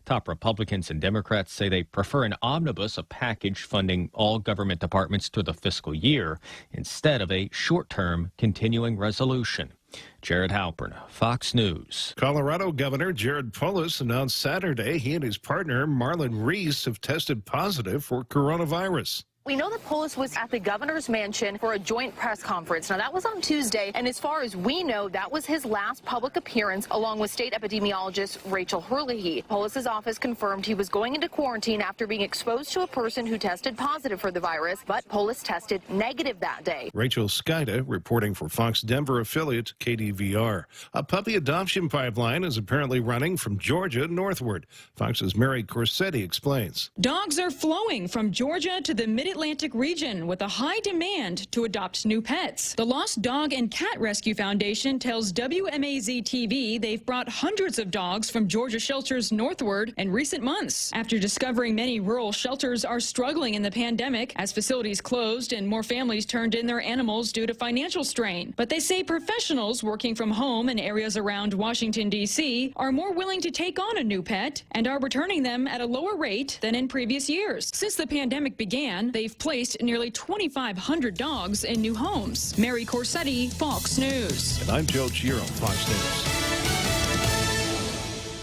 Top Republicans and Democrats say they prefer an omnibus, a package funding all government departments through the fiscal year, instead of a short-term continuing resolution. Jared Halpern, Fox News. Colorado Governor Jared Polis announced Saturday he and his partner Marlon Reese have tested positive for coronavirus. We know that Polis was at the governor's mansion for a joint press conference. Now, that was on Tuesday, and as far as we know, that was his last public appearance, along with state epidemiologist Rachel Herlihy. Polis's office confirmed he was going into quarantine after being exposed to a person who tested positive for the virus, but Polis tested negative that day. Rachel Skida reporting for Fox Denver affiliate KDVR. A puppy adoption pipeline is apparently running from Georgia northward. Fox's Mary Corsetti explains. Dogs are flowing from Georgia to the Mid-Atlantic region with a high demand to adopt new pets. The Lost Dog and Cat Rescue Foundation tells WMAZ-TV they've brought hundreds of dogs from Georgia shelters northward in recent months, after discovering many rural shelters are struggling in the pandemic as facilities closed and more families turned in their animals due to financial strain. But they say professionals working from home in areas around Washington, D.C. are more willing to take on a new pet and are returning them at a lower rate than in previous years. Since the pandemic began, they've placed nearly 2,500 dogs in new homes. Mary Corsetti, Fox News. And I'm Joe Giro, Fox News.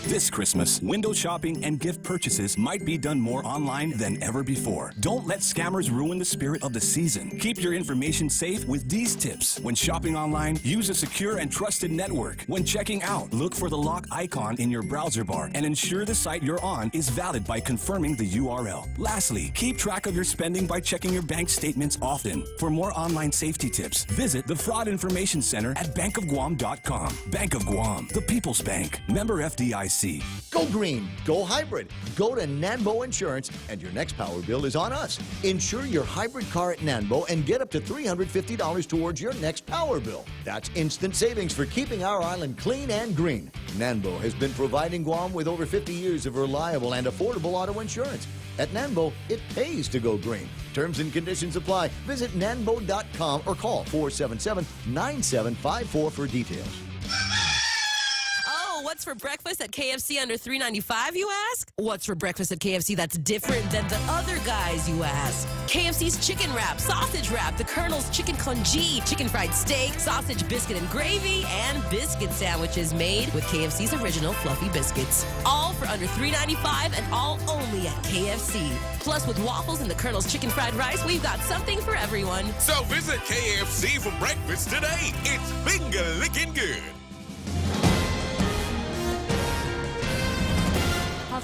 This Christmas, window shopping and gift purchases might be done more online than ever before. Don't let scammers ruin the spirit of the season. Keep your information safe with these tips. When shopping online, use a secure and trusted network. When checking out, look for the lock icon in your browser bar and ensure the site you're on is valid by confirming the URL. Lastly, keep track of your spending by checking your bank statements often. For more online safety tips, visit the Fraud Information Center at bankofguam.com. Bank of Guam, the People's Bank. Member FDIC. Go green, go hybrid. Go to Nanbo Insurance, and your next power bill is on us. Insure your hybrid car at Nanbo and get up to $350 towards your next power bill. That's instant savings for keeping our island clean and green. Nanbo has been providing Guam with over 50 years of reliable and affordable auto insurance. At Nanbo, it pays to go green. Terms and conditions apply. Visit nanbo.com or call 477-9754 for details. What's for breakfast at KFC under $3.95, you ask? What's for breakfast at KFC that's different than the other guys, you ask? KFC's chicken wrap, sausage wrap, the Colonel's chicken congee, chicken fried steak, sausage biscuit and gravy, and biscuit sandwiches made with KFC's original fluffy biscuits. All for under $3.95 and all only at KFC. Plus, with waffles and the Colonel's chicken fried rice, we've got something for everyone. So visit KFC for breakfast today. It's finger-licking good.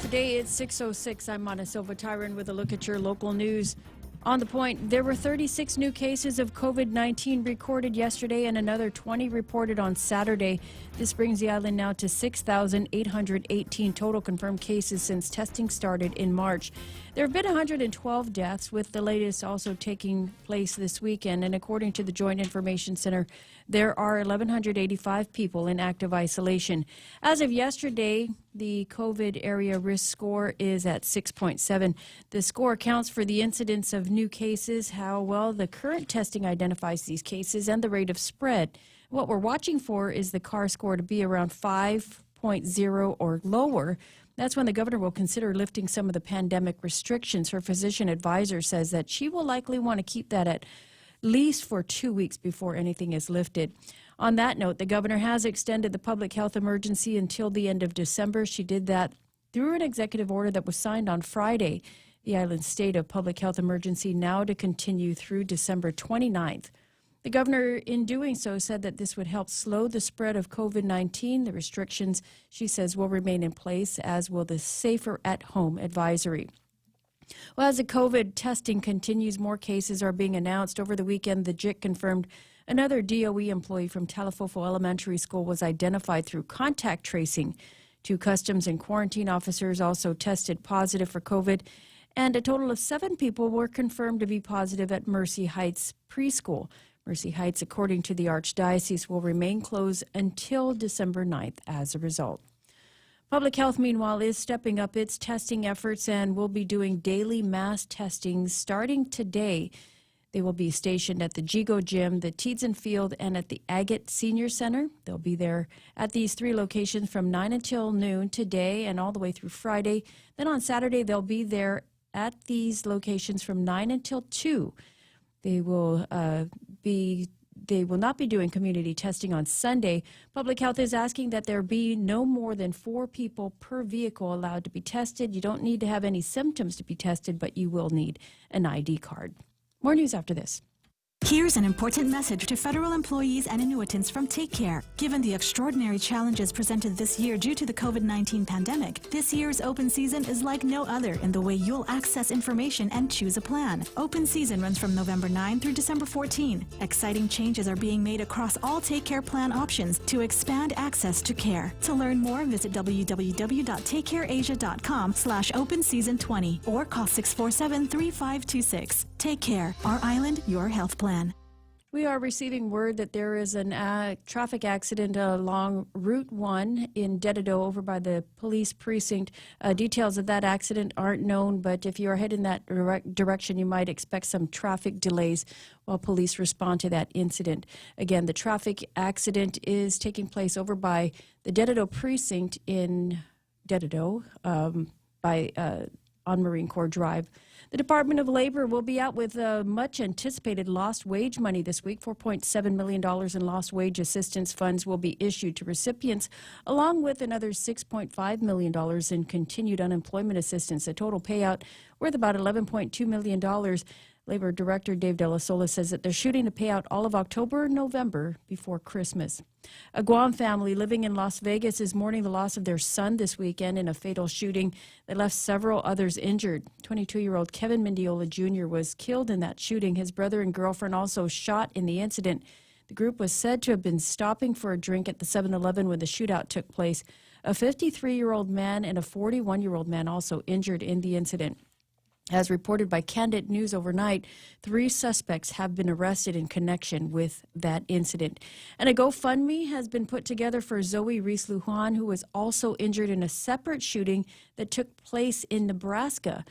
Today it's 6:06. I'm Mana Silva Tyron with a look at your local news. On the point, there were 36 new cases of COVID-19 recorded yesterday and another 20 reported on Saturday. This brings the island now to 6,818 total confirmed cases since testing started in March. There have been 112 deaths, with the latest also taking place this weekend. And according to the Joint Information Center, there are 1,185 people in active isolation. As of yesterday, the COVID area risk score is at 6.7. The score accounts for the incidence of new cases, how well the current testing identifies these cases, and the rate of spread. What we're watching for is the CAR score to be around 5.0 or lower. That's when the governor will consider lifting some of the pandemic restrictions. Her physician advisor says that she will likely want to keep that at least for 2 weeks before anything is lifted. On that note, the governor has extended the public health emergency until the end of December. She did that through an executive order that was signed on Friday. The island's state of public health emergency now to continue through December 29th. The governor, in doing so, said that this would help slow the spread of COVID-19. The restrictions, she says, will remain in place, as will the Safer at Home advisory. Well, as the COVID testing continues, more cases are being announced. Over the weekend, the JIC confirmed another DOE employee from Talafofo Elementary School was identified through contact tracing. 2 customs and quarantine officers also tested positive for COVID, and a total of 7 people were confirmed to be positive at Mercy Heights Preschool. Mercy Heights, according to the Archdiocese, will remain closed until December 9th as a result. Public Health, meanwhile, is stepping up its testing efforts and will be doing daily mass testing starting today. They will be stationed at the Gigo Gym, the Teedson Field, and at the Agate Senior Center. They'll be there at these 3 locations from 9 until noon today and all the way through Friday. Then on Saturday, they'll be there at these locations from 9 until 2. They will not be doing community testing on Sunday. Public Health is asking that there be no more than 4 people per vehicle allowed to be tested. You don't need to have any symptoms to be tested, but you will need an ID card. More news after this. Here's an important message to federal employees and annuitants from Take Care. Given the extraordinary challenges presented this year due to the COVID-19 pandemic, this year's open season is like no other in the way you'll access information and choose a plan. Open season runs from November 9 through December 14. Exciting changes are being made across all Take Care plan options to expand access to care. To learn more, visit www.takecareasia.com/openseason20 or call 647-3526. Take Care, our island, your health plan. We are receiving word that there is a traffic accident along Route 1 in Dededo over by the police precinct. Details of that accident aren't known, but if you are heading that direction, you might expect some traffic delays while police respond to that incident. Again, the traffic accident is taking place over by the Dededo precinct in Dededo on Marine Corps Drive. The Department of Labor will be out with much anticipated lost wage money this week. $4.7 million in lost wage assistance funds will be issued to recipients, along with another $6.5 million in continued unemployment assistance. A total payout worth about $11.2 million. Labor Director Dave De La Sola says that they're shooting to pay out all of October and November before Christmas. A Guam family living in Las Vegas is mourning the loss of their son this weekend in a fatal shooting that left several others injured. 22-year-old Kevin Mendiola Jr. was killed in that shooting. His brother and girlfriend also shot in the incident. The group was said to have been stopping for a drink at the 7-Eleven when the shootout took place. A 53-year-old man and a 41-year-old man also injured in the incident. As reported by Candid News overnight, 3 suspects have been arrested in connection with that incident. And a GoFundMe has been put together for Zoe Reese Lujan, who was also injured in a separate shooting that took place in Nebraska.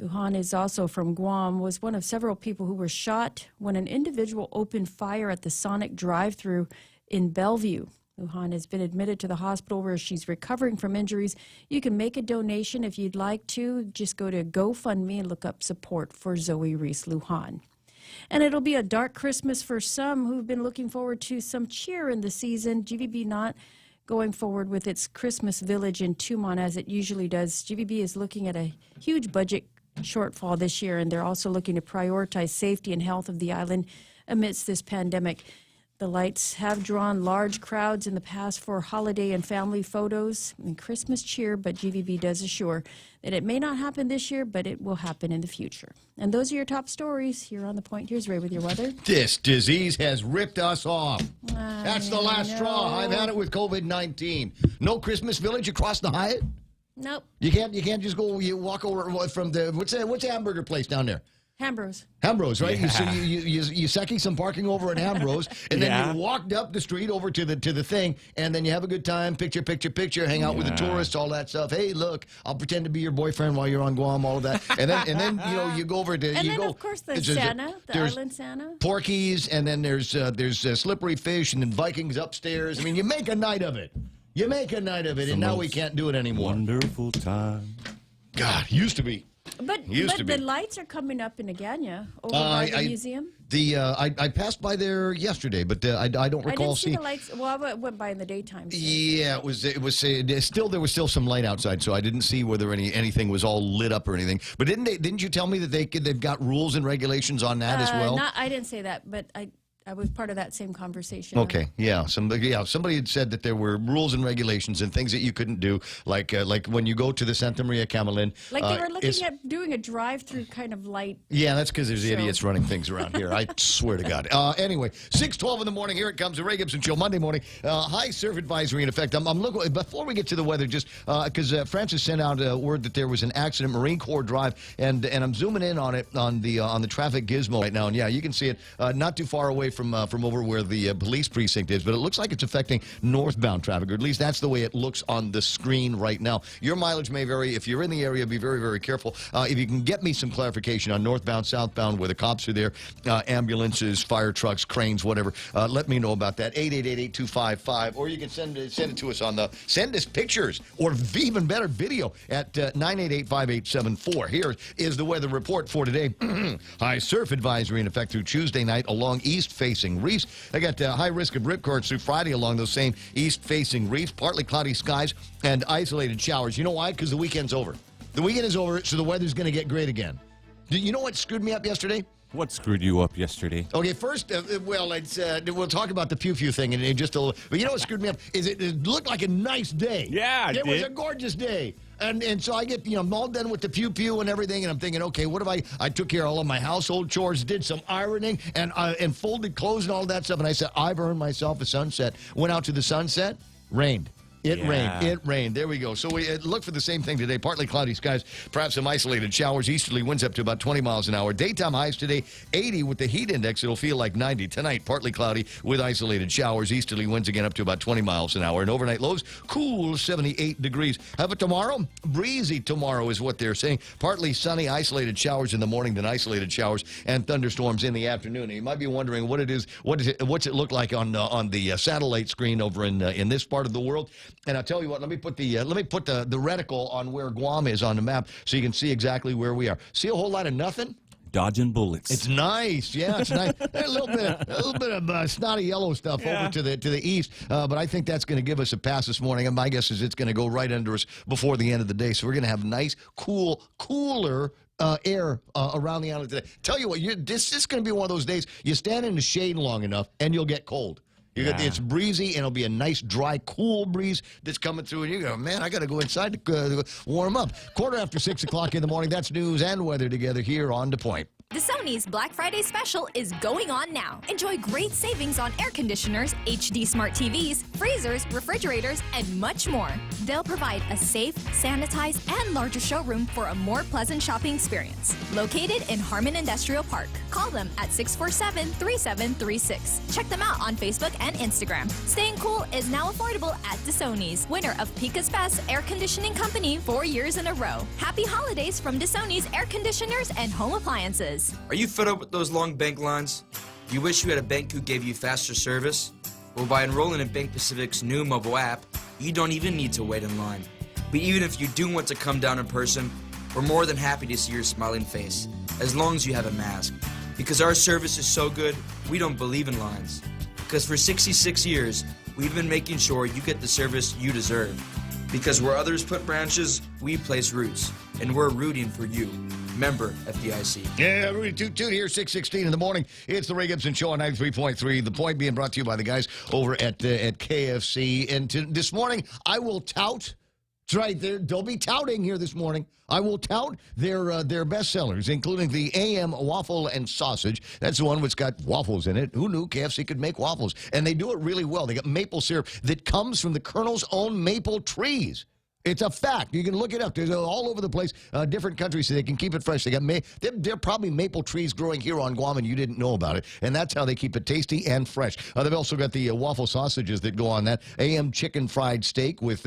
Lujan is also from Guam, was one of several people who were shot when an individual opened fire at the Sonic drive-thru in Bellevue. Lujan has been admitted to the hospital where she's recovering from injuries. You can make a donation if you'd like to. Just go to GoFundMe and look up support for Zoe Reese Lujan. And it'll be a dark Christmas for some who've been looking forward to some cheer in the season. GVB not going forward with its Christmas Village in Tumon as it usually does. GVB is looking at a huge budget shortfall this year, and they're also looking to prioritize safety and health of the island amidst this pandemic. The lights have drawn large crowds in the past for holiday and family photos and Christmas cheer, but GVB does assure that it may not happen this year, but it will happen in the future. And those are your top stories here on The Point. Here's Ray with your weather. This disease has ripped us off. That's the last straw. I've had it with COVID-19. No Christmas Village across the Hyatt? Nope. You can't just go, you walk over from the, what's the hamburger place down there? Hambros. Hambros, right? Yeah. So you sucky some parking over at Hambros, and then you walked up the street over to the thing, and then you have a good time, picture, hang out with the tourists, all that stuff. Hey, look, I'll pretend to be your boyfriend while you're on Guam, all of that, and then you go over to And you then, go. of course, the Santa, the island Santa. Porkies, and then there's slippery fish, and then Vikings upstairs. I mean, you make a night of it. And now we can't do it anymore. Wonderful time. God, used to be. But the lights are coming up in Agana over by the museum. I passed by there yesterday, but I don't recall seeing the lights. Well, I went by in the daytime. So. Yeah, it was there was still some light outside, so I didn't see whether anything was all lit up or anything. But didn't you tell me that they've got rules and regulations on that as well? I didn't say that, but I was part of that same conversation. Okay, yeah. Somebody had said that there were rules and regulations and things that you couldn't do, like when you go to the Santa Maria Camelin. Like they were looking at doing a drive-through kind of light. Yeah, that's because there's idiots running things around here. I swear to God. Anyway, 6:12 in the morning. Here it comes, the Ray Gibson Show, Monday morning. High surf advisory in effect. I'm looking before we get to the weather, just because Francis sent out word that there was an accident, Marine Corps Drive, and I'm zooming in on it on the traffic gizmo right now, and yeah, you can see it not too far away from over where the police precinct is, but it looks like it's affecting northbound traffic, or at least that's the way it looks on the screen right now. Your mileage may vary. If you're in the area, be very, very careful. If you can get me some clarification on northbound, southbound, where the cops are there, ambulances, fire trucks, cranes, whatever, let me know about that. 888-8255, or you can send it to us send us pictures, or even better, video at 988-5874. Here is the weather report for today. High surf advisory in effect through Tuesday night along east-facing reefs. I got high risk of ripcords through Friday along those same east-facing reefs. Partly cloudy skies and isolated showers. You know why? Because the weekend's over. The weekend is over, so the weather's going to get great again. You know what screwed me up yesterday? What screwed you up yesterday? Okay, first, we'll talk about the pew-pew thing in just a little. But you know what screwed me up is it looked like a nice day. Yeah, it was a gorgeous day. And so I get, I'm all done with the pew-pew and everything, and I'm thinking, okay, what if I took care of all of my household chores, did some ironing, and folded clothes and all that stuff, and I said, I've earned myself a sunset. Went out to the sunset, rained. It rained. There we go. So we look for the same thing today. Partly cloudy skies, perhaps some isolated showers. Easterly winds up to about 20 miles an hour. Daytime highs today, 80 with the heat index. It'll feel like 90. Tonight, partly cloudy with isolated showers. Easterly winds again up to about 20 miles an hour. And overnight lows, cool 78 degrees. How about tomorrow? Breezy tomorrow is what they're saying. Partly sunny, isolated showers in the morning, then isolated showers and thunderstorms in the afternoon. And you might be wondering what it is. What's it look like on the satellite screen over in this part of the world? And I'll tell you what, let me put the reticle on where Guam is on the map so you can see exactly where we are. See a whole lot of nothing? Dodging bullets. It's nice. Yeah, it's nice. A little bit of snotty yellow stuff over to the east, but I think that's going to give us a pass this morning. And my guess is it's going to go right under us before the end of the day. So we're going to have nice, cooler air around the island today. Tell you what, this is going to be one of those days you stand in the shade long enough and you'll get cold. It's breezy, and it'll be a nice, dry, cool breeze that's coming through. And you go, man, I got to go inside to warm up. 6:15 in the morning. That's news and weather together here on The Point. Sony's Black Friday special is going on now. Enjoy great savings on air conditioners, HD smart TVs, freezers, refrigerators, and much more. They'll provide a safe, sanitized, and larger showroom for a more pleasant shopping experience. Located in Harmon Industrial Park. Call them at 647-3736. Check them out on Facebook and Instagram. Staying cool is now affordable at Sony's, winner of Pika's Best Air Conditioning Company 4 years in a row. Happy holidays from Sony's Air Conditioners and Home Appliances. Are you fed up with those long bank lines? Do you wish you had a bank who gave you faster service? Well, by enrolling in Bank Pacific's new mobile app, you don't even need to wait in line. But even if you do want to come down in person, we're more than happy to see your smiling face, as long as you have a mask. Because our service is so good, we don't believe in lines. Because for 66 years, we've been making sure you get the service you deserve. Because where others put branches, we place roots. And we're rooting for you. Member FDIC. Yeah, Rudy Toot Toot here, 6:16 in the morning. It's the Ray Gibson Show on 93.3. The Point being brought to you by the guys over at KFC. And this morning, I will tout. That's right, they'll be touting here this morning. I will tout their best sellers, including the AM waffle and sausage. That's the one that's got waffles in it. Who knew KFC could make waffles? And they do it really well. They got maple syrup that comes from the Colonel's own maple trees. It's a fact. You can look it up. There's all over the place, different countries, so they can keep it fresh. They got they're probably maple trees growing here on Guam, and you didn't know about it. And that's how they keep it tasty and fresh. They've also got the waffle sausages that go on that. AM chicken fried steak with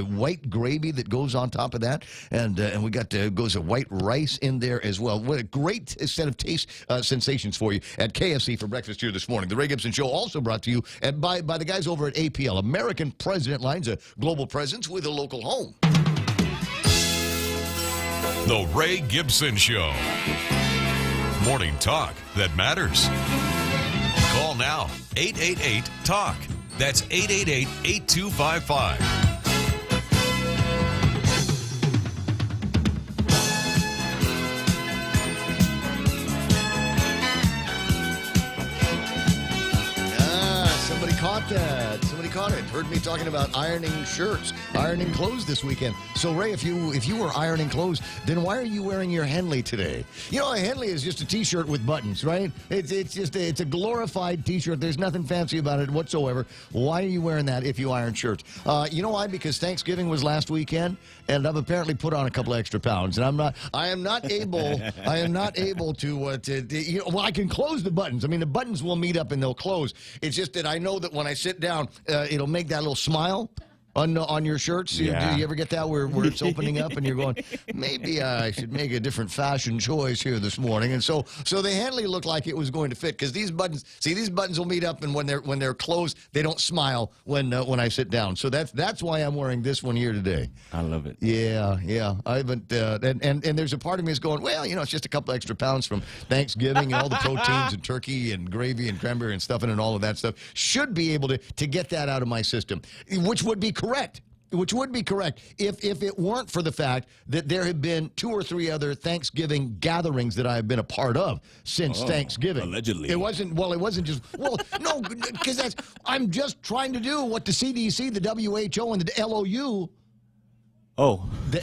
white gravy that goes on top of that, and we got goes a white rice in there as well. What a great set of taste sensations for you at KFC for breakfast here this morning. The Ray Gibson Show also brought to you by the guys over at APL, American President Lines, a global presence with a local home. The Ray Gibson Show. Morning talk that matters. Call now, 888-TALK. That's 888-8255. Somebody caught it. Heard me talking about ironing shirts, ironing clothes this weekend. So, Ray, if you were ironing clothes, then why are you wearing your Henley today? You know, a Henley is just a T-shirt with buttons, right? It's a glorified T-shirt. There's nothing fancy about it whatsoever. Why are you wearing that if you iron shirts? You know why? Because Thanksgiving was last weekend, and I've apparently put on a couple extra pounds, and I am not able to you know, well, I can close the buttons. I mean, the buttons will meet up and they'll close. It's just that I know that when I sit down, it'll make that little smile on your shirts. Yeah. Do you ever get that where it's opening up and you're going, maybe I should make a different fashion choice here this morning? And so the Henley looked like it was going to fit because these buttons will meet up, and when they're closed, they don't smile when I sit down. So that's why I'm wearing this one here today. I love it. Yeah. I haven't, and there's a part of me is going, well, you know, it's just a couple extra pounds from Thanksgiving and all the proteins and turkey and gravy and cranberry and stuffing and all of that stuff. Should be able to get that out of my system, which would be correct. Which would be correct if it weren't for the fact that there have been 2 or 3 other Thanksgiving gatherings that I have been a part of since Thanksgiving. Allegedly. It wasn't just, no, because I'm just trying to do what the CDC, the WHO, and the LOU. Oh. The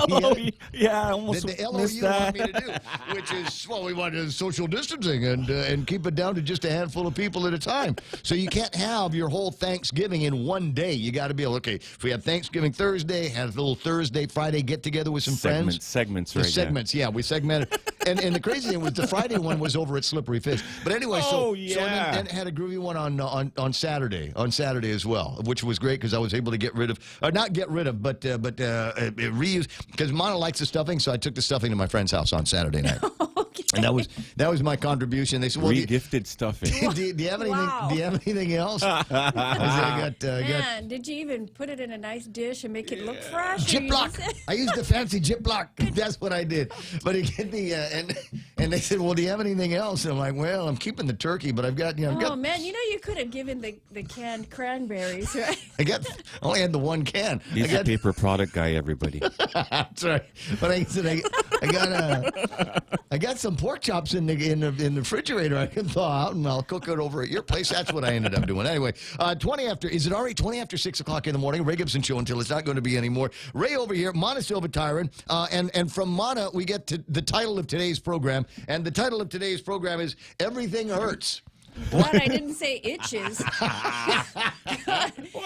LOU. Yeah, I almost the missed LOU that. want me to do, which is, well, we want social distancing and keep it down to just a handful of people at a time. So you can't have your whole Thanksgiving in one day. You got to be able, okay, if we have Thanksgiving Thursday, have a little Thursday, Friday get-together with some friends. Segments, right? Right. Segments, yeah, we segmented. and the crazy thing was the Friday one was over at Slippery Fish. But anyway, so then had a groovy one on Saturday as well, which was great because I was able to get rid of, or not get rid of, but reuse, because Mana likes the stuffing, so I took the stuffing to my friend's house on Saturday night. Okay. And that was my contribution. They said, "Well, re-gifted stuffing." Do you have anything? Wow. Do you have anything else? I Man, did you even put it in a nice dish and make it look fresh? Ziploc. I used the fancy Ziploc. That's what I did. But it get the and they said, "Well, do you have anything else?" And I'm like, "Well, I'm keeping the turkey, but I've got man, you could have given the canned cranberries, right? I only had the one can. He's a paper product guy, everybody. That's right. But I said I got some pork chops in the refrigerator I can thaw out, and I'll cook it over at your place. That's what I ended up doing. Anyway, 20 after 6 o'clock in the morning, Ray Gibson Show until it's not going to be anymore. Ray over here, Mana Silva Tyron, and from Mana we get to the title of today's program, and the title of today's program is Everything Hurts. Glad I didn't say itches. What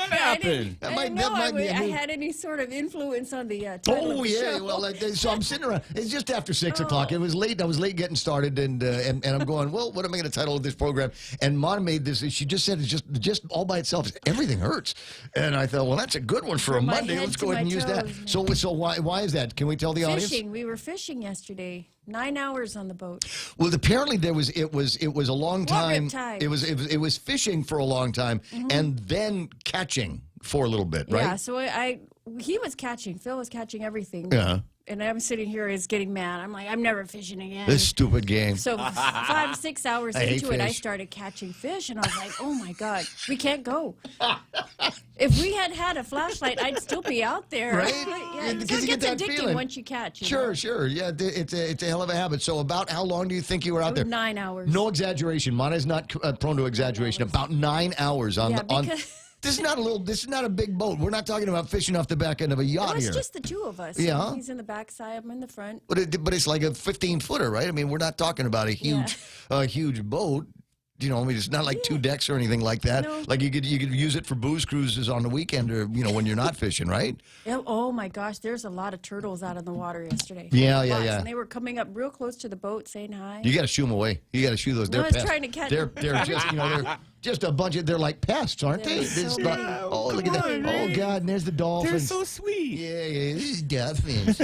happened? I didn't know I had any sort of influence on the title of the show. Well, so I'm sitting around. It's just after 6 o'clock. It was late. I was late getting started, and I'm going, well, what am I going to title this program? And Mona made this. She just said it's just all by itself. Everything hurts. And I thought, well, that's a good one for a Monday. Let's go ahead and use that. So why is that? Can we tell the audience? Fishing. We were fishing yesterday. 9 hours on the boat. Well, apparently it was a long time. It was fishing for a long time, and then catching for a little bit, right? Yeah. So he was catching. Phil was catching everything. Yeah. And I'm sitting here getting mad. I'm like, I'm never fishing again. This stupid game. So 5-6 hours into it, I started catching fish, and I was like, oh my God, we can't go. If we had a flashlight, I'd still be out there. Right? Yeah, Because it you gets get that addicting feeling. once you catch. Sure. Yeah, it's a hell of a habit. So about how long do you think you were out there? 9 hours. No exaggeration. Mana's not prone to exaggeration. About 9 hours on This is not a big boat. We're not talking about fishing off the back end of a yacht here. It's just the two of us. Yeah. He's in the backside. I'm in the front. But it's like a 15-footer, right? I mean, we're not talking about a huge boat. You know, I mean, it's not like 2 decks or anything like that. No. Like you could use it for booze cruises on the weekend, or when you're not fishing, right? Oh my gosh, there's a lot of turtles out in the water yesterday. Yeah. And they were coming up real close to the boat, saying hi. You got to shoo them away. You got to shoo those. They're I was pests. trying to catch They're them. just they're just a bunch of. They're like pests, aren't they? So Oh, look at that! Oh God, and there's the dolphins. They're so sweet. Yeah, this is dolphins.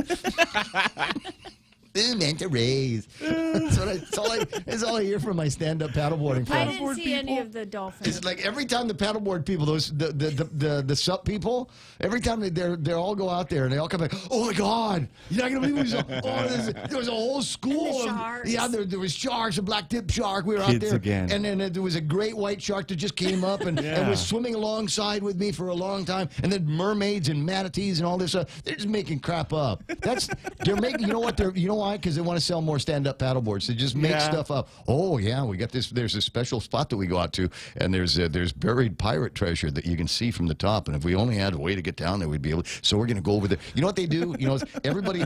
Manta rays. That's all I hear from my stand-up paddleboarding I friends. didn't see any of the dolphins. It's like every time the paddleboard people, the sup people, every time they all go out there and they all come back. Oh my God, you're not gonna believe there was a whole school. And the sharks. Yeah, there was sharks, a black-tip shark. We were out there again. and then there was a great white shark that just came up and was swimming alongside with me for a long time. And then mermaids and manatees and all this. They're just making crap up. They're making. You know why? Because they want to sell more stand-up paddleboards. They just make stuff up. Oh, yeah, we got this. There's a special spot that we go out to, and there's buried pirate treasure that you can see from the top. And if we only had a way to get down there, we'd be able to. So we're going to go over there. You know what they do? You know, everybody,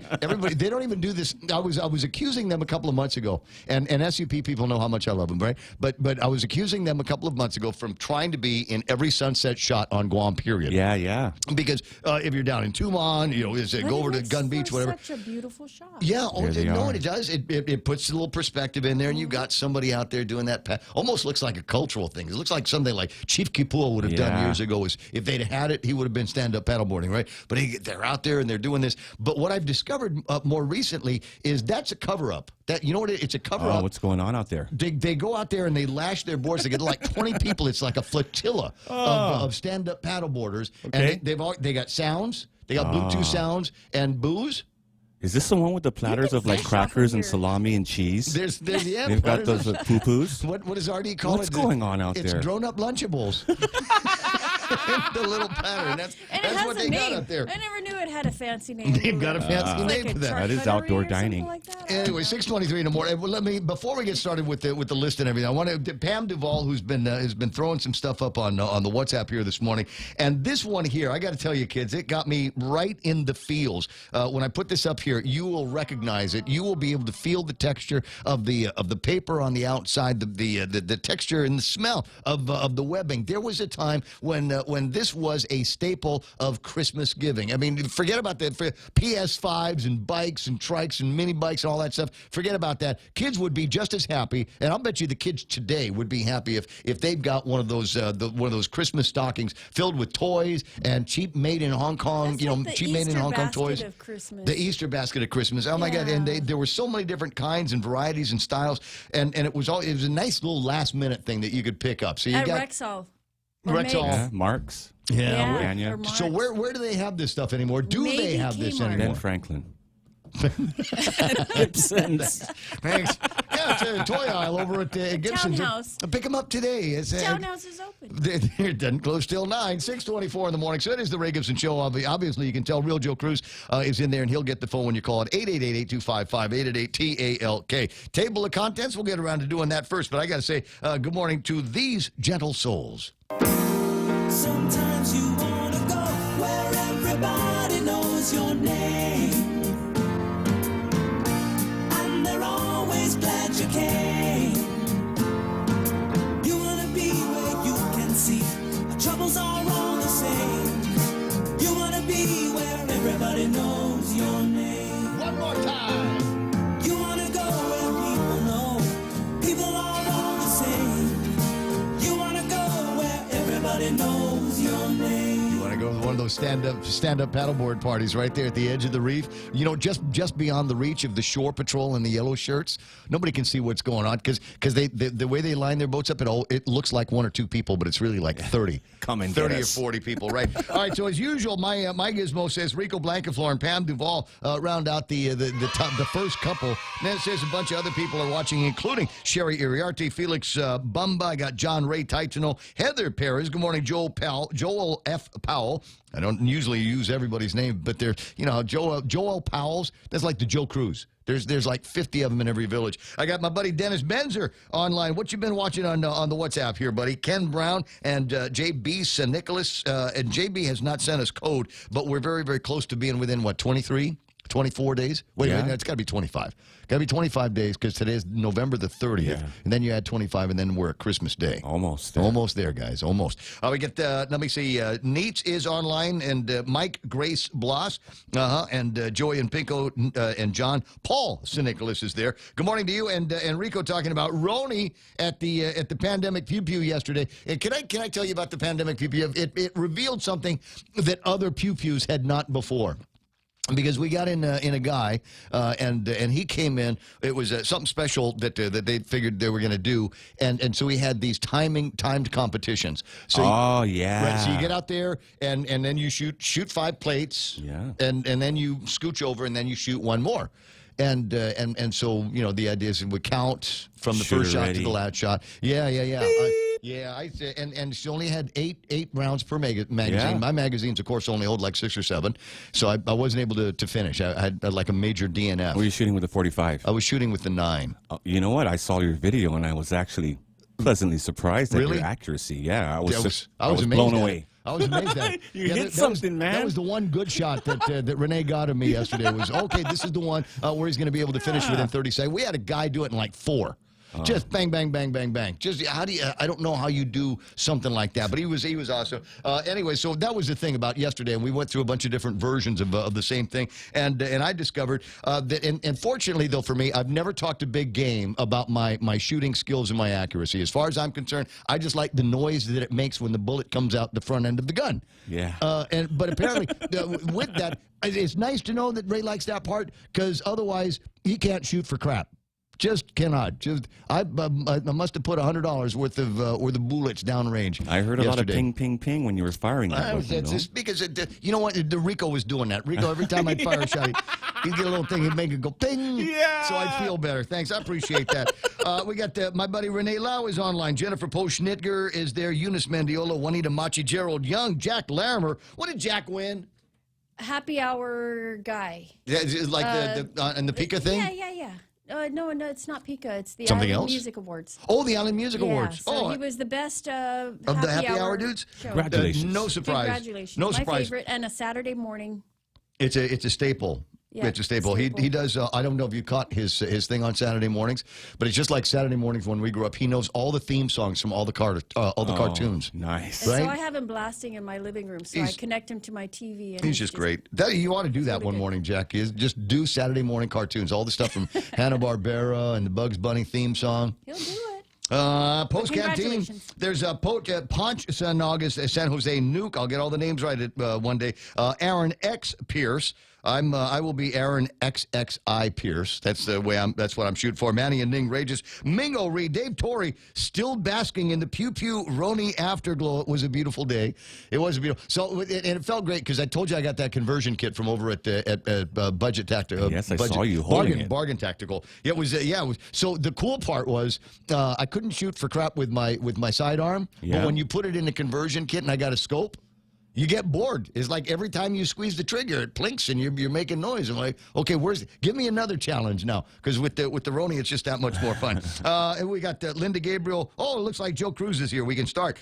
they don't even do this. I was accusing them a couple of months ago, and SUP people know how much I love them, right? But I was accusing them a couple of months ago from trying to be in every sunset shot on Guam, period. Yeah. Because if you're down in Tumon, you know, go over to Gun Beach, whatever. Such a beautiful shot. Yeah, no, it does. It puts a little perspective in there, and you've got somebody out there doing that. Almost looks like a cultural thing. It looks like something like Chief Kipua would have done years ago. Is if they'd had it, he would have been stand-up paddleboarding, right? But they're out there and they're doing this. But what I've discovered more recently is that's a cover-up. That, you know what? It's a cover-up. Oh, what's going on out there? They go out there and they lash their boards. They get like 20 people. It's like a flotilla of stand-up paddleboarders. Okay. And they got sounds. They got Bluetooth sounds and booze. Is this the one with the platters of like crackers and salami and cheese? There's They've got those poo-poos. What does RD call it? What's going on out there? It's grown-up Lunchables. The little pattern. That's what they got up there. I never knew it had a fancy name. They've got a fancy name like for that. That is outdoor dining. Like that. Anyway, 6:23 in the morning. Well, before we get started with the list and everything, I want to Pam Duvall, who's been throwing some stuff up on the WhatsApp here this morning, and this one here, I got to tell you, kids, it got me right in the feels. When I put this up here, you will recognize it. You will be able to feel the texture of the paper on the outside, the texture and the smell of the webbing. There was a time when this was a staple of Christmas giving. I mean, forget about that. For PS5s and bikes and trikes and mini bikes and all that stuff, forget about that. Kids would be just as happy, and I'll bet you the kids today would be happy if they've got one of those Christmas stockings filled with toys and cheap made in Hong Kong, cheap made in Hong Kong toys. The Easter basket of Christmas. Oh my God! And there were so many different kinds and varieties and styles, and it was a nice little last minute thing that you could pick up. So you got Rexall. Yeah, Mark's. Yeah. So where do they have this stuff anymore? Do they have this anymore? Ben Franklin. Gibson's. Thanks. Yeah, it's a toy aisle over at Gibson's. Townhouse. Pick them up today. Townhouse is open. It doesn't close till 9, 6:24 in the morning. So it is the Ray Gibson Show. Obviously, you can tell Real Joe Cruz is in there, and he'll get the phone when you call it 888-825-5888-TALK. Table of contents, we'll get around to doing that first. But I got to say good morning to these gentle souls. Sometimes you want to go where everybody knows your name. And they're always glad you came. You want to be where you can see the troubles are all the same. You want to be where everybody knows your name. One more time. You want to go where people know people are all the same. You want to go where everybody knows your name. You want to go to one of those stand-up paddleboard parties right there at the edge of the reef, just beyond the reach of the shore patrol in the yellow shirts. Nobody can see what's going on because the way they line their boats up, it looks like one or two people, but it's really like 30. Come and 30 get or us. 40 people, right? All right, so as usual, my gizmo says Rico Blancaflor and Pam Duvall round out the first couple. And then it says a bunch of other people are watching, including Sherry Iriarte, Felix Bumba. I got John Ray Titano, Heather Perez. Good morning, Joel F. Powell. I don't usually use everybody's name, but they're, Joel Powell's. That's like the Joe Cruz. There's like 50 of them in every village. I got my buddy Dennis Benzer online. What you been watching on the WhatsApp here, buddy? Ken Brown and JB St. Nicholas. And JB has not sent us code, but we're very, very close to being within, 24 days? Wait, it's got to be 25. Got to be 25 days because today is November the 30th. Yeah. And then you add 25, and then we're at Christmas Day. Almost there. Almost there, guys. Almost. We get, let me see, Neats is online, and Mike Grace Bloss, and Joey and Pinko and John. Paul St. Nicholas is there. Good morning to you. And Enrico talking about Roni at the Pandemic Pew Pew yesterday. And can I tell you about the Pandemic Pew Pew? It revealed something that other Pew Pews had not before. Because we got in a guy, and he came in. It was something special that they figured they were going to do, and so we had these timed competitions. So right, so you get out there, and then you shoot 5 plates, and then you scooch over, and then you shoot one more. And so, the idea is we count from the first shot to the last shot. Yeah. Yeah, and she only had eight rounds per magazine. Yeah. My magazines, of course, only hold like 6 or 7, so I wasn't able to finish. I had like a major DNF. Were you shooting with the 45? I was shooting with the 9. You know what? I saw your video and I was actually pleasantly surprised at Really? your accuracy. Yeah, I was amazed blown at away. it. I was amazed at it. You hit something, man. That was the one good shot that Renee got of me yesterday. Was okay. This is the one where he's going to be able to finish within 30 seconds. We had a guy do it in like 4. Just bang, bang, bang, bang, bang. Just how do you? I don't know how you do something like that, but he was awesome. Anyway, so that was the thing about yesterday, and we went through a bunch of different versions of the same thing, and I discovered that, and fortunately though for me, I've never talked to Big Game about my shooting skills and my accuracy. As far as I'm concerned, I just like the noise that it makes when the bullet comes out the front end of the gun. Yeah. But apparently with that, it's nice to know that Ray likes that part, because otherwise he can't shoot for crap. Just cannot. I must have put $100 worth of bullets downrange. I heard a lot of yesterday. ping, ping, ping when you were firing that weapon, It's because you know what? Rico was doing that. Rico, every time I'd fire a shot, he'd get a little thing, he'd make it go ping. Yeah. So I'd feel better. Thanks, I appreciate that. We got my buddy Renee Lau is online. Jennifer Poe-Schnitger is there. Eunice Mendiola, Juanita Machi, Gerald Young, Jack Larimer. What did Jack win? Happy hour guy. Yeah, is it like and the Pika thing? Yeah. No, it's not Pika. It's the Something Island else? Music Awards. Oh, the Island Music Awards. So he was the best of the happy hour dudes. Show. Congratulations. No surprise. Congratulations. No My surprise. favorite, and a Saturday morning. It's a staple. Yeah, it's a staple. He does. I don't know if you caught his thing on Saturday mornings, but it's just like Saturday mornings when we grew up. He knows all the theme songs from all the cartoons. Nice. And Right? so I have him blasting in my living room, so I connect him to my TV. And He's just great. You ought to do that really one good. morning, Jack. Is just do Saturday morning cartoons, all the stuff from Hanna-Barbera and the Bugs Bunny theme song. He'll do it. Post Canteen. Congratulations. There's Ponch San August, San Jose Nuke. I'll get all the names right one day. Aaron X Pierce. I will be Aaron XXI Pierce. That's the way that's what I'm shooting for. Manny and Ning Rages. Mingo Reed. Dave Torrey still basking in the Pew Pew Roni afterglow. It was a beautiful day. It was a beautiful. So and it felt great because I told you I got that conversion kit from over at Budget Tactical. Yes, I saw you holding it. Bargain Tactical. It was It was. So the cool part was I couldn't shoot for crap with my sidearm. Yeah. But when you put it in a conversion kit and I got a scope, you get bored. It's like every time you squeeze the trigger, it plinks and you're making noise. I'm like, okay, give me another challenge now, because with the Roni, it's just that much more fun. And we got Linda Gabriel. Oh, it looks like Joe Cruz is here. We can start.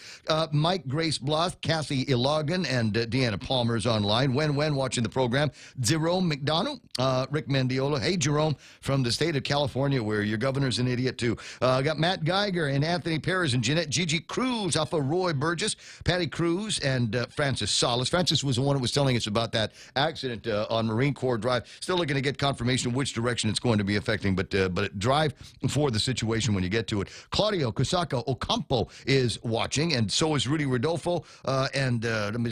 Mike Grace Bloth, Kathy Ilogan, and Deanna Palmer's online. When watching the program. Jerome McDonough, Rick Mendiola. Hey, Jerome, from the state of California, where your governor's an idiot too. Got Matt Geiger and Anthony Perez and Jeanette Gigi Cruz off of Roy Burgess, Patty Cruz, and Francis Solis. Francis was the one who was telling us about that accident on Marine Corps Drive. Still looking to get confirmation of which direction it's going to be affecting, but drive for the situation when you get to it. Claudio Kusaka Ocampo is watching, and so is Rudy Rodolfo, and let me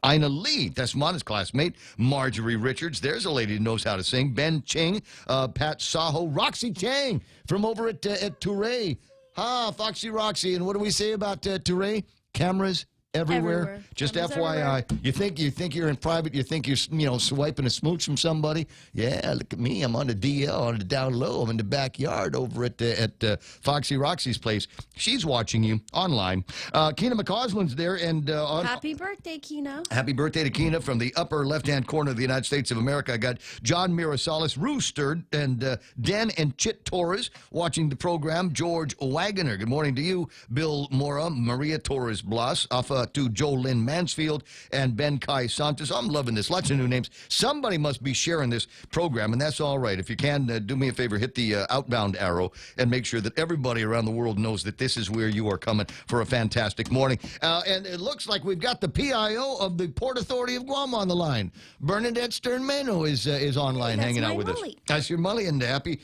Ina Lee, that's Mona's classmate. Marjorie Richards, there's a lady who knows how to sing. Ben Ching, Pat Saho, Roxy Chang from over at Touré. Foxy Roxy. And what do we say about Touré? Cameras everywhere. Just Cameras FYI. everywhere. You think you're in private, you think you're swiping a smooch from somebody. Yeah, look at me. I'm on the DL, on the down low. I'm in the backyard over at Foxy Roxy's place. She's watching you online. Keena McCausland's there, and Happy birthday, Keena. happy birthday to Keena from the upper left-hand corner of the United States of America. I got John Mirasalis, Rooster, and Dan and Chit Torres watching the program. George Wagoner, good morning to you. Bill Mora, Maria Torres Blas, off to Jolynn Mansfield and Ben Kai Santos. I'm loving this. Lots of new names. Somebody must be sharing this program, and that's all right. If you can, do me a favor, hit the outbound arrow and make sure that everybody around the world knows that this is where you are coming for a fantastic morning. And it looks like we've got the PIO of the Port Authority of Guam on the line. Bernadette Stern-Mano is online hanging out with us. That's your Mully, and happy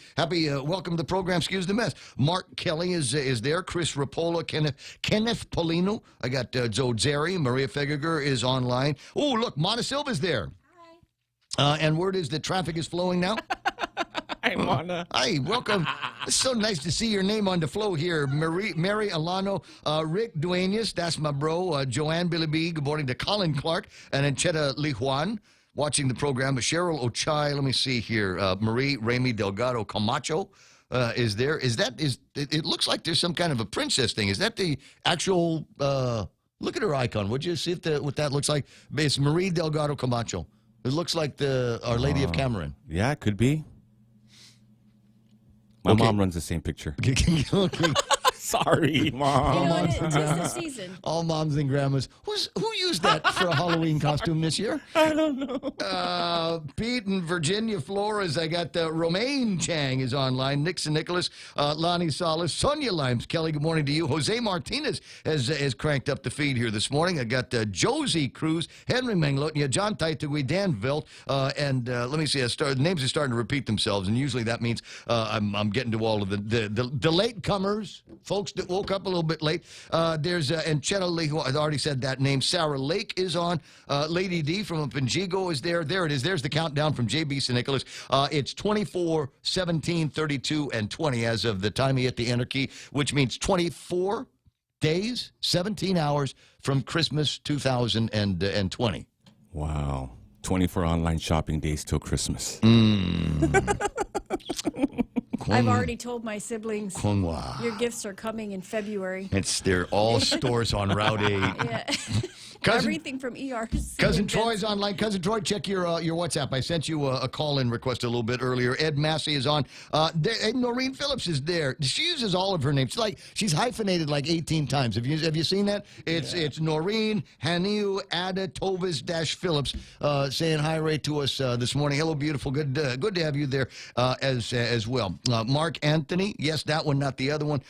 welcome to the program. Excuse the mess. Mark Kelly is there. Chris Rapola, Kenneth Polino. I got Joe Zeri. Maria Fegiger is online. Oh, look, Mona Silva's there. Hi. And word is that traffic is flowing now. Hi, Mona. Hi, welcome. It's so nice to see your name on the flow here. Mary Alano, Rick Duenas, that's my bro. Joanne Billy, good morning to Colin Clark, and Encheta Li Juan. Watching the program, Cheryl Ochai, let me see here. Marie Remy Delgado Camacho is there. It looks like there's some kind of a princess thing. Is that the actual? Look at her icon. Would you see what that looks like? It's Marie Delgado Camacho. It looks like the Our Lady of Cameron. Yeah, it could be. My mom runs the same picture. Okay. Sorry, Mom. It's the season. All moms and grandmas. Who used that for a Halloween costume this year? I don't know. Pete in Virginia, Flores. I got Romaine Chang is online. Nixon Nicholas, Lonnie Salas, Sonia Limes. Kelly, good morning to you. Jose Martinez has cranked up the feed here this morning. I got Josie Cruz, Henry Manglotnia, John Taitugui, Dan Velt, and let me see. The names are starting to repeat themselves, and usually that means I'm getting to all of the latecomers. Folks that woke up a little bit late. There's and Chetna Lee, who I already said that name. Sarah Lake is on. Lady D from Pinjigo is there. There it is. There's the countdown from JB St. Nicholas. It's 24, 17, 32, and 20 as of the time he hit the enter key, which means 24 days, 17 hours from Christmas 2020. Wow. 24 online shopping days till Christmas. I've already told my siblings Kwangwa. your gifts are coming in February. They're all stores on Route 8. Yeah. Everything from ERs. Cousin Troy's online. Cousin Troy, check your WhatsApp. I sent you a call-in request a little bit earlier. Ed Massey is on. Noreen Phillips is there. She uses all of her names. She's hyphenated like 18 times. Have you seen that? It's Noreen, Haniu, Ada, Tovis-Phillips saying hi, Ray, to us this morning. Hello, beautiful. Good to have you there as well. Mark Anthony. Yes, that one, not the other one.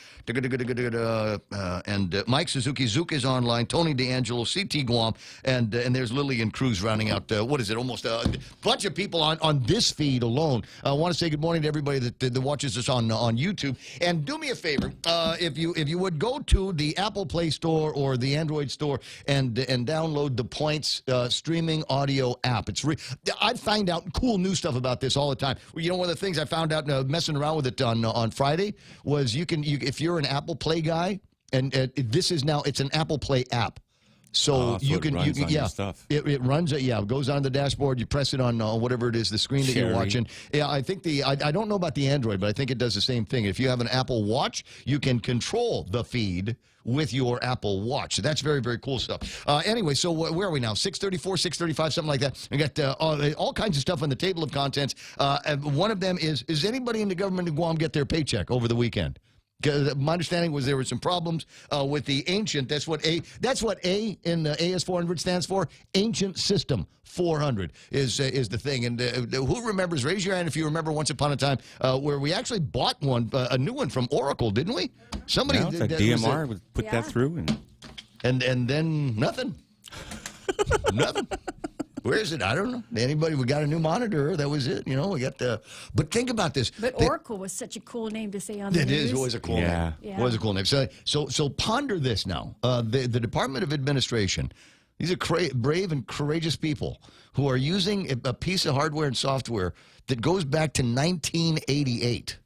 And Mike Suzuki. Zook is online. Tony D'Angelo. CT Guam, and there's Lillian Cruz rounding out, almost a bunch of people on this feed alone. I want to say good morning to everybody that watches us on YouTube. And do me a favor, if you would go to the Apple Play Store or the Android Store and download the Points streaming audio app. I find out cool new stuff about this all the time. You know, one of the things I found out messing around with it on Friday was if you're an Apple Play guy, and it's an Apple Play app. So it runs. It goes on the dashboard. You press it on whatever it is, the screen that you're watching. Yeah, I think I don't know about the Android, but I think it does the same thing. If you have an Apple Watch, you can control the feed with your Apple Watch. That's very, very cool stuff. Anyway, so where are we now? 634, 635, something like that. We got all kinds of stuff on the table of contents. And one of them is anybody in the government of Guam get their paycheck over the weekend? My understanding was there were some problems with the ancient. That's what A in the AS400 stands for. Ancient System 400 is the thing. And who remembers? Raise your hand if you remember. Once upon a time, where we actually bought a new one from Oracle, didn't we? Somebody did. DMR would put that through, and then nothing. Nothing. Where is it? I don't know. Anybody? We got a new monitor. That was it. You know, we got the. But think about this. But Oracle was such a cool name to say on the news. It is always a cool name. Yeah. Was a cool name. So ponder this now. The Department of Administration. These are brave and courageous people who are using a piece of hardware and software that goes back to 1988.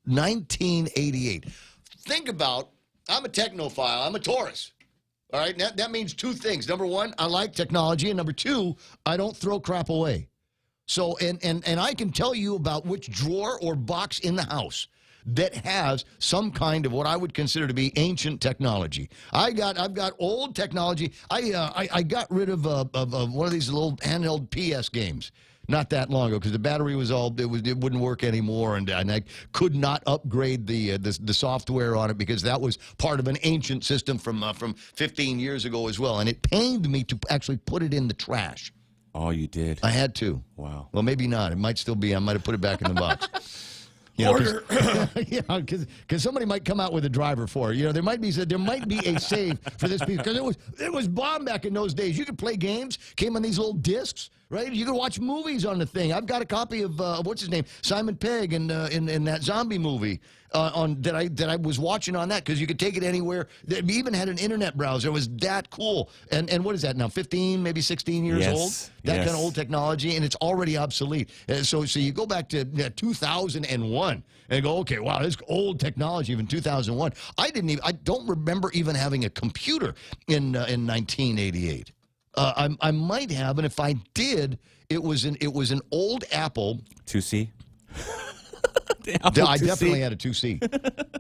1988. Think about. I'm a technophile. I'm a Taurus. All right, that means two things. Number one, I like technology, and number two, I don't throw crap away. So, and I can tell you about which drawer or box in the house that has some kind of what I would consider to be ancient technology. I've got old technology. I got rid of one of these little handheld PS games not that long ago because the battery was it wouldn't work anymore, and I could not upgrade the software on it because that was part of an ancient system from 15 years ago as well, and it pained me to actually put it in the trash. Oh, you did? I had to. Wow. Well, maybe not. It might still be. I might have put it back in the box. Order. Because somebody might come out with a driver for it. You know, there might be a save for this piece because it was bomb back in those days. You could play games, came on these little discs, right? You could watch movies on the thing. I've got a copy of what's his name, Simon Pegg, in that zombie movie that I was watching on that because you could take it anywhere. They even had an internet browser. It was that cool. And what is that now? 15, maybe 16 years old. That kind of old technology, and it's already obsolete. So you go back to 2001 and go, okay, wow, this old technology, even 2001. I don't remember even having a computer in 1988. I might have, and if I did, it was an old Apple 2C. I definitely had a 2C.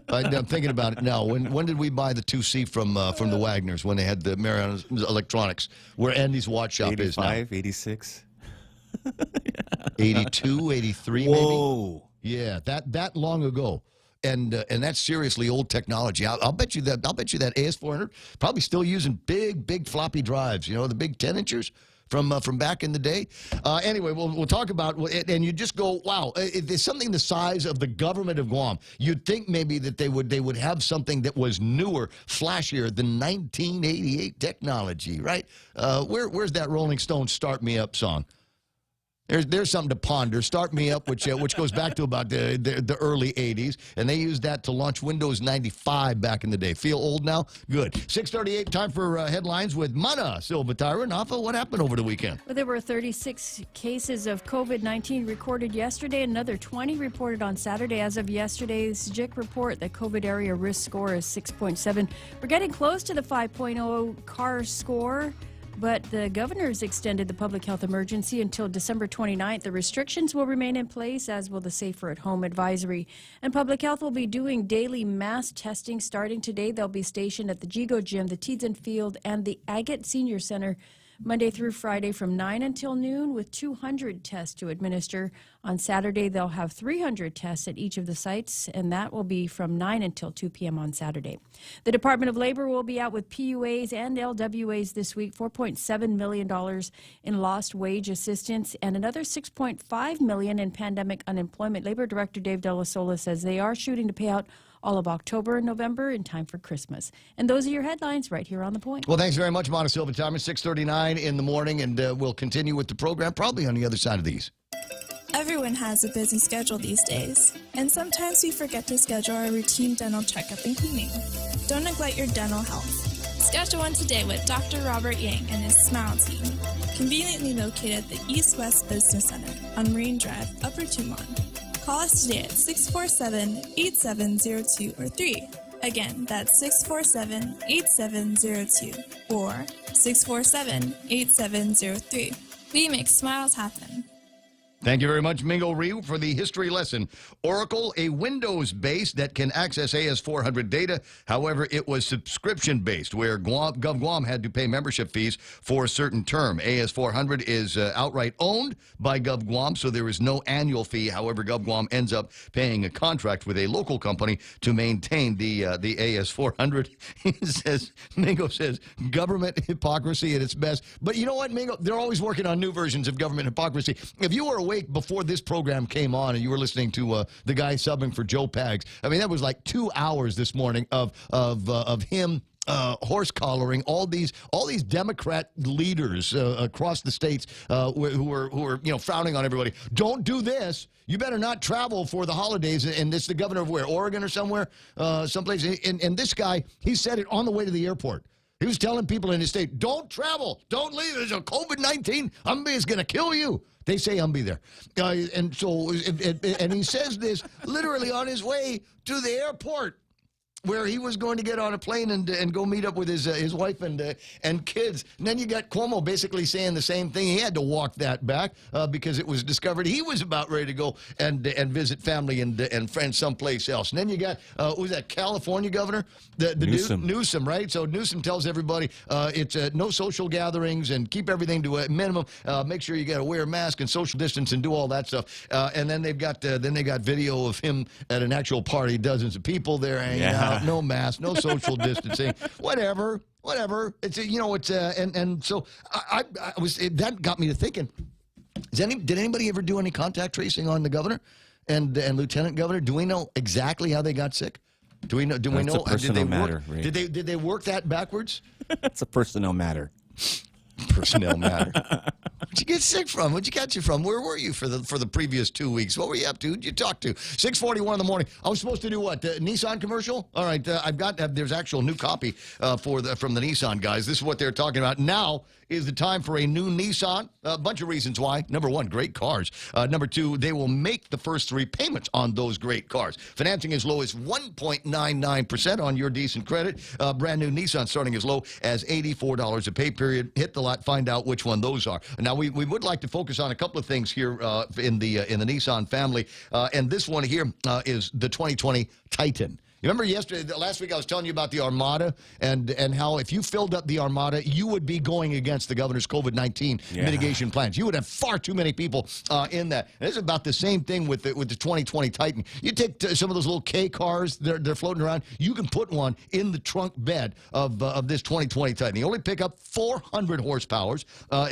I'm thinking about it now. When did we buy the 2C from the Wagners when they had the Mariana's Electronics, where Andy's watch shop is now? 85, 86. 82, 83 Whoa. maybe? Yeah, that long ago. And that's seriously old technology. I'll bet you that AS400 probably still using big floppy drives, the big 10-inchers from back in the day. Anyway, we'll talk about it, and you just go, wow, it's something the size of the government of Guam. You'd think maybe that they would have something that was newer, flashier than 1988 technology, right? Where's that Rolling Stones "Start Me Up" song? There's something to ponder. Start Me Up, which goes back to about the early 80s, and they used that to launch Windows 95 back in the day. Feel old now? Good. 6:38, time for headlines with Mana Silva-Tyron. Afa, what happened over the weekend? Well, there were 36 cases of COVID-19 recorded yesterday, another 20 reported on Saturday. As of yesterday's JIC report, the COVID area risk score is 6.7. We're getting close to the 5.0 CAR score. But the governor's extended the public health emergency until December 29th. The restrictions will remain in place, as will the Safer at Home advisory. And public health will be doing daily mass testing starting today. They'll be stationed at the Jigo Gym, the Teedson Field, and the Agate Senior Center Monday through Friday from 9 until noon, with 200 tests to administer. On Saturday, they'll have 300 tests at each of the sites, and that will be from 9 until 2 p.m. on Saturday. The Department of Labor will be out with PUAs and LWAs this week, $4.7 million in lost wage assistance and another $6.5 million in pandemic unemployment. Labor Director Dave Della Sola says they are shooting to pay out all of October and November in time for Christmas. And those are your headlines right here on The Point. Well, thanks very much, Mana Silva-Tyron. 6:39 in the morning, and we'll continue with the program probably on the other side of these. Everyone has a busy schedule these days, and sometimes we forget to schedule our routine dental checkup and cleaning. Don't neglect your dental health. Schedule one today with Dr. Robert Yang and his Smile Team, conveniently located at the East West Business Center on Marine Drive, Upper Tumon. Call us today at 647-8702 or 3. Again, that's 647-8702 or 647-8703. We make smiles happen. Thank you very much, Mingo Ryu, for the history lesson. Oracle, a Windows-based that can access AS400 data. However, it was subscription-based, where GovGuam had to pay membership fees for a certain term. AS400 is outright owned by GovGuam, so there is no annual fee. However, GovGuam ends up paying a contract with a local company to maintain the AS400. Mingo says, government hypocrisy at its best. But you know what, Mingo? They're always working on new versions of government hypocrisy. If you were awake before this program came on and you were listening to the guy subbing for Joe Pags, I mean, that was like 2 hours this morning of him horse collaring all these Democrat leaders across the states who are frowning on everybody. Don't do this. You better not travel for the holidays. And this is the governor of where? Oregon or somewhere, someplace. And this guy, he said it on the way to the airport. He was telling people in his state, don't travel, don't leave. There's a COVID-19. Is going to kill you. They say I'll be there. And he says this literally on his way to the airport, where he was going to get on a plane and go meet up with his wife and kids. And then you got Cuomo basically saying the same thing. He had to walk that back because it was discovered he was about ready to go and visit family and friends someplace else. And then you got, who's that, California governor? The Newsom. Newsom, right? So Newsom tells everybody it's no social gatherings and keep everything to a minimum. Make sure you got to wear a mask and social distance and do all that stuff. And then they got video of him at an actual party, dozens of people there hanging out. No mask, no social distancing, whatever. It's so that got me to thinking. Did anybody ever do any contact tracing on the governor and lieutenant governor? Do we know exactly how they got sick? Do we know? It's a personal matter. Ray. Did they work that backwards? It's a personnel matter. Personnel matter. What'd you get sick from? What'd you catch you from? Where were you for the previous 2 weeks? What were you up to? Who'd you talk to? 6:41 in the morning. I was supposed to do what? Nissan commercial? All right, there's actual new copy from the Nissan guys. This is what they're talking about. Now is the time for a new Nissan. A bunch of reasons why. Number one, great cars. Number two, they will make the first 3 payments on those great cars. Financing as low as 1.99% on your decent credit. Brand new Nissan starting as low as $84 a pay period. Hit the lot, find out which one those are. Now, we would like to focus on a couple of things here in the Nissan family. And this one here is the 2020 Titan. You remember last week I was telling you about the Armada and how if you filled up the Armada, you would be going against the governor's COVID-19 mitigation plans. You would have far too many people in that. And it's about the same thing with the 2020 Titan. You take some of those little K cars, they're floating around. You can put one in the trunk bed of this 2020 Titan. You only pick up 400 horsepower.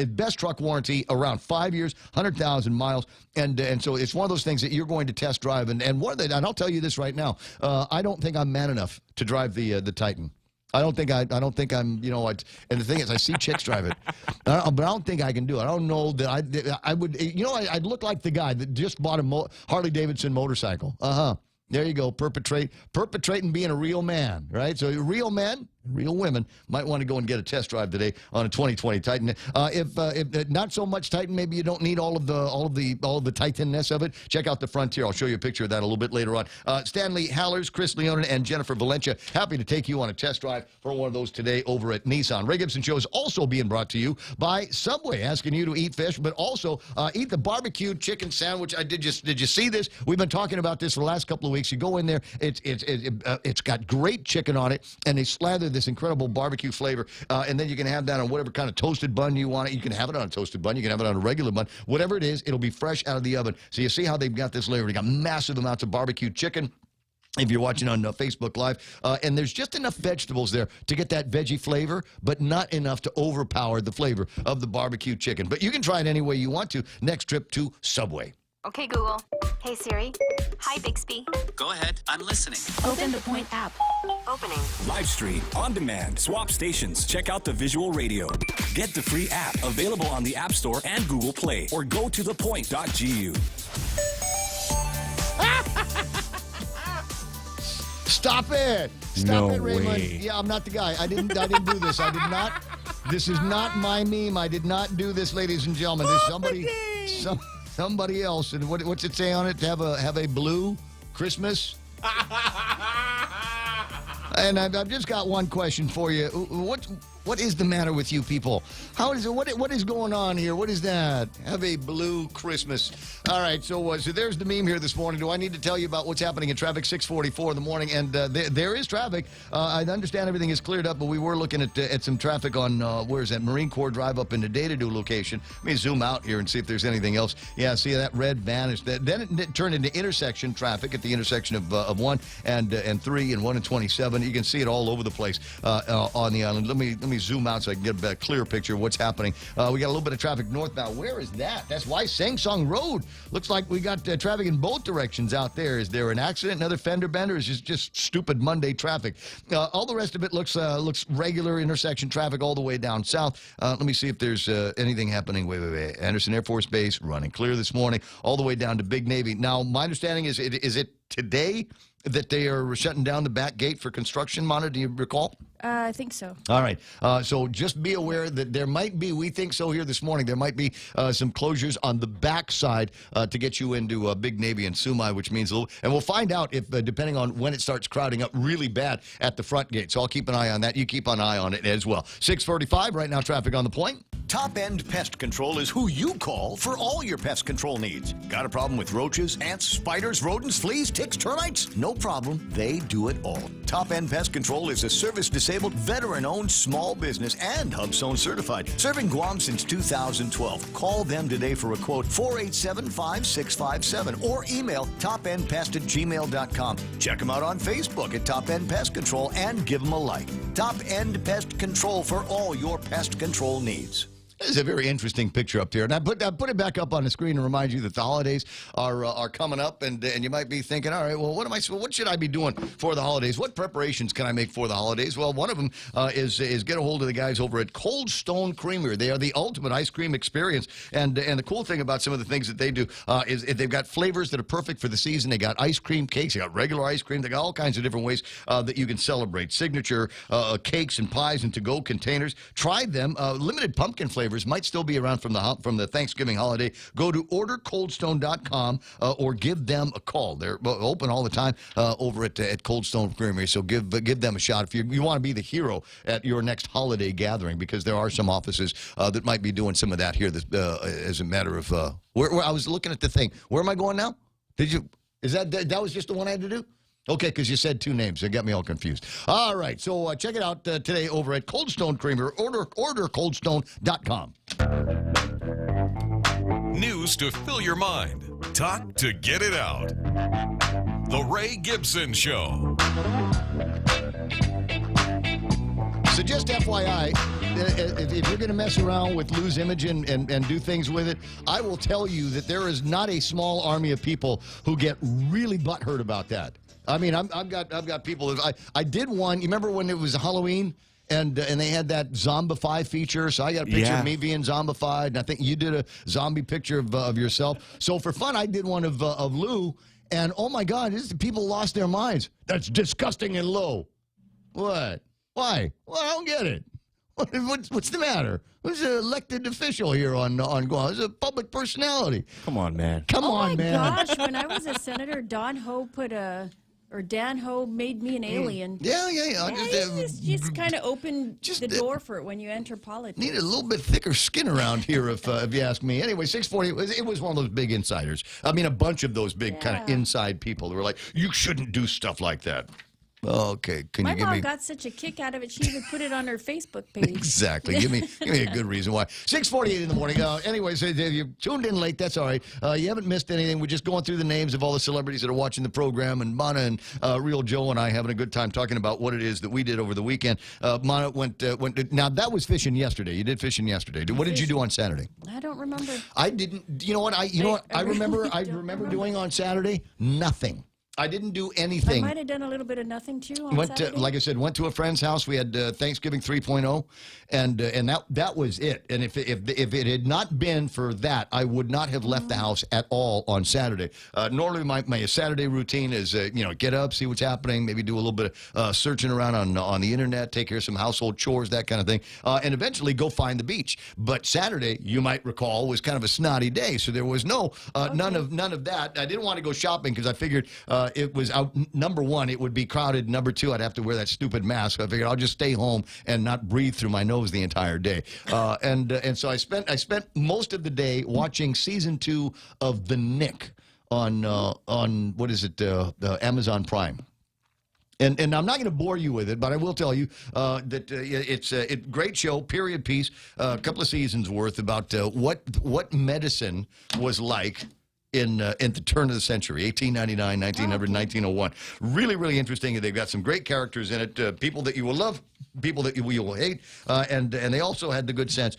Best truck warranty around 5 years, 100,000 miles. And so it's one of those things that you're going to test drive. And I'll tell you this right now. I don't think I'm man enough to drive the Titan. I don't think I'm, you know, and the thing is, I see chicks drive it, but I don't think I can do it. I don't know that I would, you know, I'd look like the guy that just bought a Harley Davidson motorcycle. There you go, perpetrating being a real man, right? So real men, real women might want to go and get a test drive today on a 2020 Titan. If not so much Titan, maybe you don't need all of the Titan-ness of it. Check out the Frontier. I'll show you a picture of that a little bit later on. Stanley Hallers, Chris Leonin, and Jennifer Valencia, happy to take you on a test drive for one of those today over at Nissan. Ray Gibson Show is also being brought to you by Subway, asking you to eat fish, but also eat the barbecue chicken sandwich. Did you see this? We've been talking about this for the last couple of weeks. You go in there, it's got great chicken on it, and they slather this incredible barbecue flavor, and then you can have that on whatever kind of toasted bun you want it. You can have it on a toasted bun. You can have it on a regular bun. Whatever it is, it'll be fresh out of the oven. So you see how they've got this flavor. They got massive amounts of barbecue chicken. If you're watching on Facebook Live, and there's just enough vegetables there to get that veggie flavor, but not enough to overpower the flavor of the barbecue chicken. But you can try it any way you want to. Next trip to Subway. Okay, Google. Hey, Siri. Hi, Bixby. Go ahead. I'm listening. Open the Point app. Opening. Live stream, on demand, swap stations. Check out the visual radio. Get the free app available on the App Store and Google Play, or go to thepoint.gu. Stop it! Stop it, Raymond. Way. Yeah, I'm not the guy. I didn't do this. I did not. This is not my meme. I did not do this, ladies and gentlemen. There's somebody else. And what's it say on it? To have a blue Christmas. And I've just got one question for you. What is the matter with you people? How is it? What is going on here? What is that? Have a blue Christmas. All right, so there's the meme here this morning. Do I need to tell you about what's happening in traffic? 6:44 in the morning, and there is traffic. I understand everything is cleared up, but we were looking at some traffic on, where is that? Marine Corps Drive up into Datadoo location. Let me zoom out here and see if there's anything else. Yeah, see that red vanished. Then it turned into intersection traffic at the intersection of 1 and 3 and 1 and 27. You can see it all over the place on the island. Let me zoom out so I can get a clear picture of what's happening. We got a little bit of traffic northbound. Where is that? That's why Sangsong Road. Looks like we got traffic in both directions out there. Is there an accident, another fender bender? Is just stupid Monday traffic? All the rest of it looks regular intersection traffic all the way down south. Let me see if there's anything happening. Wait. Anderson Air Force Base running clear this morning, all the way down to Big Navy. Now, my understanding is it today that they are shutting down the back gate for construction, Mona? Do you recall? I think so. All right. So just be aware that there might be, we think so here this morning, there might be some closures on the backside to get you into Big Navy and Sumai, which means a little, and we'll find out if, depending on when it starts crowding up really bad at the front gate. So I'll keep an eye on that. You keep an eye on it as well. 6:45 right now, traffic on the point. Top End Pest Control is who you call for all your pest control needs. Got a problem with roaches, ants, spiders, rodents, fleas, ticks, termites? No problem. They do it all. Top End Pest Control is a service-disabled, veteran-owned small business and HubZone certified. Serving Guam since 2012. Call them today for a quote, 487-5657, or email topendpest@gmail.com. Check them out on Facebook at Top End Pest Control and give them a like. Top End Pest Control for all your pest control needs. This is a very interesting picture up here, and I put it back up on the screen to remind you that the holidays are coming up, and you might be thinking, all right, well, what should I be doing for the holidays? What preparations can I make for the holidays? Well, one of them is get a hold of the guys over at Cold Stone Creamery. They are the ultimate ice cream experience, and the cool thing about some of the things that they do is they've got flavors that are perfect for the season. They got ice cream cakes, they got regular ice cream, they got all kinds of different ways that you can celebrate. Signature cakes and pies and to-go containers. Try them. Limited pumpkin flavors might still be around from the Thanksgiving holiday. Go to ordercoldstone.com or give them a call. They're open all the time over at Cold Stone Creamery, so give them a shot if you want to be the hero at your next holiday gathering, because there are some offices that might be doing some of that here as a matter of where I was looking at the thing. Where am I going now? Is that was just the one I had to do? Okay, because you said two names. It got me all confused. All right, so check it out today over at Cold Stone Creamery. Order coldstone.com. News to fill your mind. Talk to get it out. The Ray Gibson Show. So just FYI, if you're going to mess around with Lou's image and do things with it, I will tell you that there is not a small army of people who get really butthurt about that. I mean, I've got people. I did one. You remember when it was Halloween and they had that Zombify feature? So I got a picture of me being zombified, and I think you did a zombie picture of yourself. So for fun, I did one of Lou, and oh my God, people lost their minds. That's disgusting and low. What? Why? Well, I don't get it. What's the matter? Who's an elected official here on Guam? Who's a public personality? Come on, man. Come on, man. Oh, my gosh. When I was a senator, Dan Ho made me an alien. Yeah. Just kind of opened the door for it when you enter politics. Need a little bit thicker skin around here, if you ask me. Anyway, 640, it was one of those big insiders. I mean, a bunch of those big kind of inside people who were like, you shouldn't do stuff like that. Okay, can you give me... My mom got such a kick out of it, she even put it on her Facebook page. Exactly. Give me a good reason why. 6:48 in the morning. Anyways, if you tuned in late, that's all right. You haven't missed anything. We're just going through the names of all the celebrities that are watching the program, and Mana and Real Joe and I having a good time talking about what it is that we did over the weekend. Mana went. Now, that was fishing yesterday. You did fishing yesterday. What did you do on Saturday? I don't remember. I didn't. You know what? I remember doing on Saturday? Nothing. I didn't do anything. I might have done a little bit of nothing, too, on Saturday. Like I said, went to a friend's house. We had Thanksgiving 3.0, and that was it. And if it had not been for that, I would not have left the house at all on Saturday. Normally, my Saturday routine is, get up, see what's happening, maybe do a little bit of searching around on the Internet, take care of some household chores, that kind of thing, and eventually go find the beach. But Saturday, you might recall, was kind of a snotty day, so there was none of that. I didn't want to go shopping because I figured it was out. Number one, it would be crowded. Number two, I'd have to wear that stupid mask. I figured I'll just stay home and not breathe through my nose the entire day. And so I spent most of the day watching season 2 of The Nick on what is it, Amazon Prime. And I'm not going to bore you with it, but I will tell you that it's a great show, period piece, a couple of seasons worth about what medicine was like in the turn of the century, 1899, 1900, 1901. Really, really interesting. They've got some great characters in it, people that you will love, people that you will hate, and they also had the good sense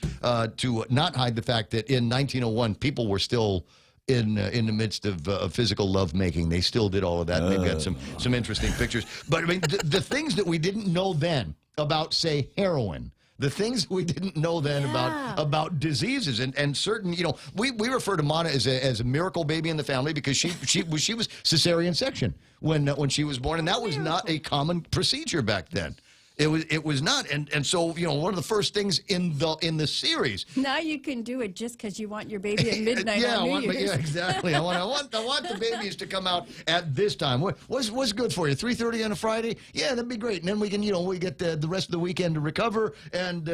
to not hide the fact that in 1901, people were still in the midst of physical lovemaking. They still did all of that. They've got some interesting pictures. But, I mean, the things that we didn't know then about, say, heroin, the things we didn't know then about diseases and certain, we refer to Mana as a miracle baby in the family because she was cesarean section when she was born, and that was not a common procedure back then. It was not, and so one of the first things in the series. Now you can do it just because you want your baby at midnight on New Year's. Yeah, exactly. I want the babies to come out at this time. What's good for you? 3:30 on a Friday? Yeah, that'd be great. And then we can we get the rest of the weekend to recover, and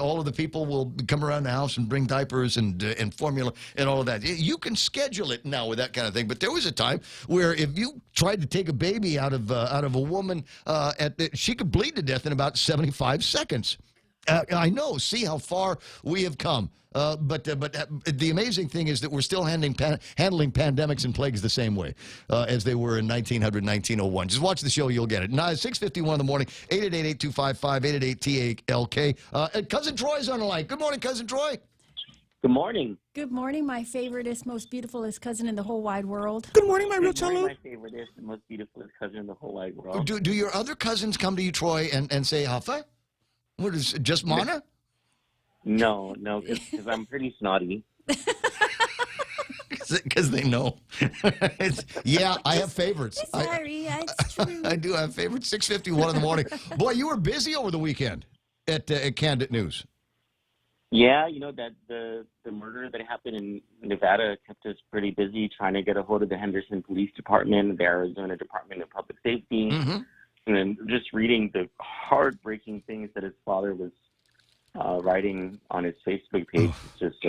all of the people will come around the house and bring diapers and formula and all of that. You can schedule it now with that kind of thing. But there was a time where if you tried to take a baby out of a woman, she could bleed to death in about 75 seconds. I know. See how far we have come. But the amazing thing is that we're still handling pandemics and plagues the same way as they were in 1900, 1901. Just watch the show, you'll get it. Now, 6:51 in the morning, 888-825-5888-TALK. Cousin Troy's on the line. Good morning, Cousin Troy. Good morning. Good morning, my favoriteest, most beautifulest cousin in the whole wide world. Good morning, my real Good morning, Cholo. my favoriteest and most beautifulest cousin in the whole wide world. Do your other cousins come to you, Troy, and say, Huffa? What is it, just Mana? No, because I'm pretty snotty. Because they know. Yeah, I have favorites. Sorry, it's true. I do have favorites. 6:51 in the morning. Boy, you were busy over the weekend at Candid News. Yeah, that the murder that happened in Nevada kept us pretty busy trying to get a hold of the Henderson Police Department, the Arizona Department of Public Safety, and then just reading the heartbreaking things that his father was writing on his Facebook page. It's just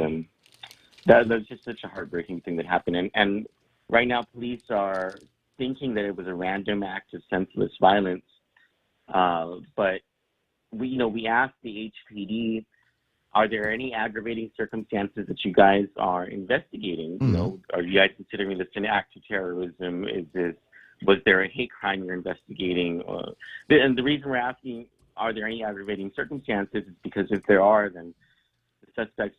that's just such a heartbreaking thing that happened. And right now, police are thinking that it was a random act of senseless violence. But we asked the HPD, are there any aggravating circumstances that you guys are investigating? Are you guys considering this an act of terrorism? Was there a hate crime you're investigating? And the reason we're asking, are there any aggravating circumstances, is because if there are, then the suspects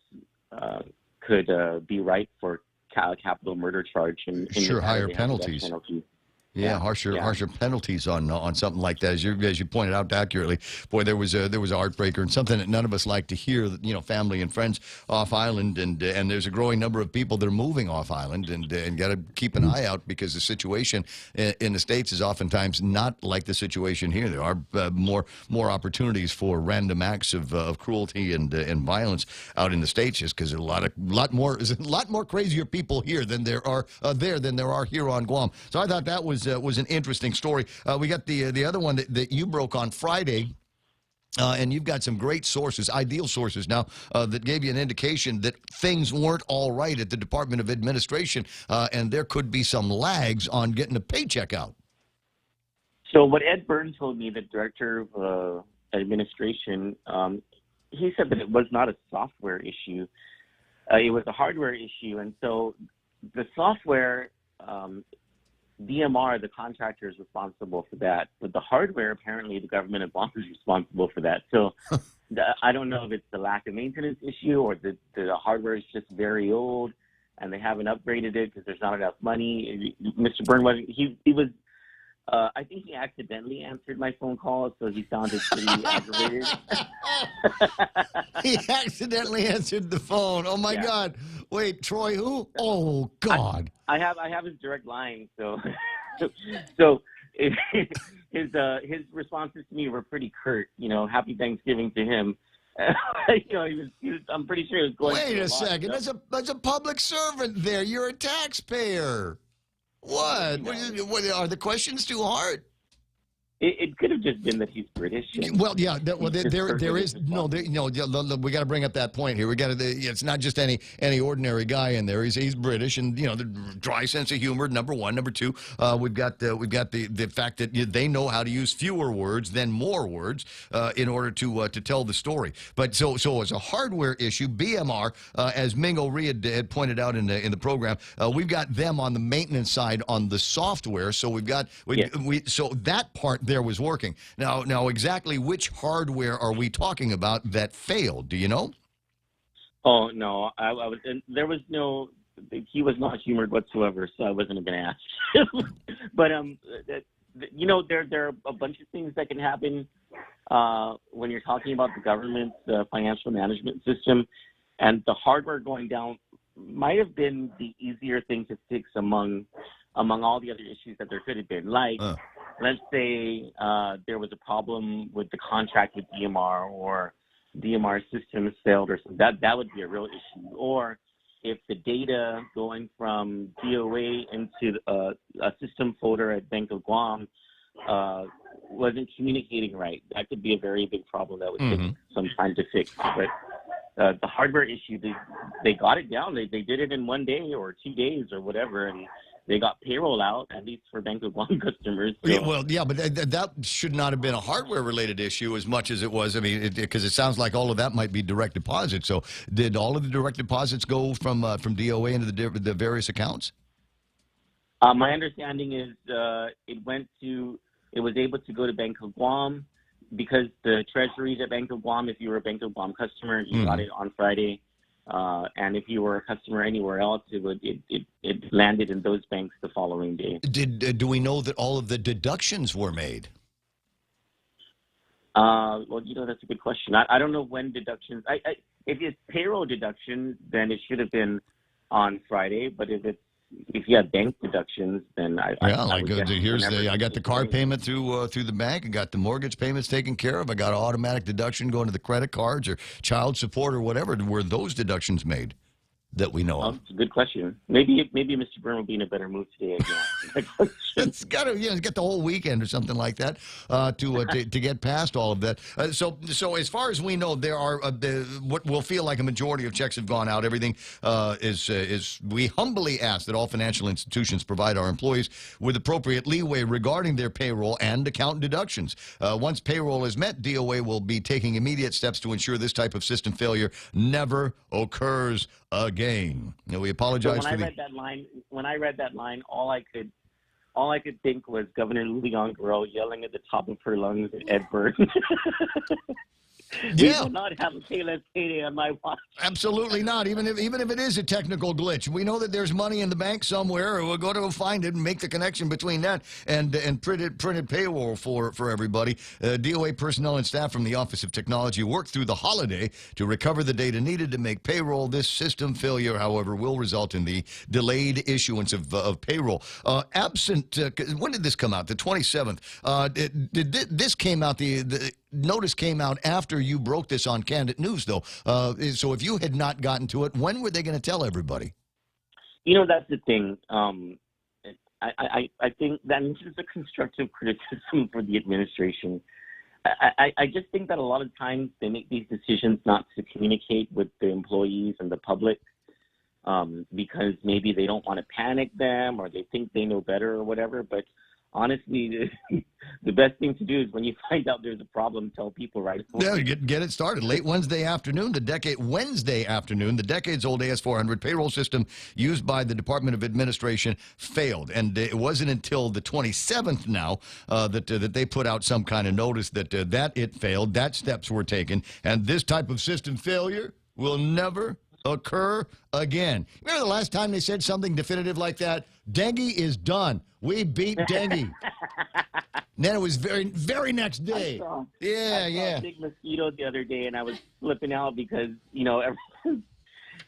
could be ripe for a capital murder charge. And sure, higher penalties. Yeah, harsher penalties on something like that. As you pointed out accurately, boy, there was a heartbreaker and something that none of us like to hear. That family and friends off island, and there's a growing number of people that are moving off island, and got to keep an eye out, because the situation in the States is oftentimes not like the situation here. There are more opportunities for random acts of cruelty and violence out in the States, just because a lot more crazier people here than there are here on Guam. So I thought that was an interesting story. We got the other one that you broke on Friday. And you've got some great sources, ideal sources now, that gave you an indication that things weren't all right at the Department of Administration, and there could be some lags on getting a paycheck out. So what Ed Byrne told me, the director of administration, he said that it was not a software issue. It was a hardware issue. And so the software, DMR, the contractor, is responsible for that. But the hardware, apparently, the government of Guam is responsible for that. So I don't know if it's the lack of maintenance issue, or the hardware is just very old and they haven't upgraded it because there's not enough money. Mr. Byrne was I think he accidentally answered my phone call, so he sounded pretty aggravated. He accidentally answered the phone. Oh my God! Wait, Troy, who? Oh God! I have his direct line, so his responses to me were pretty curt. Happy Thanksgiving to him. I'm pretty sure he was going. Wait a second. That's a public servant there. You're a taxpayer. What? What are the questions too hard? It could have just been that he's British. Well, yeah. There is no. We got to bring up that point here. We got to. It's not just any ordinary guy in there. He's British, and the dry sense of humor. Number one. Number two. We've got the fact that they know how to use fewer words than more words in order to tell the story. But so as a hardware issue, BMR, as Mingo Reed had pointed out in the program, we've got them on the maintenance side on the software. So so that part there was working. Now, exactly which hardware are we talking about that failed? Do you know? Oh no, I was. There was no. He was not humored whatsoever, so I wasn't going to ask. But there are a bunch of things that can happen when you're talking about the government's financial management system, and the hardware going down might have been the easier thing to fix among all the other issues that there could have been. Like, let's say there was a problem with the contract with DMR, or DMR systems failed, or something. That would be a real issue. Or if the data going from DOA into a system folder at Bank of Guam wasn't communicating right, that could be a very big problem that would take some time to fix. But the hardware issue, they got it down. They did it in 1 day or 2 days or whatever, and they got payroll out, at least for Bank of Guam customers. So. Yeah, well, yeah, but that should not have been a hardware-related issue as much as it was. I mean, because it sounds like all of that might be direct deposit. So, did all of the direct deposits go from DOA into the various accounts? My understanding is it was able to go to Bank of Guam because the treasuries at Bank of Guam, if you were a Bank of Guam customer, you got it on Friday. And if you were a customer anywhere else, it landed in those banks the following day. Do we know that all of the deductions were made? Well, that's a good question. I don't know when deductions. If it's payroll deductions, then it should have been on Friday. But if you have bank deductions, then I got the car payment through the bank. I got the mortgage payments taken care of. I got an automatic deduction going to the credit cards or child support or whatever. Were those deductions made that we know of? It's a good question. Maybe Mr. Byrne will be in a better mood today. It's got to, it's got the whole weekend or something like that to get past all of that. So as far as we know, there are what will feel like a majority of checks have gone out. Everything is we humbly ask that all financial institutions provide our employees with appropriate leeway regarding their payroll and account deductions. Once payroll is met, DOA will be taking immediate steps to ensure this type of system failure never occurs again. We apologize when I read that line, all I could think was Governor Luliang Guerrero yelling at the top of her lungs at Ed Byrne. We will not have a payless payday on my watch. Absolutely not. Even if it is a technical glitch, we know that there's money in the bank somewhere. We'll go to find it and make the connection between that and printed payroll for everybody. DOA personnel and staff from the Office of Technology worked through the holiday to recover the data needed to make payroll. This system failure, however, will result in the delayed issuance of payroll. Absent, when did this come out? The 27th. This came out the notice came out after you broke this on Candid News, though. So if you had not gotten to it, when were they going to tell everybody? That's the thing. I think that this is a constructive criticism for the administration. I just think that a lot of times they make these decisions not to communicate with the employees and the public because maybe they don't want to panic them or they think they know better or whatever. But honestly, the best thing to do is when you find out there's a problem, tell people right away. Yeah, get it started. Late Wednesday afternoon, the decades-old AS400 payroll system used by the Department of Administration failed. And it wasn't until the 27th now that they put out some kind of notice that it failed, that steps were taken, and this type of system failure will never occur again. Remember the last time they said something definitive like that? Dengue is done. We beat dengue. Then it was very next day. I saw a big mosquito the other day, and I was flipping out because,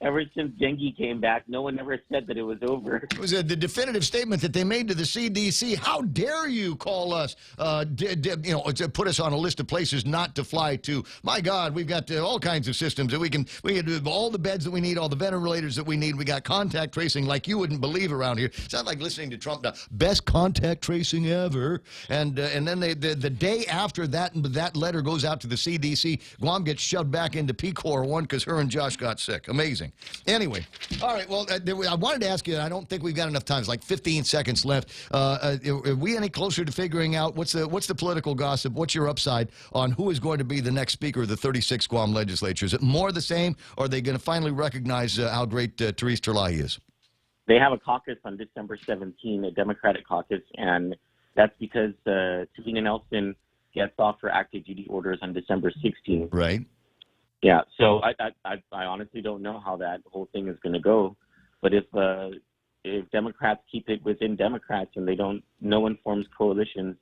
ever since dengue came back, no one ever said that it was over. It was the definitive statement that they made to the CDC. How dare you call us, to put us on a list of places not to fly to. My God, we've got all kinds of systems that we can do all the beds that we need, all the ventilators that we need. We got contact tracing like you wouldn't believe around here. Sounds like listening to Trump now. Best contact tracing ever. And then the day after that letter goes out to the CDC, Guam gets shoved back into PCOR 1 because her and Josh got sick. Amazing. Anyway, all right, well, I wanted to ask you, and I don't think we've got enough time. It's like 15 seconds left. Are we any closer to figuring out what's the political gossip? What's your upside on who is going to be the next speaker of the 36th Guam legislature? Is it more the same, or are they going to finally recognize how great Therese Terlahi is? They have a caucus on December 17, a Democratic caucus, and that's because Talina Nelson gets off her active duty orders on December 16. Right. Yeah, so I honestly don't know how that whole thing is going to go, but if Democrats keep it within Democrats and no one forms coalitions,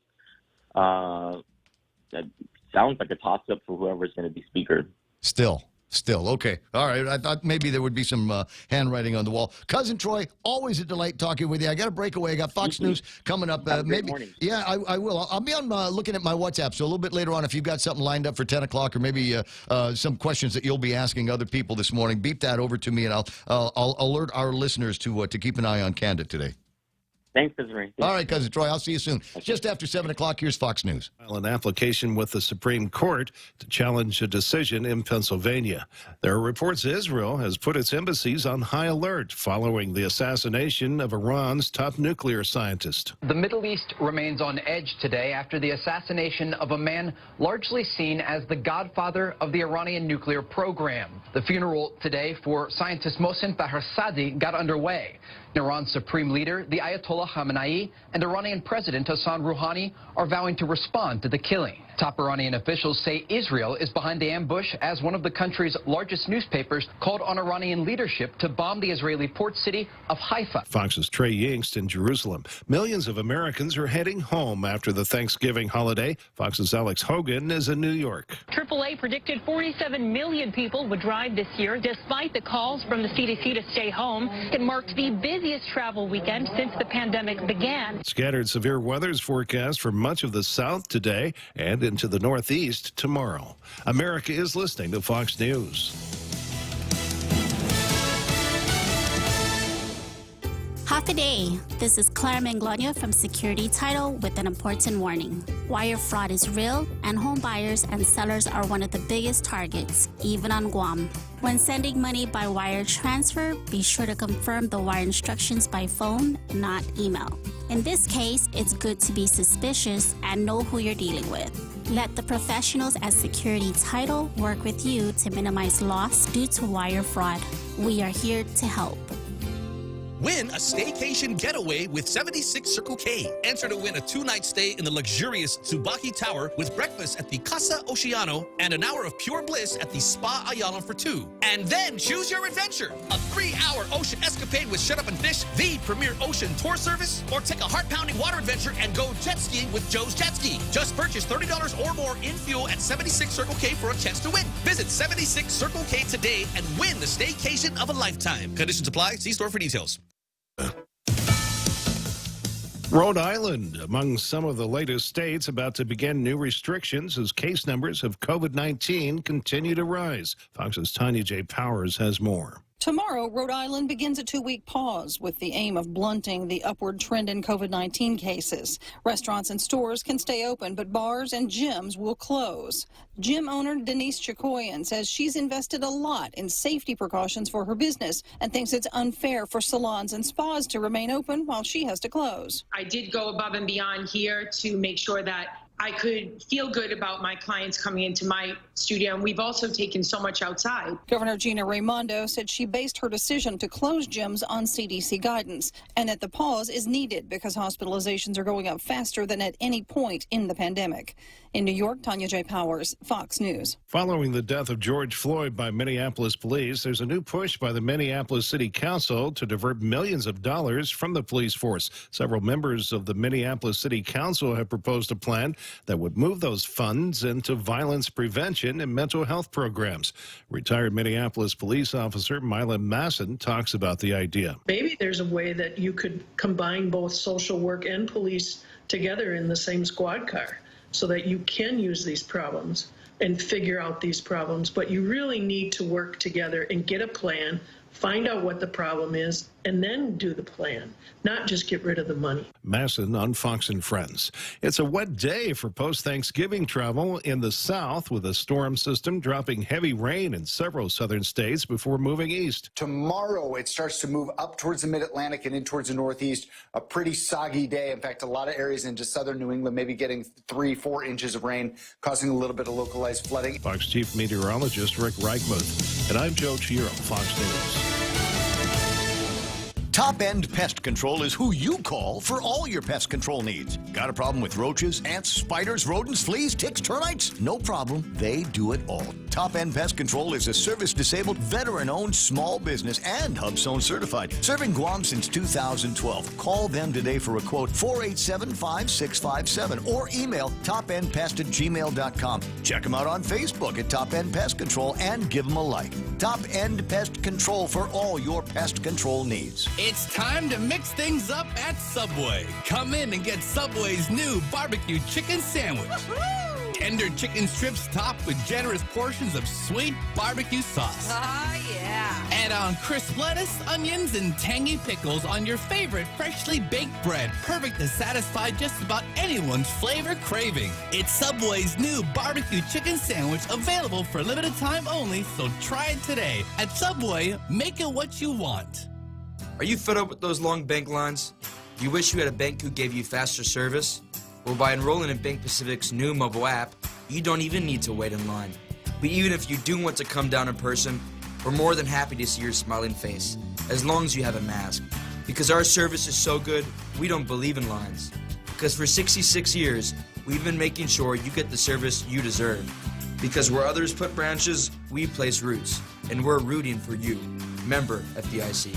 that sounds like a toss-up for whoever's going to be speaker. Still, okay. All right, I thought maybe there would be some handwriting on the wall. Cousin Troy, always a delight talking with you. I got to break away. I got Fox News coming up. Maybe. Yeah, I will. I'll be on looking at my WhatsApp, so a little bit later on, if you've got something lined up for 10 o'clock or maybe some questions that you'll be asking other people this morning, beep that over to me, and I'll alert our listeners to keep an eye on Candid today. Thanks, Desiree. All right, Cousin Troy, I'll see you soon. Just after 7 o'clock, here's Fox News. An application with the Supreme Court to challenge a decision in Pennsylvania. There are reports Israel has put its embassies on high alert following the assassination of Iran's top nuclear scientist. The Middle East remains on edge today after the assassination of a man largely seen as the godfather of the Iranian nuclear program. The funeral today for scientist Mohsen Fakhrizadeh got underway. Iran's supreme leader, the Ayatollah Khamenei, and Iranian President Hassan Rouhani are vowing to respond to the killing. Top Iranian officials say Israel is behind the ambush as one of the country's largest newspapers called on Iranian leadership to bomb the Israeli port city of Haifa. Fox's Trey Yingst in Jerusalem. Millions of Americans are heading home after the Thanksgiving holiday. Fox's Alex Hogan is in New York. AAA predicted 47 million people would drive this year, despite the calls from the CDC to stay home. It marked the busiest travel weekend since the pandemic began. Scattered severe weather is forecast for much of the South today and into the Northeast tomorrow. America is listening to Fox News. Half a day. This is Claire Manglona from Security Title with an important warning. Wire fraud is real, and home buyers and sellers are one of the biggest targets, even on Guam. When sending money by wire transfer, be sure to confirm the wire instructions by phone, not email. In this case, it's good to be suspicious and know who you're dealing with. Let the professionals at Security Title work with you to minimize loss due to wire fraud. We are here to help. Win a staycation getaway with 76 Circle K. Enter to win a 2-night stay in the luxurious Tsubaki Tower with breakfast at the Casa Oceano and an hour of pure bliss at the Spa Ayala for 2. And then choose your adventure. A 3-hour ocean escapade with Shut Up and Fish, the premier ocean tour service, or take a heart-pounding water adventure and go jet skiing with Joe's Jet Ski. Just purchase $30 or more in fuel at 76 Circle K for a chance to win. Visit 76 Circle K today and win the staycation of a lifetime. Conditions apply. See store for details. Rhode Island, among some of the latest states about to begin new restrictions as case numbers of COVID-19 continue to rise. Fox's Tanya J. Powers has more. Tomorrow, Rhode Island begins a 2-week pause with the aim of blunting the upward trend in COVID-19 cases. Restaurants and stores can stay open, but bars and gyms will close. Gym owner Denise Chakoyan says she's invested a lot in safety precautions for her business and thinks it's unfair for salons and spas to remain open while she has to close. I did go above and beyond here to make sure that I could feel good about my clients coming into my studio, and we've also taken so much outside. Governor Gina Raimondo said she based her decision to close gyms on CDC guidance, and that the pause is needed because hospitalizations are going up faster than at any point in the pandemic. In New York, Tanya J. Powers, Fox News. Following the death of George Floyd by Minneapolis police, there's a new push by the Minneapolis City Council to divert millions of dollars from the police force. Several members of the Minneapolis City Council have proposed a plan that would move those funds into violence prevention and mental health programs. Retired Minneapolis police officer Mila Masson talks about the idea. Maybe there's a way that you could combine both social work and police together in the same squad car so that you can use these problems and figure out these problems. But you really need to work together and get a plan, find out what the problem is, and then do the plan, not just get rid of the money. Masson on Fox and Friends. It's a wet day for post-Thanksgiving travel in the South, with a storm system dropping heavy rain in several southern states before moving east. Tomorrow, it starts to move up towards the mid-Atlantic and in towards the Northeast. A pretty soggy day. In fact, a lot of areas into southern New England maybe getting 3-4 inches of rain, causing a little bit of localized flooding. Fox Chief Meteorologist Rick Reichmuth. And I'm Joe Chiro, Fox News. Top End Pest Control is who you call for all your pest control needs. Got a problem with roaches, ants, spiders, rodents, fleas, ticks, termites? No problem. They do it all. Top End Pest Control is a service-disabled, veteran-owned small business and HubZone certified, serving Guam since 2012. Call them today for a quote, 487-5657, or email topendpest@gmail.com. Check them out on Facebook at Top End Pest Control and give them a like. Top End Pest Control for all your pest control needs. It's time to mix things up at Subway. Come in and get Subway's new barbecue chicken sandwich. Tender chicken strips topped with generous portions of sweet barbecue sauce. Oh, yeah. Get on crisp lettuce, onions, and tangy pickles on your favorite freshly baked bread, perfect to satisfy just about anyone's flavor craving. It's Subway's new barbecue chicken sandwich, available for limited time only, so try it today. At Subway, make it what you want. Are you fed up with those long bank lines? Do you wish you had a bank who gave you faster service? Well, by enrolling in Bank Pacific's new mobile app, you don't even need to wait in line. But even if you do want to come down in person, we're more than happy to see your smiling face, as long as you have a mask. Because our service is so good, we don't believe in lines. Because for 66 years, we've been making sure you get the service you deserve. Because where others put branches, we place roots. And we're rooting for you. Member FDIC.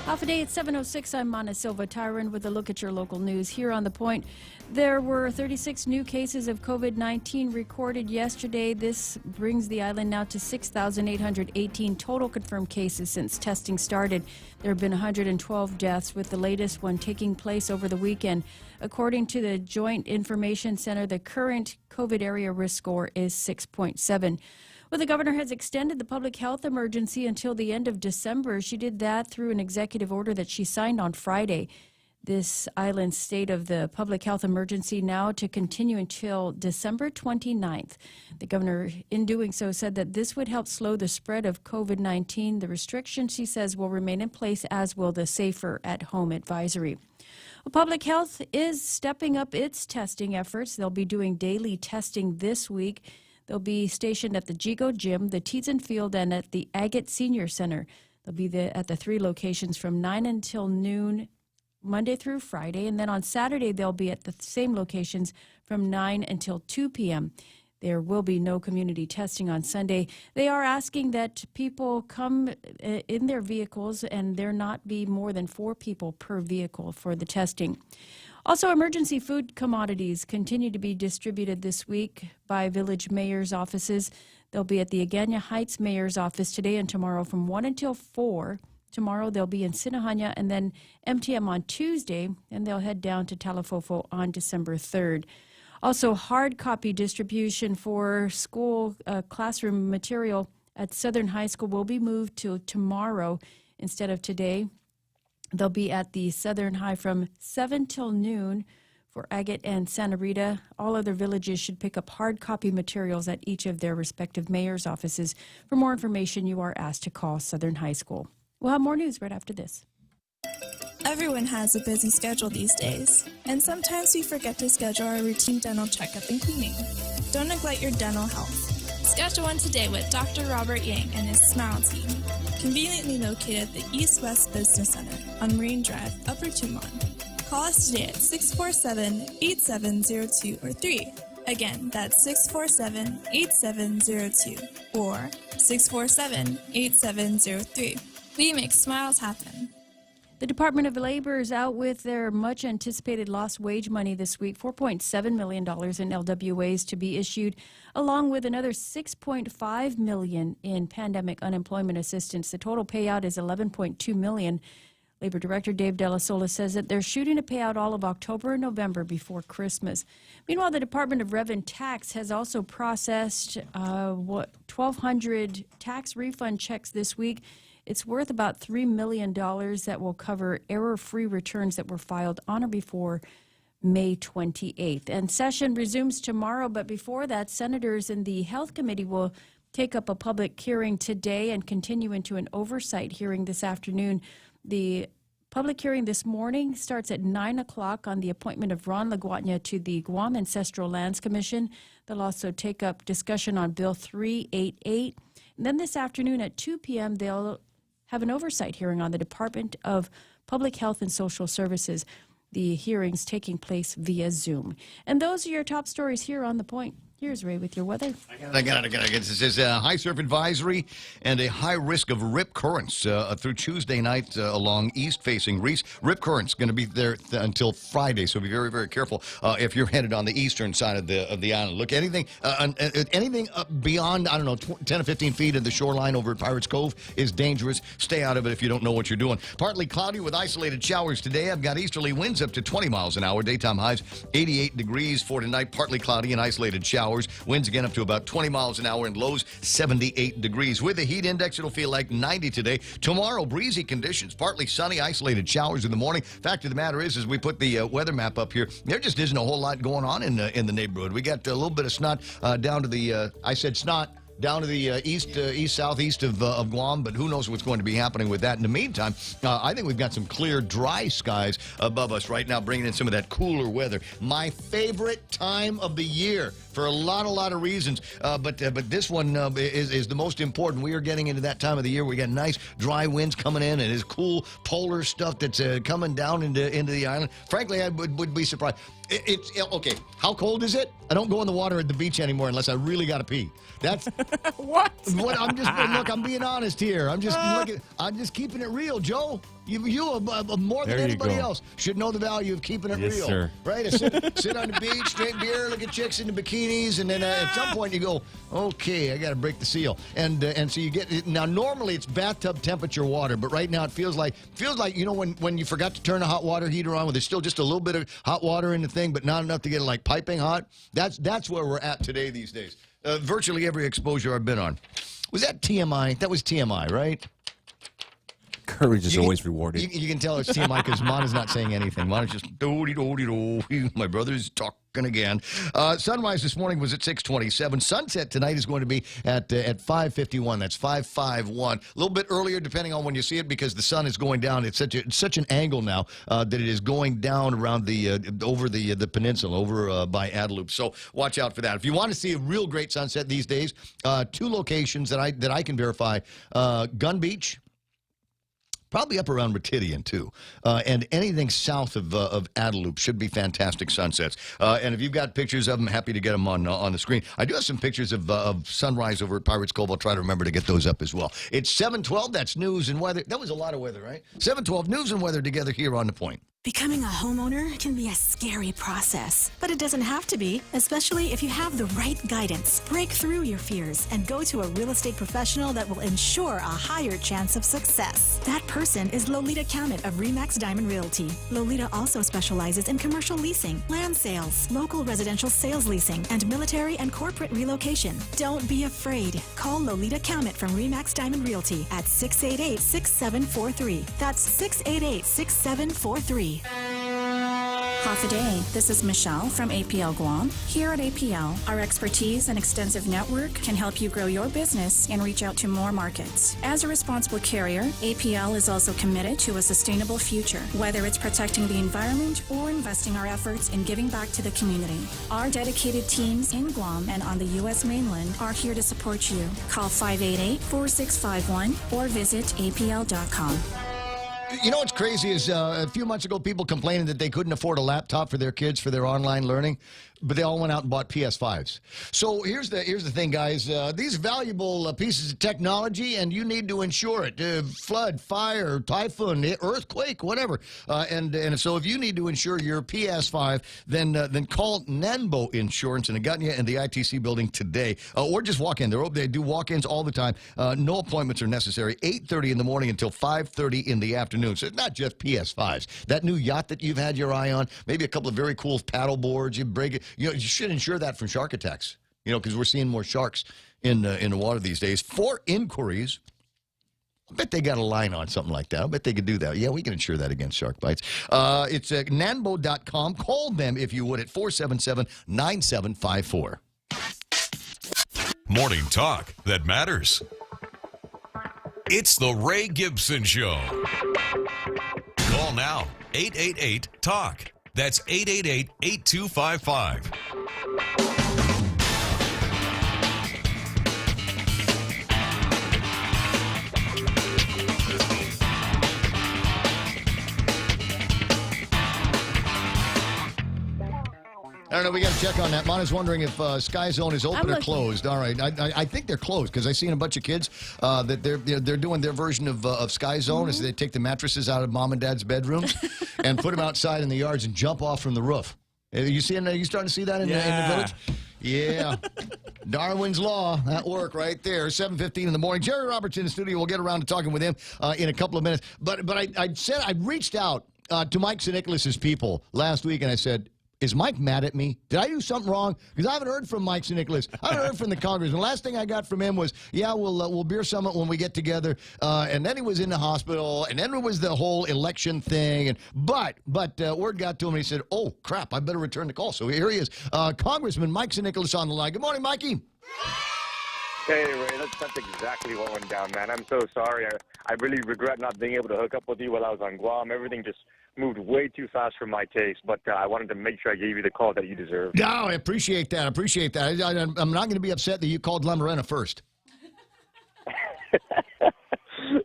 Half a day at 7:06. I'm Mana Silva Tyron with a look at your local news here on The Point. There were 36 new cases of COVID-19 recorded yesterday. This brings the island now to 6,818 total confirmed cases since testing started. There have been 112 deaths, with the latest one taking place over the weekend. According to the Joint Information Center, the current COVID area risk score is 6.7. Well, the governor has extended the public health emergency until the end of December. She did that through an executive order that she signed on Friday. This island's state of the public health emergency now to continue until December 29th. The governor, in doing so, said that this would help slow the spread of COVID-19. The restrictions, she says, will remain in place, as will the Safer at Home advisory. Well, public health is stepping up its testing efforts. They'll be doing daily testing this week. They'll be stationed at the Gigo Gym, the Teason Field, and at the Agate Senior Center. They'll be at the three locations from 9 until noon, Monday through Friday. And then on Saturday, they'll be at the same locations from 9 until 2 p.m. There will be no community testing on Sunday. They are asking that people come in their vehicles and there not be more than 4 people per vehicle for the testing. Also, emergency food commodities continue to be distributed this week by village mayor's offices. They'll be at the Agana Heights mayor's office today and tomorrow from 1 until 4. Tomorrow they'll be in Sinahanya and then MTM on Tuesday, and they'll head down to Talafofo on December 3rd. Also, hard copy distribution for school classroom material at Southern High School will be moved to tomorrow instead of today. They'll be at the Southern High from 7 till noon for Agate and Santa Rita. All other villages should pick up hard copy materials at each of their respective mayor's offices. For more information, you are asked to call Southern High School. We'll have more news right after this. Everyone has a busy schedule these days, and sometimes we forget to schedule our routine dental checkup and cleaning. Don't neglect your dental health. Schedule one today with Dr. Robert Yang and his Smile team. Conveniently located at the East West Business Center on Marine Drive, Upper Tumon. Call us today at 647-8702 or 3. Again, that's 647-8702 or 647-8703. We make smiles happen. The Department of Labor is out with their much-anticipated lost wage money this week, $4.7 million in LWAs to be issued, along with another $6.5 million in pandemic unemployment assistance. The total payout is $11.2 million. Labor Director Dave De La Sola says that they're shooting to pay out all of October and November before Christmas. Meanwhile, the Department of Rev and Tax has also processed 1,200 tax refund checks this week. It's worth about $3 million that will cover error-free returns that were filed on or before May 28th. And session resumes tomorrow, but before that, senators in the Health Committee will take up a public hearing today and continue into an oversight hearing this afternoon. The public hearing this morning starts at 9 o'clock on the appointment of Ron Laguatnia to the Guam Ancestral Lands Commission. They'll also take up discussion on Bill 388. And then this afternoon at 2 p.m., they'll have an oversight hearing on the Department of Public Health and Social Services. The hearings taking place via Zoom. And those are your top stories here on The Point. Here's Ray with your weather. I got it. It says a high surf advisory and a high risk of rip currents through Tuesday night along east-facing Reese. Rip currents going to be there until Friday, so be very, very careful if you're headed on the eastern side of the island. Look, anything beyond, 10 or 15 feet of the shoreline over at Pirates Cove is dangerous. Stay out of it if you don't know what you're doing. Partly cloudy with isolated showers today. I've got easterly winds up to 20 miles an hour. Daytime highs 88 degrees for tonight. Partly cloudy and isolated showers. showers. Winds again up to about 20 miles an hour and lows 78 degrees. With the heat index, it'll feel like 90 today. Tomorrow, breezy conditions, partly sunny, isolated showers in the morning. Fact of the matter is, as we put the weather map up here, there just isn't a whole lot going on in the neighborhood. We got a little bit of snot down to the, I said snot, down to the southeast of Guam, but who knows what's going to be happening with that. In the meantime, I think we've got some clear, dry skies above us right now, bringing in some of that cooler weather. My favorite time of the year for a lot of reasons, but this one is the most important. We are getting into that time of the year. We got nice, dry winds coming in, and it's cool polar stuff that's coming down into the island. Frankly, I would be surprised. It's okay. How cold is it? I don't go in the water at the beach anymore unless I really got to pee. That's what I'm just look. I'm being honest here. I'm just keeping it real, Joe. You more than anybody else should know the value of keeping it real, sir. right? Sit on the beach, drink beer, look at chicks in the bikinis, and then at some point you go, okay, I got to break the seal, and so you get now. Normally it's bathtub temperature water, but right now it feels like when you forgot to turn the hot water heater on, where there's still just a little bit of hot water in the thing, but not enough to get it like piping hot. That's where we're at today these days. Virtually every exposure I've been on. Was that TMI? That was TMI, right? Courage is always rewarded. You can tell it's TMI because Mana's not saying anything. Mana's just do-de-do-de-do. My brother's talking again. Sunrise this morning was at 6:27. Sunset tonight is going to be at 5:51. That's 5:51. A little bit earlier, depending on when you see it, because the sun is going down. It's such an angle now that it is going down around over the peninsula, over by Adelup. So watch out for that. If you want to see a real great sunset these days, two locations that I can verify: Gun Beach. Probably up around Meridian, too. And anything south of Adelup should be fantastic sunsets. And if you've got pictures of them, happy to get them on the screen. I do have some pictures of sunrise over at Pirates Cove. I'll try to remember to get those up as well. It's 7:12. That's news and weather. That was a lot of weather, right? 7:12, news and weather together here on The Point. Becoming a homeowner can be a scary process, but it doesn't have to be, especially if you have the right guidance. Break through your fears and go to a real estate professional that will ensure a higher chance of success. That person is Lolita Cammett of RE/MAX Diamond Realty. Lolita also specializes in commercial leasing, land sales, local residential sales leasing, and military and corporate relocation. Don't be afraid. Call Lolita Cammett from RE/MAX Diamond Realty at 688-6743. That's 688-6743. Half a day. This is Michelle from APL Guam. Here at APL, our expertise and extensive network can help you grow your business and reach out to more markets. As a responsible carrier, APL is also committed to a sustainable future, whether it's protecting the environment or investing our efforts in giving back to the community. Our dedicated teams in Guam and on the U.S. mainland are here to support you. Call 588-4651 or visit apl.com. You know what's crazy is a few months ago, people complaining that they couldn't afford a laptop for their kids for their online learning, but they all went out and bought PS5s. So here's the thing, guys. These valuable pieces of technology, and you need to insure it. Flood, fire, typhoon, earthquake, whatever. And so if you need to insure your PS5, then call Nanbo Insurance in Agutnia in the ITC building today, or just walk in. They do walk-ins all the time. No appointments are necessary. 8:30 in the morning until 5:30 in the afternoon. So it's not just PS5s. That new yacht that you've had your eye on, maybe a couple of very cool paddle boards. You break it. You should insure that from shark attacks. Because we're seeing more sharks in the water these days. For inquiries, I bet they got a line on something like that. I bet they could do that. Yeah, we can insure that against shark bites. It's at nanbo.com. Call them, if you would, at 477-9754. Morning talk that matters. It's the Ray Gibson Show. Call now, 888-TALK. That's 888-8255. I don't know. We got to check on that. Mana's wondering if Sky Zone is open or closed. All right. I think they're closed because I've seen a bunch of kids that they're doing their version of Sky Zone as they take the mattresses out of mom and dad's bedrooms and put them outside in the yards and jump off from the roof. You starting to see that in the village? Yeah. Darwin's Law. That work right there. 7:15 in the morning. Jerry Roberts in the studio. We'll get around to talking with him in a couple of minutes. But I said I reached out to Mike St. Nicholas's people last week and I said, Is Mike mad at me? Did I do something wrong? Because I haven't heard from Mike St. Nicholas. I haven't heard from the congressman. The last thing I got from him was, yeah, we'll beer summit when we get together. And then he was in the hospital, and then it was the whole election thing. And but word got to him, and he said, oh, crap, I better return the call. So here he is. Congressman Mike St. Nicholas on the line. Good morning, Mikey. Hey, Ray, that's exactly what went down, man. I'm so sorry. I really regret not being able to hook up with you while I was on Guam. Everything just moved way too fast for my taste, but I wanted to make sure I gave you the call that you deserve. No, I appreciate that. I'm not going to be upset that you called Lamarena first.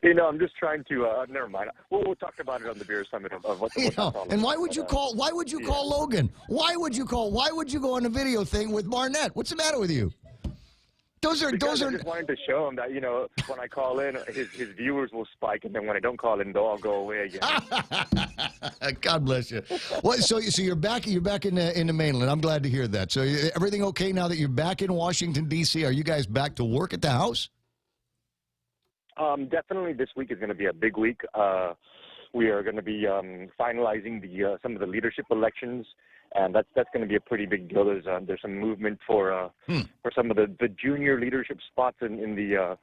I'm just trying to. Never mind. We'll talk about it on the beer summit of what that's all about. And why would you call? Why would you call Logan? Why would you go on the video thing with Barnett? What's the matter with you? Those are. I just wanted to show him that when I call in, his viewers will spike, and then when I don't call in, they'll all go away again. God bless you. Well, so you're back. You're back in the mainland. I'm glad to hear that. So everything okay now that you're back in Washington D.C.? Are you guys back to work at the House? Definitely, this week is going to be a big week. We are going to be finalizing some of the leadership elections. And that's going to be a pretty big deal. There's some movement for some of the junior leadership spots in the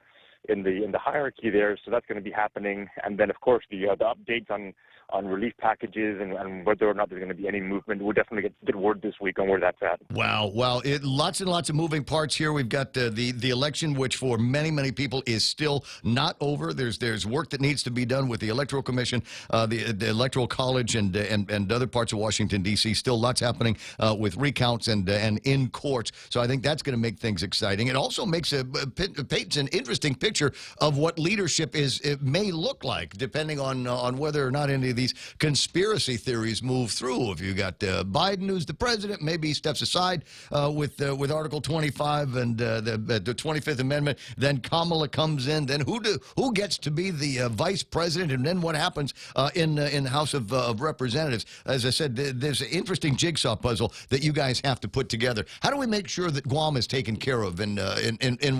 hierarchy there. So that's going to be happening. And then, of course, the updates on relief packages and whether or not there's going to be any movement. We'll definitely get word this week on where that's at. Wow. Lots and lots of moving parts here. We've got the election, which for many people is still not over. There's work that needs to be done with the Electoral Commission, the Electoral College, and other parts of Washington, D.C. Still lots happening with recounts and in courts. So I think that's going to make things exciting. It also paints an interesting picture of what leadership may look like, depending on whether or not any of these conspiracy theories move through. If you got Biden, who's the president, maybe he steps aside with Article 25 and the 25th Amendment. Then Kamala comes in. Then who gets to be the vice president? And then what happens in the House of Representatives? As I said, there's an interesting jigsaw puzzle that you guys have to put together. How do we make sure that Guam is taken care of in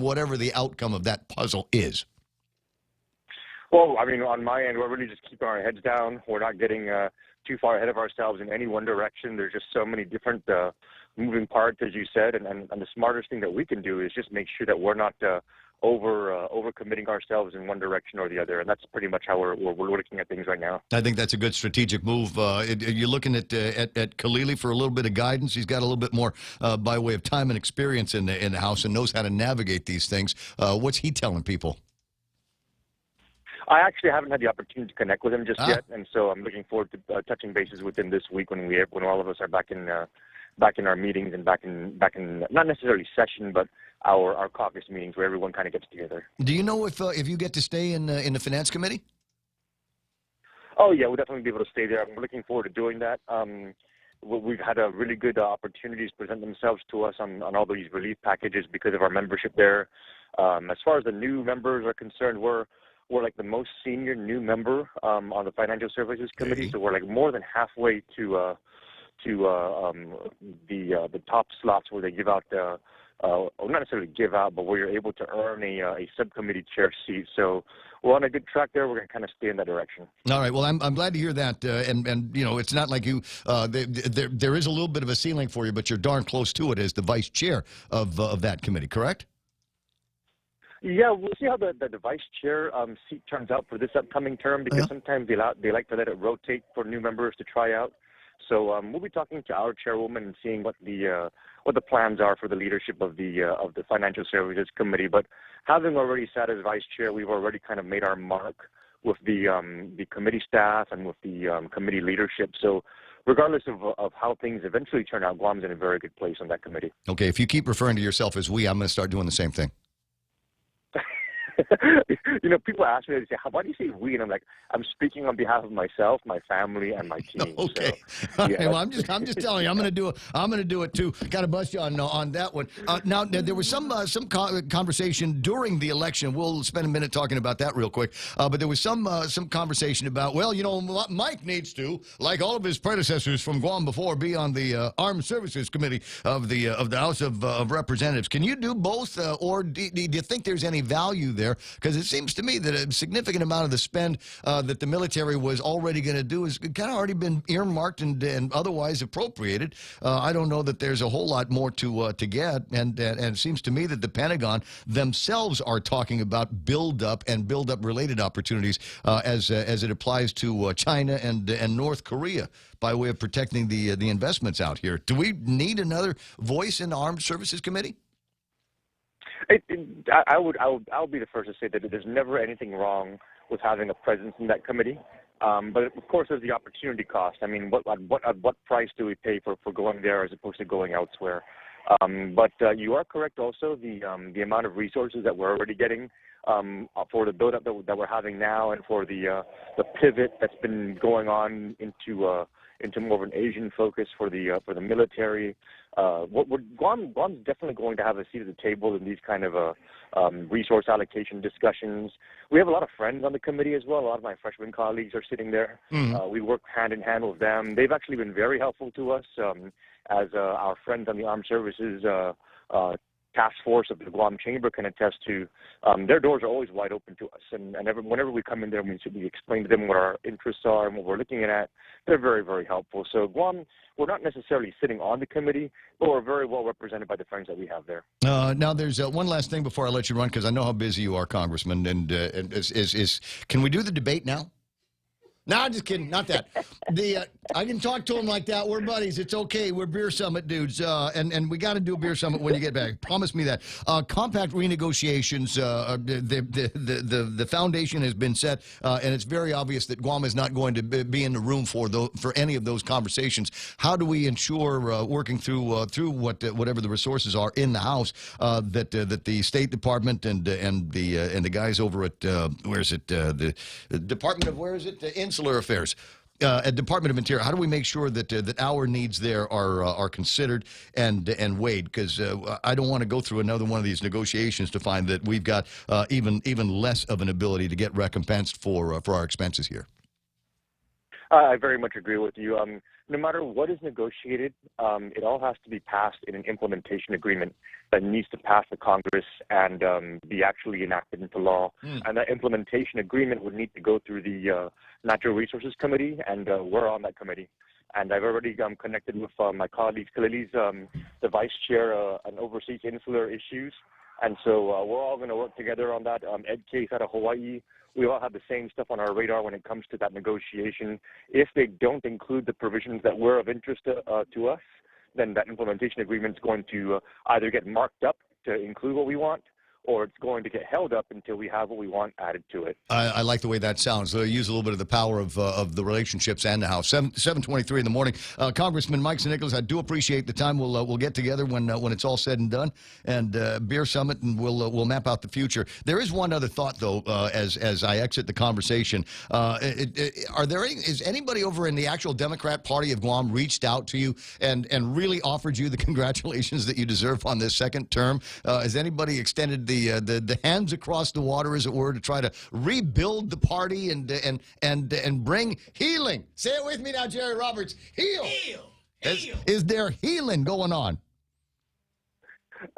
whatever the outcome of that puzzle is? Well, I mean, on my end, we're really just keeping our heads down. We're not getting too far ahead of ourselves in any one direction. There's just so many different moving parts, as you said, and the smartest thing that we can do is just make sure that we're not over-committing ourselves in one direction or the other, and that's pretty much how we're looking at things right now. I think that's a good strategic move. You're looking at Khalili for a little bit of guidance. He's got a little bit more by way of time and experience in the House and knows how to navigate these things. What's he telling people? I actually haven't had the opportunity to connect with him just yet, and so I'm looking forward to touching bases with him this week when all of us are back in our meetings and back in not necessarily session, but our caucus meetings where everyone kind of gets together. Do you know if you get to stay in the Finance Committee? Oh yeah, we'll definitely be able to stay there. I'm looking forward to doing that. We've had a really good opportunities present themselves to us on all these relief packages because of our membership there. As far as the new members are concerned, we're like the most senior new member on the Financial Services Committee, so we're like more than halfway to the top slots where they give out or not necessarily give out, but where you're able to earn a subcommittee chair seat. So we're on a good track there. We're going to kind of stay in that direction. All right. Well, I'm glad to hear that. And it's not like you there is a little bit of a ceiling for you, but you're darn close to it as the vice chair of that committee, correct? Yeah, we'll see how the vice chair seat turns out for this upcoming term, because sometimes they like to let it rotate for new members to try out. So we'll be talking to our chairwoman and seeing what the plans are for the leadership of the Financial Services Committee. But having already sat as vice chair, we've already kind of made our mark with the committee staff and with the committee leadership. So regardless of how things eventually turn out, Guam's in a very good place on that committee. Okay, if you keep referring to yourself as we, I'm going to start doing the same thing. People ask me, they say, why do you say we? And I'm like, I'm speaking on behalf of myself, my family, and my team. Okay. So, yeah. Well, I'm just telling you, I'm going to do it too. Got to bust you on that one. Now, there was some conversation during the election. We'll spend a minute talking about that real quick. But there was some conversation about, Mike needs to, like all of his predecessors from Guam before, be on the Armed Services Committee of the House of Representatives. Can you do both, or do you think there's any value there there, because it seems to me that a significant amount of the spend that the military was already going to do has kind of already been earmarked and otherwise appropriated. I don't know that there's a whole lot more to get, and it seems to me that the Pentagon themselves are talking about build-up and build-up related opportunities as it applies to China and North Korea by way of protecting the investments out here. Do we need another voice in the Armed Services Committee? I'll be the first to say that there's never anything wrong with having a presence in that committee. But of course, there's the opportunity cost. I mean, what price do we pay for going there as opposed to going elsewhere? But you are correct also. The amount of resources that we're already getting for the build-up that we're having now, and for the pivot that's been going on into more of an Asian focus for the military. Guam's definitely going to have a seat at the table in these kind of resource allocation discussions. We have a lot of friends on the committee as well. A lot of my freshman colleagues are sitting there. We work hand in hand with them. They've actually been very helpful to us as our friends on the Armed Services Task Force of the Guam Chamber can attest to. Their doors are always wide open to us, and whenever we come in there, we explain to them what our interests are and what we're looking at. They're very, very helpful. So Guam, we're not necessarily sitting on the committee, but we're very well represented by the friends that we have there. Now, there's one last thing before I let you run, because I know how busy you are, Congressman. And can we do the debate now? No, I'm just kidding. Not that. I can talk to him like that. We're buddies. It's okay. We're Beer Summit dudes. And we got to do a Beer Summit when you get back. Promise me that. Compact renegotiations, the foundation has been set, and it's very obvious that Guam is not going to be in the room for any of those conversations. How do we ensure, working through whatever the resources are in the House, that the State Department and the guys over at where is it, the Department of Insular Affairs, at Department of Interior, how do we make sure that our needs there are considered and weighed? Because I don't want to go through another one of these negotiations to find that we've got even less of an ability to get recompensed for our expenses here. I very much agree with you. No matter what is negotiated, it all has to be passed in an implementation agreement that needs to pass the Congress and be actually enacted into law. And that implementation agreement would need to go through the Natural Resources Committee, and we're on that committee. And I've already connected with my colleagues. Kalile's the vice chair and oversees insular issues. And so we're all going to work together on that. Ed Case out of Hawaii, we all have the same stuff on our radar when it comes to that negotiation. If they don't include the provisions that were of interest to us, then that implementation agreement is going to either get marked up to include what we want, or it's going to get held up until we have what we want added to it. I like the way that sounds. Use a little bit of the power of the relationships and the House. 7:23 in the morning. Congressman Mike Nicholas, I do appreciate the time. We'll get together when it's all said and done, and Beer Summit, and we'll map out the future. There is one other thought, though, as I exit the conversation. Is anybody over in the actual Democrat Party of Guam reached out to you and really offered you the congratulations that you deserve on this second term? Has anybody extended the hands across the water, as it were, to try to rebuild the party and bring healing? Say it with me now, Jerry Roberts. Heal. Is there healing going on?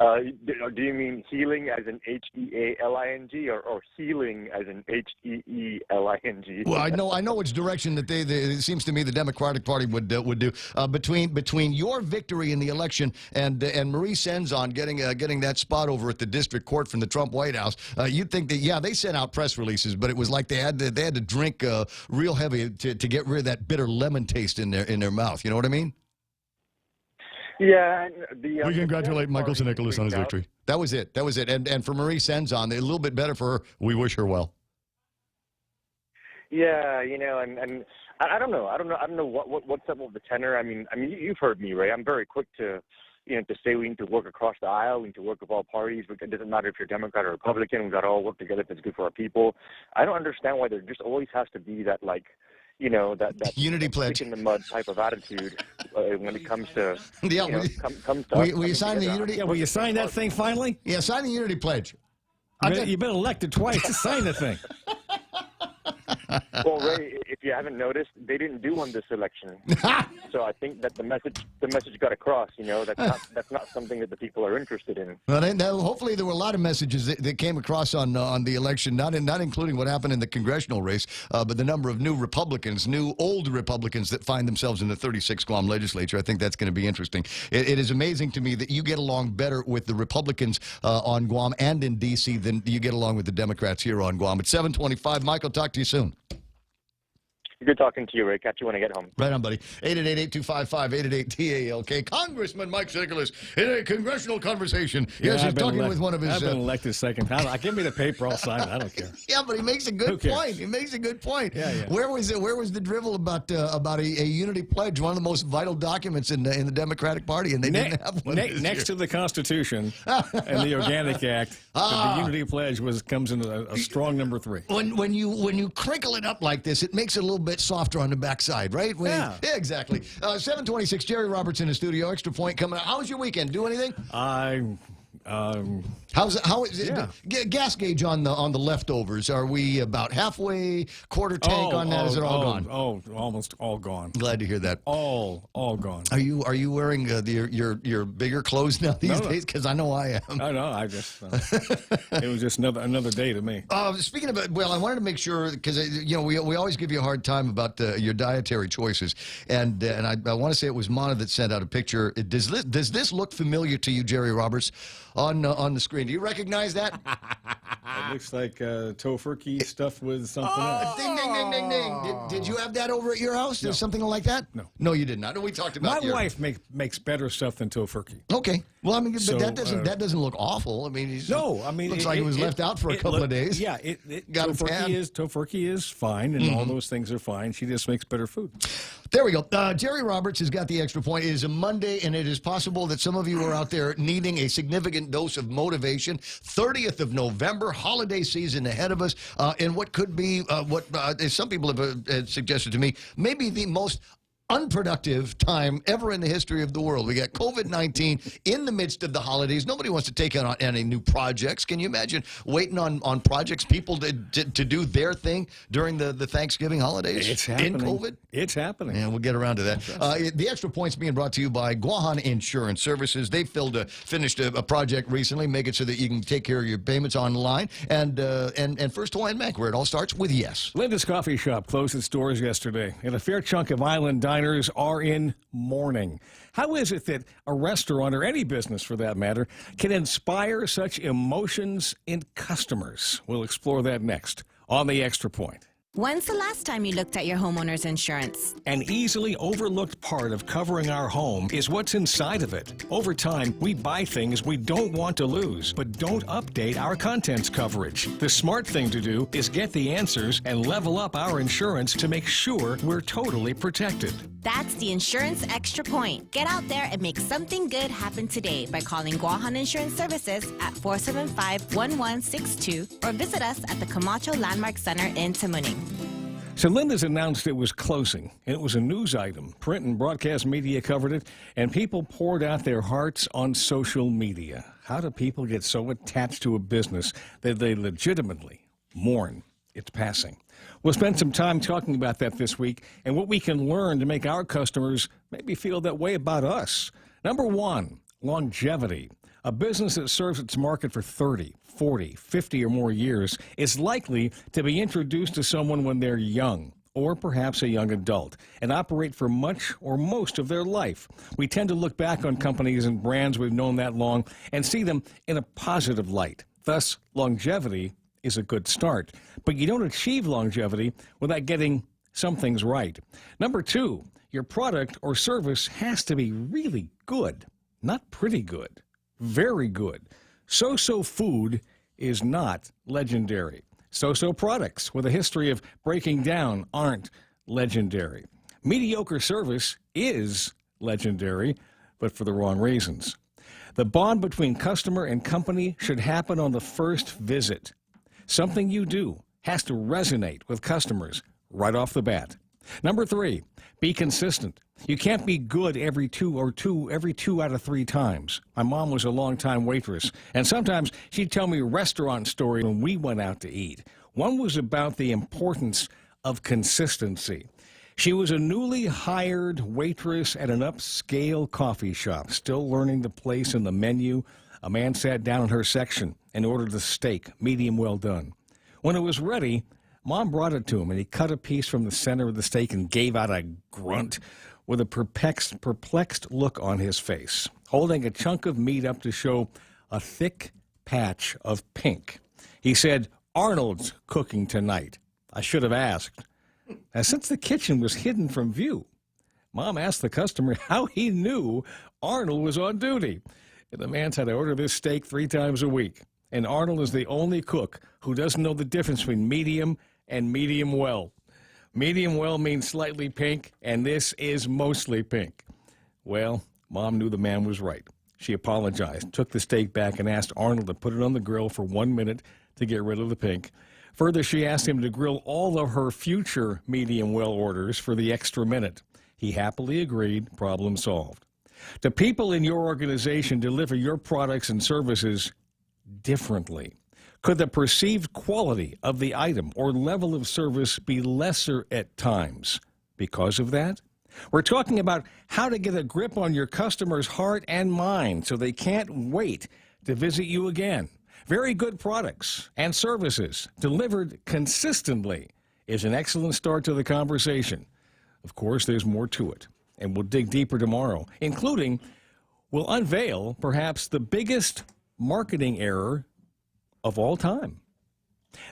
Do you mean healing as in H-E-A-L-I-N-G or healing as in H-E-E-L-I-N-G? Well, I know which direction that it seems to me the Democratic Party would do. Between your victory in the election and Marie Senzon getting that spot over at the district court from the Trump White House, you'd think that they sent out press releases, but it was like they had to drink real heavy to get rid of that bitter lemon taste in their mouth. You know what I mean? Yeah. We congratulate Michael Nicholas on his victory. That was it. And for Marie Senzon, a little bit better for her. We wish her well. Yeah, and I don't know what's up with the tenor. I mean, you've heard me, Ray. I'm very quick to say we need to work across the aisle. We need to work with all parties. It doesn't matter if you're Democrat or Republican. We've got to all work together if it's good for our people. I don't understand why there just always has to be that that unity pledge in the mud type of attitude when it comes to will you sign the unity? Yeah, will you sign that thing finally? Yeah, sign the unity pledge. You've been elected twice to sign the thing. Well, Ray, if you haven't noticed, they didn't do one this election. So I think that the message got across. That's not something that the people are interested in. Well, hopefully there were a lot of messages that came across on the election, not including what happened in the congressional race, but the number of new old Republicans that find themselves in the 36th Guam legislature. I think that's going to be interesting. It is amazing to me that you get along better with the Republicans on Guam and in D.C. than you get along with the Democrats here on Guam. It's 7:25. Michael, talk to you soon. Good talking to you, Ray. Catch you when I get home. Right on, buddy. 888-825-5888-TALK. Congressman Mike Nicholas in a congressional conversation. Yes, he's talking with one of his... I've been elected second time. Give me the paper, I'll sign it. I don't care. Yeah, but he makes a good point. He makes a good point. Yeah. Where was the drivel about a unity pledge, one of the most vital documents in the Democratic Party, and they didn't have one next to the Constitution and the Organic Act, the unity pledge comes in a strong number 3. When you crinkle it up like this, it makes it a little bit softer on the backside, right? Yeah, exactly. 7:26. Jerry Roberts in the studio. Extra point coming out. How was your weekend? Do anything? How is it? Yeah. Gas gauge on the leftovers. Are we about halfway, quarter tank on that? Is it all gone? Oh, almost all gone. Glad to hear that. All gone. Are you wearing your bigger clothes now these days? Because I know I am. No, I just it was just another day to me. Speaking of it, well, I wanted to make sure because we always give you a hard time about your dietary choices, and I want to say it was Mana that sent out a picture. Does this look familiar to you, Jerry Roberts, on the screen? Do you recognize that? It looks like tofurkey stuffed with something else. Ding, ding, ding, ding, ding. Did you have that over at your house? No. Something like that? No, you did not. We talked about my wife makes better stuff than tofurkey. Okay. Well, I mean, but that doesn't look awful. I mean, looks like it was left out for a couple of days. Yeah, tofurkey is fine, and all those things are fine. She just makes better food. There we go. Jerry Roberts has got the extra point. It is a Monday, and it is possible that some of you are out there needing a significant dose of motivation. 30th of November, holiday season ahead of us, and what could be what some people have suggested to me, maybe the most unproductive time ever in the history of the world. We got COVID-19 in the midst of the holidays. Nobody wants to take on any new projects. Can you imagine waiting on projects, people to do their thing during the Thanksgiving holidays? It's happening. In COVID? It's happening. Yeah, we'll get around to that. The extra points being brought to you by Guahan Insurance Services. They finished a project recently, make it so that you can take care of your payments online. And First Hawaiian Bank, where it all starts with yes. Linda's Coffee Shop closed its doors yesterday, and a fair chunk of island diners are in mourning. How is it that a restaurant, or any business for that matter, can inspire such emotions in customers? We'll explore that next on The Extra Point. When's the last time you looked at your homeowner's insurance? An easily overlooked part of covering our home is what's inside of it. Over time, we buy things we don't want to lose, but don't update our contents coverage. The smart thing to do is get the answers and level up our insurance to make sure we're totally protected. That's the Insurance Extra Point. Get out there and make something good happen today by calling Guahan Insurance Services at 475-1162 or visit us at the Camacho Landmark Center in Tamuning. So Linda's announced it was closing, and it was a news item. Print and broadcast media covered it, and people poured out their hearts on social media. How do people get so attached to a business that they legitimately mourn its passing? We'll spend some time talking about that this week and what we can learn to make our customers maybe feel that way about us. Number one, longevity. A business that serves its market for 30, 40, 50 or more years is likely to be introduced to someone when they're young, or perhaps a young adult, and operate for much or most of their life. We tend to look back on companies and brands we've known that long and see them in a positive light. Thus, longevity is a good start. But you don't achieve longevity without getting some things right. Number two, your product or service has to be really good, not pretty good. Very good. So-so food is not legendary. So-so products with a history of breaking down aren't legendary. Mediocre service is legendary, but for the wrong reasons. The bond between customer and company should happen on the first visit. Something you do has to resonate with customers right off the bat. Number three, be consistent. You can't be good every two out of 3 times. My mom was a long-time waitress, and sometimes she'd tell me restaurant stories when we went out to eat. One was about the importance of consistency. She was a newly hired waitress at an upscale coffee shop, still learning the place in the menu. A man sat down in her section and ordered the steak, medium well done. When it was ready, Mom brought it to him, and he cut a piece from the center of the steak and gave out a grunt with a perplexed look on his face, holding a chunk of meat up to show a thick patch of pink. He said, "Arnold's cooking tonight. I should have asked." Now, since the kitchen was hidden from view, Mom asked the customer how he knew Arnold was on duty. The man said, "I order this steak 3 times a week, and Arnold is the only cook who doesn't know the difference between medium and medium well. Medium well means slightly pink, and this is mostly pink." Well, Mom knew the man was right. She apologized, took the steak back, and asked Arnold to put it on the grill for 1 minute to get rid of the pink. Further, she asked him to grill all of her future medium well orders for the extra minute. He happily agreed, problem solved. Do people in your organization deliver your products and services differently? Could the perceived quality of the item or level of service be lesser at times because of that? We're talking about how to get a grip on your customer's heart and mind so they can't wait to visit you again. Very good products and services delivered consistently is an excellent start to the conversation. Of course, there's more to it, and we'll dig deeper tomorrow, including we'll unveil perhaps the biggest marketing error of all time.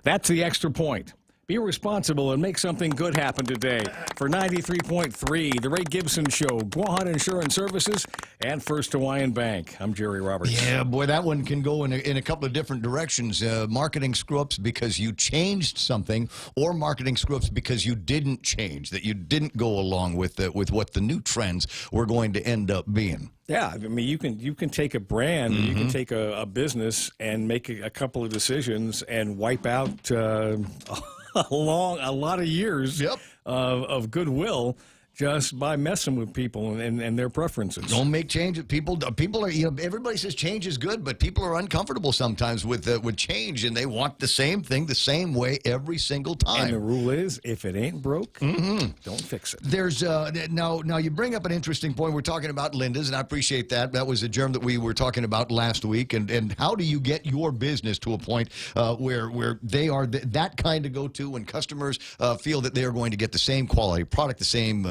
That's the Extra Point. Be responsible and make something good happen today. For 93.3, The Ray Gibson Show, Guahan Insurance Services, and First Hawaiian Bank. I'm Jerry Roberts. Yeah, boy, that one can go in a couple of different directions. Marketing screw-ups because you changed something, or marketing screw-ups because you didn't change, that you didn't go along with what the new trends were going to end up being. Yeah, I mean, you can take a brand, you can take a business and make a couple of decisions and wipe out a lot of years of goodwill just by messing with people and their preferences. Don't make changes. People are, everybody says change is good, but people are uncomfortable sometimes with change, and they want the same thing the same way every single time. And the rule is, if it ain't broke, don't fix it. There's now you bring up an interesting point. We're talking about Linda's, and I appreciate that. That was a germ that we were talking about last week. And how do you get your business to a point where they are that kind of go-to when customers feel that they are going to get the same quality product, the same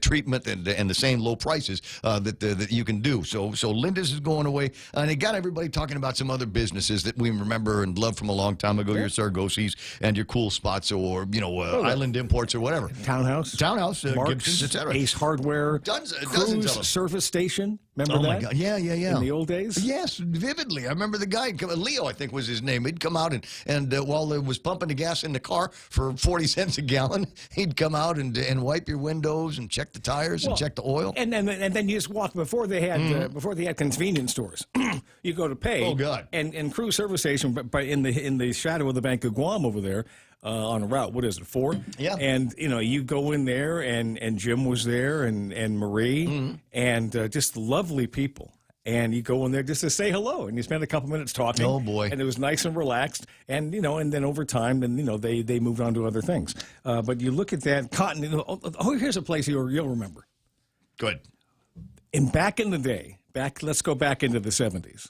treatment, and the same low prices that you can do. So Linda's is going away, and it got everybody talking about some other businesses that we remember and love from a long time ago. Your Sargosi's and your Cool Spots, or Island Imports or whatever. Townhouse, Marks, Gibson's, etc. Ace Hardware, dozens of Cruise them. Service Station. Remember that? Oh my God! Yeah. In the old days. Yes, vividly. I remember the guy, Leo, I think was his name. He'd come out and while it was pumping the gas in the car for 40 cents a gallon, he'd come out and wipe your windows and check the tires and check the oil. And then you just walk before they had convenience stores. You go to pay. Oh God! And Cruise Service Station, but in the shadow of the Bank of Guam over there. On a route, what is it, 4? Yeah. And, you go in there, and Jim was there, and Marie, and just lovely people. And you go in there just to say hello, and you spend a couple minutes talking. Oh, boy. And it was nice and relaxed. And, and then over time, then, they moved on to other things. But you look at that cotton, here's a place you'll remember. Good. Back in the day, let's go back into the 70s.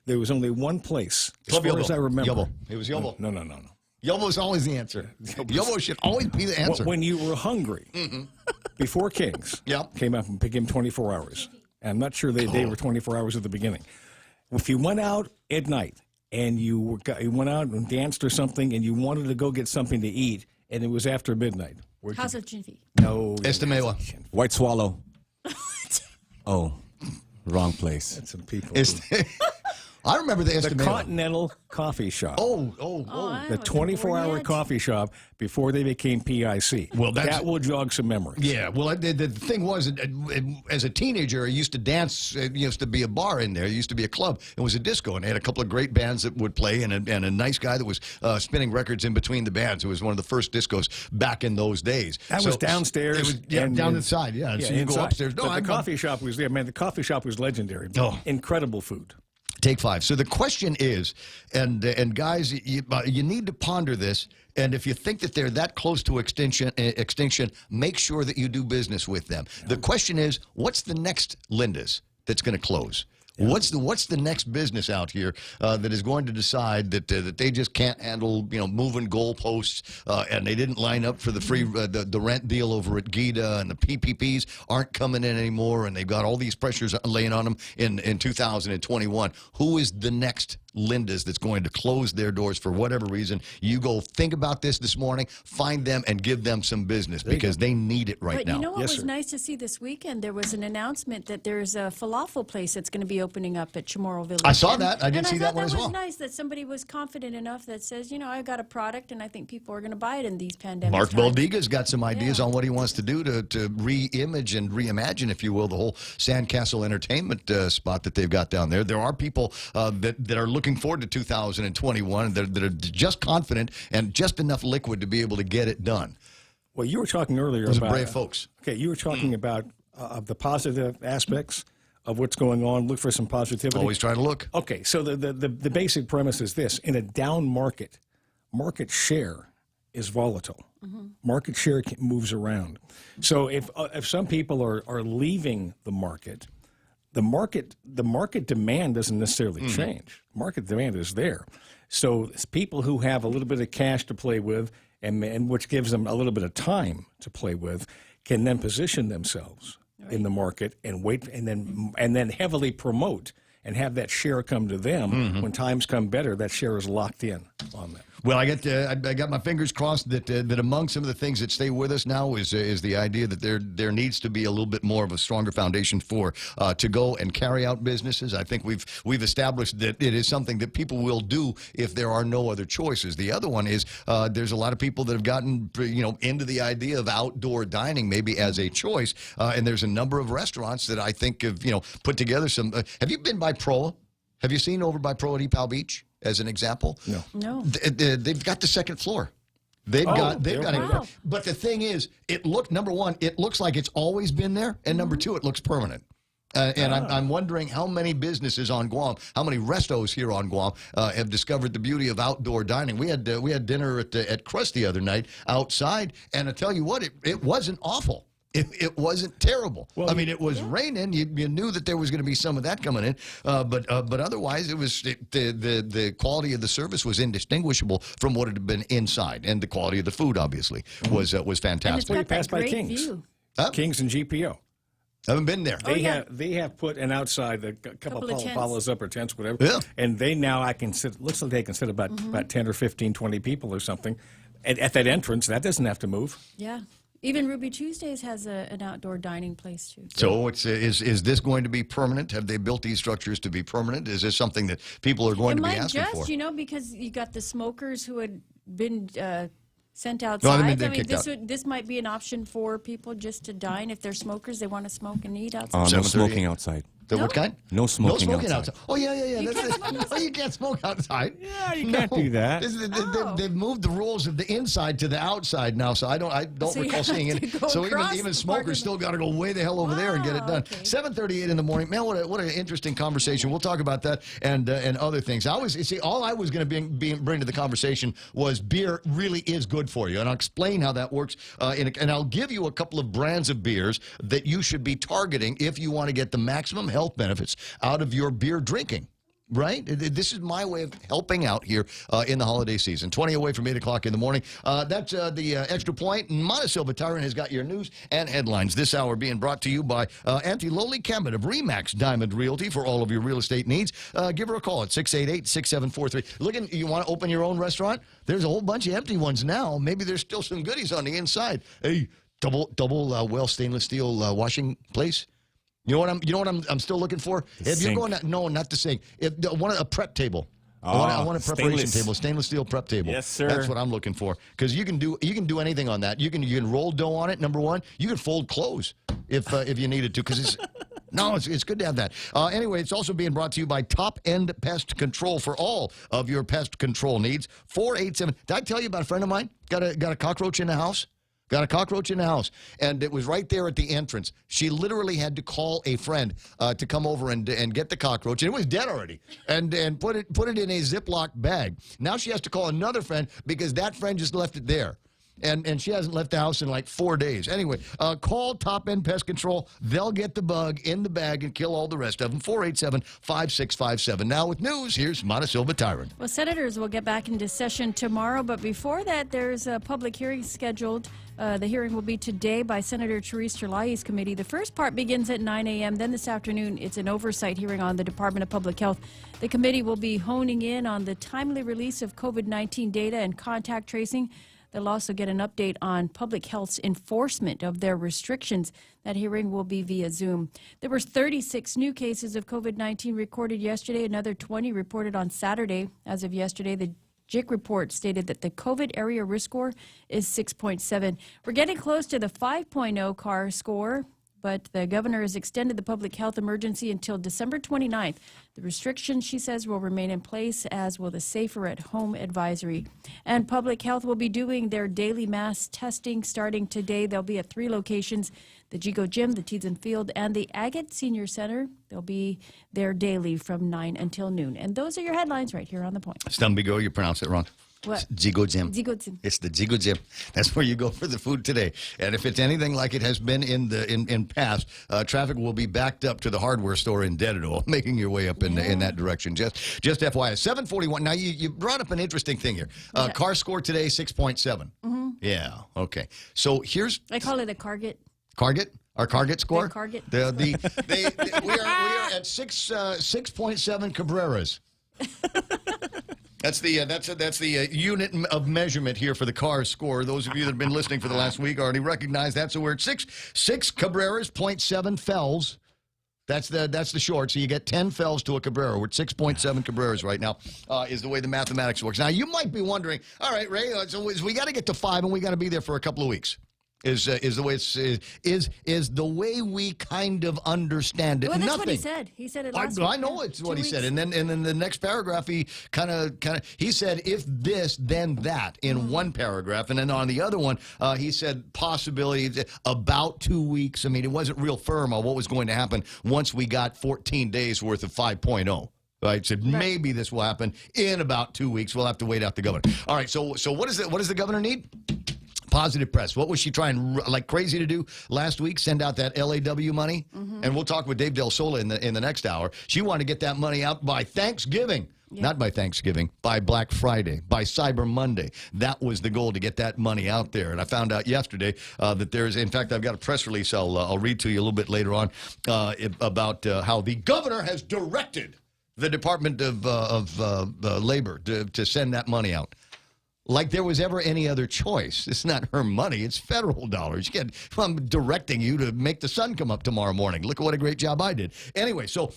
There was only one place, as far as I remember. Yobo. It was Yobo. No. Yobo's always the answer. Yobo should always be the answer. When you were hungry, before King's came up and picked him 24 hours. And I'm not sure they were 24 hours at the beginning. If you went out at night and you went out and danced or something and you wanted to go get something to eat and it was after midnight. House of Jiffy. No. Estemewa. White Swallow. Oh, wrong place. That's some people. I remember the Estemewa. Continental Coffee Shop. Oh. The 24-hour coffee shop before they became PIC. Well, that will jog some memories. Yeah, well, the thing was, as a teenager, I used to dance. It used to be a bar in there. It used to be a club. It was a disco, and they had a couple of great bands that would play, and a nice guy that was spinning records in between the bands. It was one of the first discos back in those days. That was downstairs. It was, down the side, yeah. So you go upstairs. No, the coffee shop was there. Man, the coffee shop was legendary. Oh. Incredible food. Take 5. So the question is, and guys, you need to ponder this. And if you think that they're that close to extinction, make sure that you do business with them. The question is, what's the next Linda's that's going to close? What's the next business out here that is going to decide that that they just can't handle moving goalposts and they didn't line up for the free the rent deal over at Gita, and the PPPs aren't coming in anymore, and they've got all these pressures laying on them in 2021? Who is the next Linda's that's going to close their doors for whatever reason? You go think about this morning, find them and give them some business because they need it right now. But you know what was nice to see this weekend? There was an announcement that there's a falafel place that's going to be opening up at Chamorro Village. I saw that. I did see that one as well. And I thought that was nice that somebody was confident enough that says, I got a product and I think people are going to buy it in these pandemic Mark times. Baldiga's got some ideas on what he wants to do to re-image and reimagine, if you will, the whole Sandcastle Entertainment spot that they've got down there. There are people that are looking forward to 2021 that are just confident and just enough liquid to be able to get it done. Well, you were talking earlier Those about are brave folks. Okay, you were talking about the positive aspects of what's going on. Look for some positivity. Always try to look. Okay, so the basic premise is this: in a down market, market share is volatile. Market share moves around. So if some people are leaving the market demand doesn't necessarily change. Market demand is there. So it's people who have a little bit of cash to play with, and which gives them a little bit of time to play with, can then position themselves in the market and wait, and then heavily promote and have that share come to them. When times come better, that share is locked in on them. Well, I got my fingers crossed that among some of the things that stay with us now is the idea that there needs to be a little bit more of a stronger foundation for to go and carry out businesses. I think we've established that it is something that people will do if there are no other choices. The other one is there's a lot of people that have gotten into the idea of outdoor dining maybe as a choice, and there's a number of restaurants that I think have put together some. Have you been by Proa? Have you seen over by Proa at Epal Beach? As an example, no. They've got the second floor. They've got it. But the thing is, number one, it looks like it's always been there, and number two, it looks permanent. And I'm wondering how many businesses on Guam, how many restos here on Guam have discovered the beauty of outdoor dining. We had dinner at Crust the other night outside, and I tell you what, it wasn't awful. It wasn't terrible. Well, I mean, it was raining. You knew that there was going to be some of that coming in, but otherwise, the quality of the service was indistinguishable from what had been inside, and the quality of the food obviously was fantastic. Well, you passed by King's, King's and GPO. I haven't been there. They have put an outside, a couple of follows up or tents, whatever. Yeah. And they now looks like they can sit about 10 or 15, 20 people or something at that entrance. That doesn't have to move. Yeah. Even Ruby Tuesdays has an outdoor dining place, too. So is this going to be permanent? Have they built these structures to be permanent? Is this something that people are going to be asking for? It might just, because you got the smokers who had been sent outside. This might be an option for people just to dine. If they're smokers, they want to smoke and eat outside. No smoking outside. What kind? No smoking outside. Oh, yeah. You can't smoke outside. Yeah, you can't do that. They've moved the rules of the inside to the outside now, so I don't recall seeing it. So even smokers still got to go way the hell over there and get it done. Okay. 7:38 in the morning. Man, what an interesting conversation. We'll talk about that and other things. All I was going to bring to the conversation was beer really is good for you, and I'll explain how that works. And I'll give you a couple of brands of beers that you should be targeting if you want to get the maximum health benefits out of your beer drinking. Right? This is my way of helping out here in the holiday season. 20 away from 8 o'clock in the morning. That's the Extra Point. Montecillo Tyrant has got your news and headlines. This hour being brought to you by Auntie Loli Kemet of Remax Diamond Realty for all of your real estate needs. Give her a call at 688-6743. You want to open your own restaurant? There's a whole bunch of empty ones now. Maybe there's still some goodies on the inside. Hey, double well stainless steel washing place. You know what I'm still looking for? If you're going no, not the sink. I want a prep table. I want a preparation table, stainless steel prep table. Yes, sir. That's what I'm looking for. Because you can do anything on that. You can roll dough on it. Number one, you can fold clothes if you needed to. Because it's good to have that. Anyway, it's also being brought to you by Top End Pest Control for all of your pest control needs. 487. Did I tell you about a friend of mine got a cockroach in the house? Got a cockroach in the house, and it was right there at the entrance. She literally had to call a friend to come over and get the cockroach, and it was dead already, and put it in a Ziploc bag. Now she has to call another friend because that friend just left it there. And she hasn't left the house in like 4 days. Anyway, call Top End Pest Control. They'll get the bug in the bag and kill all the rest of them. 487-5657. Now with news, here's Montesilva Tyron. Well, senators will get back into session tomorrow, but before that, there's a public hearing scheduled. The hearing will be today by Senator Therese Chalayi's committee. The first part begins at 9 a.m. Then this afternoon, it's an oversight hearing on the Department of Public Health. The committee will be honing in on the timely release of COVID-19 data and contact tracing. They'll also get an update on public health's enforcement of their restrictions. That hearing will be via Zoom. There were 36 new cases of COVID-19 recorded yesterday, another 20 reported on Saturday. As of yesterday, the JIC report stated that the COVID area risk score is 6.7. We're getting close to the 5.0 CAR score, but the governor has extended the public health emergency until December 29th. The restrictions, she says, will remain in place, as will the Safer at Home advisory. And public health will be doing their daily mass testing starting today. They'll be at 3 locations, the Gigo Gym, the Teads Field, and the Agate Senior Center. They'll be there daily from 9 until noon. And those are your headlines right here on The Point. Stumbigo, you pronounce it wrong. What? Gigo Gym. Gigo Gym. It's the Gigo Gym. That's where you go for the food today. And if it's anything like it has been in past, traffic will be backed up to the hardware store in Dedado, making your way up in that direction. Just FYI. 741. Now, you brought up an interesting thing here. Car score today, 6.7. Mm-hmm. Yeah, okay. So here's... I call it a Carget. Carget? Our Carget score? The Carget. We are at 6.7 Cabreras. That's the unit of measurement here for the car score. Those of you that have been listening for the last week already recognize that. So we're at 6 Cabreras, 0.7 Fells. That's the short. So you get 10 Fells to a Cabrera. We're at 6.7 Cabreras right now, is the way the mathematics works. Now, you might be wondering, all right, Ray, so we got to get to 5 and we got to be there for a couple of weeks. Is the way is the way we kind of understand it. Well, that's Nothing. what he said. He said it last week. I know it's what he said, and then the next paragraph he kind of he said if this then that in one paragraph, and then on the other one he said possibility about 2 weeks. I mean, it wasn't real firm on what was going to happen once we got 14 days worth of 5.0. Right, said maybe this will happen in about 2 weeks. We'll have to wait out the governor. All right, so what does the governor need? Positive press. What was she trying like crazy to do last week? Send out that LAW money? And we'll talk with Dave Del Sola in the next hour. She wanted to get that money out by Thanksgiving. Not by Thanksgiving, by Black Friday, by Cyber Monday. That was the goal, to get that money out there. And I found out yesterday that there's, in fact, I've got a press release I'll read to you a little bit later on about how the governor has directed the Department of Labor to send that money out. Like there was ever any other choice. It's not her money. It's federal dollars. I'm directing you to make the sun come up tomorrow morning. Look at what a great job I did. Anyway, so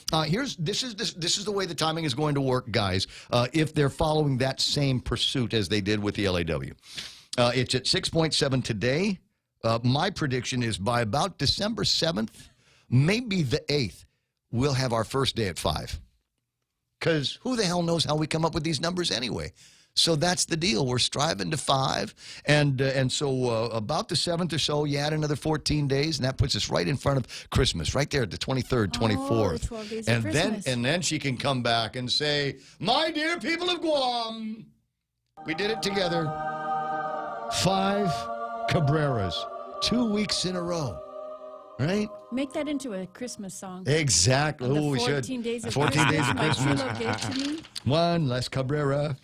this is the way the timing is going to work, guys, if they're following that same pursuit as they did with the LAW. It's at 6.7 today. My prediction is by about December 7th, maybe the 8th, we'll have our first day at 5. Because who the hell knows how we come up with these numbers anyway? So that's the deal. We're striving to 5, and so about the 7th or so, you add another 14 days, and that puts us right in front of Christmas, right there at the 23rd, 24th. 12 days of Christmas. then she can come back and say, "My dear people of Guam, we did it together. 5 Cabreras, 2 weeks in a row." Right? Make that into a Christmas song. Exactly. On the Oh, we 14 should. days of 14 days of Christmas. My Christmas. true love gave to me. One less Cabrera.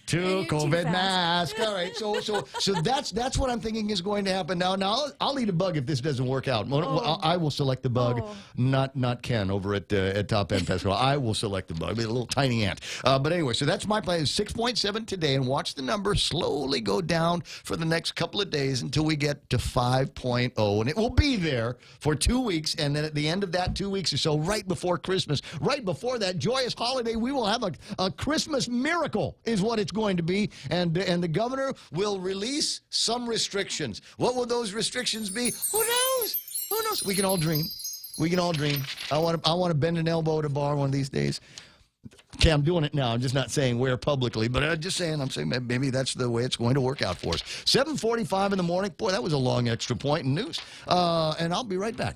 2 COVID mask. All right, so that's what I'm thinking is going to happen now. Now I'll eat a bug if this doesn't work out. I will select the bug, not Ken over at Top End Festival. I will select the bug, a little tiny ant. But anyway, so that's my plan. 6.7 today, and watch the number slowly go down for the next couple of days until we get to 5.0, and it will be there for 2 weeks. And then at the end of that 2 weeks or so, right before Christmas, right before that joyous holiday, we will have a Christmas miracle, is what it's going to be, and the governor will release some restrictions. What will those restrictions be? Who knows? Who knows? We can all dream. We can all dream. I want to bend an elbow at a bar one of these days. Okay, I'm doing it now. I'm just not saying where publicly, but I'm just saying, maybe that's the way it's going to work out for us. 7:45 in the morning. Boy, that was a long extra point in news. And I'll be right back.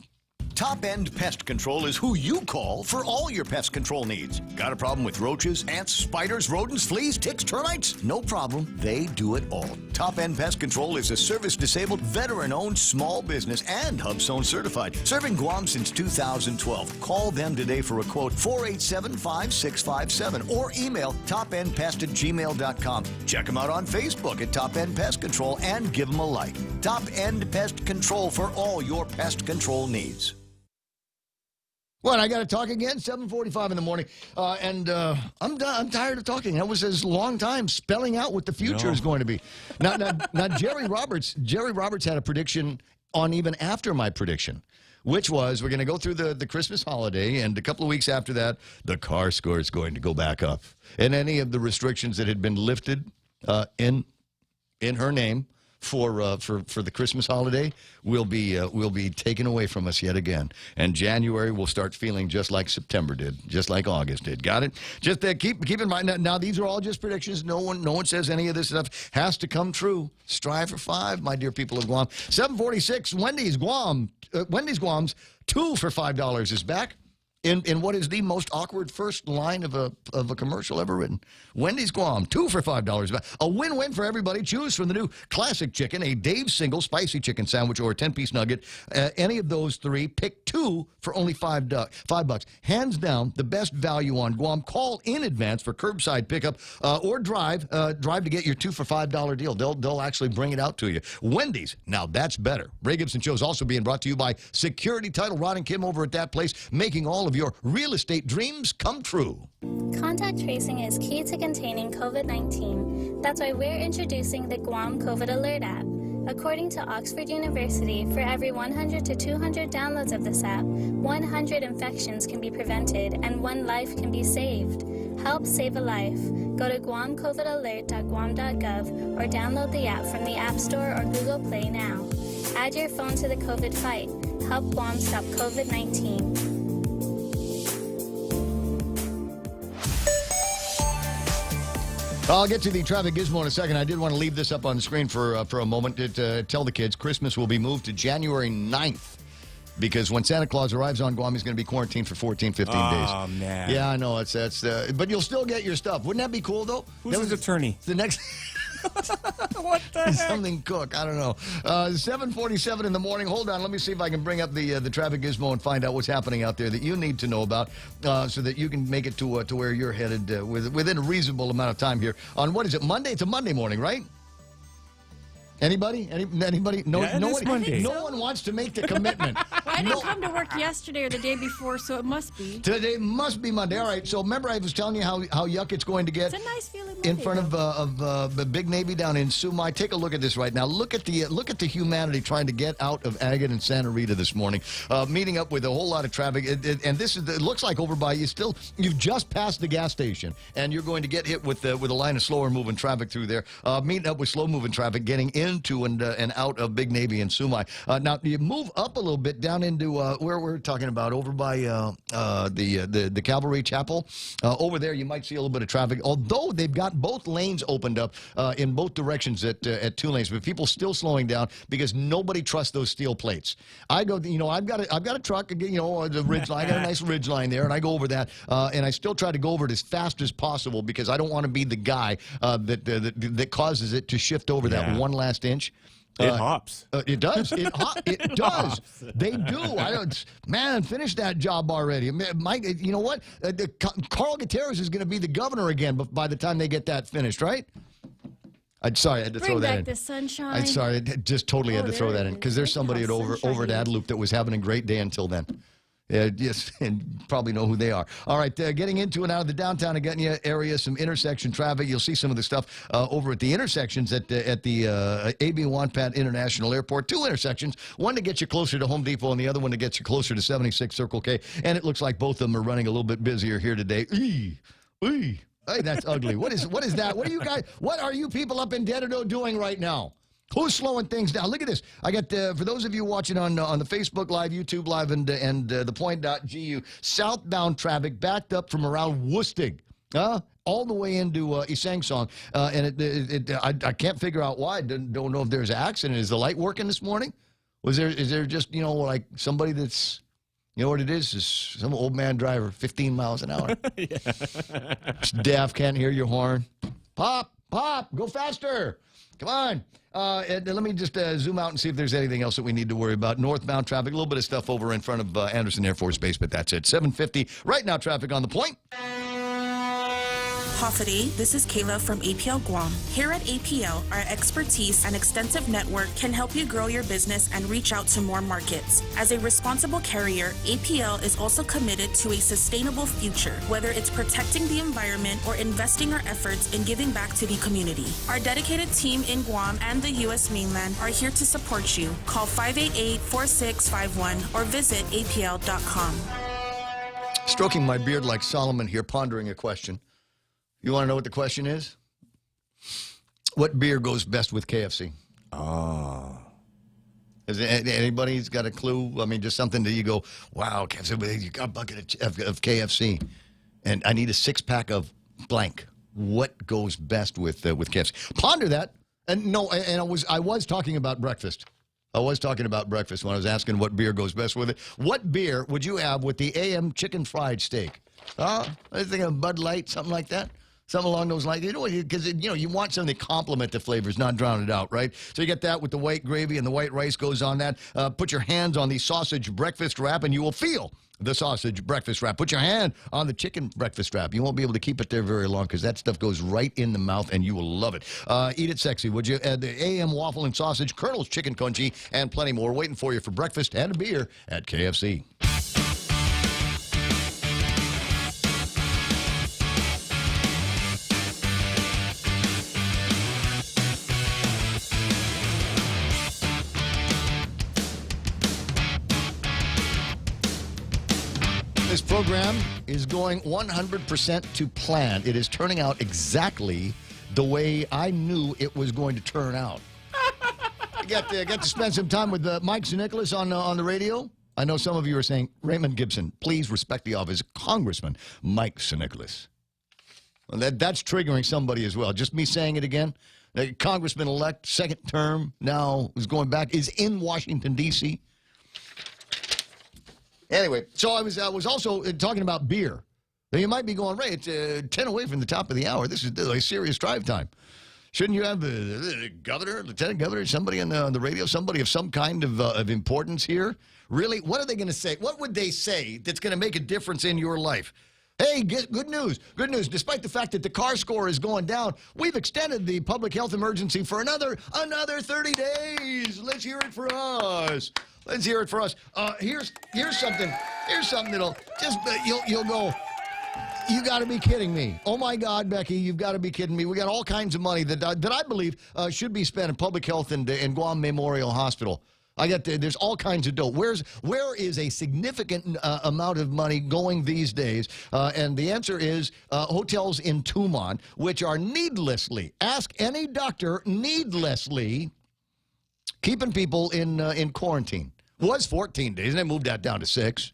Top End Pest Control is who you call for all your pest control needs. Got a problem with roaches, ants, spiders, rodents, fleas, ticks, termites? No problem. They do it all. Top End Pest Control is a service-disabled, veteran-owned small business and HubZone certified, serving Guam since 2012. Call them today for a quote, 487-5657, or email topendpest@gmail.com. Check them out on Facebook at Top End Pest Control and give them a like. Top End Pest Control for all your pest control needs. Well, I got to talk again, 7:45 in the morning, and I'm done. I'm tired of talking. That was a long time spelling out what the future is going to be. Now, Jerry Roberts had a prediction on even after my prediction, which was we're going to go through the Christmas holiday, and a couple of weeks after that, the car score is going to go back up, and any of the restrictions that had been lifted in her name for the Christmas holiday will be taken away from us yet again. And January will start feeling just like September did, just like August did. Got it? Just keep in mind. Now these are all just predictions. No one says any of this stuff has to come true. Strive for 5, my dear people of Guam. 7:46. Wendy's Guam's 2 for $5 is back. In what is the most awkward first line of a commercial ever written. Wendy's Guam, 2 for $5. A win-win for everybody. Choose from the new classic chicken, a Dave's single spicy chicken sandwich, or a 10-piece nugget. Any of those 3, pick 2 for only $5. Hands down, the best value on Guam. Call in advance for curbside pickup or drive to get your 2 for $5 deal. They'll actually bring it out to you. Wendy's, now that's better. Ray Gibson Show is also being brought to you by Security Title. Ron and Kim over at that place, making all of your real estate dreams come true. Contact tracing is key to containing COVID-19. That's why we're introducing the Guam COVID Alert app. According to Oxford University, for every 100 to 200 downloads of this app, 100 infections can be prevented and 1 life can be saved. Help save a life. Go to guamcovidalert.guam.gov or download the app from the App Store or Google Play now. Add your phone to the COVID fight. Help Guam stop COVID-19. I'll get to the traffic gizmo in a second. I did want to leave this up on the screen for a moment to tell the kids Christmas will be moved to January 9th. Because when Santa Claus arrives on Guam, he's going to be quarantined for 14, 15 days. Oh, man. Yeah, I know. But you'll still get your stuff. Wouldn't that be cool, though? Who's his attorney? The next... What the heck? Something Cook. I don't know. 7:47 in the morning. Hold on. Let me see if I can bring up the traffic gizmo and find out what's happening out there that you need to know about so that you can make it to where you're headed within a reasonable amount of time here. On what is it? Monday? It's a Monday morning, right? Anybody? No, yeah, no one. Monday. No one wants to make the commitment. I didn't come to work yesterday or the day before, so it must be. Today must be Monday. All right. So remember, I was telling you how yuck it's going to get. It's a nice feeling Monday, in front of the Big Navy down in Sumai. Take a look at this right now. Look at the humanity trying to get out of Agate and Santa Rita this morning, meeting up with a whole lot of traffic. And this is it looks like over by you. You've just passed the gas station, and you're going to get hit with a line of slower moving traffic through there. Meeting up with slow moving traffic, getting into and out of Big Navy and Sumai. Now you move up a little bit down into where we're talking about over by the Calvary Chapel. Over there, you might see a little bit of traffic. Although they've got both lanes opened up in both directions at 2 lanes, but people still slowing down because nobody trusts those steel plates. I go, I've got a truck, the ridge line. I got a nice ridge line there, and I go over that, and I still try to go over it as fast as possible because I don't want to be the guy that causes it to shift over that one last inch. It hops. It does. It does. They do. Finish that job already. Mike, you know what? Carl Gutierrez is going to be the governor again by the time they get that finished, right? I'm sorry, I had to throw that in. Bring back the sunshine. I'm sorry, I just totally had to throw that in because there's somebody over at Adeloop that was having a great day until then. Yes, and probably know who they are. All right, getting into and out of the downtown Agate area, some intersection traffic. You'll see some of the stuff over at the intersections at the A.B. Wanpat International Airport. 2 intersections, one to get you closer to Home Depot and the other one to get you closer to 76 Circle K. And it looks like both of them are running a little bit busier here today. Hey, that's ugly. What is that? What are you people up in Dededo doing right now? Who's slowing things down? Look at this. I got, for those of you watching on the Facebook Live, YouTube Live, and the point.gu, southbound traffic backed up from around Woostig, all the way into Isangsong. And I can't figure out why. Don't know if there's an accident. Is the light working this morning? Is there just, like somebody that's, you know what it is some old man driver, 15 miles an hour. It's deaf, can't hear your horn. Pop, go faster. Come on. And let me just zoom out and see if there's anything else that we need to worry about. Northbound traffic, a little bit of stuff over in front of Anderson Air Force Base, but that's it. 7:50. Right now, traffic on the point. Hafidi, this is Kayla from APL Guam. Here at APL, our expertise and extensive network can help you grow your business and reach out to more markets. As a responsible carrier, APL is also committed to a sustainable future, whether it's protecting the environment or investing our efforts in giving back to the community. Our dedicated team in Guam and the U.S. mainland are here to support you. Call 588-4651 or visit apl.com. Stroking my beard like Solomon here, pondering a question. You want to know what the question is? What beer goes best with KFC? Has anybody's got a clue? I mean, just something that you go, wow, you got a bucket of KFC, and I need a 6-pack of blank. What goes best with KFC? Ponder that. And I was talking about breakfast. I was talking about breakfast when I was asking what beer goes best with it. What beer would you have with the AM chicken fried steak? I was thinking of Bud Light, something like that. Something along those lines. Because you want something to complement the flavors, not drown it out, right? So you get that with the white gravy and the white rice goes on that. Put your hands on the sausage breakfast wrap and you will feel the sausage breakfast wrap. Put your hand on the chicken breakfast wrap. You won't be able to keep it there very long because that stuff goes right in the mouth and you will love it. Eat it sexy, would you? The AM waffle and sausage, Colonel's chicken congee, and plenty more waiting for you for breakfast and a beer at KFC. This program is going 100% to plan. It is turning out exactly the way I knew it was going to turn out. I got to spend some time with Mike Nicholas on the radio. I know some of you are saying, Raymond Gibson, please respect the office. Congressman Mike Nicholas. Well, that's triggering somebody as well. Just me saying it again. The Congressman-elect, second term, now is going back, is in Washington, D.C., Anyway, so I was also talking about beer. Now, you might be going, Ray, it's 10 away from the top of the hour. This is a serious drive time. Shouldn't you have the governor, lieutenant governor, somebody on the radio, somebody of some kind of importance here? Really? What are they going to say? What would they say that's going to make a difference in your life? Hey, good news. Good news. Despite the fact that the car score is going down, we've extended the public health emergency for another 30 days. Let's hear it for us. Let's hear it for us. Here's something. Here's something that'll just you'll go. You got to be kidding me! Oh my God, Becky, you've got to be kidding me! We got all kinds of money that I believe should be spent in public health and Guam Memorial Hospital. There's all kinds of dough. Where is a significant amount of money going these days? And the answer is hotels in Tumon, which are needlessly, ask any doctor, needlessly keeping people in quarantine. Was 14 days, and they moved that down to 6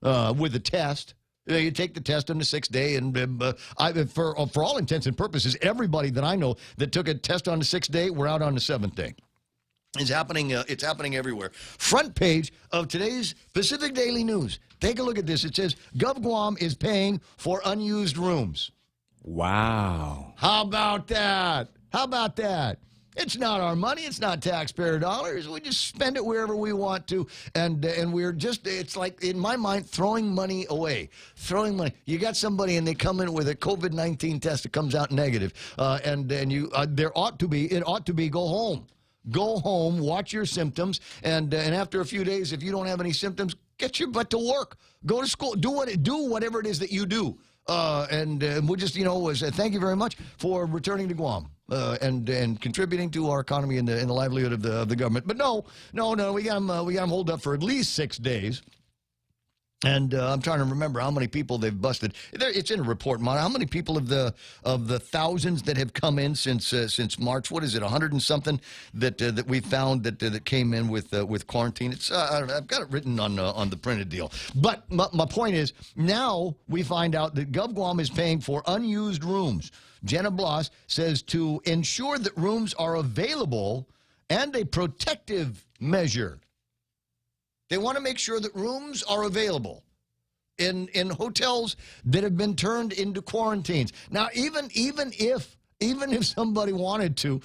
with the test. You take the test on the 6th day, and for all intents and purposes, everybody that I know that took a test on the 6th day were out on the 7th day. It's happening everywhere. Front page of today's Pacific Daily News. Take a look at this. It says, Gov Guam is paying for unused rooms. Wow. How about that? How about that? It's not our money. It's not taxpayer dollars. We just spend it wherever we want to. And we're just, it's like, in my mind, throwing money away. Throwing money. You got somebody and they come in with a COVID-19 test that comes out negative. And it ought to be go home. Go home, watch your symptoms, and after a few days, if you don't have any symptoms, get your butt to work. Go to school. Do whatever it is that you do. And we'll just, thank you very much for returning to Guam and contributing to our economy and the livelihood of the government. But no, we got them holed up for at least 6 days. And I'm trying to remember how many people they've busted. It's in a report, Mona. How many people of the thousands that have come in since March? What is it, 100 and something that we found that came in with quarantine? It's I don't know. I've got it written on the printed deal. But my point is, now we find out that GovGuam is paying for unused rooms. Jenna Bloss says to ensure that rooms are available and a protective measure. They want to make sure that rooms are available in hotels that have been turned into quarantines. Now, even if somebody wanted to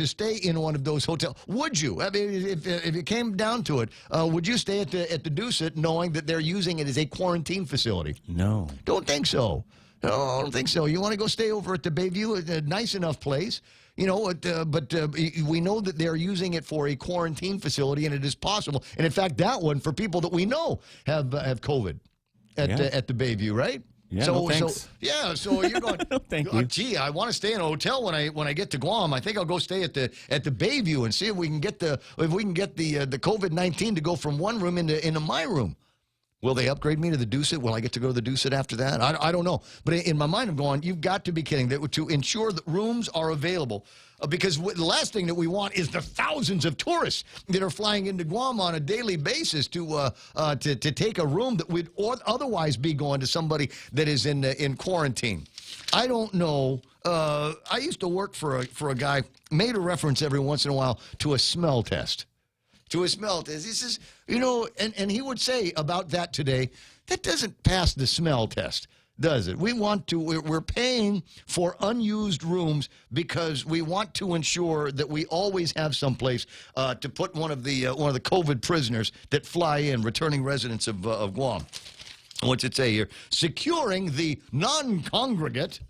stay in one of those hotels, would you? I mean, if it came down to it, would you stay at the Dusit knowing that they're using it as a quarantine facility? No. Don't think so. No, I don't think so. You want to go stay over at the Bayview, a nice enough place. You know, but we know that they're using it for a quarantine facility, and it is possible. And in fact, that one for people that we know have COVID at the Bayview, right? Yeah, so, no thanks. So you're going. No, thank you. Gee, I want to stay in a hotel when I get to Guam. I think I'll go stay at the Bayview and see if we can get the COVID-19 to go from one room into my room. Will they upgrade me to the Dusit? Will I get to go to the Dusit after that? I don't know. But in my mind, I'm going, you've got to be kidding. That to ensure that rooms are available. Because the last thing that we want is the thousands of tourists that are flying into Guam on a daily basis to take a room that would otherwise be going to somebody that is in quarantine. I don't know. I used to work for a guy, made a reference every once in a while to a smell test. To a smell test. He says, you know, and he would say about that today, that doesn't pass the smell test, does it? We're paying for unused rooms because we want to ensure that we always have someplace to put one of the COVID prisoners that fly in, returning residents of Guam. What's it say here? Securing the non-congregate,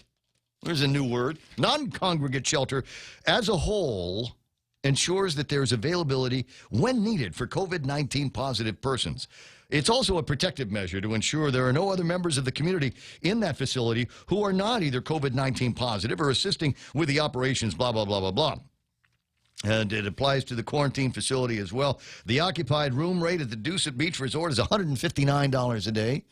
there's a new word, non-congregate shelter as a whole ensures that there's availability when needed for COVID-19 positive persons. It's also a protective measure to ensure there are no other members of the community in that facility who are not either COVID-19 positive or assisting with the operations, blah, blah, blah, blah, blah. And it applies to the quarantine facility as well. The occupied room rate at the Dusit Beach Resort is $159 a day.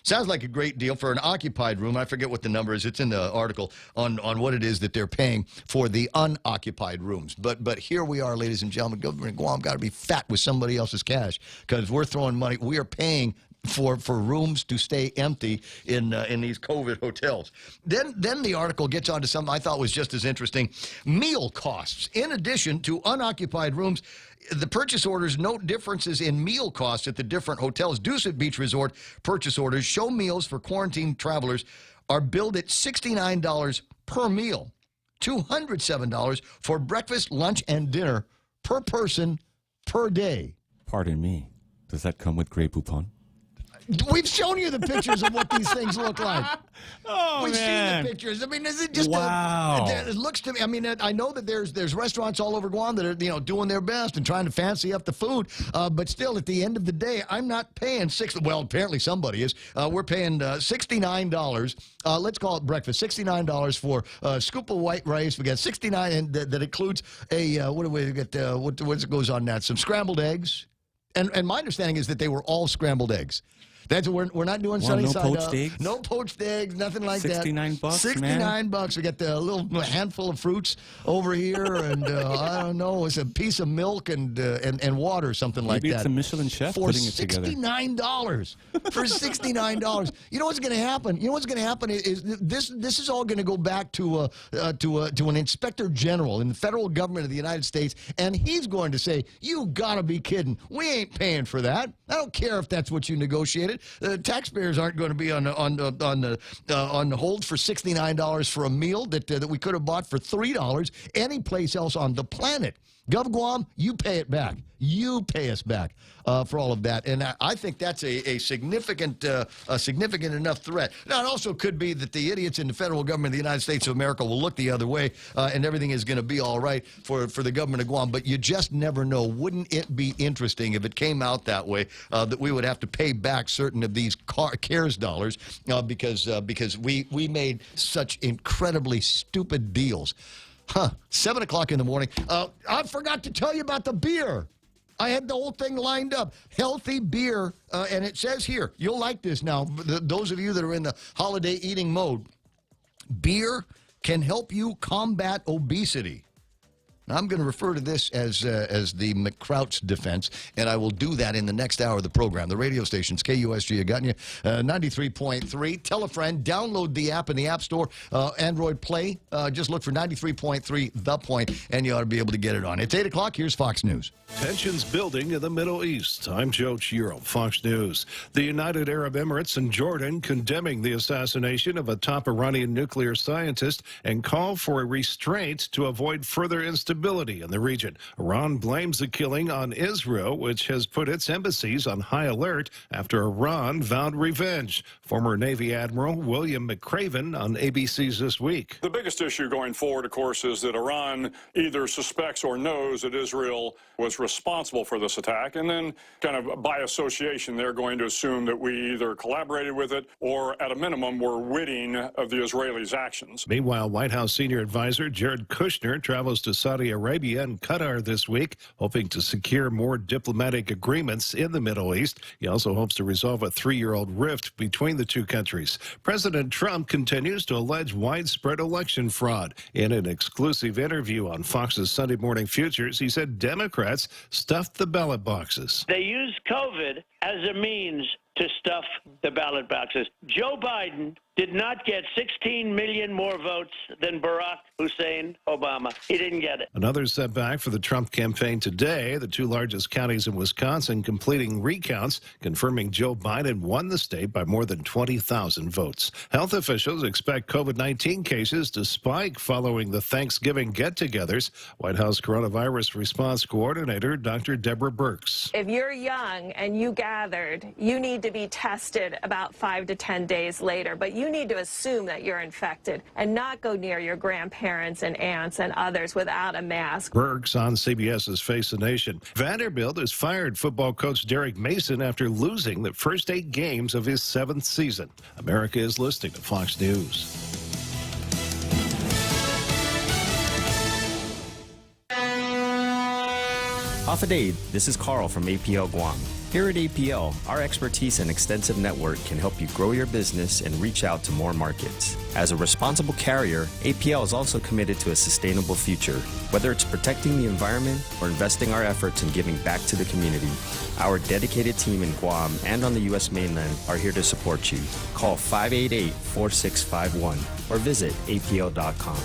Sounds like a great deal for an occupied room. I forget what the number is. It's in the article on what it is that they're paying for the unoccupied rooms. But here we are, ladies and gentlemen. Government of Guam got to be fat with somebody else's cash because we're throwing money. We are paying for rooms to stay empty in these COVID hotels. Then the article gets on to something I thought was just as interesting. Meal costs. In addition to unoccupied rooms, the purchase orders note differences in meal costs at the different hotels. Dusit Beach Resort purchase orders show meals for quarantine travelers are billed at $69 per meal, $207 for breakfast, lunch, and dinner per person per day. Pardon me. Does that come with Grey Poupon? We've shown you the pictures of what these things look like. We've seen the pictures. I mean, is it just wow? It looks to me. I mean, I know that there's restaurants all over Guam that are doing their best and trying to fancy up the food. But still, at the end of the day, I'm not paying Well, apparently somebody is. We're paying $69. Let's call it breakfast. $69 for a scoop of white rice. We got $69, and that includes a what do we get? What goes on that? Some scrambled eggs. And my understanding is that they were all scrambled eggs. That's what we're not doing sunny side up. Poached eggs? No poached eggs, nothing like that. $69, $69. We got the little handful of fruits over here, and I don't know, it's a piece of milk and water, something like that. Maybe it's a Michelin chef for putting it together. $69. For $69. You know what's going to happen? You know what's going to happen is this is all going to go back to an inspector general in the federal government of the United States, and he's going to say, "You got to be kidding! We ain't paying for that. I don't care if that's what you negotiated. The taxpayers aren't going to be on hold for $69 for a meal that we could have bought for $3 any place else on the planet. GovGuam, you pay it back. You pay us back for all of that, and I think that's a significant enough threat. Now, it also could be that the idiots in the federal government of the United States of America will look the other way, and everything is going to be all right for the government of Guam. But you just never know. Wouldn't it be interesting if it came out that way, that we would have to pay back certain of these CARES dollars because we made such incredibly stupid deals. 7 o'clock in the morning. I forgot to tell you about the beer. I had the whole thing lined up. Healthy beer, and it says here, you'll like this now, those of you that are in the holiday eating mode. Beer can help you combat obesity. Now, I'm going to refer to this as the McCrouch defense, and I will do that in the next hour of the program. The radio stations, KUSG, I got you, 93.3. Tell a friend, download the app in the App Store, Android Play. Just look for 93.3 The Point, and you ought to be able to get it on. It's 8 o'clock. Here's Fox News. Tensions building in the Middle East. I'm Joe Chiro, Fox News. The United Arab Emirates and Jordan condemning the assassination of a top Iranian nuclear scientist and call for a restraint to avoid further instability in the region. Iran blames the killing on Israel, which has put its embassies on high alert after Iran vowed revenge. Former Navy Admiral William McCraven on ABC's This Week. The biggest issue going forward, of course, is that Iran either suspects or knows that Israel was responsible for this attack, and then kind of by association, they're going to assume that we either collaborated with it or, at a minimum, were witting of the Israelis' actions. Meanwhile, White House senior advisor Jared Kushner travels to Saudi Arabia and Qatar this week, hoping to secure more diplomatic agreements in the Middle East. He also hopes to resolve a 3-year-old rift between the two countries. President Trump continues to allege widespread election fraud. In an exclusive interview on Fox's Sunday Morning Futures, he said Democrats stuffed the ballot boxes. They used COVID as a means to stuff the ballot boxes. Joe Biden did not get 16 million more votes than Barack Hussein Obama. He didn't get it. Another setback for the Trump campaign today. The two largest counties in Wisconsin completing recounts, confirming Joe Biden won the state by more than 20,000 votes. Health officials expect COVID-19 cases to spike following the Thanksgiving get-togethers. White House Coronavirus Response Coordinator Dr. Deborah Birx. If you're young and you gathered, you need to be tested about 5 to 10 days later, but you need to assume that you're infected and not go near your grandparents and aunts and others without a mask. Birx on CBS's Face the Nation. Vanderbilt has fired football coach Derek Mason after losing the first 8 games of his 7th season. America is listening to Fox News. Off a day, this is Carl from APL Guam. Here at APL, our expertise and extensive network can help you grow your business and reach out to more markets. As a responsible carrier, APL is also committed to a sustainable future. Whether it's protecting the environment or investing our efforts in giving back to the community, our dedicated team in Guam and on the U.S. mainland are here to support you. Call 588-4651 or visit apl.com.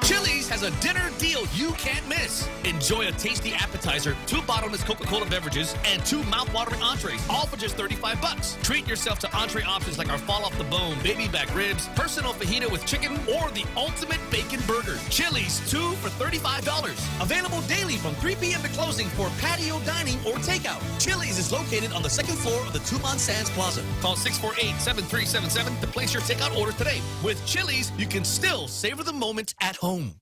Chili's has a dinner deal you can't miss. Enjoy a tasty appetizer, 2 bottomless Coca-Cola beverages, and 2 mouth-watering entrees, all for just $35. Treat yourself to entree options like our fall-off-the-bone baby back ribs, personal fajita with chicken, or the ultimate bacon burger. Chili's, 2 for $35. Available daily from 3 p.m. to closing for patio dining or takeout. Chili's is located on the 2nd floor of the Tuman Sands Plaza. Call 648-7377 to place your takeout order today. With Chili's, you can still savor the moment at home.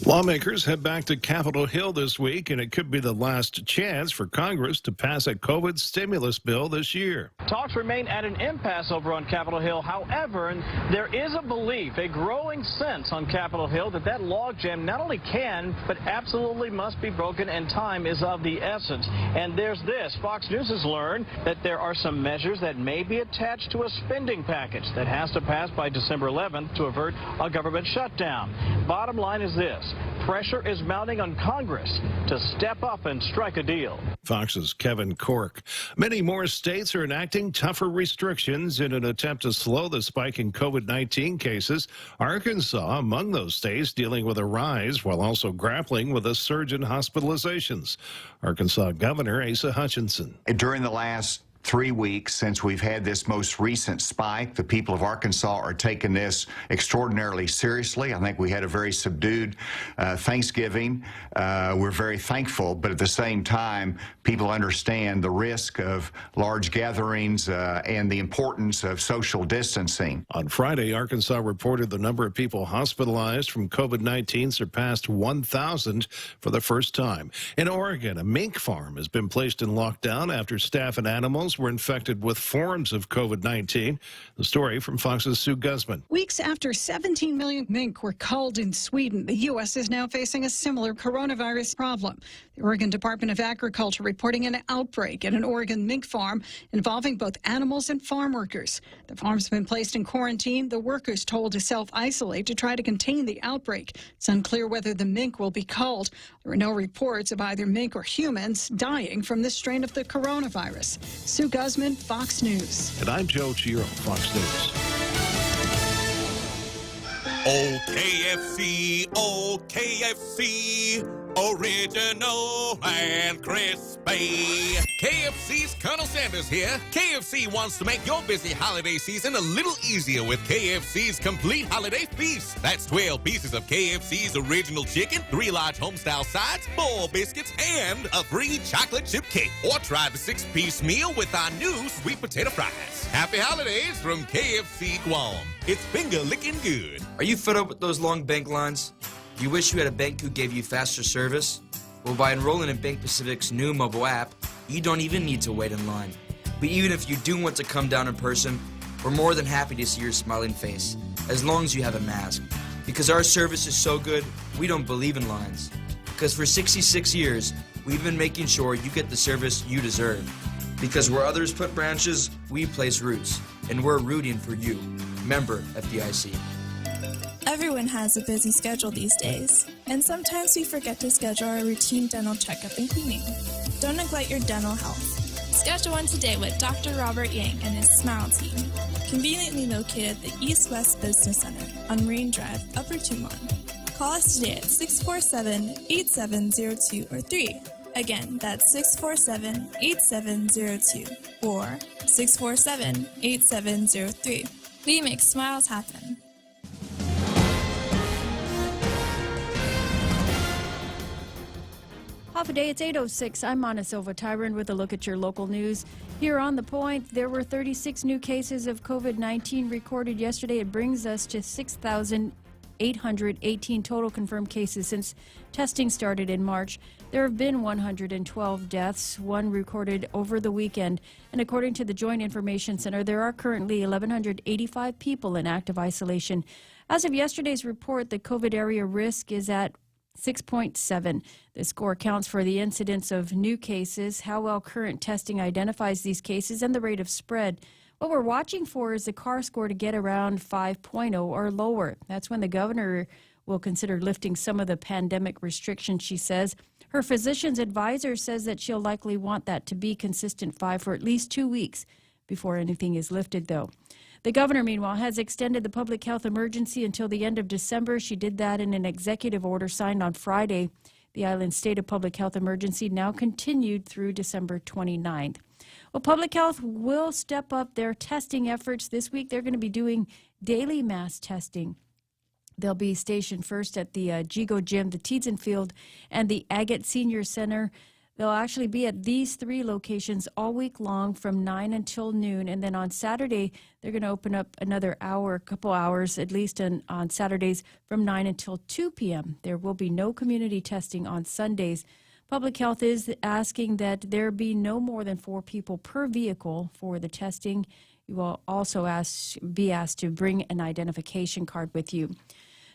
Lawmakers head back to Capitol Hill this week, and it could be the last chance for Congress to pass a COVID stimulus bill this year. Talks remain at an impasse over on Capitol Hill. However, there is a belief, a growing sense on Capitol Hill that logjam not only can, but absolutely must be broken, and time is of the essence. And there's this. Fox News has learned that there are some measures that may be attached to a spending package that has to pass by December 11th to avert a government shutdown. Bottom line is this. Pressure is mounting on Congress to step up and strike a deal. Fox's Kevin Cork. Many more states are enacting tougher restrictions in an attempt to slow the spike in COVID-19 cases. Arkansas, among those states, dealing with a rise while also grappling with a surge in hospitalizations. Arkansas Governor Asa Hutchinson. During the last 3 weeks since we've had this most recent spike, the people of Arkansas are taking this extraordinarily seriously. I think we had a very subdued Thanksgiving. We're very thankful, but at the same time, people understand the risk of large gatherings and the importance of social distancing. On Friday, Arkansas reported the number of people hospitalized from COVID-19 surpassed 1,000 for the first time. In Oregon, a mink farm has been placed in lockdown after staff and animals animals were infected with forms of COVID-19. The story from Fox's Sue Guzman. Weeks after 17 million mink were culled in Sweden, the U.S. is now facing a similar coronavirus problem. The Oregon Department of Agriculture reporting an outbreak at an Oregon mink farm involving both animals and farm workers. The farm's been placed in quarantine. The workers told to self-isolate to try to contain the outbreak. It's unclear whether the mink will be culled. There are no reports of either mink or humans dying from this strain of the coronavirus. Sue Guzman, Fox News. And I'm Joe Giro, Fox News. Oh, KFC, oh, KFC, original and crispy. KFC's Colonel Sanders here. KFC wants to make your busy holiday season a little easier with KFC's complete holiday feast. That's 12 pieces of KFC's original chicken, 3 large homestyle sides, 4 biscuits, and a free chocolate chip cake. Or try the 6-piece meal with our new sweet potato fries. Happy holidays from KFC Guam. It's finger-licking good. Are you fed up with those long bank lines? Do you wish you had a bank who gave you faster service? Well, by enrolling in Bank Pacific's new mobile app, you don't even need to wait in line. But even if you do want to come down in person, we're more than happy to see your smiling face, as long as you have a mask. Because our service is so good, we don't believe in lines. Because for 66 years, we've been making sure you get the service you deserve. Because where others put branches, we place roots. And we're rooting for you. Member FDIC. Everyone has a busy schedule these days, and sometimes we forget to schedule our routine dental checkup and cleaning. Don't neglect your dental health. Schedule one today with Dr. Robert Yang and his Smile team, conveniently located at the East West Business Center on Marine Drive, Upper Tumon. Call us today at 647-8702 or 3. Again, that's 647-8702 or 647-8703. We make smiles happen. Half a day, it's 8:06. I'm Mana Silva Tyron with a look at your local news. Here on The Point, there were 36 new cases of COVID-19 recorded yesterday. It brings us to 6,818 total confirmed cases since testing started in March. There have been 112 deaths, one recorded over the weekend. And according to the Joint Information Center, there are currently 1,185 people in active isolation. As of yesterday's report, the COVID area risk is at 6.7. The score accounts for the incidence of new cases, how well current testing identifies these cases, and the rate of spread. What we're watching for is the CAR score to get around 5.0 or lower. That's when the governor will consider lifting some of the pandemic restrictions, she says. Her physician's advisor says that she'll likely want that to be consistent 5 for at least 2 weeks before anything is lifted, though. The governor, meanwhile, has extended the public health emergency until the end of December. She did that in an executive order signed on Friday. The island's state of public health emergency now continued through December 29th. Well, public health will step up their testing efforts this week. They're going to be doing daily mass testing. They'll be stationed first at the Gigo Gym, the Teedson Field, and the Agate Senior Center. They'll actually be at these 3 locations all week long from 9 until noon. And then on Saturday, they're going to open up another hour, a couple hours, at least on Saturdays from 9 until 2 p.m. There will be no community testing on Sundays. Public Health is asking that there be no more than 4 people per vehicle for the testing. You will also be asked to bring an identification card with you.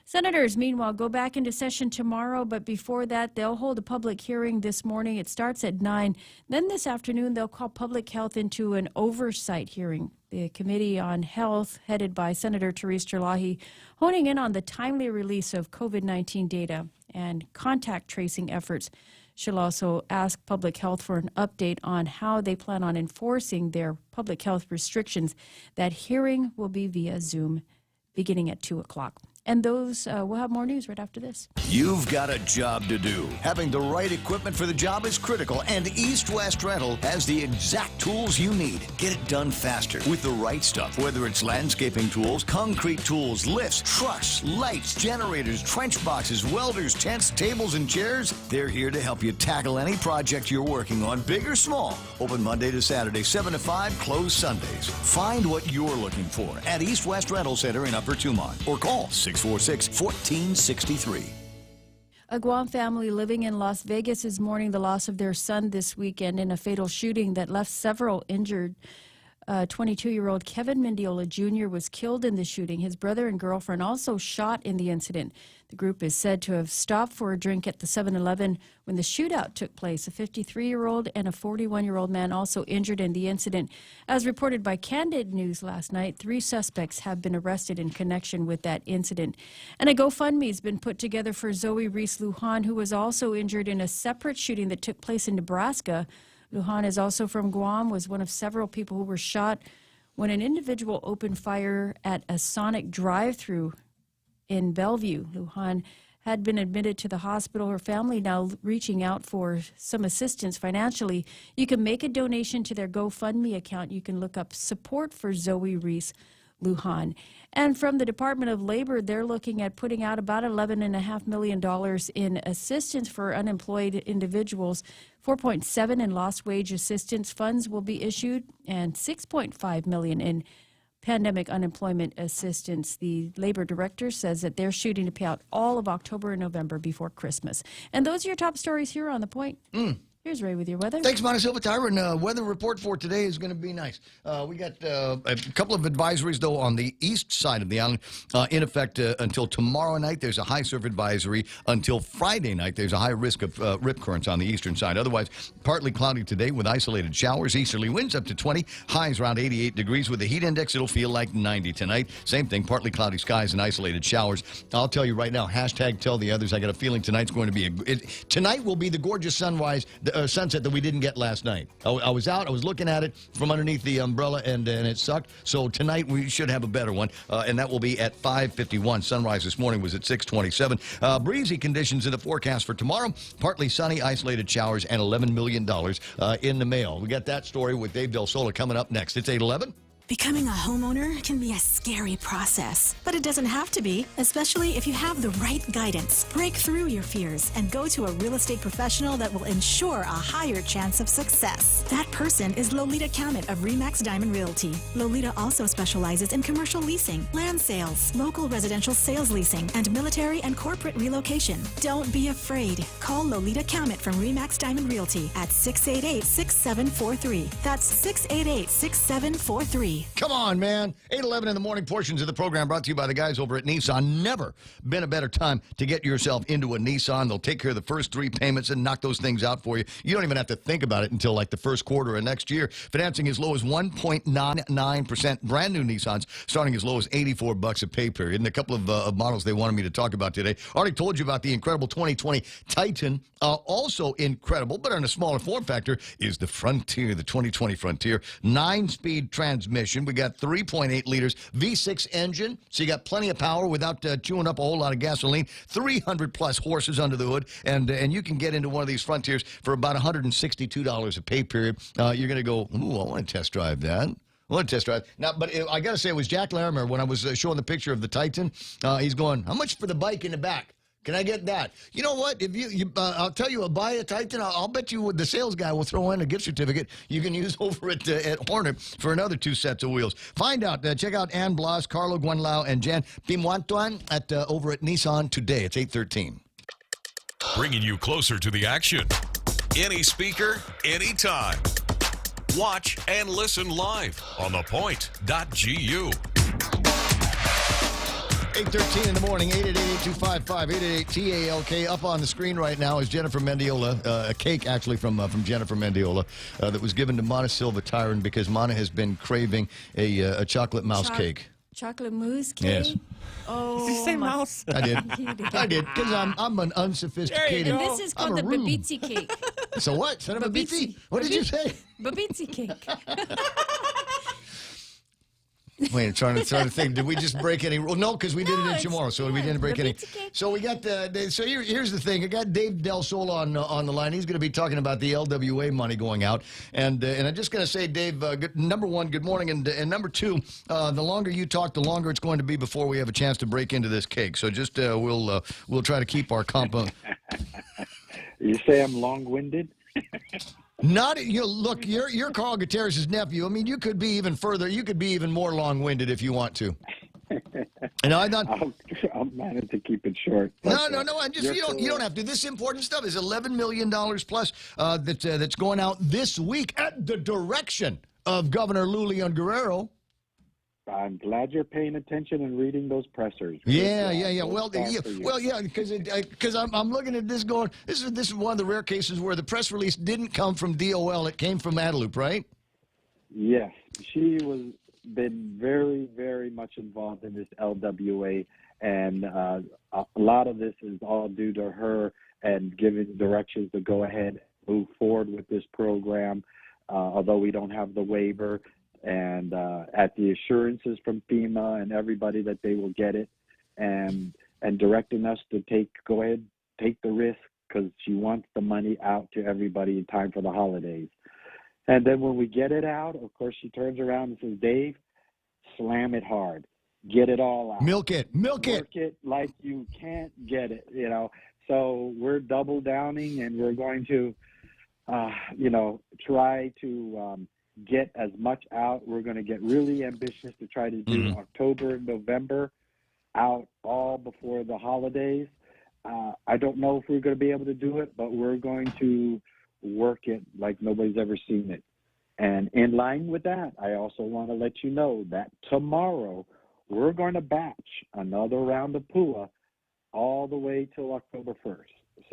Senators, meanwhile, go back into session tomorrow, but before that, they'll hold a public hearing this morning. It starts at 9. Then this afternoon, they'll call public health into an oversight hearing. The Committee on Health, headed by Senator Therese Terlahi, honing in on the timely release of COVID-19 data and contact tracing efforts. She'll also ask public health for an update on how they plan on enforcing their public health restrictions. That hearing will be via Zoom beginning at 2 o'clock. And those, we'll have more news right after this. You've got a job to do. Having the right equipment for the job is critical, and East West Rental has the exact tools you need. Get it done faster with the right stuff, whether it's landscaping tools, concrete tools, lifts, trucks, lights, generators, trench boxes, welders, tents, tables, and chairs. They're here to help you tackle any project you're working on, big or small. Open Monday to Saturday, 7 to 5, closed Sundays. Find what you're looking for at East West Rental Center in Upper Tumon, or call 646-1463. A Guam family living in Las Vegas is mourning the loss of their son this weekend in a fatal shooting that left several injured. 22-year-old Kevin Mendiola Jr. was killed in the shooting. His brother and girlfriend also shot in the incident. The group is said to have stopped for a drink at the 7-Eleven when the shootout took place. A 53-year-old and a 41-year-old man also injured in the incident. As reported by Candid News last night, 3 suspects have been arrested in connection with that incident. And a GoFundMe has been put together for Zoe Reese Lujan, who was also injured in a separate shooting that took place in Nebraska. Lujan is also from Guam, was one of several people who were shot when an individual opened fire at a Sonic drive-thru in Bellevue. Lujan had been admitted to the hospital. Her family now reaching out for some assistance financially. You can make a donation to their GoFundMe account. You can look up Support for Zoe Reese Lujan. And from the Department of Labor, they're looking at putting out about $11.5 million in assistance for unemployed individuals. 4.7 in lost wage assistance funds will be issued, and $6.5 million in pandemic unemployment assistance. The labor director says that they're shooting to pay out all of October and November before Christmas. And those are your top stories here on The Point. Here's Ray with your weather. Thanks, Montesilva Tyron. Weather report for today is going to be nice. We got a couple of advisories, though, on the east side of the island in effect until tomorrow night. There's a high surf advisory until Friday night. There's a high risk of rip currents on the eastern side. Otherwise, partly cloudy today with isolated showers. Easterly winds up to 20. Highs around 88 degrees. With the heat index, it'll feel like 90 tonight. Same thing, partly cloudy skies and isolated showers. I'll tell you right now, hashtag tell the others. I got a feeling tonight's going to be tonight will be the gorgeous sunset that we didn't get last night. I was out, I was looking at it from underneath the umbrella, and it sucked. So tonight we should have a better one, and that will be at 5:51. Sunrise this morning was at 6:27. Breezy conditions in the forecast for tomorrow. Partly sunny, isolated showers, and $11 million in the mail. We got that story with Dave Del Sola coming up next. It's 8:11. Becoming a homeowner can be a scary process, but it doesn't have to be, especially if you have the right guidance. Break through your fears and go to a real estate professional that will ensure a higher chance of success. That person is Lolita Kamet of RE/MAX Diamond Realty. Lolita also specializes in commercial leasing, land sales, local residential sales leasing, and military and corporate relocation. Don't be afraid. Call Lolita Kamet from RE/MAX Diamond Realty at 688-6743. That's 688-6743. Come on, man. 8:11 in the morning. Portions of the program brought to you by the guys over at Nissan. Never been a better time to get yourself into a Nissan. They'll take care of the first 3 payments and knock those things out for you. You don't even have to think about it until like the first quarter of next year. Financing as low as 1.99%. Brand new Nissans starting as low as $84 a pay period. And a couple of models they wanted me to talk about today. Already told you about the incredible 2020 Titan. Also incredible, but on a smaller form factor, is the Frontier, the 2020 Frontier. 9-speed transmission. We got 3.8 liters V6 engine, so you got plenty of power without chewing up a whole lot of gasoline. 300-plus horses under the hood, and you can get into one of these Frontiers for about $162 a pay period. You're going to go, ooh, I want to test drive that. I want to test drive. Now, but I got to say, it was Jack Larimer when I was showing the picture of the Titan. He's going, how much for the bike in the back? Can I get that? You know what? If I'll tell you, I'll buy a Titan. I'll bet you the sales guy will throw in a gift certificate you can use over at Hornet for another 2 sets of wheels. Find out. Check out Ann Blas, Carlo Guanlao, and Jan Pimuantuan over at Nissan today. It's 8:13. Bringing you closer to the action. Any speaker, anytime. Watch and listen live on thepoint.gu. 8:13 in the morning, 888-8255-888-TALK. Up on the screen right now is Jennifer Mendiola, a cake actually from Jennifer Mendiola that was given to Montesilva Tyron because Mona has been craving a chocolate mouse cake. Chocolate mousse cake? Yes. Oh, Did you say mouse? I did. I did, because I'm an unsophisticated. And this is called the babitsi cake. So what? Son of a babitsi? What did you say? Babitsi cake. Wait, I'm trying to think. Did we just break any rules? No, because we did it in tomorrow, so we didn't break any. So we got so here's the thing. I got Dave Del Sol on the line. He's going to be talking about the LWA money going out, and I'm just going to say, Dave, number one, good morning, and number two, the longer you talk, the longer it's going to be before we have a chance to break into this cake. So just we'll try to keep our compo. You say I'm long-winded? Not look. You're Carl Gutierrez's nephew. I mean, you could be even further. You could be even more long-winded if you want to. And I thought I'll manage to keep it short. No. I just you don't have to. This important stuff is $11 million plus that's going out this week at the direction of Governor Lulian Guerrero. I'm glad you're paying attention and reading those pressers. Yeah. Well, because I'm looking at this going. This is one of the rare cases where the press release didn't come from DOL. It came from Adelup, right? Yes, she was been very, very much involved in this LWA, and a lot of this is all due to her and giving directions to go ahead and move forward with this program, although we don't have the waiver, and at the assurances from FEMA and everybody that they will get it, and directing us to go ahead, take the risk, because she wants the money out to everybody in time for the holidays. And then when we get it out, of course, she turns around and says, Dave, slam it hard. Get it all out. Milk it. Work it like you can't get it, So we're double downing, and we're going to, try to get as much out. We're going to get really ambitious to try to do October and November out all before the holidays. I don't know if we're going to be able to do it, but we're going to work it like nobody's ever seen it. And in line with that, I also want to let you know that tomorrow we're going to batch another round of PUA all the way till October 1st.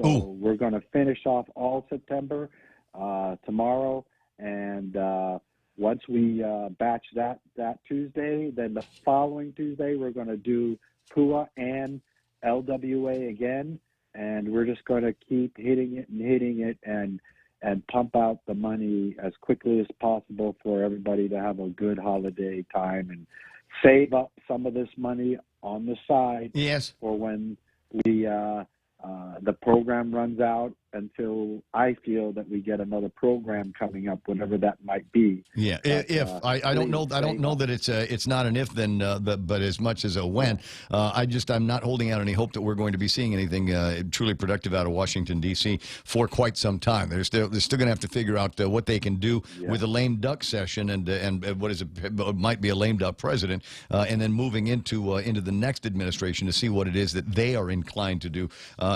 So we're going to finish off all September tomorrow, and once we batch that Tuesday, then the following Tuesday we're going to do PUA and LWA again, and we're just going to keep hitting it and pump out the money as quickly as possible for everybody to have a good holiday time and save up some of this money on the side. Yes. For when we the program runs out, until I feel that we get another program coming up, whatever that might be. Yeah, I don't know that it's not an if then, but as much as a when. I'm not holding out any hope that we're going to be seeing anything truly productive out of Washington D.C. for quite some time. They're still going to have to figure out what they can do with a lame duck session and what might be a lame duck president, and then moving into the next administration to see what it is that they are inclined to do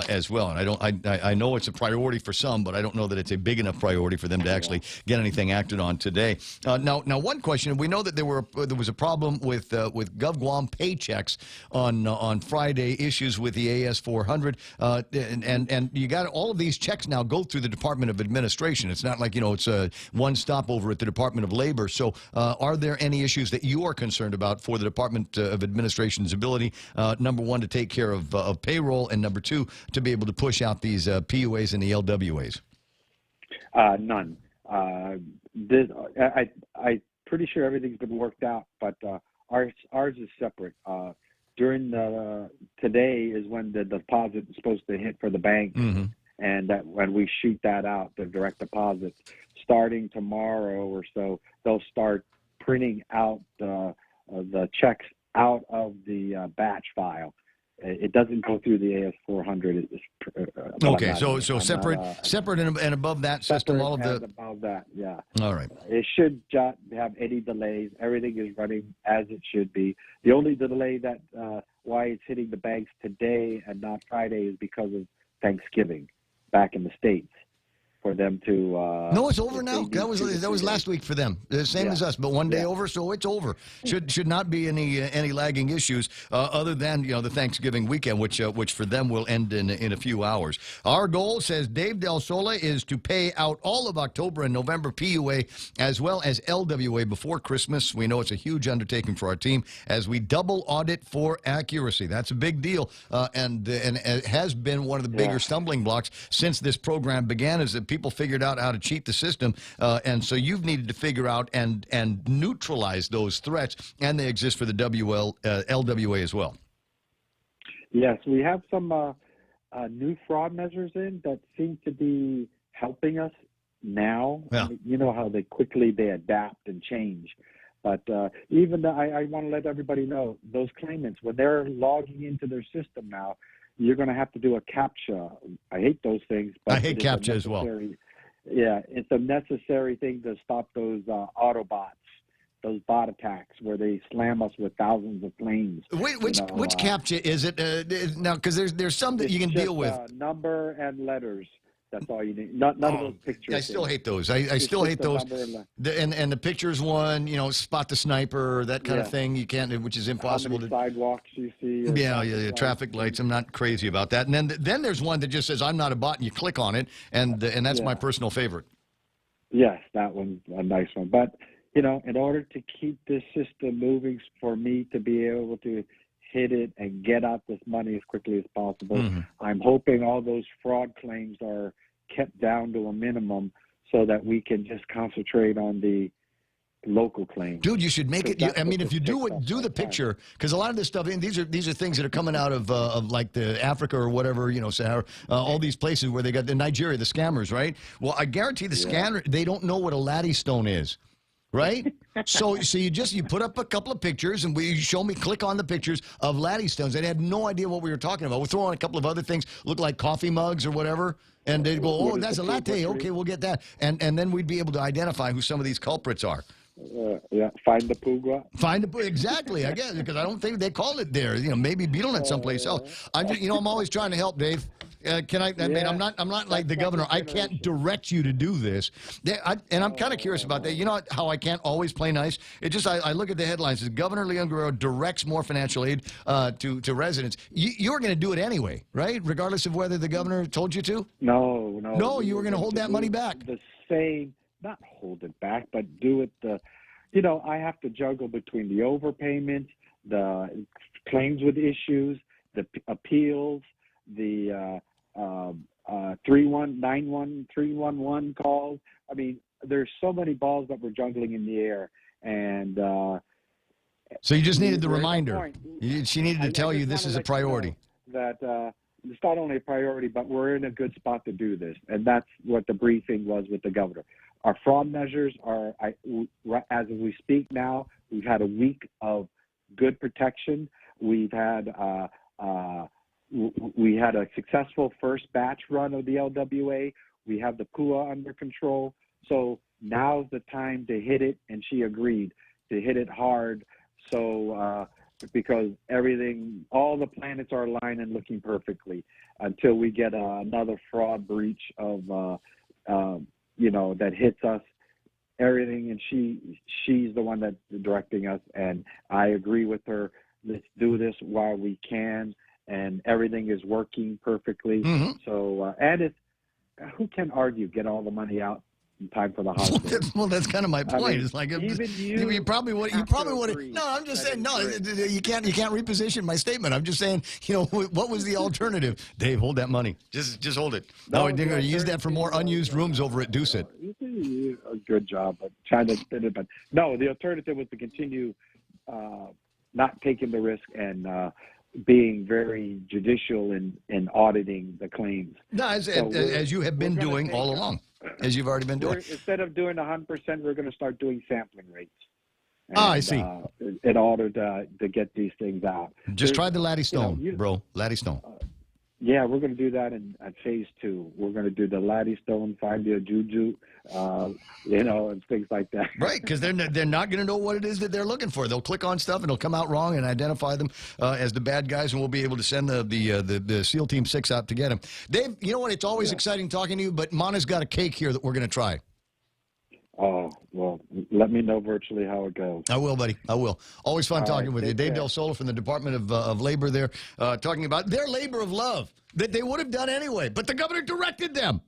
as well. And I know it's a priority for some, but I don't know that it's a big enough priority for them to actually get anything acted on today. Now, one question: we know that there was a problem with GovGuam paychecks on Friday, issues with the AS400, and you got all of these checks now go through the Department of Administration. It's not like it's a one stop over at the Department of Labor. So, are there any issues that you are concerned about for the Department of Administration's ability, number one, to take care of payroll, and number two, to be able to push out these PUAs and the LWAs? None. I'm pretty sure everything's been worked out, but ours is separate. Today is when the deposit is supposed to hit for the bank, and that when we shoot that out, the direct deposits, starting tomorrow or so, they'll start printing out the checks out of the batch file. It doesn't go through the AS400. Okay, so separate and above that system, all of the above that, yeah. All right. It should not have any delays. Everything is running as it should be. The only delay that why it's hitting the banks today and not Friday is because of Thanksgiving back in the States. For them to no, it's over now. That was last week for them. The same as us, but one day over, so it's over. Should not be any lagging issues other than the Thanksgiving weekend, which for them will end in a few hours. Our goal, says Dave Del Sola, is to pay out all of October and November PUA as well as LWA before Christmas. We know it's a huge undertaking for our team as we double audit for accuracy. That's a big deal, and it has been one of the bigger stumbling blocks since this program began. Is that people figured out how to cheat the system, and so you've needed to figure out and neutralize those threats, and they exist for the LWA as well. Yes, we have some new fraud measures in that seem to be helping us now. Yeah. You know how they adapt and change. But even I want to let everybody know, those claimants, when they're logging into their system now, you're going to have to do a CAPTCHA. I hate those things. But I hate CAPTCHA as well. Yeah, it's a necessary thing to stop those Autobots those bot attacks where they slam us with thousands of claims. Which CAPTCHA is it now? Because there's some that you can deal with. Number and letters. That's all you need. None of those pictures. I still hate those. I still hate those. And the pictures one, spot the sniper, that kind of thing. You can't, which is impossible. How many sidewalks you see? Yeah, traffic lights. I'm not crazy about that. And then there's one that just says I'm not a bot, and you click on it, and that's my personal favorite. Yes, that one's a nice one. But in order to keep this system moving, for me to be able to hit it and get out this money as quickly as possible, I'm hoping all those fraud claims are kept down to a minimum so that we can just concentrate on the local claims. Dude, you should make it. If you do the picture, because a lot of this stuff, and these are things that are coming out of like the Africa or whatever, Sahara, all these places where they got the Nigeria, the scammers, right? Well, I guarantee the scammer, they don't know what a laddie stone is. Right? so you put up a couple of pictures and you show me, click on the pictures of laddie stones. They had no idea what we were talking about. We'll throw on a couple of other things, look like coffee mugs or whatever, and they'd go, oh, that's a latte. Okay, we'll get that. And then we'd be able to identify who some of these culprits are. Find the pugwa. Exactly, I guess, because I don't think they call it there. Maybe BeetleNet someplace else. I'm always trying to help, Dave. I'm not like the governor. I can't direct you to do this. And I'm kind of curious about that. You know how I can't always play nice? It just, I look at the headlines. Governor Leon Guerrero directs more financial aid to residents. You're going to do it anyway, right? Regardless of whether the governor told you to? No, you were going to hold that money back. The same, not hold it back, but do it. I have to juggle between the overpayment, the claims with issues, the appeals, the 311 calls. I mean, there's so many balls that we're juggling in the air, and so you just needed the reminder. She needed to tell you this is a priority. That it's not only a priority, but we're in a good spot to do this, and that's what the briefing was with the governor. Our fraud measures are, as we speak now, we've had a week of good protection. We've had we had a successful first batch run of the LWA. We have the PUA under control. So now's the time to hit it, and she agreed to hit it hard. So because all the planets are aligned and looking perfectly until we get another fraud breach of, that hits us. Everything, and she's the one that's directing us, and I agree with her. Let's do this while we can, and everything is working perfectly. So, and it's, who can argue? Get all the money out in time for the holidays. Well, that's kind of my point. I mean, it's like even you probably would. No, I'm just saying. No, you can't reposition my statement. I'm just saying. What was the alternative? Dave, hold that money. Just hold it. No, you're going to use that for more unused rooms over at Deuce It. A good job, but trying to spin it. But no, the alternative was to continue not taking the risk and being very judicial in auditing the claims. No, as you have been doing all along. As you've already been doing. Instead of doing 100%, we're going to start doing sampling rates. And, I see. In order to get these things out. Just try the Laddie Stone, bro. Laddie Stone. Yeah, we're going to do that at phase 2. We're going to do the Laddie Stone, find your juju, and things like that. Right, because they're not going to know what it is that they're looking for. They'll click on stuff and it'll come out wrong and identify them as the bad guys, and we'll be able to send the SEAL Team 6 out to get them. Dave, you know what? It's always exciting talking to you, but Mana's got a cake here that we're going to try. Oh, well, let me know virtually how it goes. I will, buddy. I will. Always fun talking with you. Dave Del Solo from the Department of Labor there, talking about their labor of love that they would have done anyway, but the governor directed them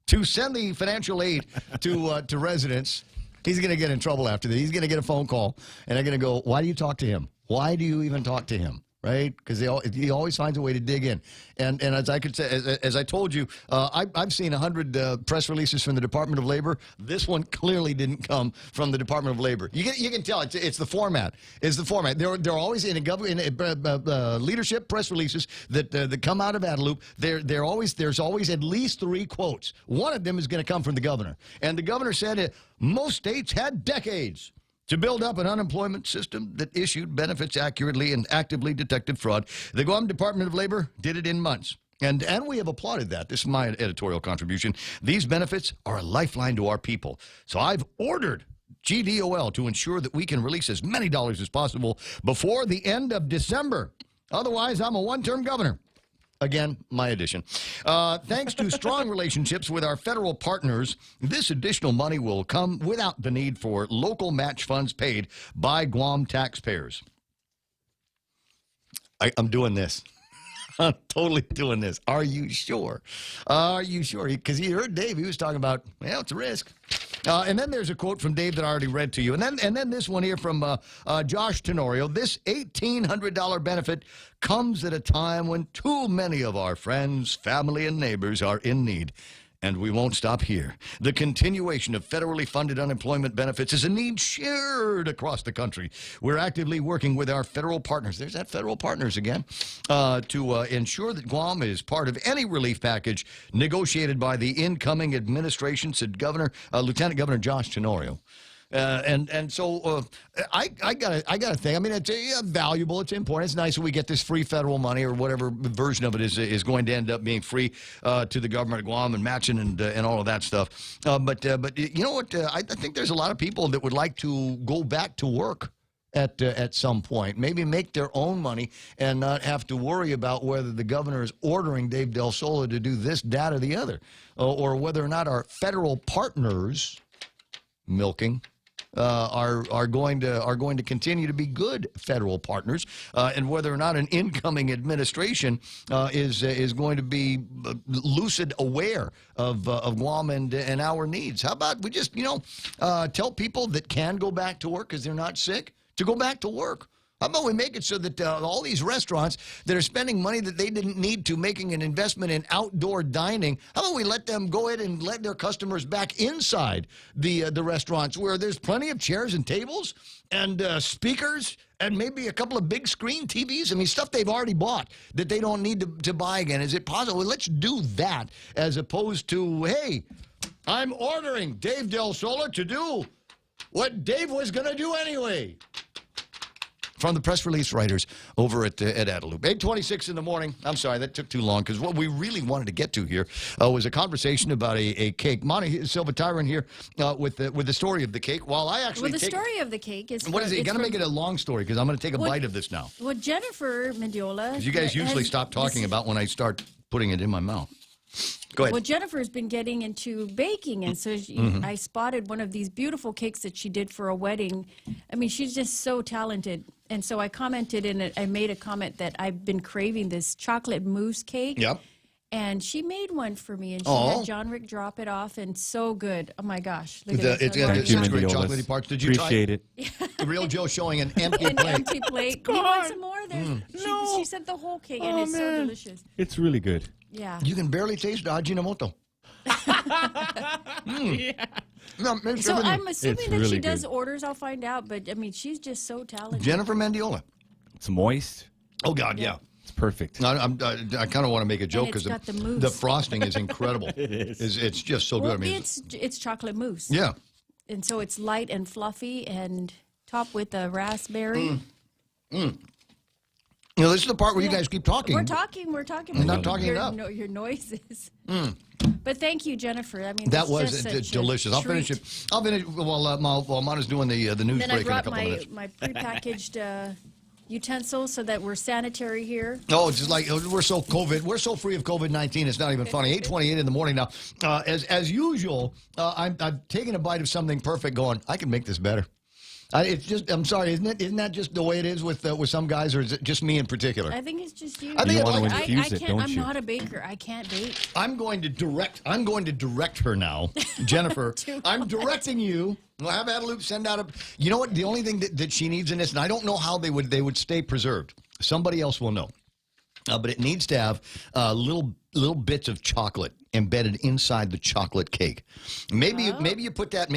to send the financial aid to residents. He's going to get in trouble after this. He's going to get a phone call, and they're going to go, why do you talk to him? Why do you even talk to him? Right? Because he always finds a way to dig in. And as I could say, as I told you, I've seen 100 press releases from the Department of Labor. This one clearly didn't come from the Department of Labor. You can tell it's the format. It's the format. They're always in leadership press releases that come out of Adelup. There's always at least 3 quotes. One of them is going to come from the governor, and the governor said most states had decades to build up an unemployment system that issued benefits accurately and actively detected fraud. The Guam Department of Labor did it in months. And we have applauded that. This is my editorial contribution. These benefits are a lifeline to our people. So I've ordered GDOL, to ensure that we can release as many dollars as possible before the end of December. Otherwise, I'm a one-term governor. Again, my addition. Thanks to strong relationships with our federal partners, this additional money will come without the need for local match funds paid by Guam taxpayers. I'm doing this. I'm totally doing this. Are you sure? Are you sure? Because you heard Dave. He was talking about, well, it's a risk. And then there's a quote from Dave that I already read to you. And then this one here from Josh Tenorio. This $1,800 benefit comes at a time when too many of our friends, family, and neighbors are in need. And we won't stop here. The continuation of federally funded unemployment benefits is a need shared across the country. We're actively working with our federal partners. There's that federal partners again. To ensure that Guam is part of any relief package negotiated by the incoming administration, said Lieutenant Governor Josh Tenorio. So I gotta think. I mean, it's valuable. It's important. It's nice that we get this free federal money or whatever version of it is going to end up being free to the government of Guam and matching and all of that stuff. But you know what? I think there's a lot of people that would like to go back to work at some point. Maybe make their own money and not have to worry about whether the governor is ordering Dave Del Sola to do this, that, or the other, or whether or not our federal partners milking. Are going to continue to be good federal partners, and whether or not an incoming administration is going to be lucid aware of Guam and our needs. How about we just tell people that can go back to work because they're not sick to go back to work? How about we make it so that all these restaurants that are spending money that they didn't need to making an investment in outdoor dining, how about we let them go ahead and let their customers back inside the restaurants where there's plenty of chairs and tables and speakers and maybe a couple of big screen TVs? I mean, stuff they've already bought that they don't need to buy again. Is it possible? Well, let's do that as opposed to, hey, I'm ordering Dave Del Sola to do what Dave was going to do anyway. From the press release writers over at Adelup. 8:26 in the morning. I'm sorry, that took too long because what we really wanted to get to here was a conversation about a cake. Monty Silva Tyron here with the story of the cake. While I actually the story of the cake is... What is it? You got to make it a long story because I'm going to take a bite of this now. Well, Jennifer Mendiola... Because you guys usually stop talking about when I start putting it in my mouth. Go ahead. Well, Jennifer's been getting into baking, and so I spotted one of these beautiful cakes that she did for a wedding. I mean, she's just so talented. And so I commented in it. I made a comment that I've been craving this chocolate mousse cake. Yep. And she made one for me, and she had John Rick drop it off, and so good. Oh my gosh! Look at it's this. got some great chocolatey parts. Did you appreciate it? The real Joe showing an empty An plate. empty plate. You want some more? She said the whole cake, and it's so delicious. It's really good. Yeah. You can barely taste the Ajinomoto. Yeah. No, so I'm assuming that really she does good. orders. I'll find out, but I mean, she's just so talented. Jennifer Mendiola. It's moist. Oh God, yeah. It's perfect. I kind of want to make a joke because got the mousse. the frosting is incredible. It is. It's just so Well, good. I mean, it's chocolate mousse. yeah. And so it's light and fluffy and topped with a raspberry. You know, this is the part where you guys keep talking. We're talking. I'm not talking your, enough. Your noises. But thank you, Jennifer. I mean, That it's was just such delicious. a I'll finish treat. it. I'll finish while Mana's doing the news Then break I in a brought couple of minutes. my prepackaged utensils so that we're sanitary here. Oh, it's just like we're so free of COVID-19. It's not even funny. 8:28 in the morning now. As usual, I'm taking a bite of something perfect. Going, I can make this better. It's just, I'm sorry, isn't that just the way it is with some guys, or is it just me in particular? I think it's just you. I think you want to infuse I it, can't, don't I'm you? not a baker. I can't bake. I'm going to direct her now, Jennifer. I'm directing you. We'll have Adelup send out a. You know what? The only thing that she needs in this, and I don't know how they would stay preserved. Somebody else will know. But it needs to have little bits of chocolate embedded inside the chocolate cake. Maybe you put that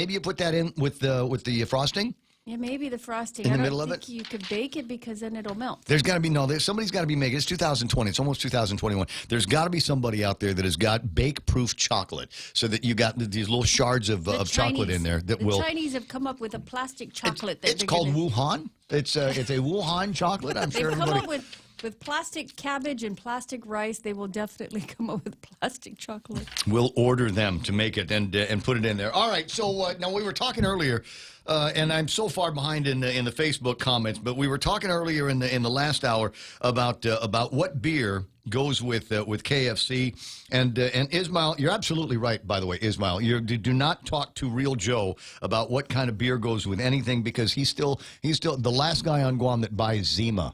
in with the frosting. Yeah, maybe the frosting. In the I middle don't of think you could bake it because then it'll melt. There's got to be somebody's got to be making. It's 2020. It's almost 2021. There's got to be somebody out there that has got bake-proof chocolate, so that you got these little shards of chocolate in there that will. The Chinese have come up with a plastic chocolate. It's called Wuhan. It's a Wuhan chocolate. I'm sure They've come everybody. up with With plastic cabbage and plastic rice, they will definitely come up with plastic chocolate. We'll order them to make it and put it in there. All right. So now we were talking earlier, and I'm so far behind in the Facebook comments, but we were talking earlier in the last hour about what beer goes with KFC. And Ismail, you're absolutely right. By the way, Ismail, you do not talk to Real Joe about what kind of beer goes with anything, because he's still the last guy on Guam that buys Zima.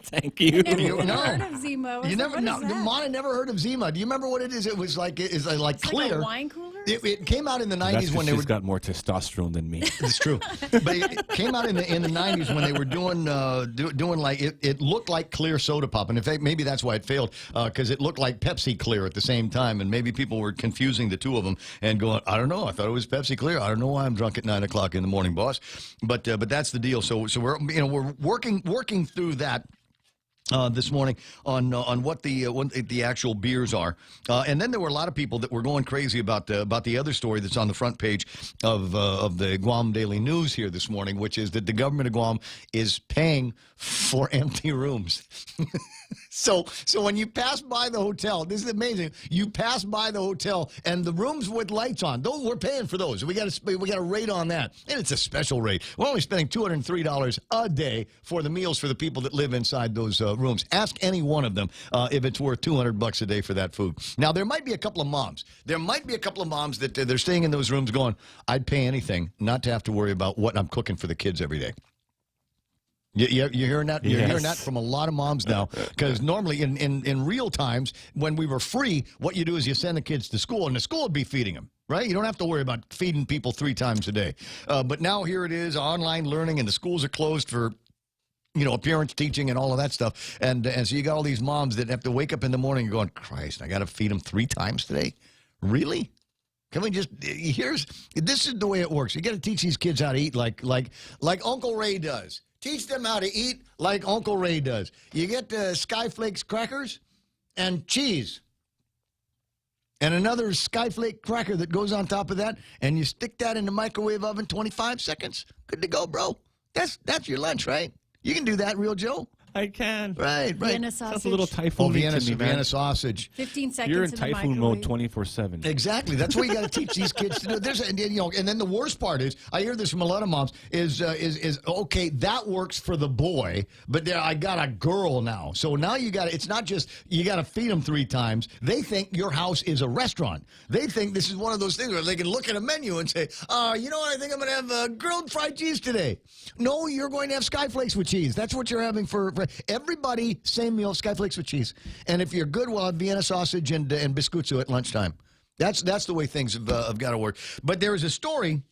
Thank you. I've never heard of Zima. You never, What no, is that? Mona never heard of Zima. Do you remember what it is? It was like it's like clear. Like a wine cooler? It came out in the 90s That's when they she's were. got more testosterone than me. It's true, but it came out in the 90s when they were doing like it looked like clear soda pop, and in fact maybe that's why it failed, because it looked like Pepsi Clear at the same time, and maybe people were confusing the two of them and going, I don't know, I thought it was Pepsi Clear. I don't know why I'm drunk at 9 o'clock in the morning, boss. But that's the deal. So we're working through that. This morning on what the actual beers are, and then there were a lot of people that were going crazy about the other story that's on the front page of the Guam Daily News here this morning, which is that the government of Guam is paying for empty rooms. So when you pass by the hotel, this is amazing. You pass by the hotel and the rooms with lights on. We're paying for those. We got a rate on that, and it's a special rate. We're only spending $203 a day for the meals for the people that live inside those rooms. Ask any one of them if it's worth $200 a day for that food. Now there might be a couple of moms. There might be a couple of moms that they're staying in those rooms going, I'd pay anything not to have to worry about what I'm cooking for the kids every day. You're hearing that? You're hearing that from a lot of moms now, because normally in real times when we were free, what you do is you send the kids to school, and the school would be feeding them, right? You don't have to worry about feeding people 3 times a day. But now here it is, online learning, and the schools are closed for appearance teaching and all of that stuff. And so you got all these moms that have to wake up in the morning and going, Christ, I got to feed them 3 times today? Really? Can we just, this is the way it works. You got to teach these kids how to eat like Uncle Ray does. Teach them how to eat like Uncle Ray does. You get Skyflakes crackers and cheese. And another Skyflake cracker that goes on top of that, and you stick that in the microwave oven 25 seconds. Good to go, bro. That's your lunch, right? You can do that, Real Joe. I can. Right. Vienna sausage. That's a little typhoon Vienna sausage. 15 seconds You're in the typhoon microwave. mode 24/7. Exactly. That's what you got to teach these kids to do. And then the worst part is, I hear this from a lot of moms, is okay, that works for the boy, but I got a girl now. So now it's not just you got to feed them 3 times. They think your house is a restaurant. They think this is one of those things where they can look at a menu and say, you know what, I think I'm going to have grilled fried cheese today. No, you're going to have Skyflakes with cheese. That's what you're having for everybody, same meal, Skyflakes with cheese. And if you're good, we'll have Vienna sausage and biscuits at lunchtime. That's the way things have got to work. But there is a story.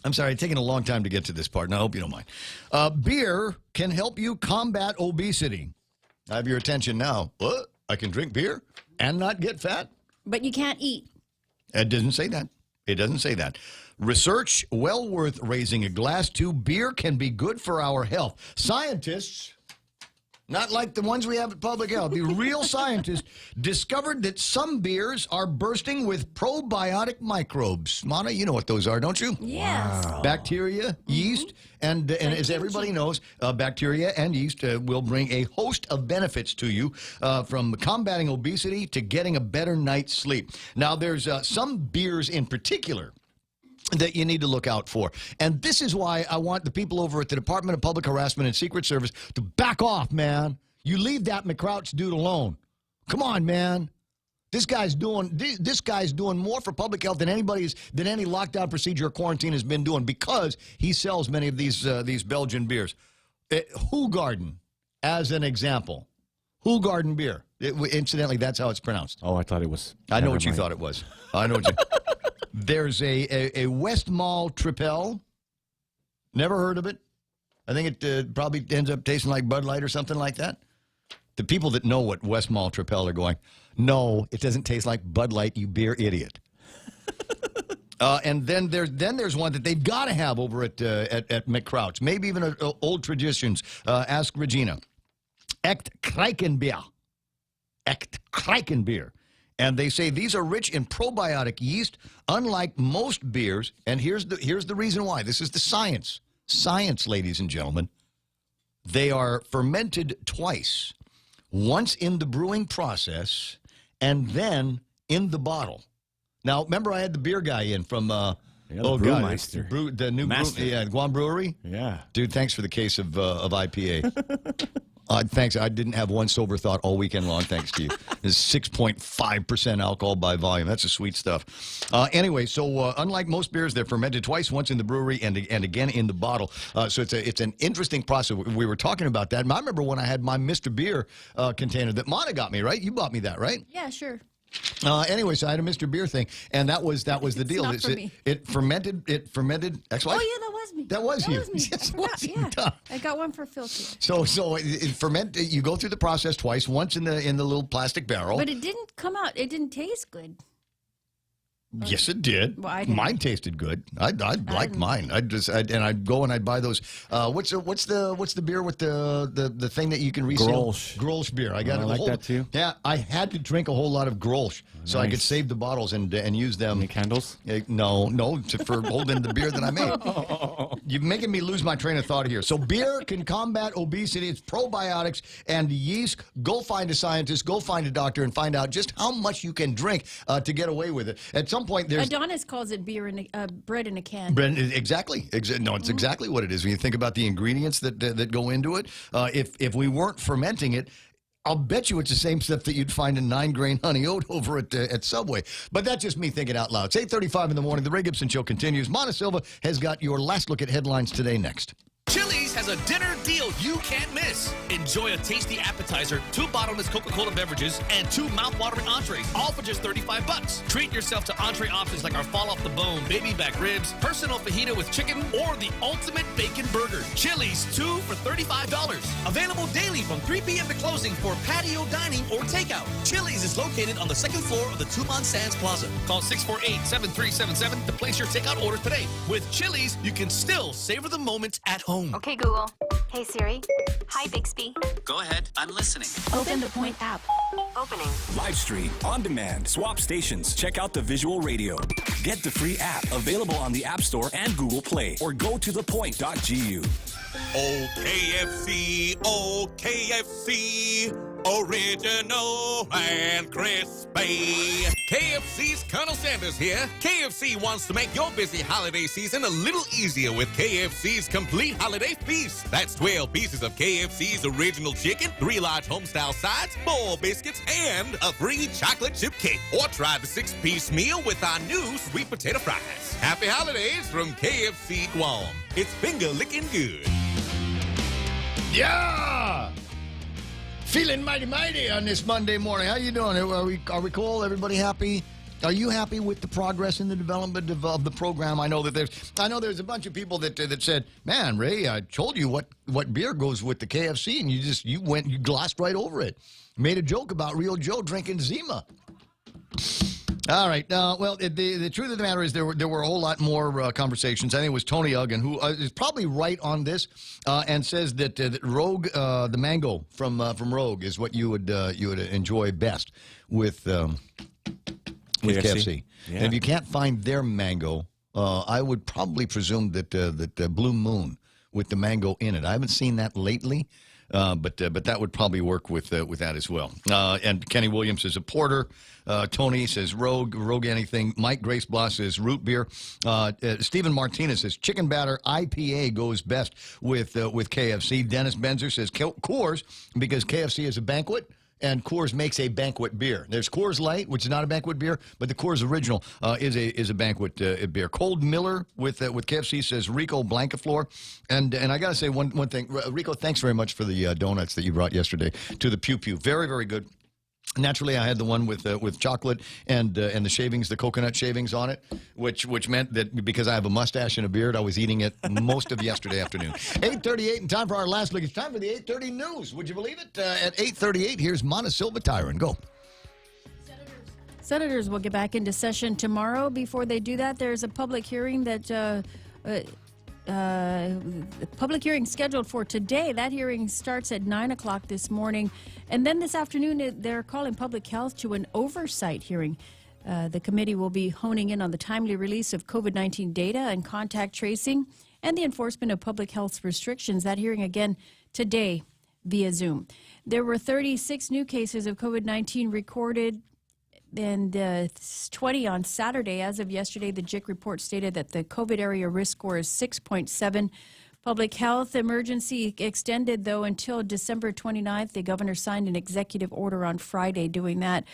I'm sorry, it's taking a long time to get to this part, and I hope you don't mind. Beer can help you combat obesity. I have your attention now. What? I can drink beer and not get fat? But you can't eat. It doesn't say that. It doesn't say that. Research well worth raising a glass to. Beer can be good for our health. Scientists, not like the ones we have at Public Health, the real scientists discovered that some beers are bursting with probiotic microbes. Mana, you know what those are, don't you? Yes. Wow. Bacteria, yeast, and as everybody knows, bacteria and yeast will bring a host of benefits to you, from combating obesity to getting a better night's sleep. Now, there's some beers in particular that you need to look out for. And this is why I want the people over at the Department of Public Harassment and Secret Service to back off, man. You leave that McCrouch dude alone. Come on, man. This guy's doing more for public health than any lockdown procedure or quarantine has been doing, because he sells many of these Belgian beers. Hoegaarden, as an example. Hoegaarden beer. Incidentally, that's how it's pronounced. Oh, I thought it was. I know what you thought it was. I know what you. There's a West Mall Tripel. Never heard of it. I think it probably ends up tasting like Bud Light or something like that. The people that know what West Mall Tripel are going, no, it doesn't taste like Bud Light, you beer idiot. And then there's one that they've got to have over at McCrouch. Maybe even old traditions. Ask Regina. Echt Krijkenbier. Echt Krijkenbier. And they say these are rich in probiotic yeast, unlike most beers. And here's the reason why. This is the science. Science, ladies and gentlemen. They are fermented twice, once in the brewing process and then in the bottle. Now, remember I had the beer guy in from the Brewmeister. The new Guam Brewery? Yeah. Dude, thanks for the case of IPA. Thanks. I didn't have one sober thought all weekend long, thanks to you. It's 6.5% alcohol by volume. That's the sweet stuff. Anyway, so unlike most beers, they're fermented twice, once in the brewery and again in the bottle. So it's an interesting process. We were talking about that. And I remember when I had my Mr. Beer container that Mana got me, right? You bought me that, right? Yeah, sure. Anyway, so I had a Mr. Beer thing, and that was the deal. Not for me. It fermented ex-wife? Oh, yeah, that was me. That was you. Me. Yes, I forgot, was you. yeah. Duh. I got one for Phil, too. So it ferment. You go through the process twice. Once in the little plastic barrel. But it didn't come out. It didn't taste good. Yes, it did. Well, I didn't. Mine tasted good. I liked mine. I'd go and I'd buy those. What's the beer with the thing that you can reseal? Grolsch beer. I got I like that too. Yeah, I had to drink a whole lot of Grolsch so I could save the bottles and use them. Any candles? No, for holding the beer that I made. You're making me lose my train of thought here. So beer can combat obesity. It's probiotics and yeast. Go find a scientist. Go find a doctor and find out just how much you can drink to get away with it. At some point, there's Adonis calls it bread in a can. Exactly. No, it's exactly what it is. When you think about the ingredients that go into it, if we weren't fermenting it, I'll bet you it's the same stuff that you'd find in 9-grain honey oat over at Subway. But that's just me thinking out loud. It's 8:35 in the morning. The Ray Gibson Show continues. Mana Silva has got your last look at headlines today next. Chili's has a dinner deal you can't miss. Enjoy a tasty appetizer, 2 bottomless Coca-Cola beverages, and 2 mouth-watering entrees, all for just $35. Treat yourself to entree options like our fall-off-the-bone baby back ribs, personal fajita with chicken, or the ultimate bacon burger. Chili's 2 for $35. Available daily from 3 p.m. to closing for patio dining or takeout. Chili's is located on the 2nd floor of the Tucumán Sands Plaza. Call 648-7377 to place your takeout order today. With Chili's, you can still savor the moment at home. Okay, Google. Hey, Siri. Hi, Bixby. Go ahead. I'm listening. Open the Point app. Opening. Live stream, on demand, swap stations. Check out the visual radio. Get the free app available on the App Store and Google Play, or go to thepoint.gu. OKFC, OKFC, original and crispy. KFC's Colonel Sanders here. KFC wants to make your busy holiday season a little easier with KFC's complete holiday feast. That's 12 pieces of KFC's original chicken, 3 large homestyle sides, 4 biscuits, and a free chocolate chip cake. Or try the 6-piece meal with our new sweet potato fries. Happy holidays from KFC Guam. It's finger licking good. Yeah! Feeling mighty on this Monday morning. How you doing? Are we cool? Everybody happy? Are you happy with the progress in the development of the program? I know there's a bunch of people that said, "Man, Ray, I told you what beer goes with the KFC, and you glossed right over it. Made a joke about Real Joe drinking Zima." All right. Well, the truth of the matter is there were a whole lot more conversations. I think it was Tony Uggan who is probably right on this and says that Rogue, the mango from Rogue, is what you would enjoy best with KFC. Yeah. And if you can't find their mango, I would probably presume that Blue Moon with the mango in it. I haven't seen that lately. But that would probably work with that as well. And Kenny Williams is a porter. Tony says Rogue anything. Mike Grace Blas says root beer. Stephen Martinez says chicken batter IPA goes best with KFC. Dennis Benzer says Coors because KFC is a banquet. And Coors makes a banquet beer. There's Coors Light, which is not a banquet beer, but the Coors Original is a banquet beer. Cold Miller with KFC says Rico Blancaflor, and I got to say one thing, Rico, thanks very much for the donuts that you brought yesterday to the Pew Pew. Very, very good. Naturally, I had the one with chocolate and the shavings, the coconut shavings on it, which meant that because I have a mustache and a beard, I was eating it most of yesterday afternoon. 8:38, and time for our last look. It's time for the 8:30 news. Would you believe it? At 8:38, here's Mana Silva Tyron. Go. Senators will get back into session tomorrow. Before they do that, there's a public hearing that. Public hearing scheduled for today. That hearing starts at 9 o'clock this morning. And then this afternoon, they're calling public health to an oversight hearing. The committee will be honing in on the timely release of COVID-19 data and contact tracing and the enforcement of public health restrictions. That hearing, again, today via Zoom. There were 36 new cases of COVID-19 recorded and 20 on Saturday. As of yesterday, the JIC report stated that the COVID area risk score is 6.7. Public health emergency extended, though, until December 29th. The governor signed an executive order on Friday doing that.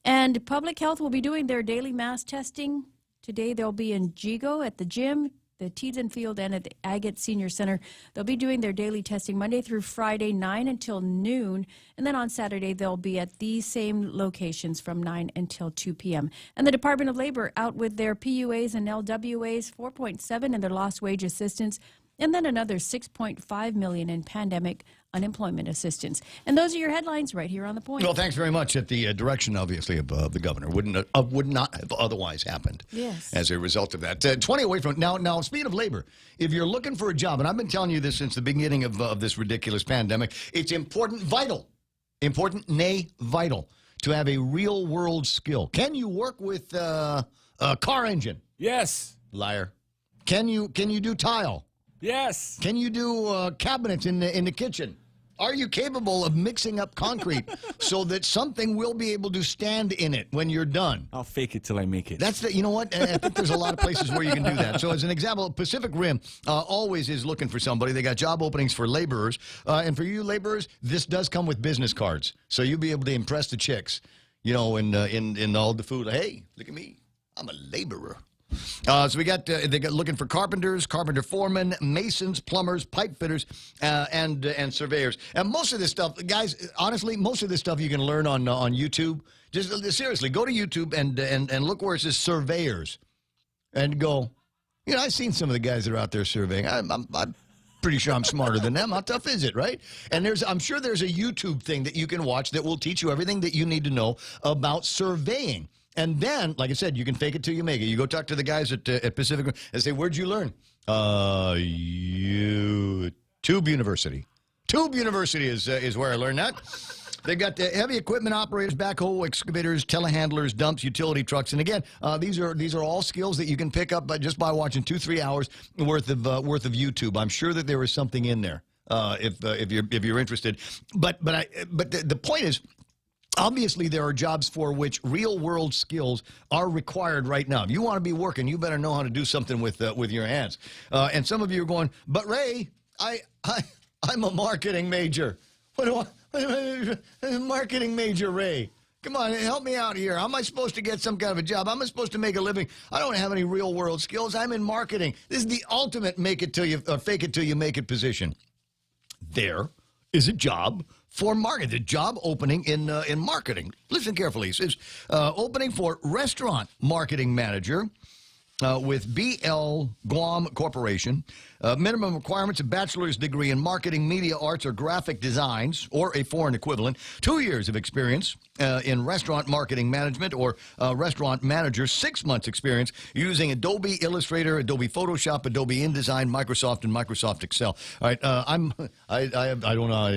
And public health will be doing their daily mass testing. Today they'll be in Jigo at the gym, the Teaden Field, and at the Agate Senior Center. They'll be doing their daily testing Monday through Friday, 9 until noon. And then on Saturday, they'll be at these same locations from 9 until 2 p.m. And the Department of Labor out with their PUAs and LWAs, 4.7 in their lost wage assistance, and then another $6.5 million in pandemic unemployment assistance. And those are your headlines right here on The Point. Well, thanks very much. At the direction, obviously, of the governor. Would not have otherwise happened. Yes. As a result of that. 20 away from now, speaking of labor, if you're looking for a job, and I've been telling you this since the beginning of this ridiculous pandemic, it's important, vital, to have a real-world skill. Can you work with a car engine? Yes. Liar. Can you do tile? Yes. Can you do cabinets in the kitchen? Are you capable of mixing up concrete so that something will be able to stand in it when you're done? I'll fake it till I make it. That's you know what? I think there's a lot of places where you can do that. So as an example, Pacific Rim always is looking for somebody. They got job openings for laborers. And for you laborers, this does come with business cards. So you'll be able to impress the chicks, in all the food. Hey, look at me. I'm a laborer. So they got looking for carpenters, carpenter foremen, masons, plumbers, pipe fitters, and surveyors. And most of this stuff, guys, honestly, most of this stuff you can learn on YouTube. Just seriously, go to YouTube and look where it says surveyors, and go. I've seen some of the guys that are out there surveying. I'm pretty sure I'm smarter than them. How tough is it, right? And I'm sure there's a YouTube thing that you can watch that will teach you everything that you need to know about surveying. And then, like I said, you can fake it till you make it. You go talk to the guys at Pacific and say, "Where'd you learn?" Tube University. Tube University is where I learned that. They got the heavy equipment operators, backhoe excavators, telehandlers, dumps, utility trucks, and again, these are all skills that you can pick up just by watching 2-3 hours worth of YouTube. I'm sure that there is something in there if you're interested. But the point is, obviously, there are jobs for which real-world skills are required right now. If you want to be working, you better know how to do something with your hands. And some of you are going, "But Ray, I'm a marketing major." Marketing major, Ray? Come on, help me out here. How am I supposed to get some kind of a job? How am I supposed to make a living? I don't have any real-world skills. I'm in marketing. This is the ultimate fake it till you make it position. There is a job for marketing. The job opening in marketing. Listen carefully. It says opening for restaurant marketing manager with BL Guam Corporation. Minimum requirements: a bachelor's degree in marketing, media arts, or graphic designs, or a foreign equivalent. 2 years of experience in restaurant marketing management or restaurant manager. 6 months experience using Adobe Illustrator, Adobe Photoshop, Adobe InDesign, Microsoft, and Microsoft Excel. All right, I don't know.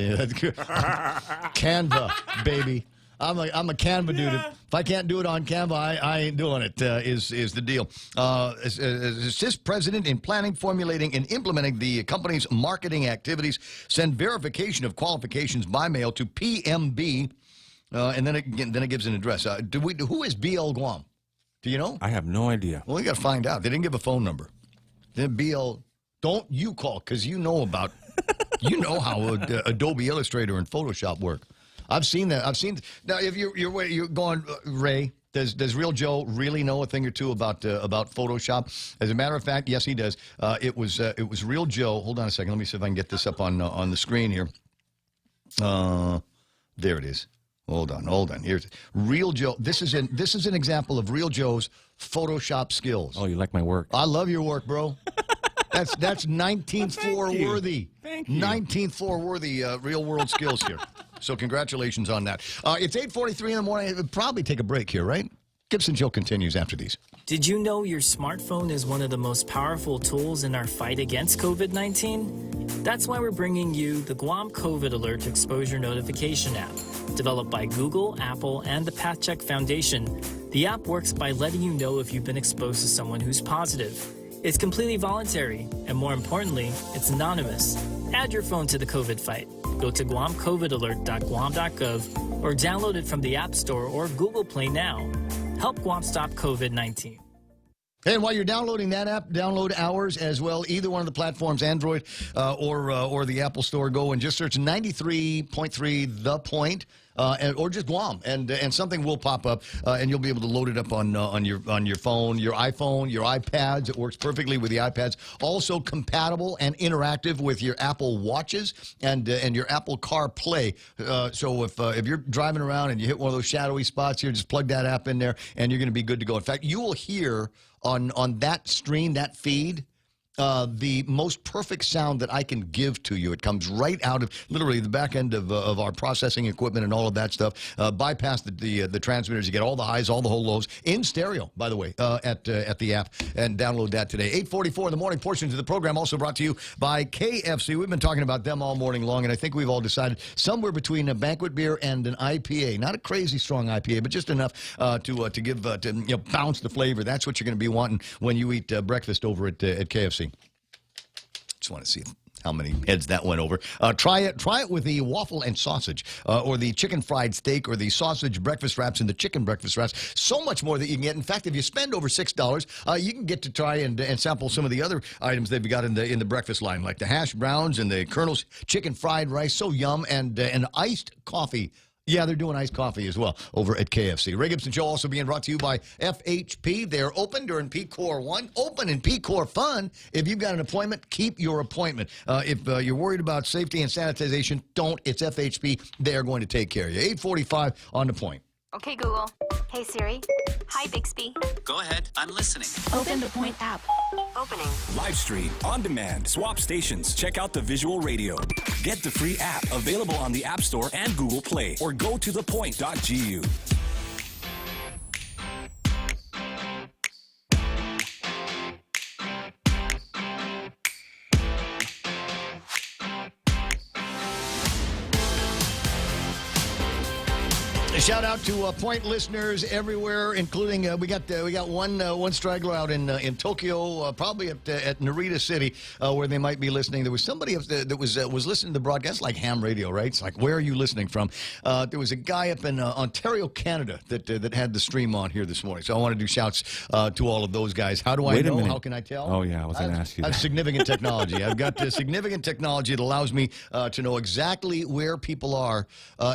Canva, baby. I'm a Canva dude. If I can't do it on Canva, I ain't doing it. Is the deal? Assist president in planning, formulating, and implementing the company's marketing activities. Send verification of qualifications by mail to PMB, and then it gives an address. Who is BL Guam? Do you know? I have no idea. Well, you got to find out. They didn't give a phone number. Then BL, don't you call, because you know about, how Adobe Illustrator and Photoshop work. I've seen that. Now. If you're going, Ray, does Real Joe really know a thing or two about Photoshop? As a matter of fact, yes, he does. It was Real Joe. Hold on a second. Let me see if I can get this up on the screen here. There it is. Hold on. Here's Real Joe. This is an example of Real Joe's Photoshop skills. Oh, you like my work? I love your work, bro. That's 19th floor worthy. Thank you. 19th floor worthy real world skills here. So congratulations on that. It's 8:43 in the morning. It'll probably take a break here, right? Gibson Joe continues after these. Did you know your smartphone is one of the most powerful tools in our fight against COVID-19? That's why we're bringing you the Guam COVID Alert Exposure Notification app. Developed by Google, Apple, and the PathCheck Foundation, the app works by letting you know if you've been exposed to someone who's positive. It's completely voluntary, and more importantly, it's anonymous. Add your phone to the COVID fight. Go to guamcovidalert.guam.gov or download it from the App Store or Google Play now. Help Guam stop COVID-19. And while you're downloading that app, download ours as well. Either one of the platforms, Android or the Apple Store. Go and just search 93.3 The Point. Or just Guam, and something will pop up, and you'll be able to load it up on your phone, your iPhone, your iPads. It works perfectly with the iPads. Also compatible and interactive with your Apple Watches and your Apple CarPlay. So if you're driving around and you hit one of those shadowy spots here, just plug that app in there, and you're going to be good to go. In fact, you will hear on that stream, that feed, the most perfect sound that I can give to you. It comes right out of literally the back end of our processing equipment and all of that stuff. Bypass the transmitters. You get all the highs, all the whole lows in stereo, by the way, at the app, and download that today. 8:44 in the morning. Portions of the program also brought to you by KFC. We've been talking about them all morning long, and I think we've all decided somewhere between a banquet beer and an IPA. Not a crazy strong IPA, but just enough to give bounce the flavor. That's what you're going to be wanting when you eat breakfast over at KFC. Just want to see how many heads that went over. Try it with the waffle and sausage, or the chicken fried steak, or the sausage breakfast wraps and the chicken breakfast wraps. So much more that you can get. In fact, if you spend over $6, you can get to try and sample some of the other items they've got in the breakfast line, like the hash browns and the Colonel's chicken fried rice. So yum, and iced coffee. Yeah, they're doing iced coffee as well over at KFC. Ray Gibson Show also being brought to you by FHP. They're open during Peak Core 1, open in Peak Core Fun. If you've got an appointment, keep your appointment. If you're worried about safety and sanitization, don't. It's FHP. They're going to take care of you. 8:45 on The Point. Okay, Google. Hey, Siri. Hi, Bixby. Go ahead. I'm listening. Open the Point app. Opening. Live stream, on demand, swap stations. Check out the visual radio. Get the free app available on the App Store and Google Play, or go to thepoint.gu. Shout out to Point listeners everywhere, including we got one straggler out in Tokyo, probably at Narita City, where they might be listening. There was somebody that was listening to the broadcast, like ham radio, right? It's like, where are you listening from? There was a guy up in Ontario, Canada, that had the stream on here this morning. So I want to do shouts to all of those guys. How do I know? How can I tell? Oh yeah, I was going to ask you that. I have significant technology. I've got significant technology that allows me to know exactly where people are,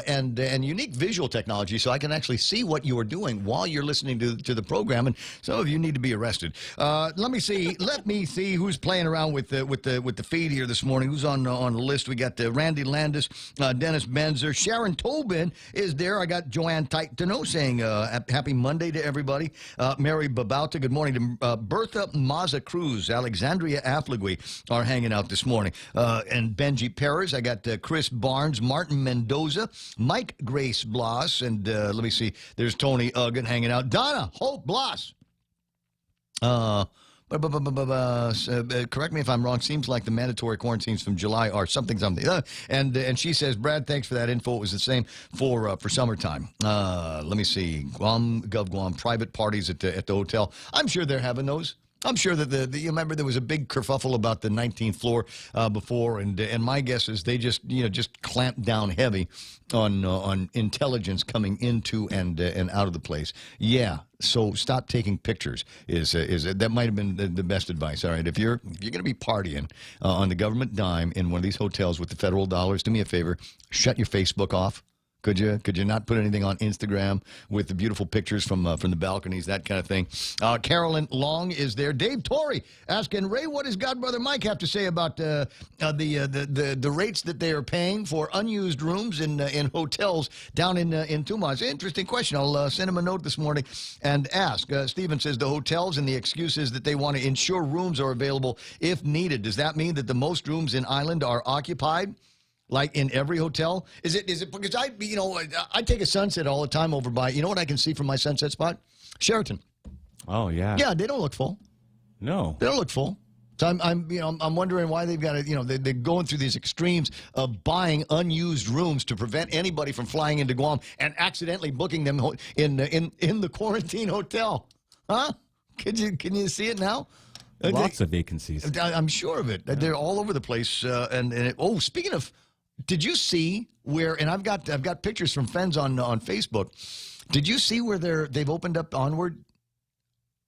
and unique visual technology. So I can actually see what you are doing while you're listening to the program, and some of you need to be arrested. Let me see who's playing around with the feed here this morning. Who's on the list? We got Randy Landis, Dennis Benzer, Sharon Tobin is there. I got Joanne Titano saying happy Monday to everybody. Mary Babauta, good morning to Bertha Maza Cruz, Alexandria Affligui are hanging out this morning, and Benji Perez. I got Chris Barnes, Martin Mendoza, Mike Grace Bloss. And let me see. There's Tony Uggan hanging out. Donna Hope Bloss. Correct me if I'm wrong. Seems like the mandatory quarantines from July are something. And she says, Brad, thanks for that info. It was the same for summertime. Let me see. Guam private parties at the hotel. I'm sure they're having those. I'm sure that you remember there was a big kerfuffle about the 19th floor before, and my guess is they just clamped down heavy on intelligence coming into and out of the place. Yeah, so stop taking pictures. That might have been the best advice. All right, if you're going to be partying on the government dime in one of these hotels with the federal dollars, do me a favor, shut your Facebook off. Could you not put anything on Instagram with the beautiful pictures from the balconies, that kind of thing? Carolyn Long is there. Dave Torrey asking, Ray, what does Godbrother Mike have to say about the rates that they are paying for unused rooms in hotels down in Tuma? It's an interesting question. I'll send him a note this morning and ask. Stephen says the hotels and the excuses that they want to ensure rooms are available if needed. Does that mean that the most rooms in Island are occupied? Like in every hotel? Is it because I take a sunset all the time over by, you know what I can see from my sunset spot? Sheraton. Oh yeah. Yeah, they don't look full. No. They don't look full. So I'm wondering why they've got to, they're going through these extremes of buying unused rooms to prevent anybody from flying into Guam and accidentally booking them in the quarantine hotel. Huh? Can you see it now? Lots of vacancies. I'm sure of it. They're all over the place. Speaking of, did you see where? And I've got pictures from friends on Facebook. Did you see where they've opened up Onward?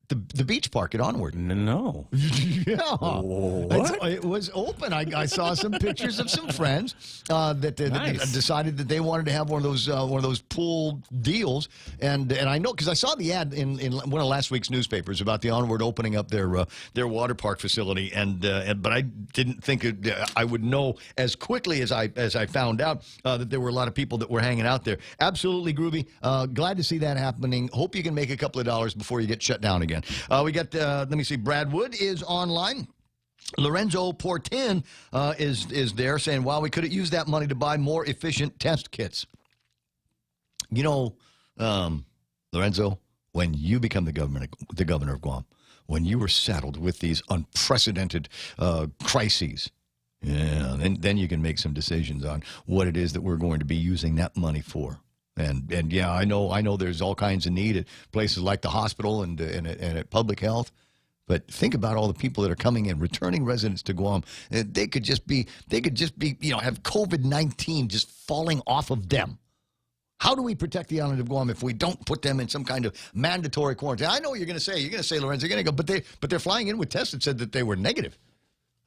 The beach park at Onward. No. Yeah. What? It was open. I saw some pictures of some friends that decided that they wanted to have one of those pool deals, and I know because I saw the ad in one of last week's newspapers about the Onward opening up their water park facility, but I didn't think I would know as quickly as I found out that there were a lot of people that were hanging out there. Absolutely groovy. Glad to see that happening. Hope you can make a couple of dollars before you get shut down again. We got, let me see, Brad Wood is online. Lorenzo Portin is there saying, wow, we could have used that money to buy more efficient test kits. You know, Lorenzo, when you become the governor of Guam, when you were saddled with these unprecedented crises, yeah, then you can make some decisions on what it is that we're going to be using that money for. And yeah, I know there's all kinds of need at places like the hospital and at public health. But think about all the people that are coming in, returning residents to Guam. They could just be, have COVID-19 just falling off of them. How do we protect the island of Guam if we don't put them in some kind of mandatory quarantine? I know what you're going to say. You're going to say, Lorenzo, you're going to go, but they're flying in with tests that said that they were negative.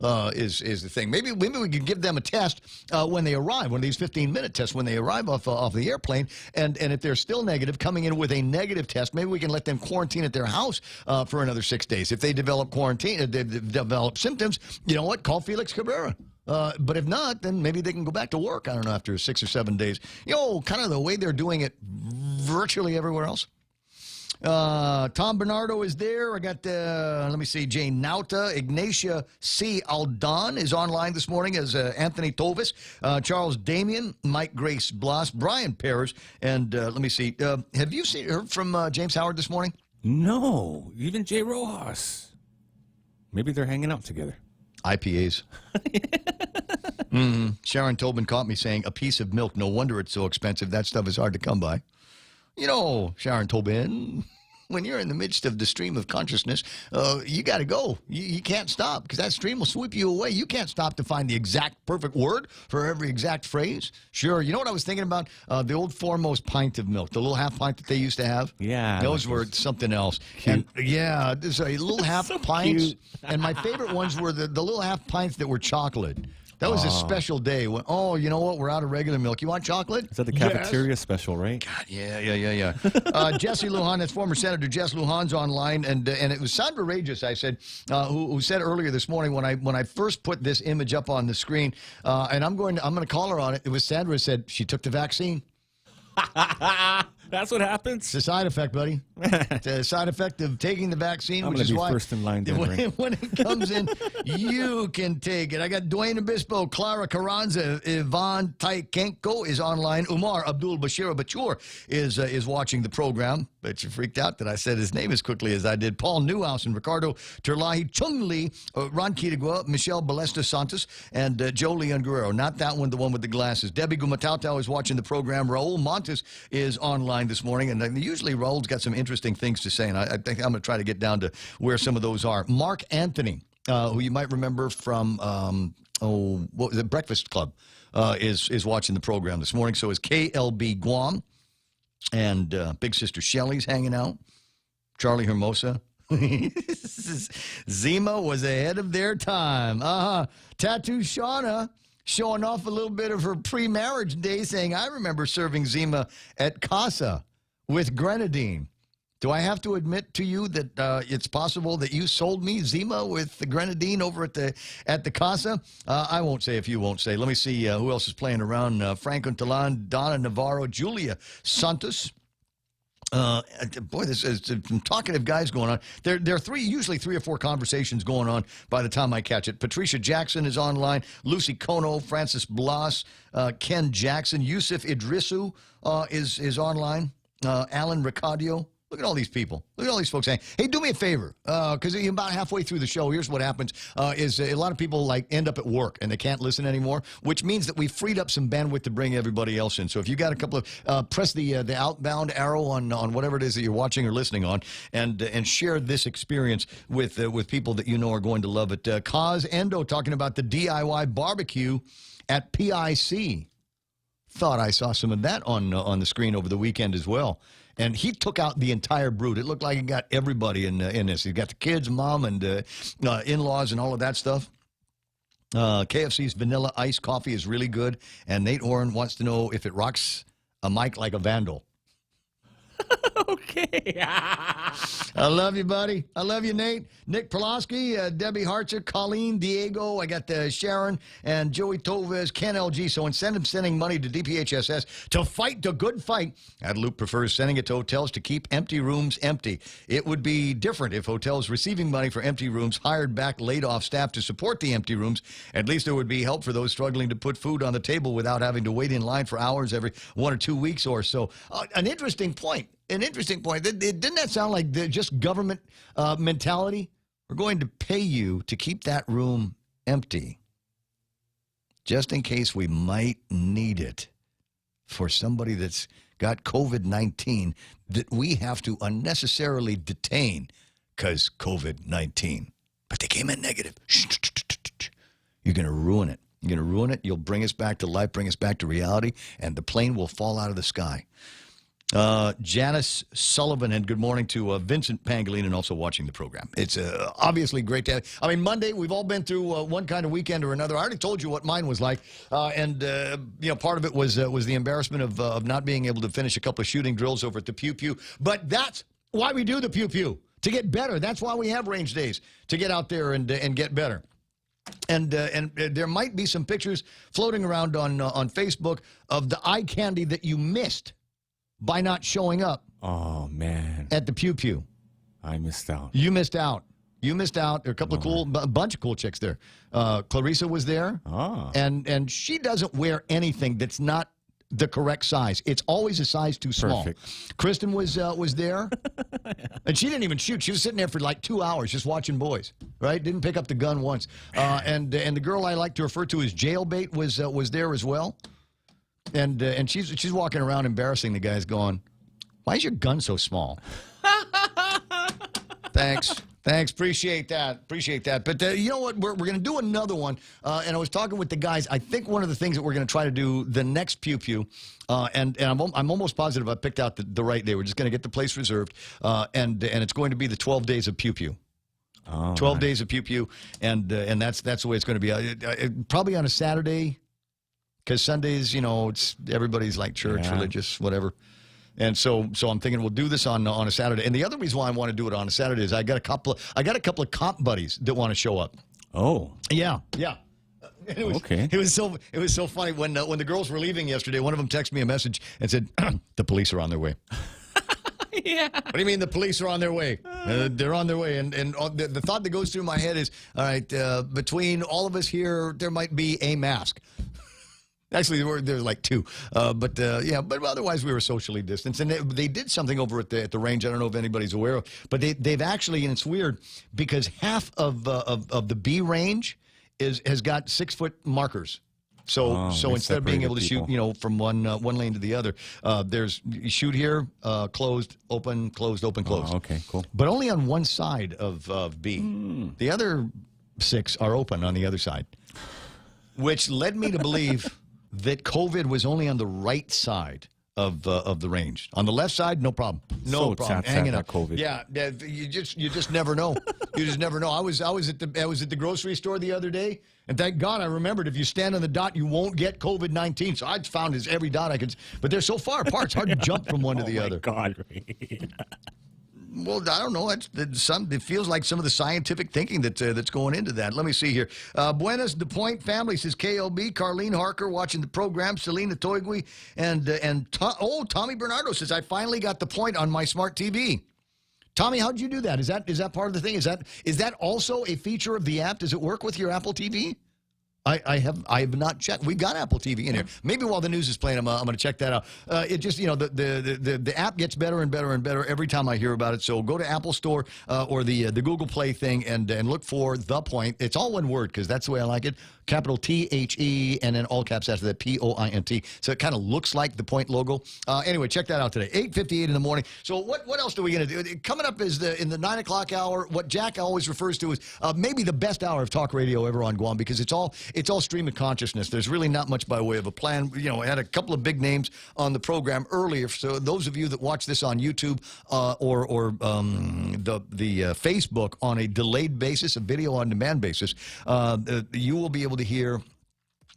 Is the thing. Maybe we could give them a test when they arrive, one of these 15-minute tests when they arrive off the airplane, and if they're still negative, coming in with a negative test, maybe we can let them quarantine at their house for another 6 days. If they develop develop symptoms, you know what? Call Felix Cabrera. But if not, then maybe they can go back to work, I don't know, after 6 or 7 days. Kind of the way they're doing it virtually everywhere else. Tom Bernardo is there. I got, let me see, Jane Nauta. Ignacia C. Aldon is online this morning as Anthony Tovis. Charles Damien, Mike Grace Blas, Brian Pears, and let me see. Have you heard from James Howard this morning? No, even Jay Rojas. Maybe they're hanging out together. IPAs. Sharon Tobin caught me saying, a piece of milk, no wonder it's so expensive. That stuff is hard to come by. You know, Sharon Tobin, when you're in the midst of the stream of consciousness, you got to go. You can't stop because that stream will sweep you away. You can't stop to find the exact perfect word for every exact phrase. Sure. You know what I was thinking about? The old Foremost pint of milk, the little half pint that they used to have. Yeah. Those were something else. Cute. And, yeah, there's a little half so pints. Cute. And my favorite ones were the little half pints that were chocolate. That was a special day. When, you know what? We're out of regular milk. You want chocolate? Is that the cafeteria special, right? God, yeah. Jesse Lujan, that's former Senator Jess Lujan's online, and it was Sandra Regis, I said, who said earlier this morning when I first put this image up on the screen, and I'm going to call her on it. It was Sandra who said she took the vaccine. That's what happens. It's a side effect, buddy. It's a side effect of taking the vaccine, which is why first in line when it comes in, you can take it. I got Dwayne Obispo, Clara Carranza, Yvonne Taikenko is online. Umar Abdul Bashir Bachur is watching the program. Bet you freaked out that I said his name as quickly as I did. Paul Newhouse and Ricardo Terlahi, Chung Lee, Ron Kitagua, Michelle Balesta Santos, and Joe Leon Guerrero. Not that one, the one with the glasses. Debbie Gumatautau is watching the program. Raul Montes is online this morning, and usually Raul's got some interesting things to say, and I think I'm going to try to get down to where some of those are. Mark Anthony, who you might remember from what was it, Breakfast Club, is watching the program this morning. So is KLB Guam, and Big Sister Shelley's hanging out. Charlie Hermosa. Zima was ahead of their time. Tattoo Shauna showing off a little bit of her pre-marriage day, saying, I remember serving Zima at Casa with grenadine. Do I have to admit to you that it's possible that you sold me Zima with the grenadine over at the Casa? I won't say if you won't say. Let me see who else is playing around. Franco Talan, Donna Navarro, Julia Santos. Boy, this is some talkative guys going on. There are usually three or four conversations going on by the time I catch it. Patricia Jackson is online. Lucy Kono, Francis Blas, Ken Jackson, Yusuf Idrisu is online. Alan Ricardio Look at all these people. Look at all these folks saying, hey, do me a favor, because about halfway through the show, here's what happens, is a lot of people like end up at work and they can't listen anymore, which means that we freed up some bandwidth to bring everybody else in. So if you got a couple of, press the outbound arrow on whatever it is that you're watching or listening on, and share this experience with people that you know are going to love it. Kaz Endo talking about the DIY barbecue at PIC. Thought I saw some of that on the screen over the weekend as well. And he took out the entire brood. It looked like he got everybody in this. He got the kids, mom, and in-laws and all of that stuff. KFC's vanilla iced coffee is really good. And Nate Oren wants to know if it rocks a mic like a Vandal. Okay. I love you, buddy. I love you, Nate. Nick Pulaski, Debbie Harcher, Colleen, Diego. I got Sharon and Joey Toves, Ken LG. So instead of sending money to DPHSS to fight the good fight, Adelup prefers sending it to hotels to keep empty rooms empty. It would be different if hotels receiving money for empty rooms hired back laid-off staff to support the empty rooms. At least there would be help for those struggling to put food on the table without having to wait in line for hours every 1 or 2 weeks or so. An interesting point. An interesting point. Didn't that sound like just government mentality? We're going to pay you to keep that room empty just in case we might need it for somebody that's got COVID-19 that we have to unnecessarily detain because COVID-19. But they came in negative. You're going to ruin it. You're going to ruin it. You'll bring us back to life, bring us back to reality, and the plane will fall out of the sky. Janice Sullivan, and good morning to Vincent Pangolin, also watching the program. It's obviously great to have. I mean, Monday, we've all been through one kind of weekend or another. I already told you what mine was like, and part of it was the embarrassment of not being able to finish a couple of shooting drills over at the Pew Pew. But that's why we do the Pew Pew, to get better. That's why we have range days, to get out there and get better. And there might be some pictures floating around on Facebook of the eye candy that you missed by not showing up. Oh, man. At the Pew Pew. I missed out. You missed out. You missed out. There are a couple of a bunch of cool chicks there. Clarissa was there. Ah. And she doesn't wear anything that's not the correct size. It's always a size too small. Perfect. Kristen was there. And she didn't even shoot. She was sitting there for like 2 hours just watching boys, right? Didn't pick up the gun once. And the girl I like to refer to as Jailbait was there as well. And she's walking around embarrassing the guys, going, why is your gun so small? Thanks. Appreciate that. But you know what? We're going to do another one. And I was talking with the guys. I think one of the things that we're going to try to do the next Pew Pew, and I'm almost positive I picked out the right day. We're just going to get the place reserved, and it's going to be the 12 days of Pew Pew. Oh, 12 days of Pew Pew, and that's the way it's going to be. Probably on a Saturday. Because Sundays, it's everybody's like church, religious, whatever. And so I'm thinking we'll do this on a Saturday. And the other reason why I want to do it on a Saturday is I got a couple of cop buddies that want to show up. Oh. Yeah. Okay. It was so funny when the girls were leaving yesterday. One of them texted me a message and said, "The police are on their way." Yeah. What do you mean the police are on their way? They're on their way. And the thought that goes through my head is, all right, between all of us here, there might be a mask. Actually, there's like 2. But otherwise we were socially distanced. And they did something over at the range I don't know if anybody's aware of. But they've actually, and it's weird, because half of the B range has got 6-foot markers. So instead of being able to shoot, from one lane to the other, you shoot here, closed, open, closed, open, closed. Oh, okay, cool. But only on one side of B. The other 6 are open on the other side, which led me to believe that COVID was only on the right side of the range. On the left side, no problem. No problem. Hanging up. COVID. Yeah, you just never know. You just never know. I was at the grocery store the other day, and thank God I remembered if you stand on the dot, you won't get COVID-19. So I found every dot I could. But they're so far apart, it's hard to jump from one to the other. God. Well, I don't know. It feels like some of the scientific thinking that's going into that. Let me see here. Buenas de Point family says KLB. Carlene Harker watching the program. Selena Toigui. And Tommy Bernardo says, I finally got the Point on my smart TV. Tommy, how'd you do that? Is that part of the thing? Is that also a feature of the app? Does it work with your Apple TV? I have not checked. We've got Apple TV in here. Maybe while the news is playing, I'm going to check that out. It just, the app gets better and better and better every time I hear about it. So go to Apple Store or the Google Play thing and look for The Point. It's all one word because that's the way I like it. Capital THE and then all caps after that POINT. So it kind of looks like the Point logo. Anyway, check that out today. 8:58 in the morning. So what else are we going to do? Coming up is in the 9 o'clock hour. What Jack always refers to as maybe the best hour of talk radio ever on Guam because it's all stream of consciousness. There's really not much by way of a plan. I had a couple of big names on the program earlier. So those of you that watch this on YouTube or the Facebook on a delayed basis, a video on demand basis, you will be able to hear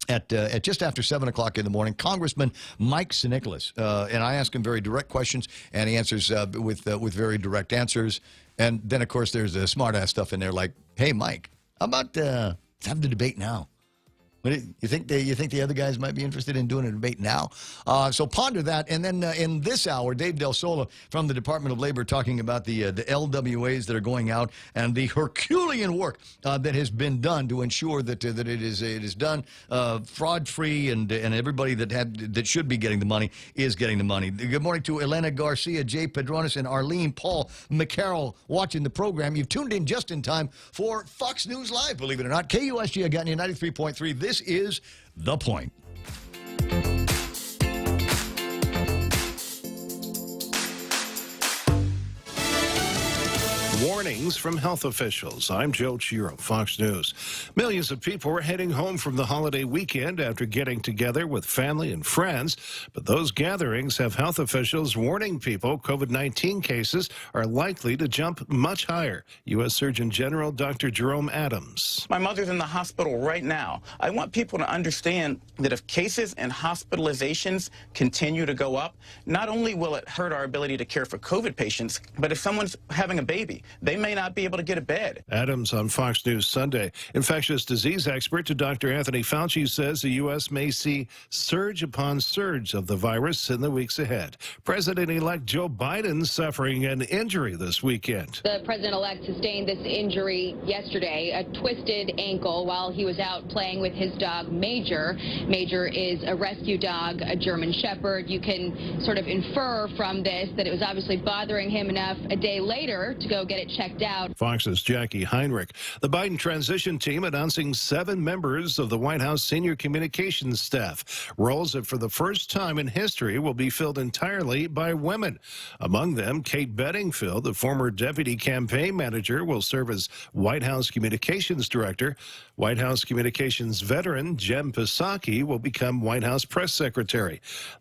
at just after 7 o'clock in the morning, Congressman Mike Nicholas, and I ask him very direct questions, and he answers with very direct answers. And then, of course, there's the smart-ass stuff in there like, hey, Mike, how about let's have the debate now? You think the other guys might be interested in doing a debate now? So ponder that. And then in this hour, Dave Del Sola from the Department of Labor talking about the LWAs that are going out and the Herculean work that has been done to ensure that it is done fraud-free and everybody that should be getting the money is getting the money. Good morning to Elena Garcia, Jay Pedronis, and Arlene Paul McCarroll watching the program. You've tuned in just in time for Fox News Live, believe it or not. KUSG, I got you 93.3. This is The Point. Warnings from health officials. I'm Joe Chiro, Fox News. Millions of people are heading home from the holiday weekend after getting together with family and friends. But those gatherings have health officials warning people COVID-19 cases are likely to jump much higher. U.S. Surgeon General Dr. Jerome Adams. My mother's in the hospital right now. I want people to understand that if cases and hospitalizations continue to go up, not only will it hurt our ability to care for COVID patients, but if someone's having a baby, they may not be able to get a bed. Adams on Fox News Sunday. Infectious disease expert Dr. Anthony Fauci says the U.S. may see surge upon surge of the virus in the weeks ahead. President-elect Joe Biden suffering an injury this weekend. The president-elect sustained this injury yesterday, a twisted ankle while he was out playing with his dog Major. Major is a rescue dog, a German Shepherd. You can sort of infer from this that it was obviously bothering him enough a day later to go get it checked out. Fox's Jackie Heinrich. The Biden transition team announcing 7 members of the White House senior communications staff. Roles that for the first time in history will be filled entirely by women. Among them, Kate Bedingfield, the former deputy campaign manager, will serve as White House communications director. White House communications veteran Jem Psaki will become White House press secretary.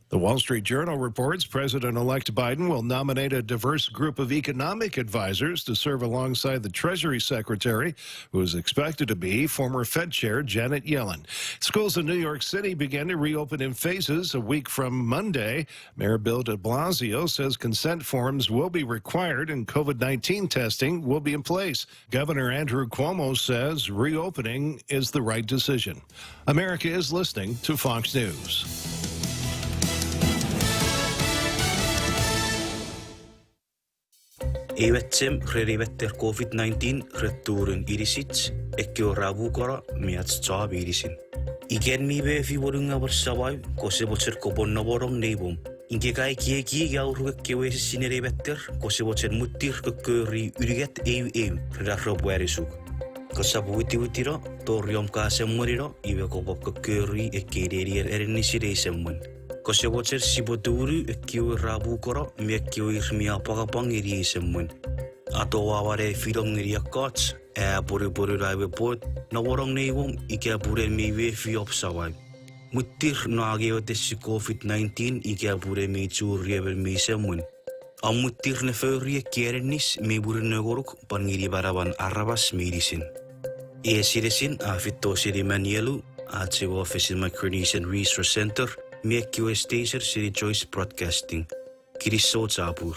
The Wall Street Journal reports President-elect Biden will nominate a diverse group of economic advisors to serve alongside the Treasury Secretary, who is expected to be former Fed Chair Janet Yellen. Schools in New York City began to reopen in phases a week from Monday. Mayor Bill de Blasio says consent forms will be required and COVID-19 testing will be in place. Governor Andrew Cuomo says reopening is the right decision. America is listening to Fox News. Eivetsem rerivetter COVID-19 rettuurun irisits ekkio ravukora miats job irisin. Igen mi be fi worunga bersawai kose bocer kopon naborong neibom. Inge kai kie gauru kewe sinerivetter kose bocer mutir kekeri uriget redarrob werisuk. Kosabu witiro toriom ka semuriro ibe kopop kekeri ekkederier ernisire semmun. Kose bocer siboturu ekkio ravukora mekkio irmia pagapang iri semmun. Ato waware fidong iriakots bore raiwe pot na warong neibom ike bure miwe fi opsawai. Mutir na ageo tesi COVID-19 ike bure mi churriebel mi semmun. Mutir ne feurie kierenis me bure negoruk pangiri baraban arabas medisin. Siresin fito siri manielu atse office in Micronesian Resource Center me QS Taser siri Joyce Broadcasting. Kiriso Zabur.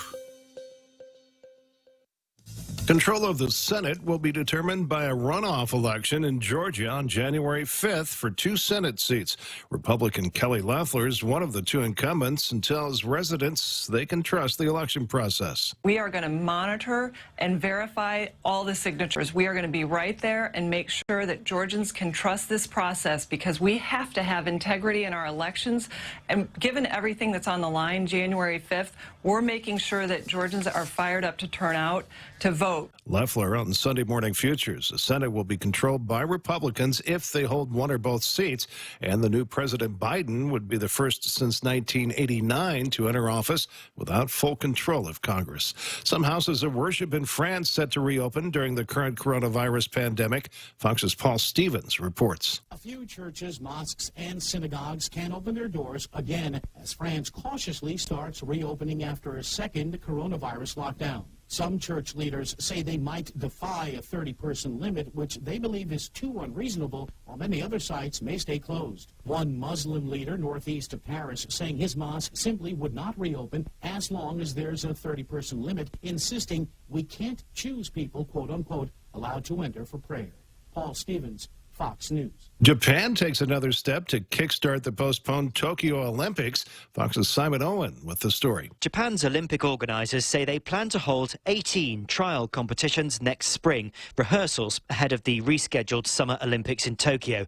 Control of the Senate will be determined by a runoff election in Georgia on January 5th for 2 Senate seats. Republican Kelly Loeffler is one of the 2 incumbents and tells residents they can trust the election process. We are going to monitor and verify all the signatures. We are going to be right there and make sure that Georgians can trust this process, because we have to have integrity in our elections. And given everything that's on the line January 5th, we're making sure that Georgians are fired up to turn out to vote. Loeffler on Sunday Morning Futures. The Senate will be controlled by Republicans if they hold one or both seats, and the new President Biden would be the first since 1989 to enter office without full control of Congress. Some houses of worship in France set to reopen during the current coronavirus pandemic. Fox's Paul Stevens reports. A few churches, mosques, and synagogues can open their doors again as France cautiously starts reopening after a second coronavirus lockdown. Some church leaders say they might defy a 30-person limit, which they believe is too unreasonable, while many other sites may stay closed. One Muslim leader northeast of Paris saying his mosque simply would not reopen as long as there's a 30-person limit, insisting we can't choose people, quote-unquote, allowed to enter for prayer. Paul Stevens, Fox News. Japan takes another step to kickstart the postponed Tokyo Olympics. Fox's Simon Owen with the story. Japan's Olympic organizers say they plan to hold 18 trial competitions next spring, rehearsals ahead of the rescheduled Summer Olympics in Tokyo.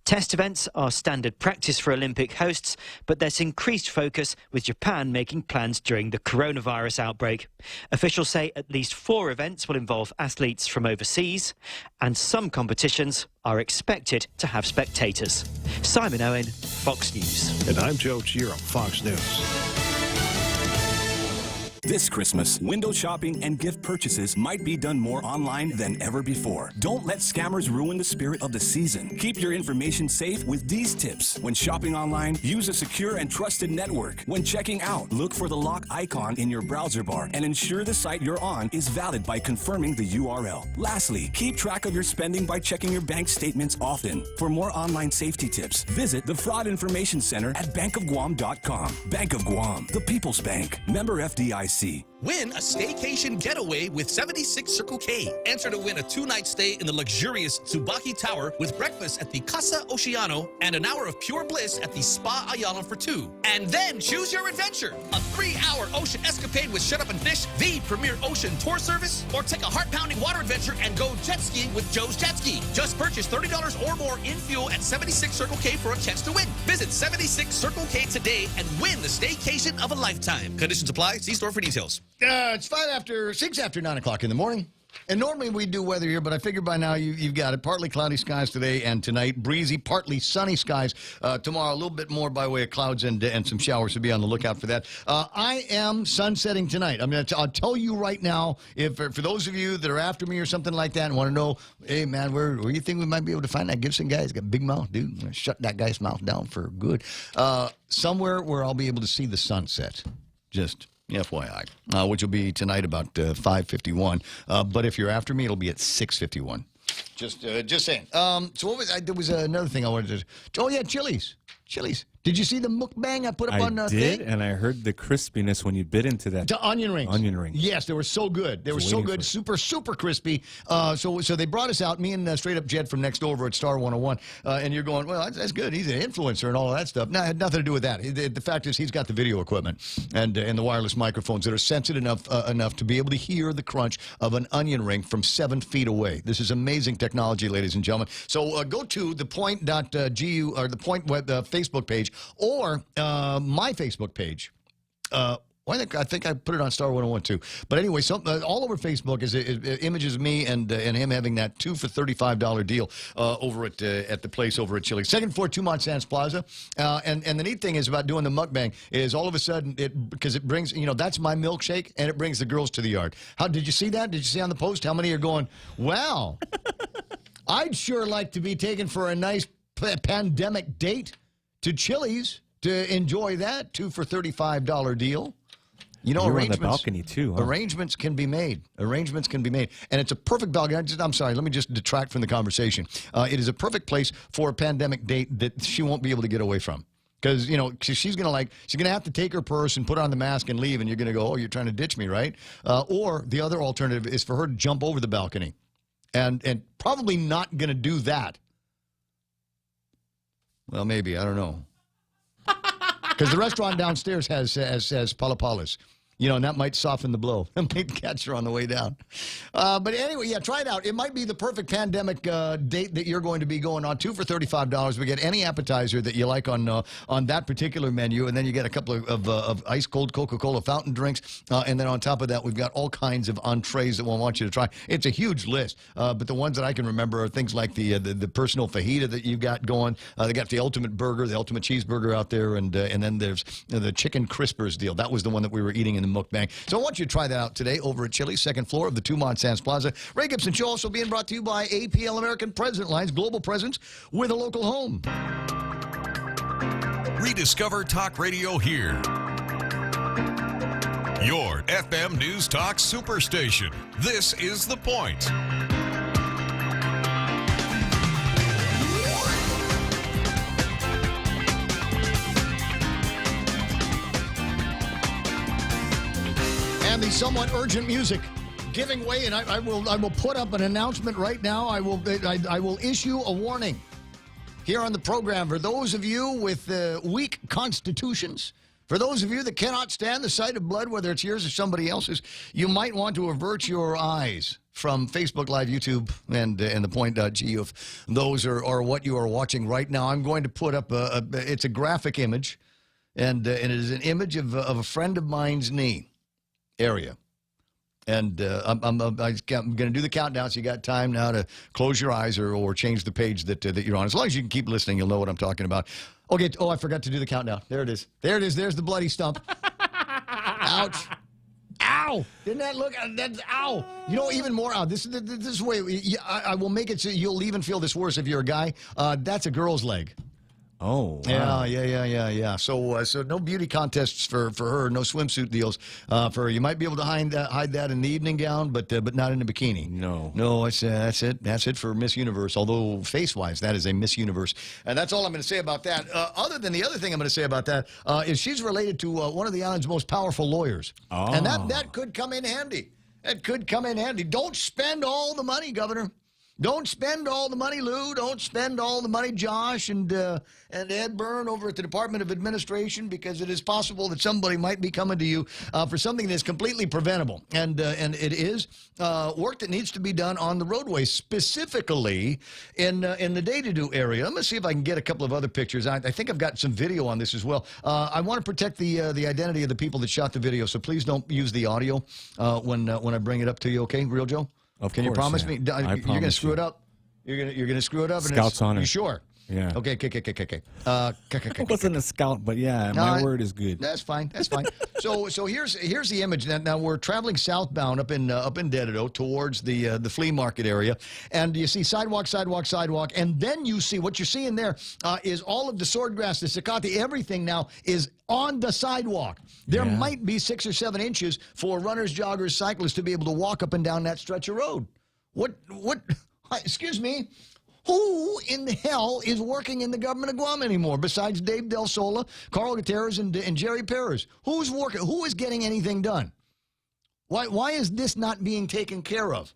Test events are standard practice for Olympic hosts, but there's increased focus with Japan making plans during the coronavirus outbreak. Officials say at least 4 events will involve athletes from overseas, and some competitions are expected to have spectators. Simon Owen, Fox News. And I'm Joe Giro, Fox News. This Christmas, window shopping and gift purchases might be done more online than ever before. Don't let scammers ruin the spirit of the season. Keep your information safe with these tips. When shopping online, use a secure and trusted network. When checking out, look for the lock icon in your browser bar and ensure the site you're on is valid by confirming the URL. Lastly, keep track of your spending by checking your bank statements often. For more online safety tips, visit the Fraud Information Center at bankofguam.com. Bank of Guam, the People's Bank. Member FDIC. Win a staycation getaway with 76 Circle K. Enter to win a 2-night stay in the luxurious Tsubaki Tower with breakfast at the Casa Oceano and an hour of pure bliss at the Spa Ayala for 2. And then choose your adventure. A 3-hour ocean escapade with Shut Up and Fish, the premier ocean tour service, or take a heart-pounding water adventure and go jet skiing with Joe's Jet Ski. Just purchase $30 or more in fuel at 76 Circle K for a chance to win. Visit 76 Circle K today and win the staycation of a lifetime. Conditions apply. See store for details. It's 6 after 9 o'clock in the morning. And normally we do weather here, but I figure by now you've got it. Partly cloudy skies today and tonight. Breezy, partly sunny skies tomorrow. A little bit more by way of clouds and some showers, so be on the lookout for that. I am sunsetting tonight. I'll tell you right now, if for those of you that are after me or something like that and want to know, hey, man, where you think we might be able to find that Gibson guy? He's got a big mouth, dude. I'm going to shut that guy's mouth down for good. Somewhere where I'll be able to see the sunset. Just FYI, which will be tonight about 5:51. But if you're after me, it'll be at 6:51. Just saying. So what was there was another thing I wanted to. Oh yeah, Chili's. Did you see the mukbang I put up on I thing? did, and I heard the crispiness when you bit into that. The onion rings. Onion rings. Yes, they were so good. They were so good, super crispy. So they brought us out, me and Straight Up Jed from next door over at Star 101, and you're going, well, that's good. He's an influencer and all of that stuff. No, it had nothing to do with that. The fact is he's got the video equipment and the wireless microphones that are sensitive enough to be able to hear the crunch of an onion ring from 7 feet away. This is amazing technology, ladies and gentlemen. So go to the point.gu or the Point web Facebook page or my Facebook page. I think I put it on Star 101 too. But anyway, all over Facebook is images of me and him having that 2 for $35 deal over at the place over at Chili's. Second floor, 2 Sands Plaza. And the neat thing is about doing the mukbang is all of a sudden because it brings, that's my milkshake and it brings the girls to the yard. Did you see that? Did you see on the post how many are going, wow, I'd sure like to be taken for a nice pandemic date to Chili's to enjoy that 2 for $35 deal. You're on the balcony too. Huh? Arrangements can be made. And it's a perfect balcony. I'm sorry, let me just detract from the conversation. It is a perfect place for a pandemic date that she won't be able to get away from. Because, you know, she's going to have to take her purse and put on the mask and leave, and you're going to go, oh, you're trying to ditch me, right? Or the other alternative is for her to jump over the balcony. And probably not going to do that. Well, maybe. I don't know. Because the restaurant downstairs has palapalas. You know, and that might soften the blow. That might catch her on the way down. But anyway, yeah, try it out. It might be the perfect pandemic date that you're going to be going on. 2 for $35. We get any appetizer that you like on that particular menu, and then you get a couple of ice-cold Coca-Cola fountain drinks. And then on top of that, we've got all kinds of entrees that we'll want you to try. It's a huge list. But the ones that I can remember are things like the personal fajita that you got going. They got the ultimate burger, the ultimate cheeseburger out there, and then there's the chicken crispers deal. That was the one that we were eating in the mukbang. So I want you to try that out today over at Chili's, second floor of the Tumont Sands Plaza. Ray Gibson Show also being brought to you by APL American President Lines, global presence with a local home. Rediscover Talk Radio here. Your FM News Talk Superstation. This is The Point. And the somewhat urgent music giving way, and I will put up an announcement right now. I will issue a warning here on the program for those of you with weak constitutions. For those of you that cannot stand the sight of blood, whether it's yours or somebody else's, you might want to avert your eyes from Facebook Live, YouTube, and the point.gu if those are what you are watching right now. I'm going to put up it's a graphic image, and it is an image of a friend of mine's knee area. And I'm going to do the countdown, so you got time now to close your eyes or change the page that you're on. As long as you can keep listening, you'll know what I'm talking about. Okay, I forgot to do the countdown. There it is. There it is. There's the bloody stump. Ouch. Ow! Didn't that look? That's ow! You know, even more out. This is the way I will make it so you'll even feel this worse if you're a guy. That's a girl's leg. Oh, wow. Yeah. So no beauty contests for her, no swimsuit deals for her. You might be able to hide that in the evening gown, but not in a bikini. No, that's it for Miss Universe. Although face-wise, that is a Miss Universe, and that's all I'm going to say about that. Other than the other thing I'm going to say about that is she's related to one of the island's most powerful lawyers, and that could come in handy. That could come in handy. Don't spend all the money, Governor. Don't spend all the money, Lou. Don't spend all the money, Josh and Ed Byrne over at the Department of Administration, because it is possible that somebody might be coming to you for something that's completely preventable. And it is work that needs to be done on the roadway, specifically in the Day-to-Do area. Let me see if I can get a couple of other pictures. I think I've got some video on this as well. I want to protect the identity of the people that shot the video, so please don't use the audio when I bring it up to you, okay, Real Joe? Can you promise me? You're going to screw it up? You're going to screw it up? Scout's on it. You sure? Yeah. Okay. I wasn't a scout, but yeah, my word is good. That's fine. So here's the image. Now we're traveling southbound up in Dededo towards the flea market area, and you see sidewalk, and then you see what you're seeing there is all of the swordgrass, the sakati, everything now is on the sidewalk. There might be 6 or 7 inches for runners, joggers, cyclists to be able to walk up and down that stretch of road. What? Excuse me. Who in the hell is working in the government of Guam anymore besides Dave Del Sola, Carl Gutierrez, and Jerry Perez? Who's working? Who is getting anything done? Why is this not being taken care of?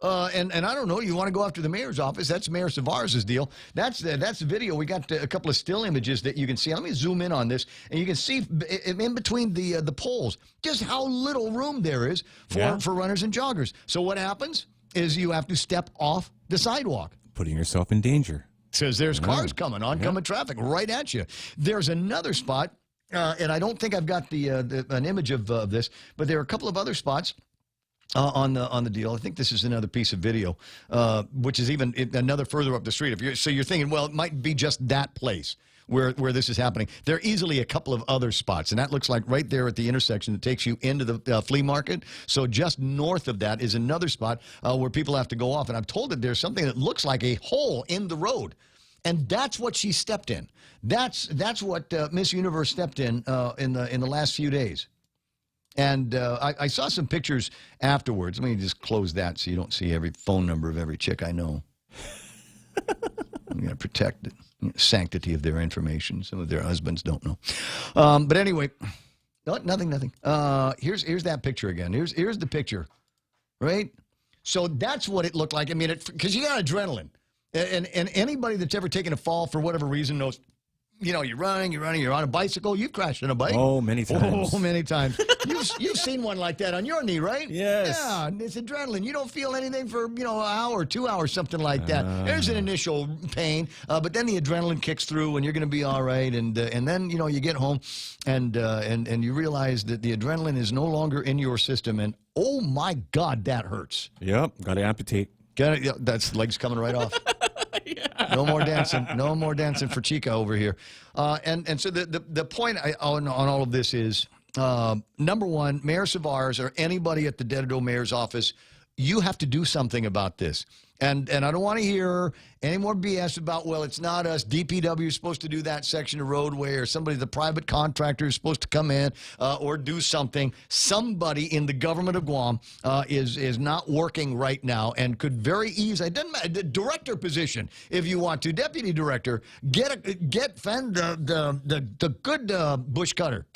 And I don't know. You want to go after the mayor's office? That's Mayor Savares' deal. That's the video. We got a couple of still images that you can see. Let me zoom in on this, and you can see in between the poles just how little room there is for runners and joggers. So what happens is you have to step off the sidewalk, putting yourself in danger. Says there's cars coming, oncoming traffic right at you. There's another spot, and I don't think I've got an image of this, but there are a couple of other spots on the deal. I think this is another piece of video, which is even another further up the street. So you're thinking, well, it might be just that place where this is happening. There are easily a couple of other spots, and that looks like right there at the intersection that takes you into the flea market. So just north of that is another spot where people have to go off. And I'm told that there's something that looks like a hole in the road, and that's what she stepped in. That's what Miss Universe stepped in the last few days. And I saw some pictures afterwards. Let me just close that so you don't see every phone number of every chick I know. I'm going to protect it. sanctity of their information. Some of their husbands don't know. But anyway, nothing. Here's that picture again. Here's the picture, right? So that's what it looked like. I mean, because you got adrenaline. And anybody that's ever taken a fall for whatever reason knows, you're running, you're on a bicycle. You've crashed on a bike. Oh, many times. Oh, many times. You've seen one like that on your knee, right? Yes. Yeah, it's adrenaline. You don't feel anything for, an hour, 2 hours, something like that. There's an initial pain, but then the adrenaline kicks through and you're going to be all right. And then, you get home and you realize that the adrenaline is no longer in your system. And, oh, my God, that hurts. Yep, got to amputate. That's legs coming right off. No more dancing. No more dancing for Chica over here. And so the point on all of this is, number one, Mayor Savars or anybody at the Dededo Mayor's office, you have to do something about this. And I don't want to hear any more BS about, well, it's not us. DPW is supposed to do that section of roadway, or the private contractor is supposed to come in or do something. Somebody in the government of Guam is not working right now and could very easily, it doesn't matter, the director position, if you want to, deputy director, fend the good bush cutter,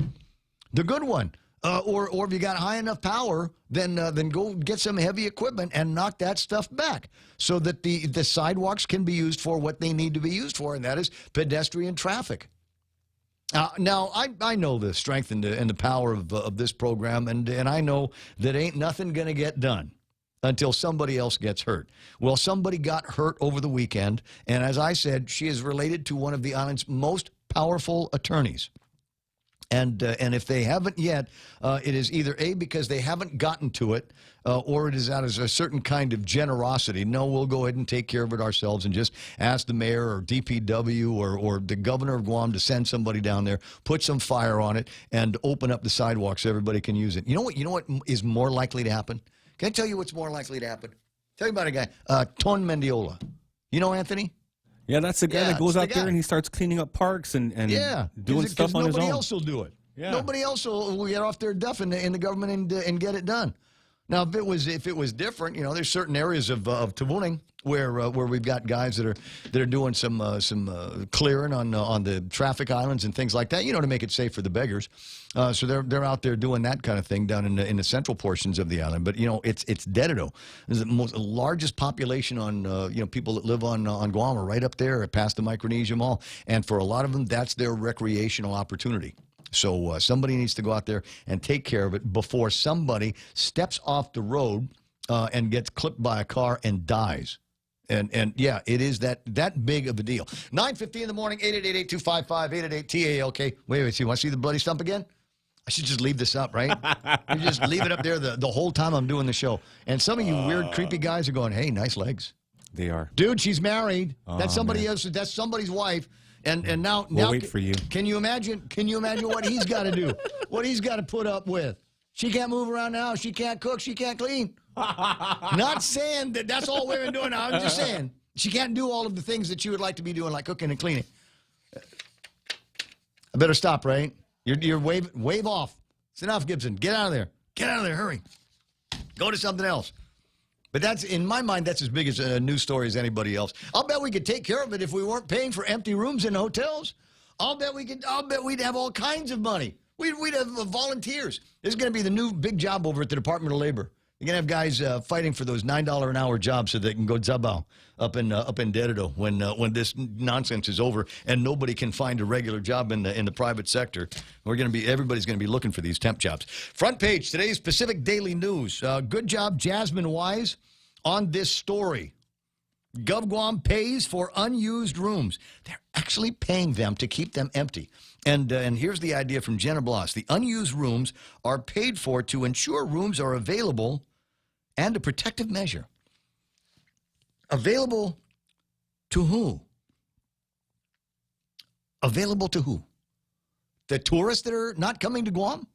the good one. Or if you got high enough power, then go get some heavy equipment and knock that stuff back so that the sidewalks can be used for what they need to be used for, and that is pedestrian traffic. Now, I know the strength and the power of this program, and I know that ain't nothing going to get done until somebody else gets hurt. Well, somebody got hurt over the weekend, and as I said, she is related to one of the island's most powerful attorneys. And if they haven't yet, it is either A, because they haven't gotten to it, or it is out of a certain kind of generosity. No, we'll go ahead and take care of it ourselves and just ask the mayor or DPW or the governor of Guam to send somebody down there, put some fire on it, and open up the sidewalks so everybody can use it. You know what is more likely to happen? Can I tell you what's more likely to happen? Tell you about a guy, Ton Mendiola. You know Anthony? Yeah, that's the guy that goes out there and he starts cleaning up parks and doing stuff on his own. Nobody else will do it. Yeah. Nobody else will get off their duff in the government and get it done. Now, if it was different, there's certain areas of Tavuning where we've got guys that are doing some clearing on the traffic islands and things like that, to make it safe for the beggars. So they're out there doing that kind of thing down in the central portions of the island. But it's Dededo. There's the largest population on people that live on Guam are right up there past the Micronesia Mall, and for a lot of them, that's their recreational opportunity. So somebody needs to go out there and take care of it before somebody steps off the road and gets clipped by a car and dies. And yeah, it is that big of a deal. 9:50 in the morning, 888-825-888-TALK. Wait, you want to see the bloody stump again? I should just leave this up, right? You just leave it up there the whole time I'm doing the show. And some of you weird, creepy guys are going, hey, nice legs. They are. Dude, she's married. That's somebody else. That's somebody's wife. And now we'll wait for you. Can you imagine what he's got to do? What he's got to put up with? She can't move around now. She can't cook. She can't clean. Not saying that's all women doing now. I'm just saying she can't do all of the things that you would like to be doing, like cooking and cleaning. I better stop, right? You're wave off. It's enough, Gibson. Get out of there. Get out of there. Hurry. Go to something else. But that's, in my mind, that's as big as a news story as anybody else. I'll bet we could take care of it if we weren't paying for empty rooms in hotels. I'll bet we'd have all kinds of money. We'd have volunteers. This is going to be the new big job over at the Department of Labor. You're going to have guys fighting for those $9 an hour jobs so they can go zabao up in Dededo when this nonsense is over and nobody can find a regular job in the private sector. Everybody's going to be looking for these temp jobs. Front page, today's Pacific Daily News. Good job, Jasmine Wise, on this story. GovGuam pays for unused rooms. They're actually paying them to keep them empty. And here's the idea from Jenna Bloss. The unused rooms are paid for to ensure rooms are available and a protective measure. Available to who? Available to who? The tourists that are not coming to Guam?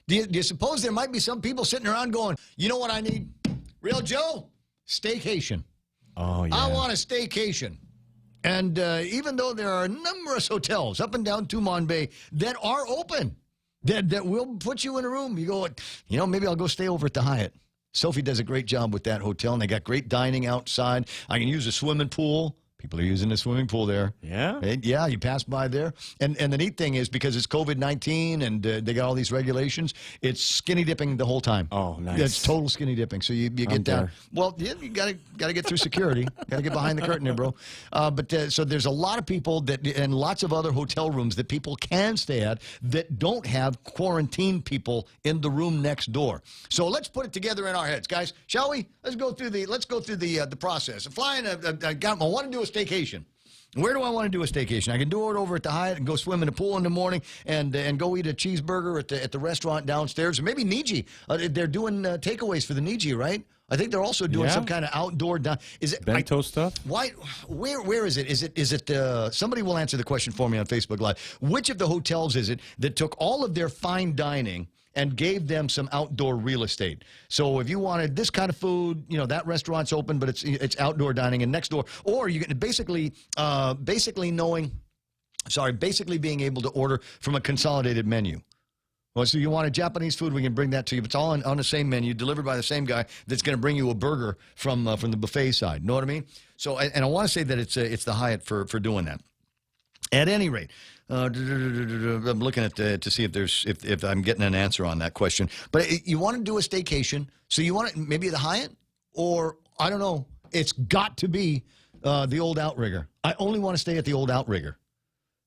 Do you suppose there might be some people sitting around going, you know what I need? Real Joe? Staycation. Oh, yeah. I want a staycation. And even though there are numerous hotels up and down Tumon Bay that are open, that will put you in a room, you go, maybe I'll go stay over at the Hyatt. Sophie does a great job with that hotel, and they got great dining outside. I can use a swimming pool. People are using the swimming pool there. Yeah? Yeah, you pass by there. And the neat thing is, because it's COVID-19 and they got all these regulations, it's skinny dipping the whole time. Oh, nice. It's total skinny dipping. So you get down. there. Well, yeah, you got to get through security. Got to get behind the curtain there, bro. So there's a lot of people and lots of other hotel rooms that people can stay at that don't have quarantine people in the room next door. So let's put it together in our heads, guys. Shall we? Let's go through the process. I want to do a staycation. Where do I want to do a staycation? I can do it over at the Hyatt and go swim in the pool in the morning and go eat a cheeseburger at the restaurant downstairs. Or maybe Niji. They're doing takeaways for the Niji, right? I think they're also doing some kind of outdoor. Is it bento stuff? Why? Where is it? Is it? Somebody will answer the question for me on Facebook Live. Which of the hotels is it that took all of their fine dining and gave them some outdoor real estate? So if you wanted this kind of food, that restaurant's open, but it's outdoor dining, and next door, or you get basically being able to order from a consolidated menu. Well, so you wanted Japanese food, we can bring that to you. It's all on the same menu, delivered by the same guy that's going to bring you a burger from the buffet side. Know what I mean? So, and I want to say that it's the Hyatt for doing that. At any rate, I'm looking at to see if I'm getting an answer on that question. But you want to do a staycation, so you want it maybe the Hyatt, or I don't know. It's got to be the old Outrigger. I only want to stay at the old Outrigger.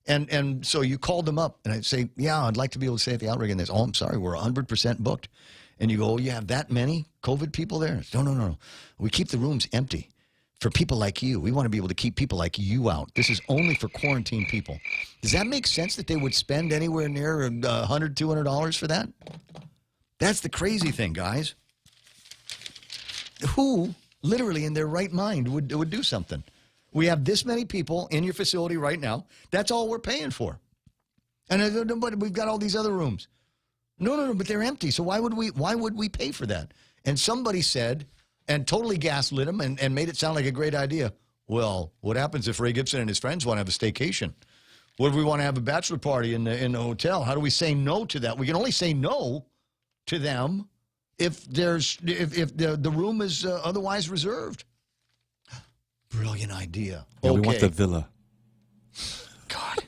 And so you called them up, and I'd say, yeah, I'd like to be able to stay at the Outrigger. And they say, oh, I'm sorry, we're 100% booked. And you go, oh, you have that many COVID people there? No. We keep the rooms empty for people like you. We want to be able to keep people like you out. This is only for quarantine people. Does that make sense that they would spend anywhere near $100, $200 for that? That's the crazy thing, guys. Who, literally in their right mind, would do something? We have this many people in your facility right now. That's all we're paying for. But we've got all these other rooms. No, but they're empty. So why would we pay for that? And somebody said, and totally gaslit him and made it sound like a great idea. Well, what happens if Ray Gibson and his friends want to have a staycation? What if we want to have a bachelor party in the hotel? How do we say no to that? We can only say no to them if the room is otherwise reserved. Brilliant idea. Yeah, okay. We want the villa. God.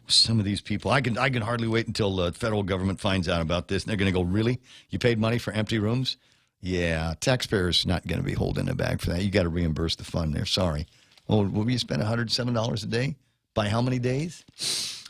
Some of these people, I can hardly wait until the federal government finds out about this. And they're going to go, really? You paid money for empty rooms? Yeah, taxpayers not going to be holding a bag for that. You got to reimburse the fund there. Sorry. Well, will you spend $107 a day? By how many days?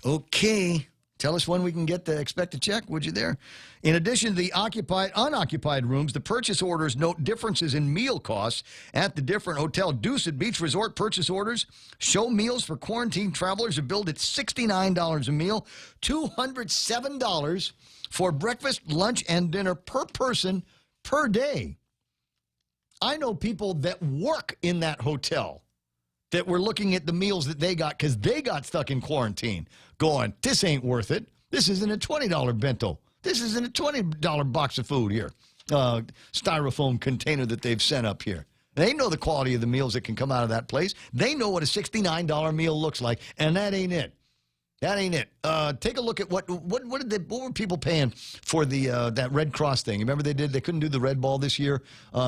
Okay. Tell us when we can expect a check, would you there? In addition to the unoccupied rooms, the purchase orders note differences in meal costs at the different hotel. Deuced Beach Resort purchase orders show meals for quarantine travelers are billed at $69 a meal, $207 for breakfast, lunch, and dinner per person per day. I know people that work in that hotel that were looking at the meals that they got because they got stuck in quarantine going, this ain't worth it. This isn't a $20 bento. This isn't a $20 box of food here. Styrofoam container that they've sent up here. They know the quality of the meals that can come out of that place. They know what a $69 meal looks like, and that ain't it. That ain't it. Take a look at what were people paying for that Red Cross thing? Remember they couldn't do the Red Ball this year,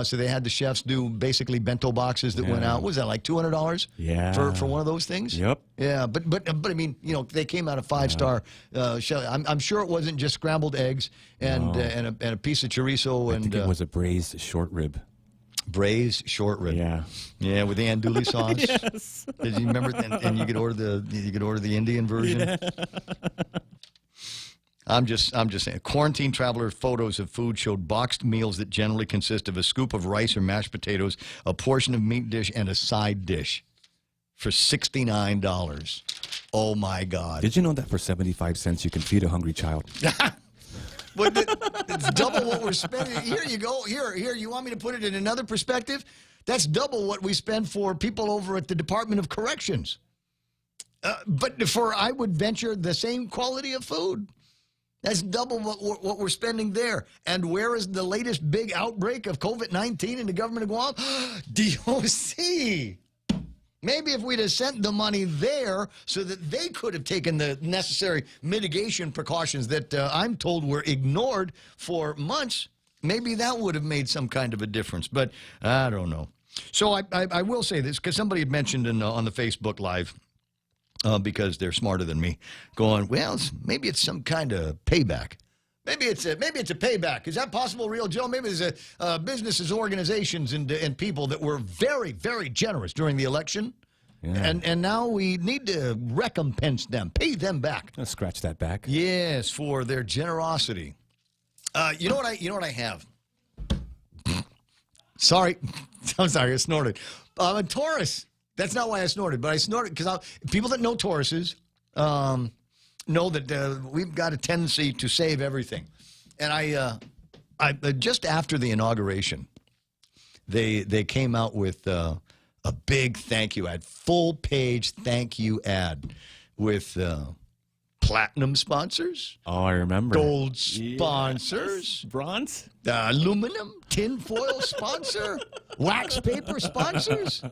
so they had the chefs do basically bento boxes that went out. What was that, like $200? Yeah. For one of those things? Yep. Yeah, but I mean, they came out of 5-star. I'm sure it wasn't just scrambled eggs and a piece of chorizo. I think it was a braised short rib. Braised short rib. Yeah, with the andouille sauce. Yes. Did you remember? And you could order the Indian version. Yeah. I'm just saying. Quarantine traveler photos of food showed boxed meals that generally consist of a scoop of rice or mashed potatoes, a portion of meat dish, and a side dish for $69. Oh my God! Did you know that for 75 cents you can feed a hungry child? But it's double what we're spending. Here you go. Here. You want me to put it in another perspective? That's double what we spend for people over at the Department of Corrections. But I would venture the same quality of food. That's double what we're spending there. And where is the latest big outbreak of COVID-19 in the government of Guam? DOC. Maybe if we'd have sent the money there so that they could have taken the necessary mitigation precautions that I'm told were ignored for months, maybe that would have made some kind of a difference. But I don't know. So I will say this, because somebody had mentioned on the Facebook Live, because they're smarter than me, going, well, maybe it's some kind of payback. Maybe it's a payback. Is that possible, Real Joe? Maybe there's businesses, organizations, and people that were very, very generous during the election, and now we need to recompense them, pay them back. Let's scratch that back. Yes, for their generosity. You know what I have? Sorry, I'm sorry, I snorted. I'm a Taurus. That's not why I snorted, but I snorted because people that know Tauruses know that we've got a tendency to save everything. And I just after the inauguration, they came out with a big thank you ad, full-page thank you ad with platinum sponsors. Oh, I remember. Gold sponsors. Yes. Bronze. Aluminum, tinfoil sponsor, wax paper sponsors.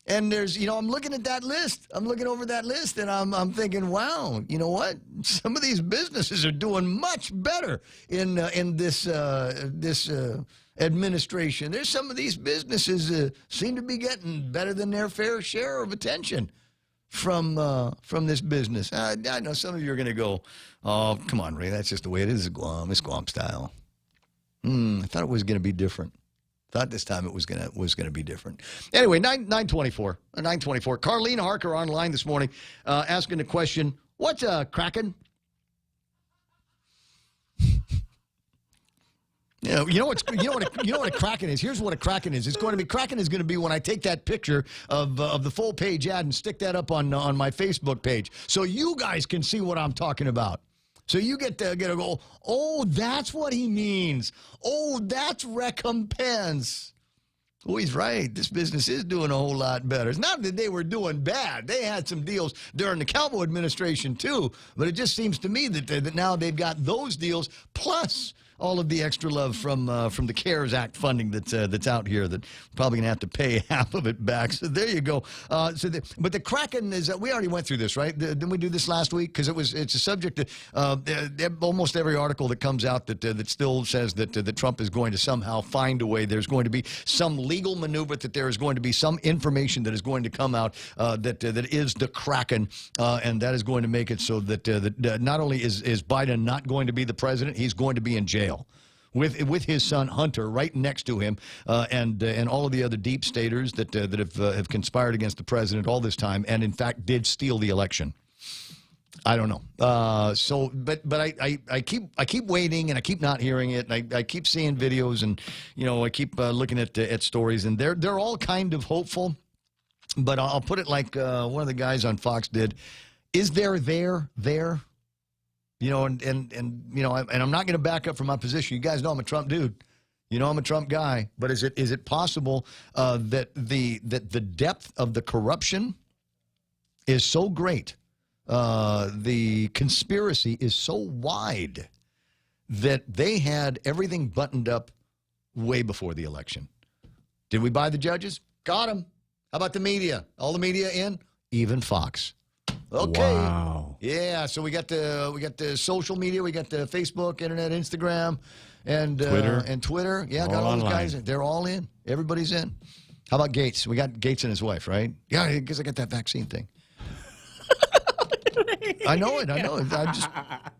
And there's, I'm looking at that list. I'm looking over that list, and I'm thinking, wow, you know what? Some of these businesses are doing much better in this administration. There's some of these businesses seem to be getting better than their fair share of attention from this business. I know some of you are going to go, oh, come on, Ray, that's just the way it is. It's Guam style. I thought it was going to be different. Thought this time it was gonna be different. Anyway, 924. Carlene Harker online this morning, asking the question: what's a Kraken? You know what a Kraken is. Here's what a Kraken is. Kraken is going to be when I take that picture of the full page ad and stick that up on my Facebook page, so you guys can see what I'm talking about. So you get to go, oh, that's what he means. Oh, that's recompense. Oh, he's right. This business is doing a whole lot better. It's not that they were doing bad. They had some deals during the Calvo administration, too. But it just seems to me that now they've got those deals plus all of the extra love from the CARES Act funding that's out here that we're probably going to have to pay half of it back. So there you go. But the Kraken is we already went through this, right? Didn't we do this last week? Because it's a subject that almost every article that comes out that still says that Trump is going to somehow find a way. There's going to be some legal maneuver, that there is going to be some information that is going to come out that is the Kraken, and that is going to make it so that not only is Biden not going to be the president, he's going to be in jail with his son Hunter right next to him, and all of the other deep staters that have conspired against the president all this time, and in fact did steal the election. I don't know. But I keep waiting, and I keep not hearing it, and I keep seeing videos, and I keep looking at stories, and they're all kind of hopeful. But I'll put it like one of the guys on Fox did: is there? And I'm not going to back up from my position. You guys know I'm a Trump dude. I'm a Trump guy. But is it possible that the depth of the corruption is so great, the conspiracy is so wide, that they had everything buttoned up way before the election? Did we buy the judges? Got them. How about the media? All the media in? Even Fox. Okay. Wow. Yeah. So we got the social media. We got the Facebook, internet, Instagram, and Twitter. Yeah, got all those guys. They're all in. Everybody's in. How about Gates? We got Gates and his wife, right? Yeah, because I got that vaccine thing. I know it.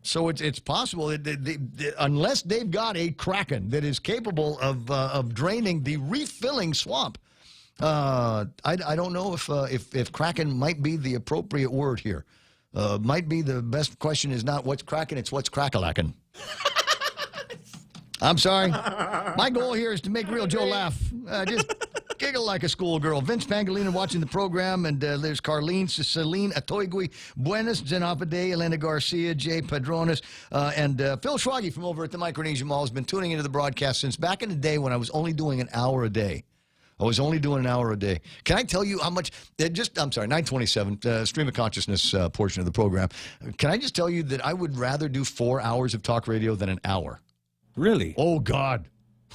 So it's possible that unless they've got a Kraken that is capable of draining the refilling swamp. I don't know if Kraken might be the appropriate word here. Might be the best question is not what's cracking, it's what's crack-a-lacking. I'm sorry. My goal here is to make Real Joe laugh. Just giggle like a schoolgirl. Vince Pangolino watching the program, and there's Carlene, Celine Atoigui, Buenas, Zenopade, Elena Garcia, Jay Padrones, and Phil Schwaggy from over at the Micronesia Mall has been tuning into the broadcast since back in the day when I was only doing an hour a day. I was only doing an hour a day. Can I tell you how much, I'm sorry, 927, stream of consciousness portion of the program. Can I just tell you that I would rather do 4 hours of talk radio than an hour? Really? Oh, God.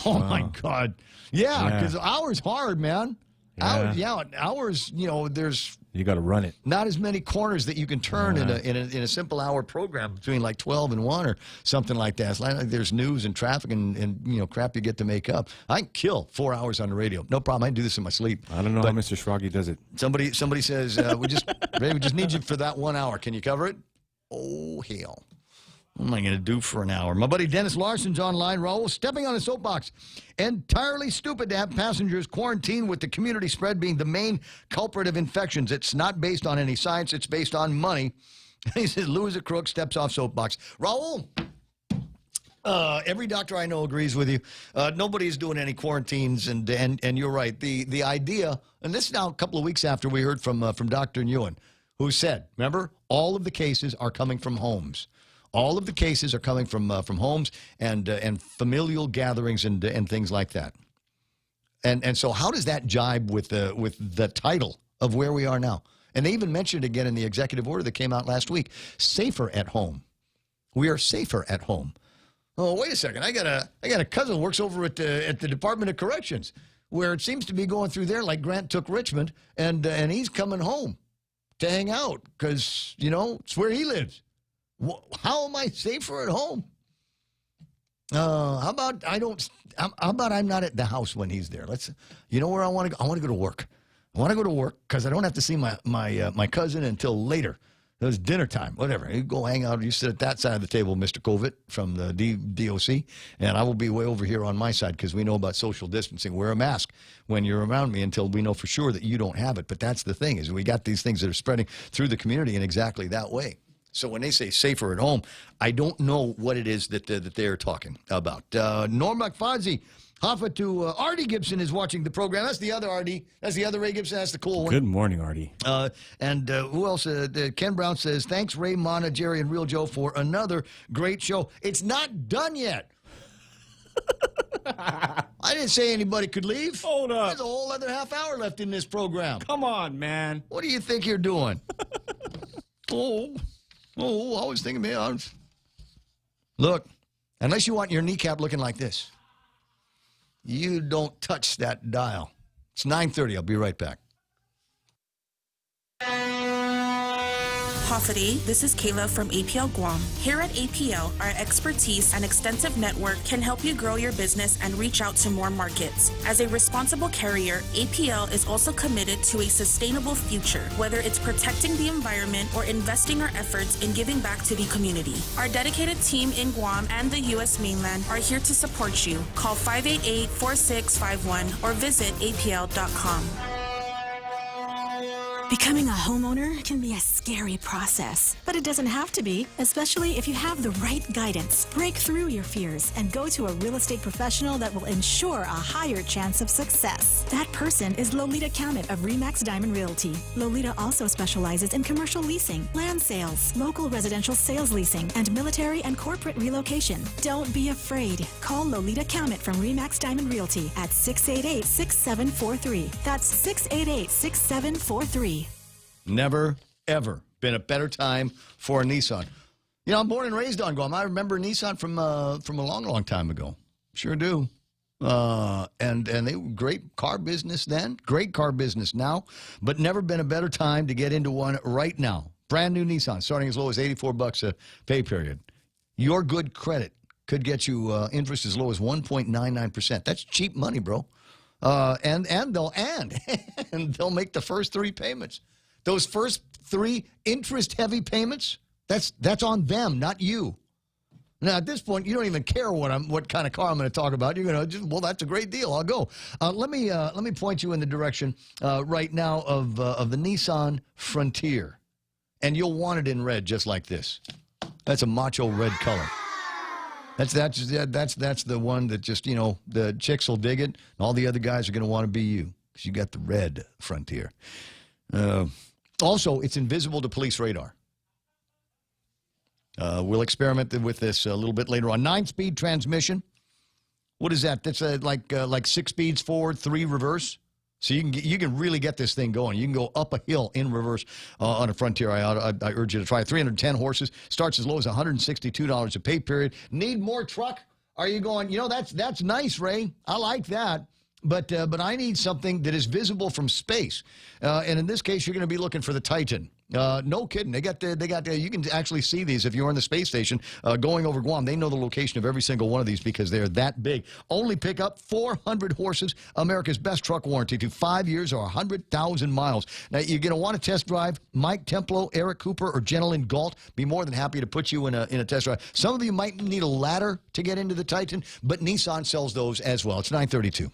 Oh, wow. My God. Yeah, because hours hard, man. Hours, there's You got to run it. Not as many corners that you can turn in a simple hour program between like 12 and 1 or something like that. It's like there's news and traffic and crap you get to make up. I can kill 4 hours on the radio. No problem. I can do this in my sleep. I don't know how Mr. Schroggy does it. Somebody says, we just need you for that 1 hour. Can you cover it? Oh, hell. What am I going to do for an hour? My buddy Dennis Larson's online. Raul, stepping on a soapbox. Entirely stupid to have passengers quarantined with the community spread being the main culprit of infections. It's not based on any science. It's based on money. He says, Lou is a crook, steps off soapbox. Raul, every doctor I know agrees with you. Nobody's doing any quarantines, and you're right. The idea, and this is now a couple of weeks after we heard from Dr. Nguyen, who said, remember, all of the cases are coming from homes. All of the cases are coming from homes and familial gatherings and things like that. And so how does that jibe with the title of where we are now? And they even mentioned again in the executive order that came out last week, safer at home. We are safer at home. Oh, wait a second. I got a cousin who works over at the Department of Corrections, where it seems to be going through there like Grant took Richmond, and he's coming home to hang out because, it's where he lives. How am I safer at home? How about I'm not at the house when he's there? Where I want to go? I want to go to work. I want to go to work because I don't have to see my cousin until later. It was dinner time, whatever. You go hang out. You sit at that side of the table, Mr. Covid from the DOC, and I will be way over here on my side because we know about social distancing. Wear a mask when you're around me until we know for sure that you don't have it. But that's the thing is we got these things that are spreading through the community in exactly that way. So when they say safer at home, I don't know what it is that they're talking about. Norm McFozzie, Hoffa to Artie Gibson is watching the program. That's the other Artie. That's the other Ray Gibson. That's the cool one. Good morning, Artie. And who else? Ken Brown says, thanks, Ray, Mana, Jerry, and Real Joe for another great show. It's not done yet. I didn't say anybody could leave. Hold up. There's a whole other half hour left in this program. Come on, man. What do you think you're doing? I was thinking, man. Look, unless you want your kneecap looking like this, you don't touch that dial. It's 9:30. I'll be right back. Hoffa, this is Kayla from APL Guam. Here at APL, our expertise and extensive network can help you grow your business and reach out to more markets. As a responsible carrier, APL is also committed to a sustainable future, whether it's protecting the environment or investing our efforts in giving back to the community. Our dedicated team in Guam and the U.S. mainland are here to support you. Call 588-4651 or visit apl.com. Becoming a homeowner can be a scary process, but it doesn't have to be, especially if you have the right guidance. Break through your fears and go to a real estate professional that will ensure a higher chance of success. That person is Lolita Cammett of RE/MAX Diamond Realty. Lolita also specializes in commercial leasing, land sales, local residential sales leasing, and military and corporate relocation. Don't be afraid. Call Lolita Cammett from RE/MAX Diamond Realty at 688-6743. That's 688-6743. Never, ever been a better time for a Nissan. I'm born and raised on Guam. I remember Nissan from a long, long time ago. Sure do. And they were great car business then, great car business now, but never been a better time to get into one right now. Brand new Nissan, starting as low as $84 a pay period. Your good credit could get you interest as low as 1.99%. That's cheap money, bro. And they'll make the first 3 payments. Those first 3 interest-heavy payments, that's on them, not you. Now, at this point, you don't even care what kind of car I'm going to talk about. You're going to well, that's a great deal. I'll go. Let me point you in the direction right now of the Nissan Frontier, and you'll want it in red, just like this. That's a macho red color. That's the one that just the chicks will dig it, and all the other guys are going to want to be you because you got the red Frontier. Also, it's invisible to police radar. We'll experiment with this a little bit later on. 9-speed transmission. What is that? That's like 6 speeds forward, 3 reverse. So you can really get this thing going. You can go up a hill in reverse on a Frontier. I urge you to try it. 310 horses. Starts as low as $162 a pay period. Need more truck? Are you going, that's nice, Ray. I like that. But I need something that is visible from space. And in this case, you're going to be looking for the Titan. No kidding. They got you can actually see these if you're on the space station going over Guam. They know the location of every single one of these because they're that big. Only pick up 400 horses, America's best truck warranty to 5 years or 100,000 miles. Now, you're going to want to test drive Mike Templo, Eric Cooper, or Jenilyn Galt. Be more than happy to put you in a test drive. Some of you might need a ladder to get into the Titan, but Nissan sells those as well. It's 932.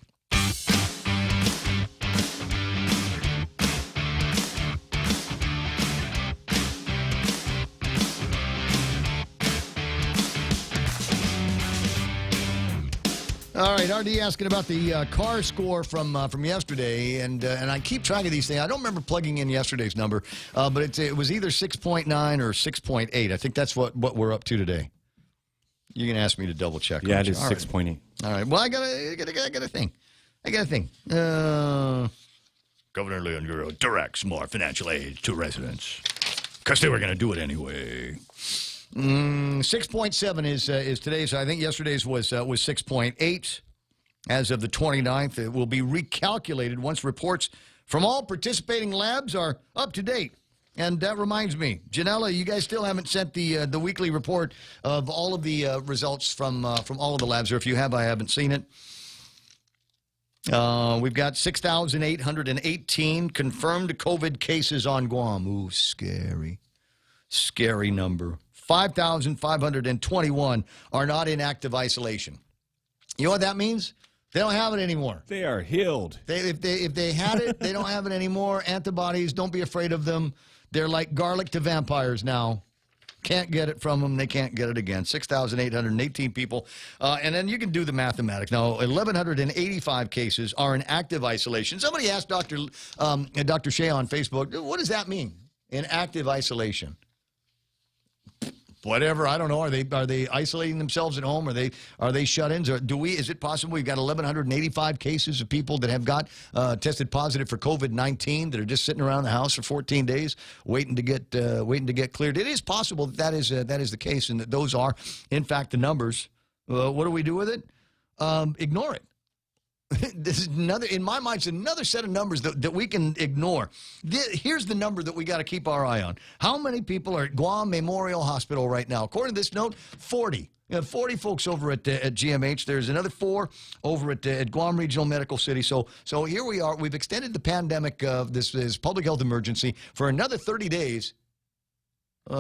All right, RD asking about the car score from yesterday, and I keep track of these things. I don't remember plugging in yesterday's number, but it was either 6.9 or 6.8. I think that's what we're up to today. You're gonna ask me to double check. Yeah, it is All right. 6.8. All right. Well, I got a thing. Governor Leon Guru, direct smart financial aid to residents, because they were gonna do it anyway. 6.7 is today's. I think yesterday's was 6.8. As of the 29th, it will be recalculated once reports from all participating labs are up to date. And that reminds me, Janella, you guys still haven't sent the weekly report of all of the results from all of the labs, or if you have, I haven't seen it. We've got 6,818 confirmed COVID cases on Guam. Ooh, scary number. 5,521 are not in active isolation. You know what that means? They don't have it anymore. They are healed. If they had it, they don't have it anymore. Antibodies, don't be afraid of them. They're like garlic to vampires now. Can't get it from them. They can't get it again. 6,818 people. And then you can do the mathematics. Now, 1,185 cases are in active isolation. Somebody asked Dr. Shea on Facebook, what does that mean, in active isolation? Whatever, I don't know. Are they isolating themselves at home? Are they shut-ins? Or is it possible we've got 1,185 cases of people that have got tested positive for COVID-19 that are just sitting around the house for 14 days waiting to get cleared? It is possible that is the case, and that those are in fact the numbers. What do we do with it? Ignore it. This is another, in my mind, it's another set of numbers that we can ignore. Here's the number that we got to keep our eye on. How many people are at Guam Memorial Hospital right now? According to this note, 40. You have 40 folks over at GMH. There's another 4 over at Guam Regional Medical City. So here we are. We've extended the pandemic, this public health emergency, for another 30 days.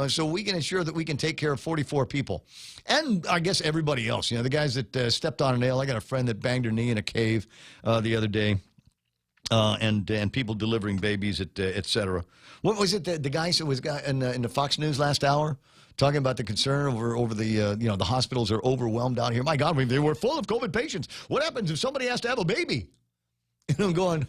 So we can ensure that we can take care of 44 people. And I guess everybody else, the guys that stepped on a nail. I got a friend that banged her knee in a cave the other day. And people delivering babies, et cetera. What was it, the guys that was in the Fox News last hour? Talking about the concern over the, the hospitals are overwhelmed out here. My God, they were full of COVID patients. What happens if somebody has to have a baby? And I'm going,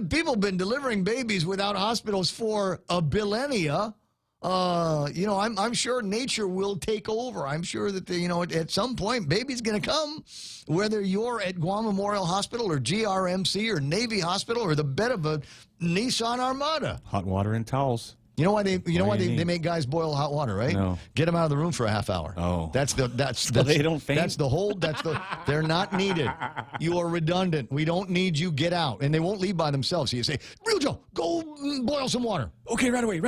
people have been delivering babies without hospitals for a millennia. I'm sure nature will take over. I'm sure that, at some point, baby's going to come, whether you're at Guam Memorial Hospital or GRMC or Navy Hospital or the bed of a Nissan Armada. Hot water and towels. You know why they make guys boil hot water, right? No. Get them out of the room for a half hour. Oh. That's so they don't faint? They're not needed. You are redundant. We don't need you. Get out. And they won't leave by themselves. So you say, Real Joe, go boil some water. Okay, right away.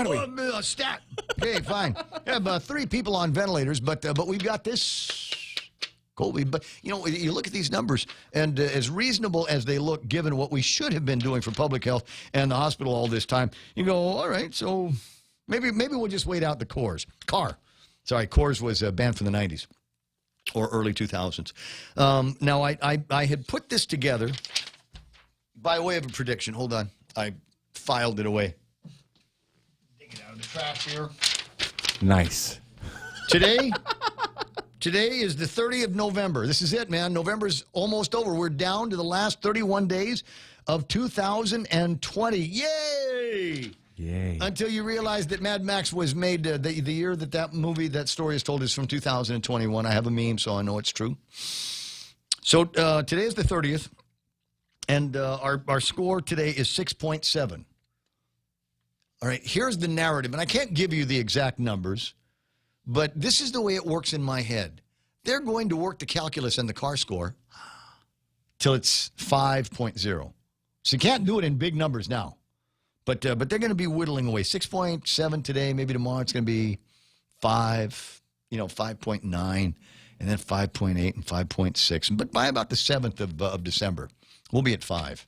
Stat. Okay, fine. We have 3 people on ventilators, but we've got this COVID. But, you look at these numbers, and as reasonable as they look, given what we should have been doing for public health and the hospital all this time, you go, all right, so maybe we'll just wait out the CORS. CORS was banned from the 90s or early 2000s. Now, I had put this together by way of a prediction. Hold on. I filed it away. Dig it out of the trash here. Nice. Today is the 30th of November. This is it, man. November's almost over. We're down to the last 31 days of 2020. Yay! Yay. Until you realize that Mad Max was made the year that story is told is from 2021. I have a meme, so I know it's true. So today is the 30th, and our score today is 6.7. All right, here's the narrative, and I can't give you the exact numbers, but this is the way it works in my head. They're going to work the calculus and the car score till it's 5.0. So you can't do it in big numbers now. But they're going to be whittling away. 6.7 today, maybe tomorrow it's going to be 5, 5.9, and then 5.8 and 5.6. But by about the 7th of December, we'll be at 5.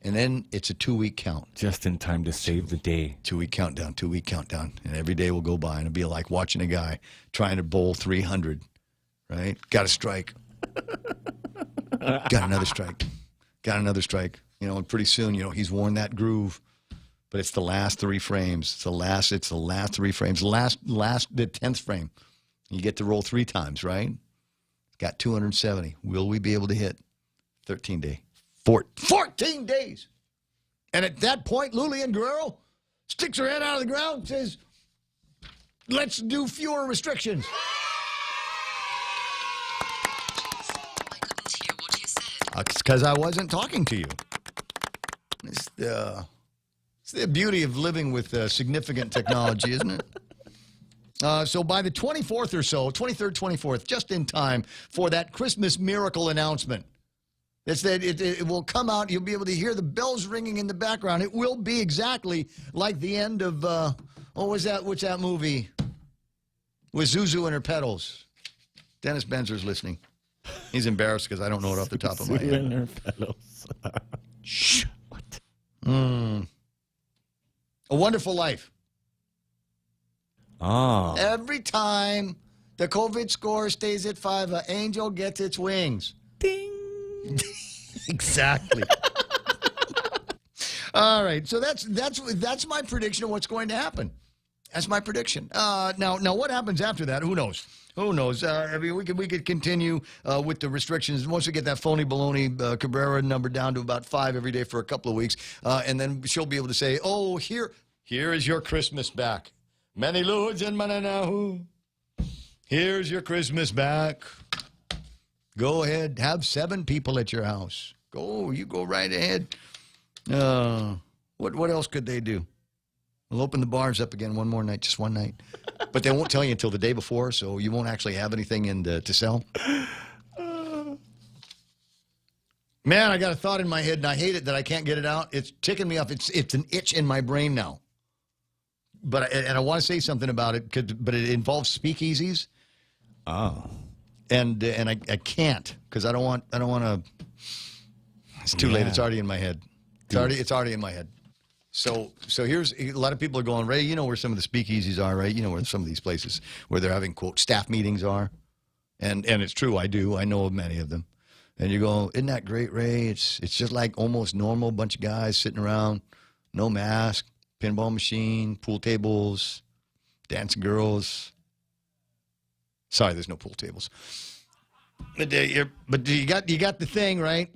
And then it's a 2-week count. Just in time to save the day. 2-week countdown, 2-week countdown. And every day will go by, and it'll be like watching a guy trying to bowl 300, right? Got a strike. Got another strike. Got another strike. And pretty soon, he's worn that groove. But it's the last 3 frames. It's the last 3 frames. The 10th frame. You get to roll 3 times, right? Got 270. Will we be able to hit 13-day? 14 days. And at that point, Lilian Guerrero sticks her head out of the ground and says, let's do fewer restrictions. It's because I wasn't talking to you. It's the beauty of living with significant technology, isn't it? So by the 24th or so, 23rd, 24th, just in time for that Christmas miracle announcement. It will come out. You'll be able to hear the bells ringing in the background. It will be exactly like the end of, what's that movie? With Zuzu and her pedals. Dennis Benzer's listening. He's embarrassed because I don't know it off the top of my head. Zuzu and her pedals. Shh. What? A Wonderful Life. Oh. Every time the COVID score stays at 5, an angel gets its wings. Ding. Exactly. All right. So that's my prediction of what's going to happen. That's my prediction. Now what happens after that? Who knows? Who knows? We could continue with the restrictions once we get that phony baloney Cabrera number down to about 5 every day for a couple of weeks, and then she'll be able to say, "Oh, here is your Christmas back. Many lords and mananahu. Here's your Christmas back. Go ahead, have 7 people at your house. You go right ahead." What else could they do? We'll open the bars up again one more night, just one night. But they won't tell you until the day before, so you won't actually have anything to sell. Man, I got a thought in my head, and I hate it that I can't get it out. It's ticking me off. It's an itch in my brain now. But I want to say something about it, but it involves speakeasies. Oh. And I can't because I don't want to. It's too late. It's already in my head. It's already in my head. So here's a lot of people are going, Ray, you know where some of the speakeasies are, right? You know where some of these places where they're having, quote, staff meetings are. And it's true, I do. I know of many of them. And you go, isn't that great, Ray? It's just like almost normal, bunch of guys sitting around, no mask, pinball machine, pool tables, dancing girls. Sorry, there's no pool tables. But you got the thing, right?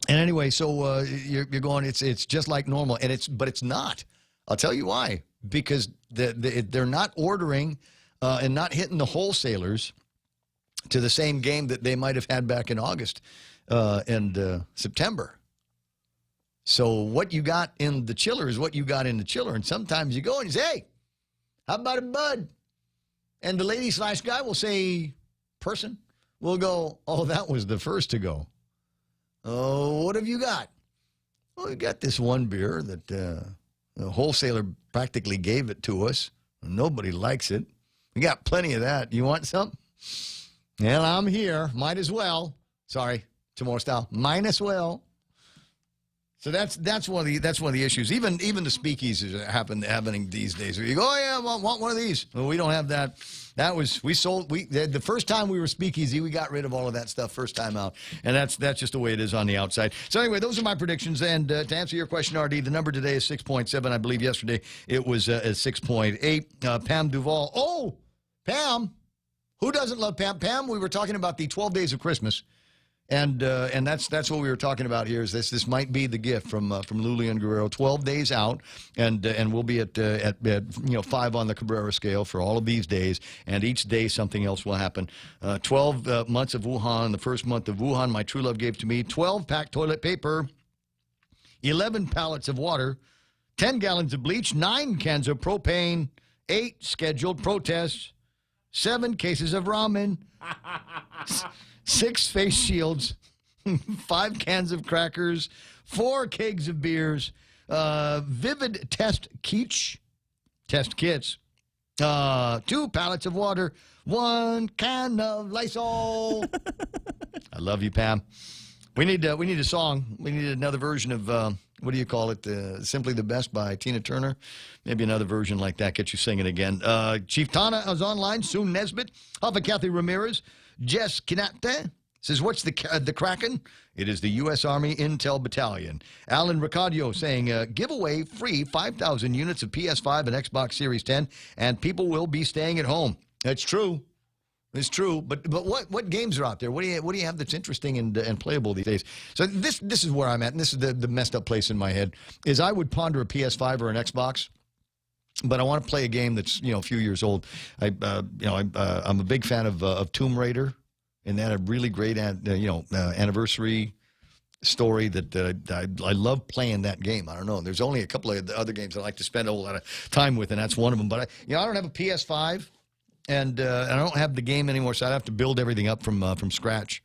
And anyway, so you're going. It's just like normal, but it's not. I'll tell you why. Because they're not ordering and not hitting the wholesalers to the same game that they might have had back in August and September. So what you got in the chiller is what you got in the chiller, and sometimes you go and you say, "Hey, how about a bud?" And the lady/guy will say, person will go, "Oh, that was the first to go." "Oh, what have you got?" "Well, we got this one beer that the wholesaler practically gave it to us. Nobody likes it. We got plenty of that. You want some?" "Well, I'm here. Might as well." Sorry, tomorrow style. Might as well. So that's one of the issues. Even the speakeasies are happening these days. Where you go, "Oh yeah, I want one of these." Well, we don't have that. The first time we were speakeasy, we got rid of all of that stuff first time out, and that's just the way it is on the outside. So anyway, those are my predictions. And to answer your question, RD, the number today is 6.7. I believe yesterday it was 6.8. Pam Duvall. Oh, Pam. Who doesn't love Pam? Pam, we were talking about the 12 days of Christmas. And that's what we were talking about here. Is this might be the gift from Lilian Guerrero? 12 days out, and we'll be at 5 on the Cabrera scale for all of these days. And each day something else will happen. 12 months of Wuhan. The first month of Wuhan, my true love gave to me 12 packed toilet paper, 11 pallets of water, 10 gallons of bleach, 9 cans of propane, 8 scheduled protests, 7 cases of ramen. 6 face shields, 5 cans of crackers, 4 kegs of beers, Vivid test kits, 2 pallets of water, 1 can of Lysol. I love you, Pam. We need a song. We need another version of, what do you call it? Simply the Best by Tina Turner. Maybe another version like that. Get you singing again. Chief Tana is online. Sue Nesbitt. Alpha Kathy Ramirez. Jess Kinate says, what's the Kraken? It is the U.S. Army Intel Battalion. Alan Ricardio saying, give away free 5,000 units of PS5 and Xbox Series 10, and people will be staying at home. That's true. It's true, but what games are out there? What do you have that's interesting and playable these days? So this is where I'm at, and this is the messed up place in my head. Is I would ponder a PS5 or an Xbox, but I want to play a game that's a few years old. I'm a big fan of Tomb Raider, and that a really great anniversary story that I love playing that game. I don't know. There's only a couple of other games I like to spend a whole lot of time with, and that's one of them. But I don't have a PS5. And I don't have the game anymore, so I'd have to build everything up from scratch.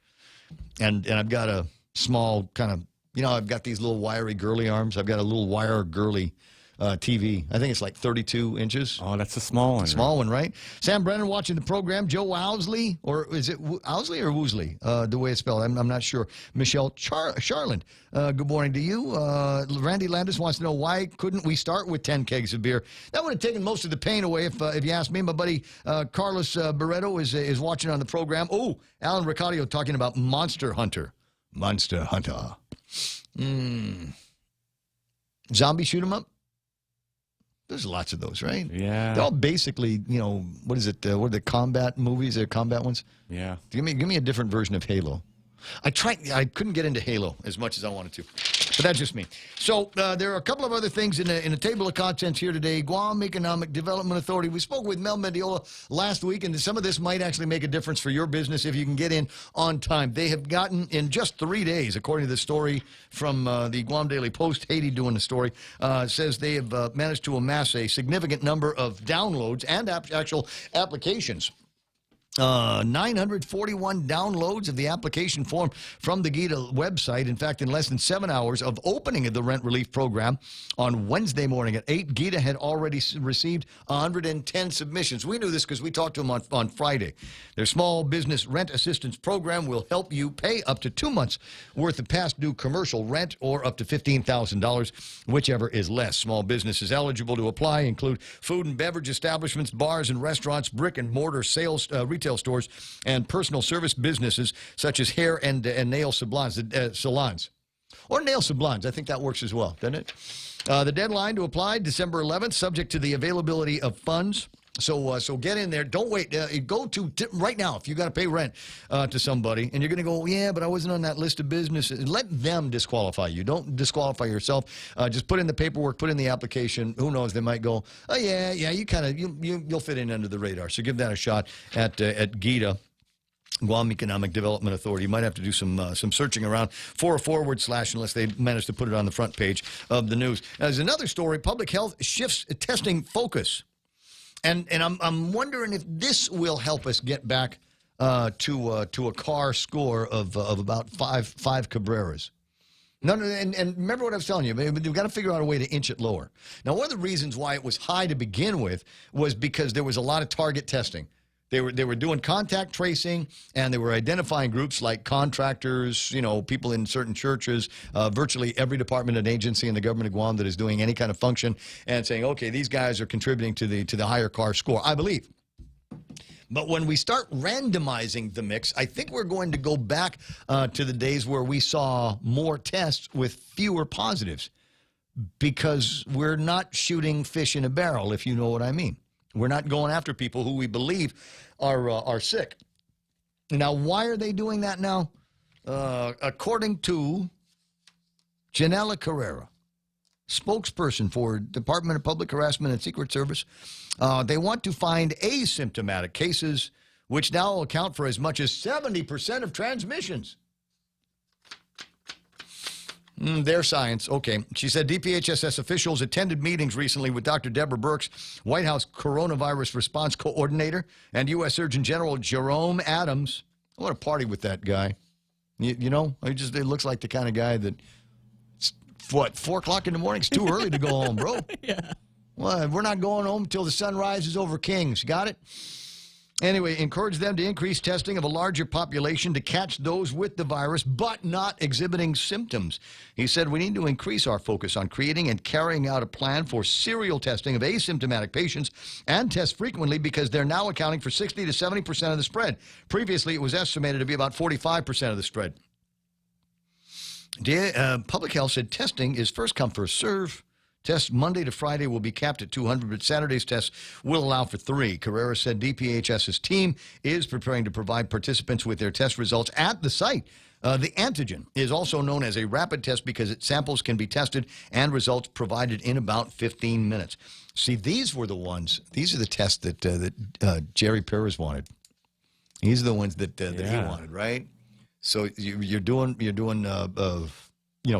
And I've got a small kind of, I've got these little wiry girly arms. I've got a little wire girly TV. I think it's like 32 inches. Oh, that's a small one. Small one, right? Sam Brennan watching the program. Joe Owsley, or is it Owsley or Woosley? The way it's spelled, I'm not sure. Michelle Charland, good morning to you. Randy Landis wants to know, why couldn't we start with 10 kegs of beer? That would have taken most of the pain away if you ask me. My buddy Carlos Barreto is watching on the program. Oh, Alan Ricardio talking about Monster Hunter. Monster Hunter. Zombie shoot 'em up? There's lots of those, right? Yeah. They're all basically, what is it? What are the combat movies? They're combat ones? Yeah. Give me a different version of Halo. I couldn't get into Halo as much as I wanted to. But that's just me. So there are a couple of other things in the table of contents here today. Guam Economic Development Authority. We spoke with Mel Mendiola last week, and some of this might actually make a difference for your business if you can get in on time. They have gotten, in just 3 days, according to the story from the Guam Daily Post, Haiti doing the story, says they have managed to amass a significant number of downloads and actual applications. 941 downloads of the application form from the GITA website. In fact, in less than 7 hours of opening of the rent relief program on Wednesday morning at 8, GITA had already received 110 submissions. We knew this because we talked to them on Friday. Their small business rent assistance program will help you pay up to 2 months worth of past due commercial rent, or up to $15,000, whichever is less. Small businesses eligible to apply include food and beverage establishments, bars and restaurants, brick and mortar sales, retail stores, and personal service businesses such as hair and nail salons. Or nail salons. I think that works as well, doesn't it? The deadline to apply, December 11th, subject to the availability of funds. So get in there. Don't wait. Go to right now. If you got to pay rent to somebody, and you're going to go, yeah, but I wasn't on that list of businesses. Let them disqualify you. Don't disqualify yourself. Just put in the paperwork. Put in the application. Who knows? They might go, oh yeah, you'll fit in under the radar. So give that a shot at GITA. Guam Economic Development Authority. You might have to do some searching around for a / unless they manage to put it on the front page of the news. Now, there's another story. Public health shifts testing focus. And I'm wondering if this will help us get back to a car score of about five Cabreras. No, and remember what I was telling you. We've got to figure out a way to inch it lower. Now, one of the reasons why it was high to begin with was because there was a lot of target testing. They were doing contact tracing, and they were identifying groups like contractors, people in certain churches, virtually every department and agency in the government of Guam that is doing any kind of function, and saying, okay, these guys are contributing to the higher car score, I believe. But when we start randomizing the mix, I think we're going to go back to the days where we saw more tests with fewer positives, because we're not shooting fish in a barrel, if you know what I mean. We're not going after people who we believe are sick. Now, why are they doing that now? According to Janela Carrera, spokesperson for Department of Public Harassment and Secret Service, they want to find asymptomatic cases, which now account for as much as 70% of transmissions. Their science. Okay. She said DPHSS officials attended meetings recently with Dr. Deborah Birx, White House Coronavirus Response Coordinator, and U.S. Surgeon General Jerome Adams. I want to party with that guy. You know, it looks like the kind of guy that, what, 4 o'clock in the morning? It's too early to go home, bro. Yeah. Well, we're not going home until the sun rises over Kings. Got it? Anyway, encourage them to increase testing of a larger population to catch those with the virus but not exhibiting symptoms. He said we need to increase our focus on creating and carrying out a plan for serial testing of asymptomatic patients and test frequently because they're now accounting for 60 to 70% of the spread. Previously, it was estimated to be about 45% of the spread. Public Health said testing is first come, first serve. Tests Monday to Friday will be capped at 200, but Saturday's tests will allow for 3. Carrera said DPHS's team is preparing to provide participants with their test results at the site. The antigen is also known as a rapid test because its samples can be tested and results provided in about 15 minutes. See, these are the tests that Jerry Perez wanted. These are the ones that he wanted, right? So you're doing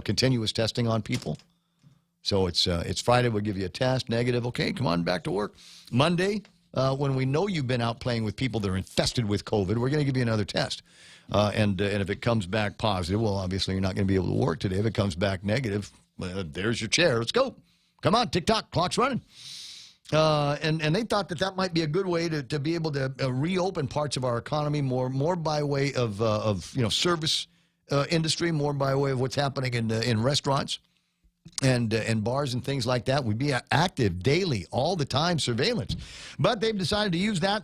continuous testing on people. So it's Friday, we'll give you a test, negative, okay, come on back to work. Monday, when we know you've been out playing with people that are infested with COVID, we're going to give you another test. And if it comes back positive, well, obviously you're not going to be able to work today. If it comes back negative, well, there's your chair. Let's go. Come on, tick-tock, clock's running. And they thought that might be a good way to be able to reopen parts of our economy more by way of service industry, more by way of what's happening in restaurants. And bars and things like that would be active daily, all the time surveillance. But they've decided to use that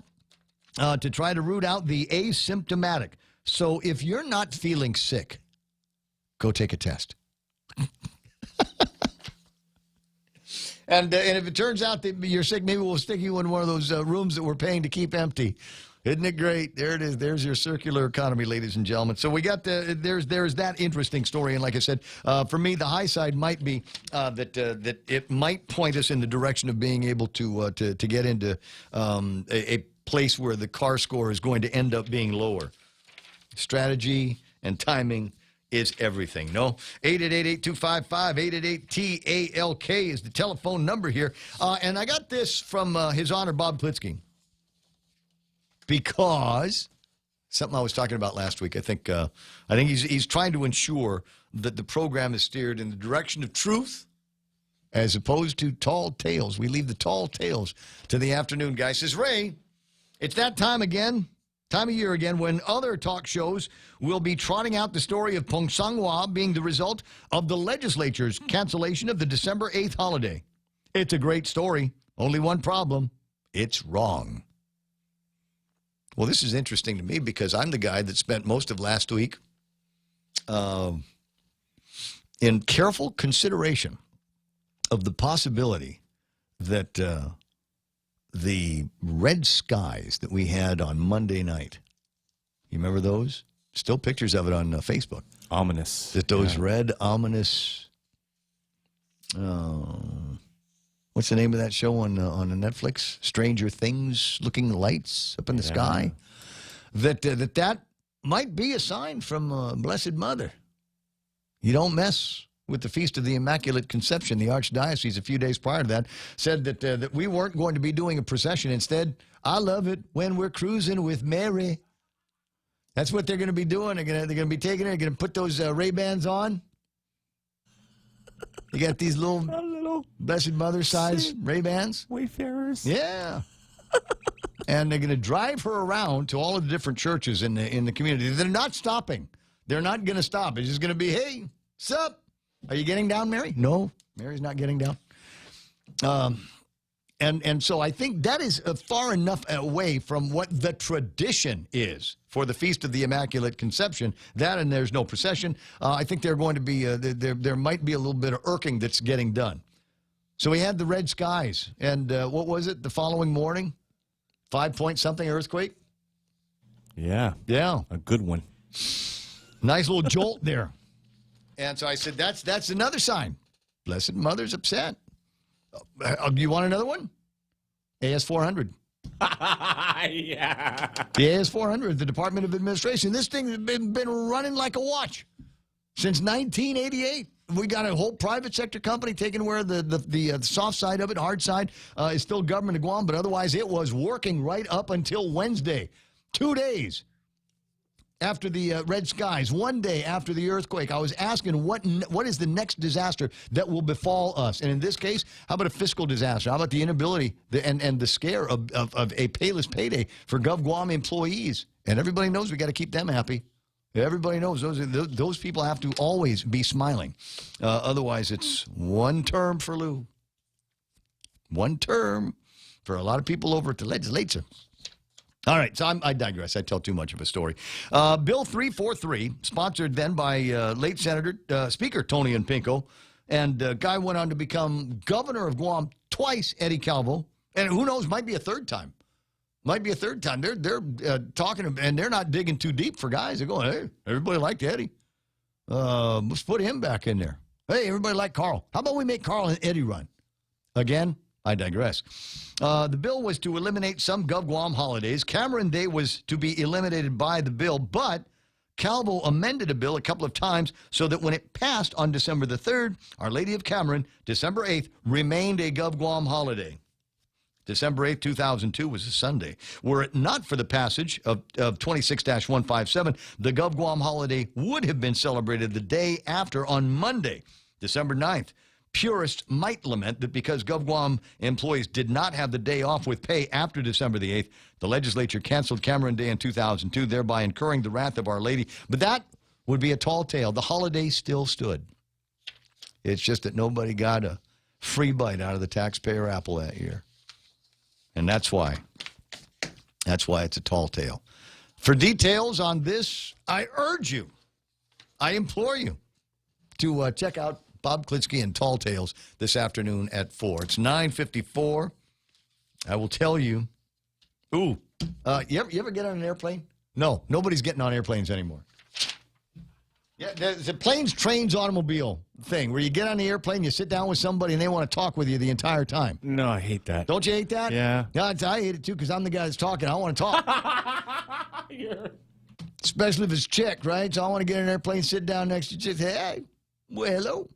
to try to root out the asymptomatic. So if you're not feeling sick, go take a test. And if it turns out that you're sick, maybe we'll stick you in one of those rooms that we're paying to keep empty. Isn't it great? There it is. There's your circular economy, ladies and gentlemen. So we got there's that interesting story. And like I said, for me, the high side might be that it might point us in the direction of being able to get into a place where the CAR score is going to end up being lower. Strategy and timing is everything. No? 888-825-5888-TALK is the telephone number here. And I got this from His Honor Bob Plitsky. Because something I was talking about last week, I think he's trying to ensure that the program is steered in the direction of truth as opposed to tall tales. We leave the tall tales to the afternoon guy. Says, Ray, it's that time of year again, when other talk shows will be trotting out the story of Pongsangwa being the result of the legislature's cancellation of the December 8th holiday. It's a great story. Only one problem. It's wrong. Well, this is interesting to me because I'm the guy that spent most of last week in careful consideration of the possibility that the red skies that we had on Monday night, you remember those? Still pictures of it on Facebook. Ominous. That those red, ominous, what's the name of that show on Netflix? Stranger Things looking lights up in the sky. That might be a sign from Blessed Mother. You don't mess with the Feast of the Immaculate Conception. The Archdiocese a few days prior to that said that we weren't going to be doing a procession. Instead, I love it when we're cruising with Mary. That's what they're going to be doing. They're going to be taking it. They're going to put those Ray-Bans on. You got these little Blessed Mother size Ray-Bans. Wayfarers. Yeah. And they're going to drive her around to all of the different churches in the community. They're not stopping. They're not going to stop. It's just going to be, hey, sup? Are you getting down, Mary? No, Mary's not getting down. And so I think that is far enough away from what the tradition is for the Feast of the Immaculate Conception. That and there's no procession. I think they're going to be there might be a little bit of irking that's getting done. So we had the red skies, and what was it? The following morning, 5-point-something earthquake. Yeah, a good one. Nice little jolt there. And so I said, that's another sign. Blessed Mother's upset. You want another one? AS400. Yeah. The AS400, the Department of Administration. This thing has been running like a watch since 1988. We got a whole private sector company taking where the soft side of it, hard side, is still government of Guam, but otherwise it was working right up until Wednesday. 2 days. after the red skies, one day after the earthquake, I was asking what is the next disaster that will befall us? And in this case, how about a fiscal disaster? How about the inability and the scare of a payless payday for GovGuam employees? And everybody knows we got to keep them happy. Everybody knows those people have to always be smiling. Otherwise, it's one term for Lou. One term for a lot of people over at the legislature. All right, so I digress. I tell too much of a story. Bill 343, sponsored then by late Speaker Tony and Pinko, and guy went on to become governor of Guam twice, Eddie Calvo, and who knows, might be a third time. Might be a third time. They're talking, and they're not digging too deep for guys. They're going, hey, everybody liked Eddie. Let's put him back in there. Hey, everybody liked Carl. How about we make Carl and Eddie run? Again, I digress. The bill was to eliminate some GovGuam holidays. Cameron Day was to be eliminated by the bill, but Calvo amended a bill a couple of times so that when it passed on December the 3rd, Our Lady of Cameron, December 8th, remained a GovGuam holiday. December 8th, 2002 was a Sunday. Were it not for the passage of 26-157, the GovGuam holiday would have been celebrated the day after on Monday, December 9th. Purists might lament that because GovGuam employees did not have the day off with pay after December the 8th, the legislature canceled Cameron Day in 2002, thereby incurring the wrath of Our Lady. But that would be a tall tale. The holiday still stood. It's just that nobody got a free bite out of the taxpayer apple that year. And that's why it's a tall tale. For details on this, I urge you, I implore you to check out Bob Klitsky and Tall Tales this afternoon at 4. It's 9:54. I will tell you. Ooh, you ever get on an airplane? No, nobody's getting on airplanes anymore. Yeah, there's a planes, trains, automobile thing where you get on the airplane, you sit down with somebody, and they want to talk with you the entire time. No, I hate that. Don't you hate that? Yeah. No, I hate it, too, because I'm the guy that's talking. I want to talk. Especially if it's chick, right? So I want to get in an airplane, sit down next to you, say, hey, well, hello.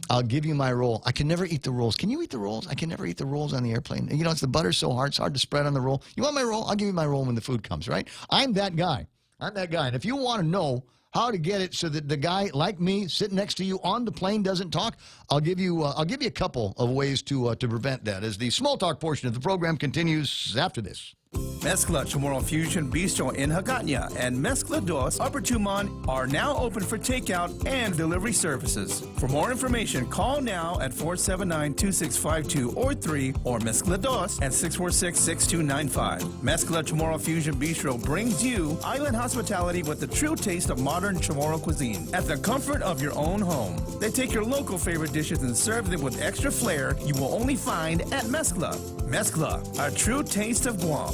I'll give you my roll. I can never eat the rolls. Can you eat the rolls? I can never eat the rolls on the airplane. You know, it's the butter's so hard. It's hard to spread on the roll. You want my roll? I'll give you my roll when the food comes, right? I'm that guy. I'm that guy. And if you want to know how to get it so that the guy like me sitting next to you on the plane doesn't talk, I'll give you a couple of ways to prevent that as the small talk portion of the program continues after this. Mezcla Chamorro Fusion Bistro in Hagåtña and Mezcla Dos Upper Tumon are now open for takeout and delivery services. For more information, call now at 479-2652 or 3 or Mezcla Dos at 646-6295. Mezcla Chamorro Fusion Bistro brings you island hospitality with the true taste of modern Chamorro cuisine at the comfort of your own home. They take your local favorite dishes and serve them with extra flair you will only find at Mezcla. Mezcla, a true taste of Guam.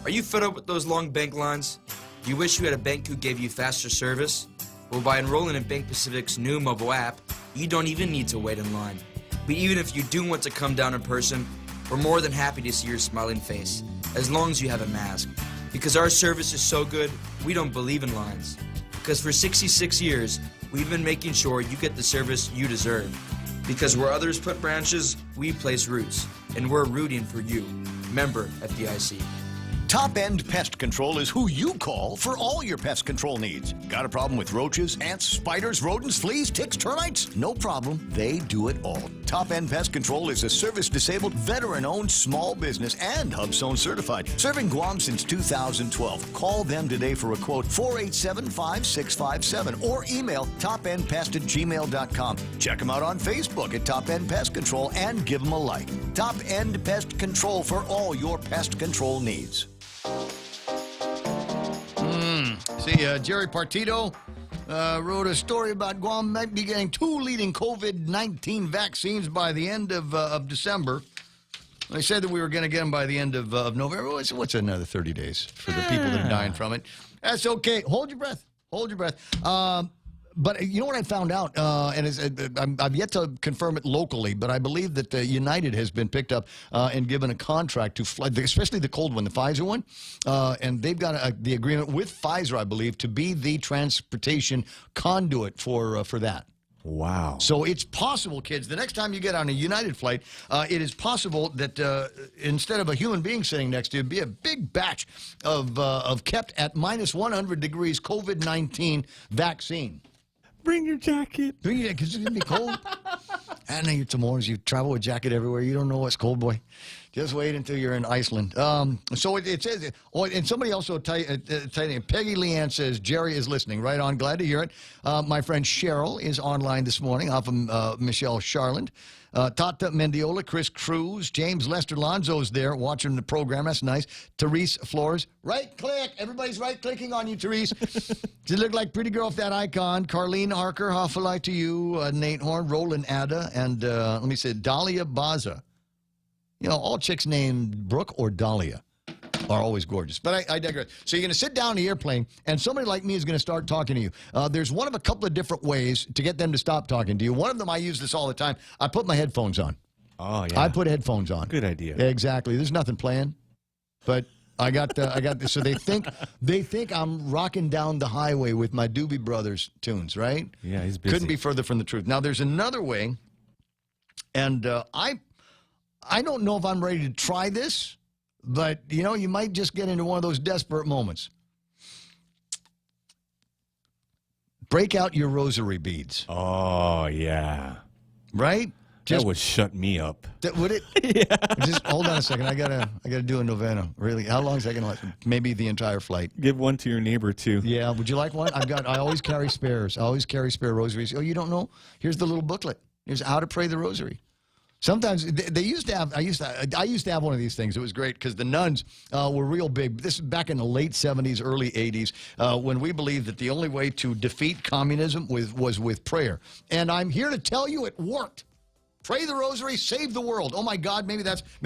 Are you fed up with those long bank lines? Do you wish you had a bank who gave you faster service? Well, by enrolling in Bank Pacific's new mobile app, you don't even need to wait in line. But even if you do want to come down in person, we're more than happy to see your smiling face, as long as you have a mask. Because our service is so good, we don't believe in lines. Because for 66 years, we've been making sure you get the service you deserve. Because where others put branches, we place roots. And we're rooting for you. Member FDIC. Top End Pest Control is who you call for all your pest control needs. Got a problem with roaches, ants, spiders, rodents, fleas, ticks, termites? No problem. They do it all. Top End Pest Control is a service-disabled, veteran-owned small business and HubZone certified, serving Guam since 2012. Call them today for a quote, 487-5657, or email topendpest@gmail.com. Check them out on Facebook at Top End Pest Control and give them a like. Top End Pest Control for all your pest control needs. Jerry Partito wrote a story about Guam might be getting 2 leading COVID-19 vaccines by the end of December. They said that we were going to get them by the end of November. What's another 30 days for the people that are dying from it? That's okay. Hold your breath. Hold your breath. But you know what I found out, and I've yet to confirm it locally, but I believe that United has been picked up and given a contract to fly, especially the cold one, the Pfizer one, and they've got the agreement with Pfizer, I believe, to be the transportation conduit for that. Wow. So it's possible, kids, the next time you get on a United flight, it is possible that instead of a human being sitting next to you, be a big batch of kept at minus 100 degrees COVID-19 vaccine. Bring your jacket. Bring your jacket, because it's going to be cold. And then tomorrow, you travel with a jacket everywhere. You don't know what's cold, boy. Just wait until you're in Iceland. So it says, and somebody also, Peggy Leanne says, Jerry is listening. Right on. Glad to hear it. My friend Cheryl is online this morning off of Michelle Charland. Tata Mendiola, Chris Cruz, James Lester Lonzo's there watching the program. That's nice. Therese Flores. Right click. Everybody's right clicking on you, Therese. You look like pretty girl with that icon. Carlene Harker, Hoffalai to you. Nate Horn, Roland Ada, and let me say Dahlia Baza. You know, all chicks named Brooke or Dahlia are always gorgeous. But I digress. So you're going to sit down in the airplane, and somebody like me is going to start talking to you. There's one of a couple of different ways to get them to stop talking to you. One of them, I use this all the time. I put my headphones on. Oh, yeah. I put headphones on. Good idea. Exactly. There's nothing playing, but I got this. So they think I'm rocking down the highway with my Doobie Brothers tunes, right? Yeah, he's busy. Couldn't be further from the truth. Now, there's another way, and I don't know if I'm ready to try this, but, you know, you might just get into one of those desperate moments. Break out your rosary beads. Oh, yeah. Right? That would shut me up. Would it? Yeah. Just hold on a second. I gotta do a novena. Really? How long is that gonna last? Maybe the entire flight. Give one to your neighbor too. Yeah. Would you like one? I always carry spares. I always carry spare rosaries. Oh, you don't know? Here's the little booklet. Here's how to pray the rosary. Sometimes they used to have. I used to have one of these things. It was great because the nuns were real big. This is back in the late 70s, early 80s, when we believed that the only way to defeat communism was with prayer. And I'm here to tell you, it worked. Pray the rosary, save the world. Oh my God, maybe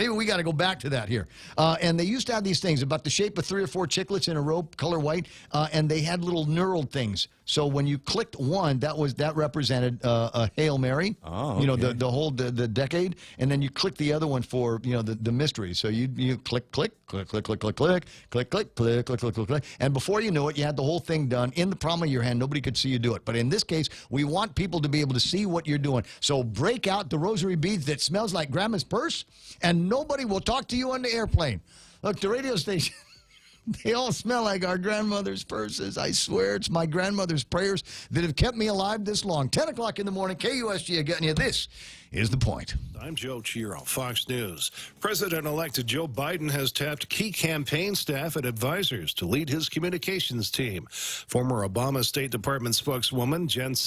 we got to go back to that here. And they used to have these things about the shape of 3 or 4 chiclets in a row, color white, and they had little knurled things. So when you clicked one, that represented a Hail Mary. Oh, you know, okay. the whole decade, and then you click the other one for the mystery. So you click, click, click, click, click, click, click, click, click, click, click, click, click, click, and before you knew it, you had the whole thing done in the palm of your hand. Nobody could see you do it. But in this case, we want people to be able to see what you're doing. So break out the rosary beads that smells like grandma's purse, and nobody will talk to you on the airplane. Look, the radio station. They all smell like our grandmother's purses. I swear it's my grandmother's prayers that have kept me alive this long. 10 o'clock in the morning, KUSG getting you. This is The Point. I'm Joe Chiro, Fox News. President-elect Joe Biden has tapped key campaign staff and advisors to lead his communications team. Former Obama State Department spokeswoman Jen